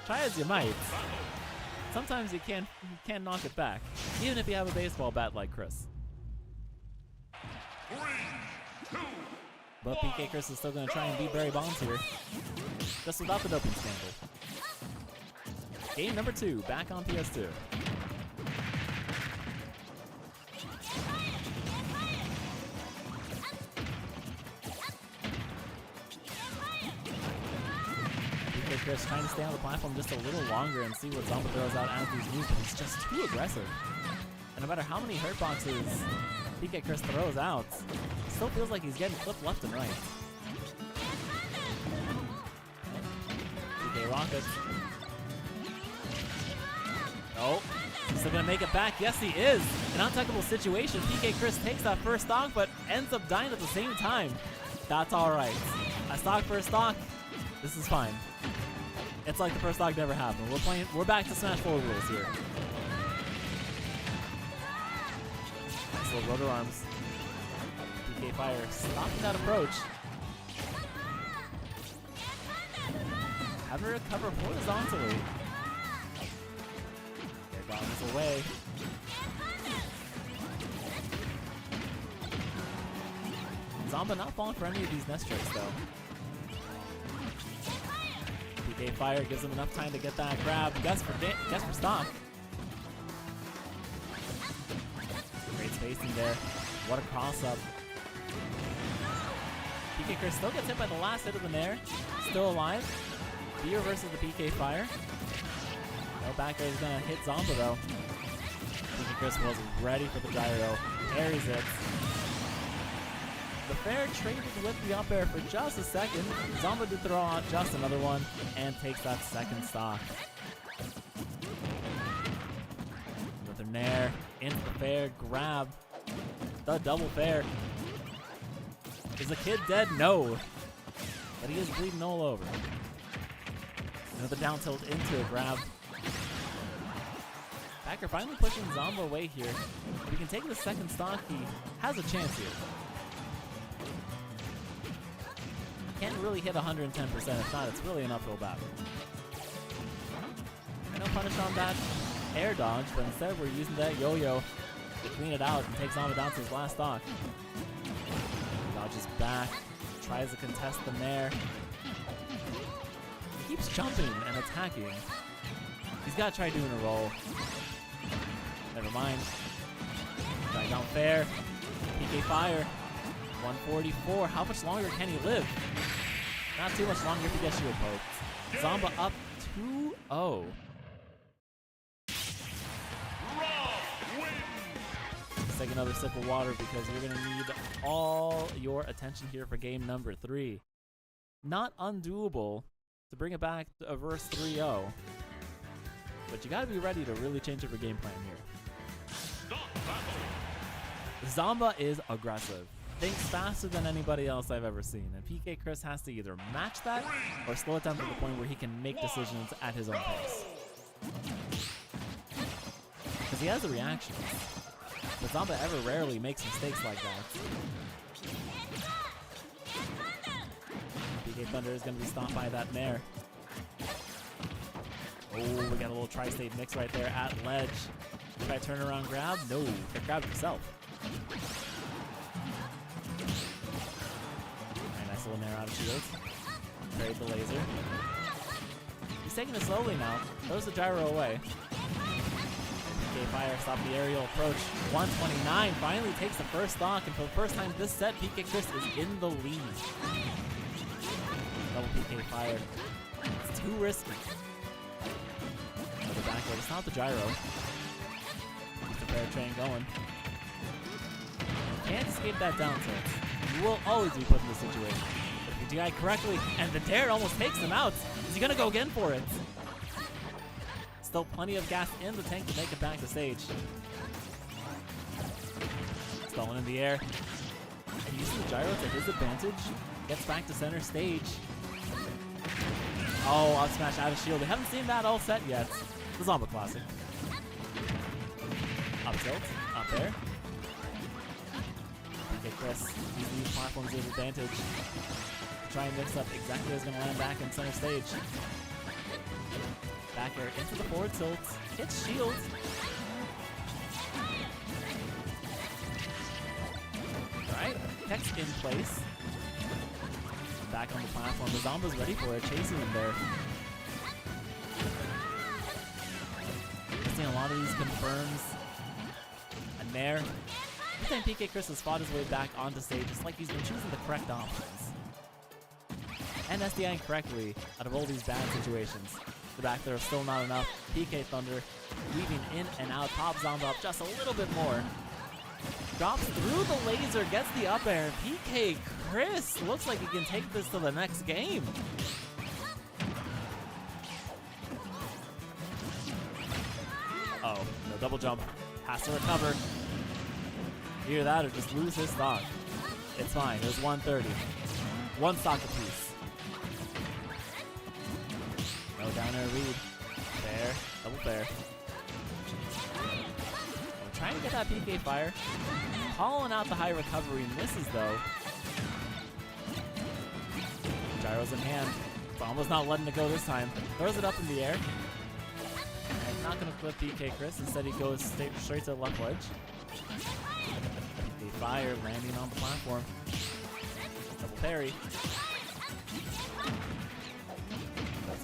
Try as you might, sometimes you can't knock it back, even if you have a baseball bat like Chris. 3, 2, But PkChris is still gonna try and beat Barry Bonds here, just without the doping scandal. Game number 2, back on PS2. PkChris trying to stay on the platform just a little longer and see what Zomba throws out as these moves, but he's just too aggressive. And no matter how many hurt boxes PkChris throws out, it still feels like he's getting clipped left and right. PK Rocket. Oh, he's still gonna make it back. Yes, he is. An untouchable situation. PkChris takes that first stock, but ends up dying at the same time. That's all right. I stock first stock. This is fine. It's like the first stock never happened. We're back to Smash 4 rules here. Nice little rotor arms. PK Fire stopping that approach. Having to recover horizontally. There goes away. Zomba not falling for any of these nest tricks though. PK Fire gives him enough time to get that grab. Guess for stock. Great spacing there. What a cross up. PkChris still gets hit by the last hit of the Nair. Still alive. Beer versus the PK Fire. No back air is gonna hit Zomba though. PkChris was ready for the gyro. Parries it. The fair traded with the up air for just a second. Zomba did throw out just another one and takes that second stock. Another Nair into the fair, grab. The double fair. Is the kid dead? No. But he is bleeding all over. Another down tilt into a grab. Backer finally pushing Zomba away here. If he can take the second stock, he has a chance here. Can't really hit 110%. If not, it's really an uphill battle. No punish on that air dodge, but instead we're using that yo-yo to clean it out and take Zomba down to his last stock. Dodges back, tries to contest the Nair. He keeps jumping and attacking. He's got to try doing a roll. Never mind. Try down fair. PK Fire. 144. How much longer can he live? Not too much longer if he gets shield poked. Zomba up 2-0. Let's take another sip of water because you're going to need all your attention here for game number 3. Not undoable to bring it back to a verse 3-0. But you got to be ready to really change up your game plan here. Zomba is aggressive. Thinks faster than anybody else I've ever seen, and PkChris has to either match that or slow it down to the point where he can make decisions at his own pace. Because he has the reactions, but Zomba ever rarely makes mistakes like that. PK Thunder is going to be stopped by that Nair. Oh, we got a little tri-state mix right there at ledge. Try turn around grab? No, he grabbed himself. Nice little Nair out of shield. Parried the laser. He's taking it slowly now. Throws the gyro away. PK Fire stop the aerial approach. 129 finally takes the first stock, and for the first time this set, PkChris is in the lead. Double PK Fire. It's too risky. Another back air to stop the gyro. Keeps the fair train going. Can't escape that down tilt. You will always be put in this situation. But if you DI correctly, and the dare almost takes him out, is he gonna go again for it? Still plenty of gas in the tank to make it back to stage. Stolen in the air. uses the gyro to his advantage. Gets back to center stage. Oh, up smash out of shield. We haven't seen that all set yet. The Zomba classic. Up tilt. Up there. PkChris using these platforms with advantage. Try and mix up exactly what's going to land back in center stage. Back air into the forward tilt. Hits shield. Alright, text in place. Back on the platform. The Zomba's ready for it, chasing him there. We're seeing a lot of these confirms. And there. Every time PkChris has fought his way back onto stage, it's like he's been choosing the correct options. And SDIing correctly out of all these bad situations. The back there is still not enough. PK Thunder weaving in and out. Pop Zomba up just a little bit more. Drops through the laser, gets the up air. PkChris looks like he can take this to the next game. Oh, no double jump. Has to recover. Either that or just lose his stock. It's fine. It was 130. One stock apiece. No down air read. Fair. Double fair. We're trying to get that PK fire. Calling out the high recovery. Misses though. Gyro's in hand. Zomba's not letting it go this time. Throws it up in the air. And not going to clip PkChris. Instead he goes straight to the left ledge. PK fire landing on the platform. Double parry.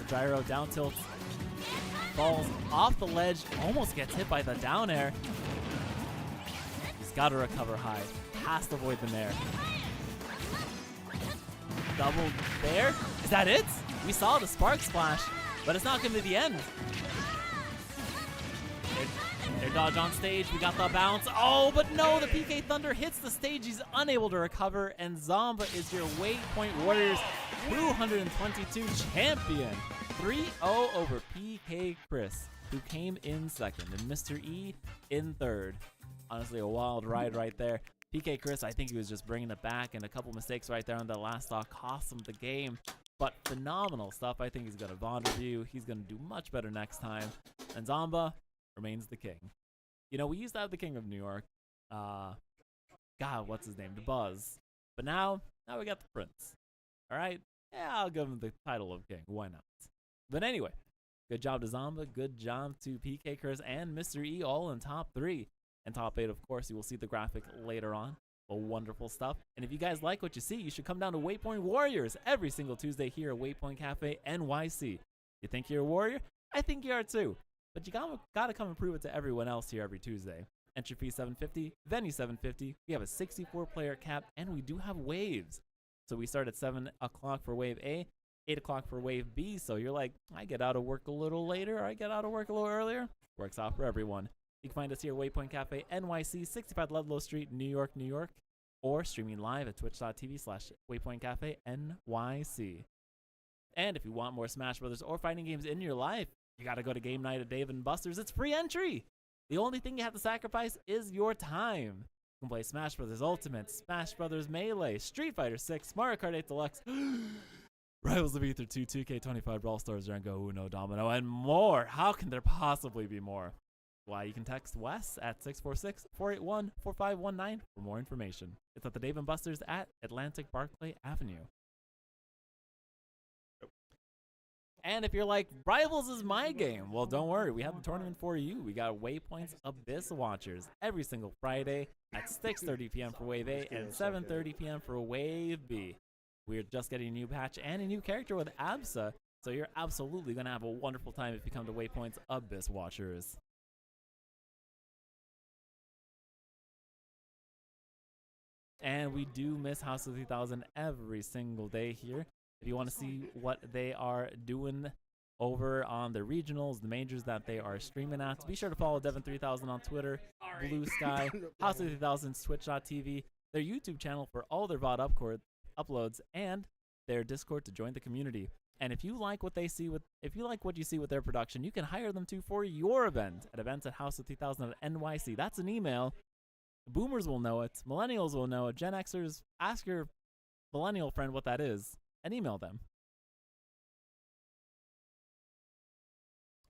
Gyro down tilt, falls off the ledge, almost gets hit by the down air. He's got to recover high, has to avoid the nair. Double bear, is that it? We saw the spark splash, but it's not going to be the end. Air dodge on stage, we got the bounce. Oh, but no, the PK Thunder hits the stage, he's unable to recover, and Zomba is your Waypoint Warriors 222 champion. 3-0 over PkChris, who came in second, and Mr. E in third. Honestly, a wild ride right there. PkChris, I think he was just bringing it back, and a couple mistakes right there on the last stock cost him the game. But phenomenal stuff. I think he's got a Bond review. He's going to do much better next time. And Zomba remains the king. You know, we used to have the king of New York. God, what's his name? The Buzz. But now we got the prince. All right? Yeah, I'll give him the title of king. Why not? But anyway, good job to Zomba. Good job to PkChris and Mr. E all in top 3. And top 8, of course, you will see the graphic later on. Wonderful stuff. And if you guys like what you see, you should come down to Waypoint Warriors every single Tuesday here at Waypoint Cafe NYC. You think you're a warrior? I think you are too. But you gotta come and prove it to everyone else here every Tuesday. Entry fee $7.50, venue $7.50. We have a 64-player cap, and we do have waves. So we start at 7 o'clock for wave A, 8 o'clock for wave B. So you're like, I get out of work a little later, or I get out of work a little earlier. Works out for everyone. You can find us here at Waypoint Cafe NYC, 65 Ludlow Street, New York, New York, or streaming live at twitch.tv/Waypoint Cafe NYC. And if you want more Smash Brothers or fighting games in your life, you gotta go to game night at Dave & Buster's. It's free entry. The only thing you have to sacrifice is your time. You can play Smash Brothers Ultimate, Smash Brothers Melee, Street Fighter 6, Mario Kart 8 Deluxe, Rivals of Ether 2, 2K25, Brawl Stars, Rango, Uno, Domino, and more. How can there possibly be more? Why, you can text Wes at 646-481-4519 for more information. It's at the Dave & Buster's at Atlantic Barclay Avenue. And if you're like, Rivals is my game, well, don't worry. We have the tournament for you. We got Waypoint's Abyss Watchers every single Friday at 6:30 p.m. for Wave A and 7:30 p.m. for Wave B. We're just getting a new patch and a new character with Absa, so you're absolutely going to have a wonderful time if you come to Waypoint's Abyss Watchers. And we do miss House of 3000 every single day here. If you want to see what they are doing over on the regionals, the majors that they are streaming at, be sure to follow Devin3000 on Twitter, Blue Sky, House of 3000's Twitch.tv, their YouTube channel for all their VOD uploads, and their Discord to join the community. And if you like what they see if you like what you see with their production, you can hire them too for your event at events@house of 3000 NYC. That's an email. Boomers will know it. Millennials will know it. Gen Xers, ask your millennial friend what that is and email them.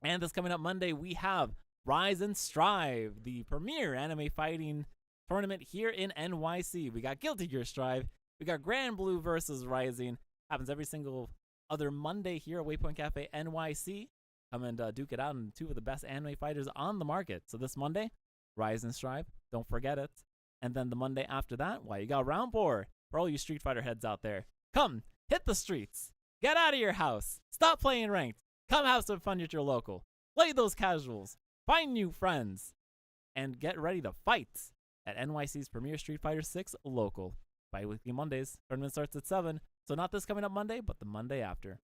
And this coming up Monday, we have Rise and Strive, the premier anime fighting tournament here in NYC. We got Guilty Gear Strive. We got Grand Blue versus Rising. Happens every single other Monday here at Waypoint Cafe NYC. Come and duke it out, and two of the best anime fighters on the market. So this Monday, Rise and Strive. Don't forget it. And then the Monday after that, you got Round 4 for all you Street Fighter heads out there. Come, hit the streets. Get out of your house. Stop playing ranked. Come have some fun at your local. Play those casuals. Find new friends. And get ready to fight at NYC's premier Street Fighter 6 local. Bi-weekly Mondays. Tournament starts at 7. So not this coming up Monday, but the Monday after.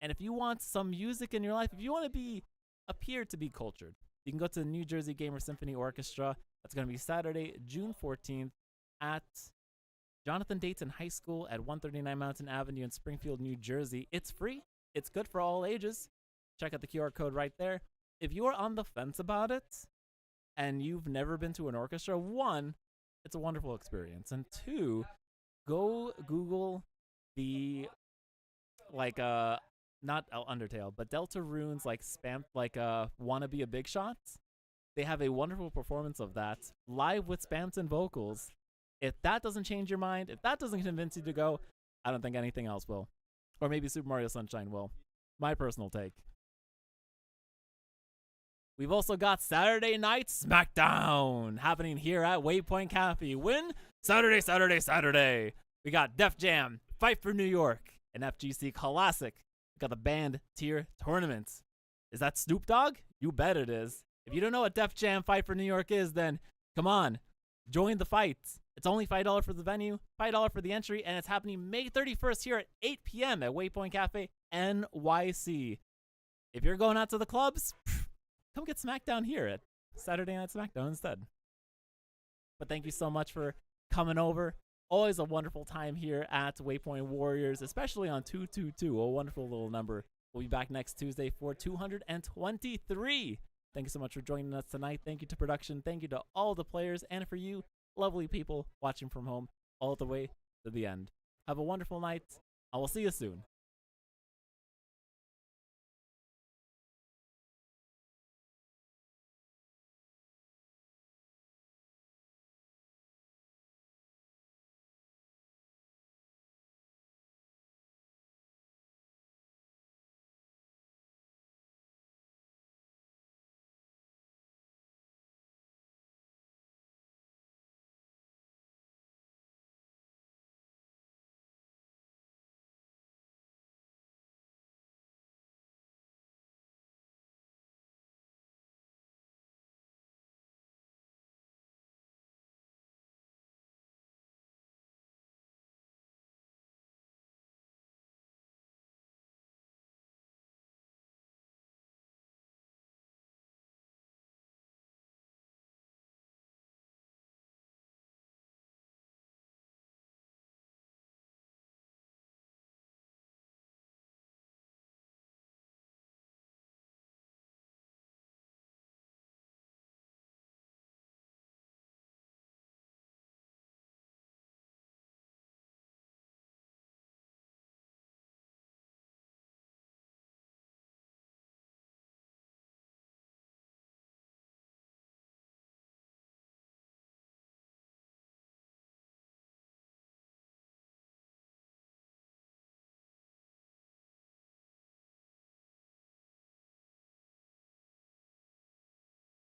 And if you want some music in your life, if you want to appear to be cultured, you can go to the New Jersey Gamer Symphony Orchestra. That's going to be Saturday, June 14th at Jonathan Dayton High School at 139 Mountain Avenue in Springfield, New Jersey. It's free. It's good for all ages. Check out the QR code right there. If you are on the fence about it and you've never been to an orchestra, 1, it's a wonderful experience. And 2, go Google the, not Undertale, but Deltarune's Wanna Be a Big Shot. They have a wonderful performance of that live with Spamton and vocals. If that doesn't change your mind, if that doesn't convince you to go, I don't think anything else will. Or maybe Super Mario Sunshine will. My personal take. We've also got Saturday Night SmackDown happening here at Waypoint Cafe. Win Saturday, Saturday, Saturday. We got Def Jam, Fight for New York, an FGC Classic. We got the Band Tier Tournament. Is that Snoop Dogg? You bet it is. If you don't know what Def Jam Fight for New York is, then come on, join the fight. It's only $5 for the venue, $5 for the entry, and it's happening May 31st here at 8 p.m. at Waypoint Cafe NYC. If you're going out to the clubs, come get SmackDown here at Saturday Night SmackDown instead. But thank you so much for coming over. Always a wonderful time here at Waypoint Warriors, especially on 222, a wonderful little number. We'll be back next Tuesday for 223. Thank you so much for joining us tonight. Thank you to production. Thank you to all the players, and for you, lovely people watching from home all the way to the end. Have a wonderful night. I will see you soon.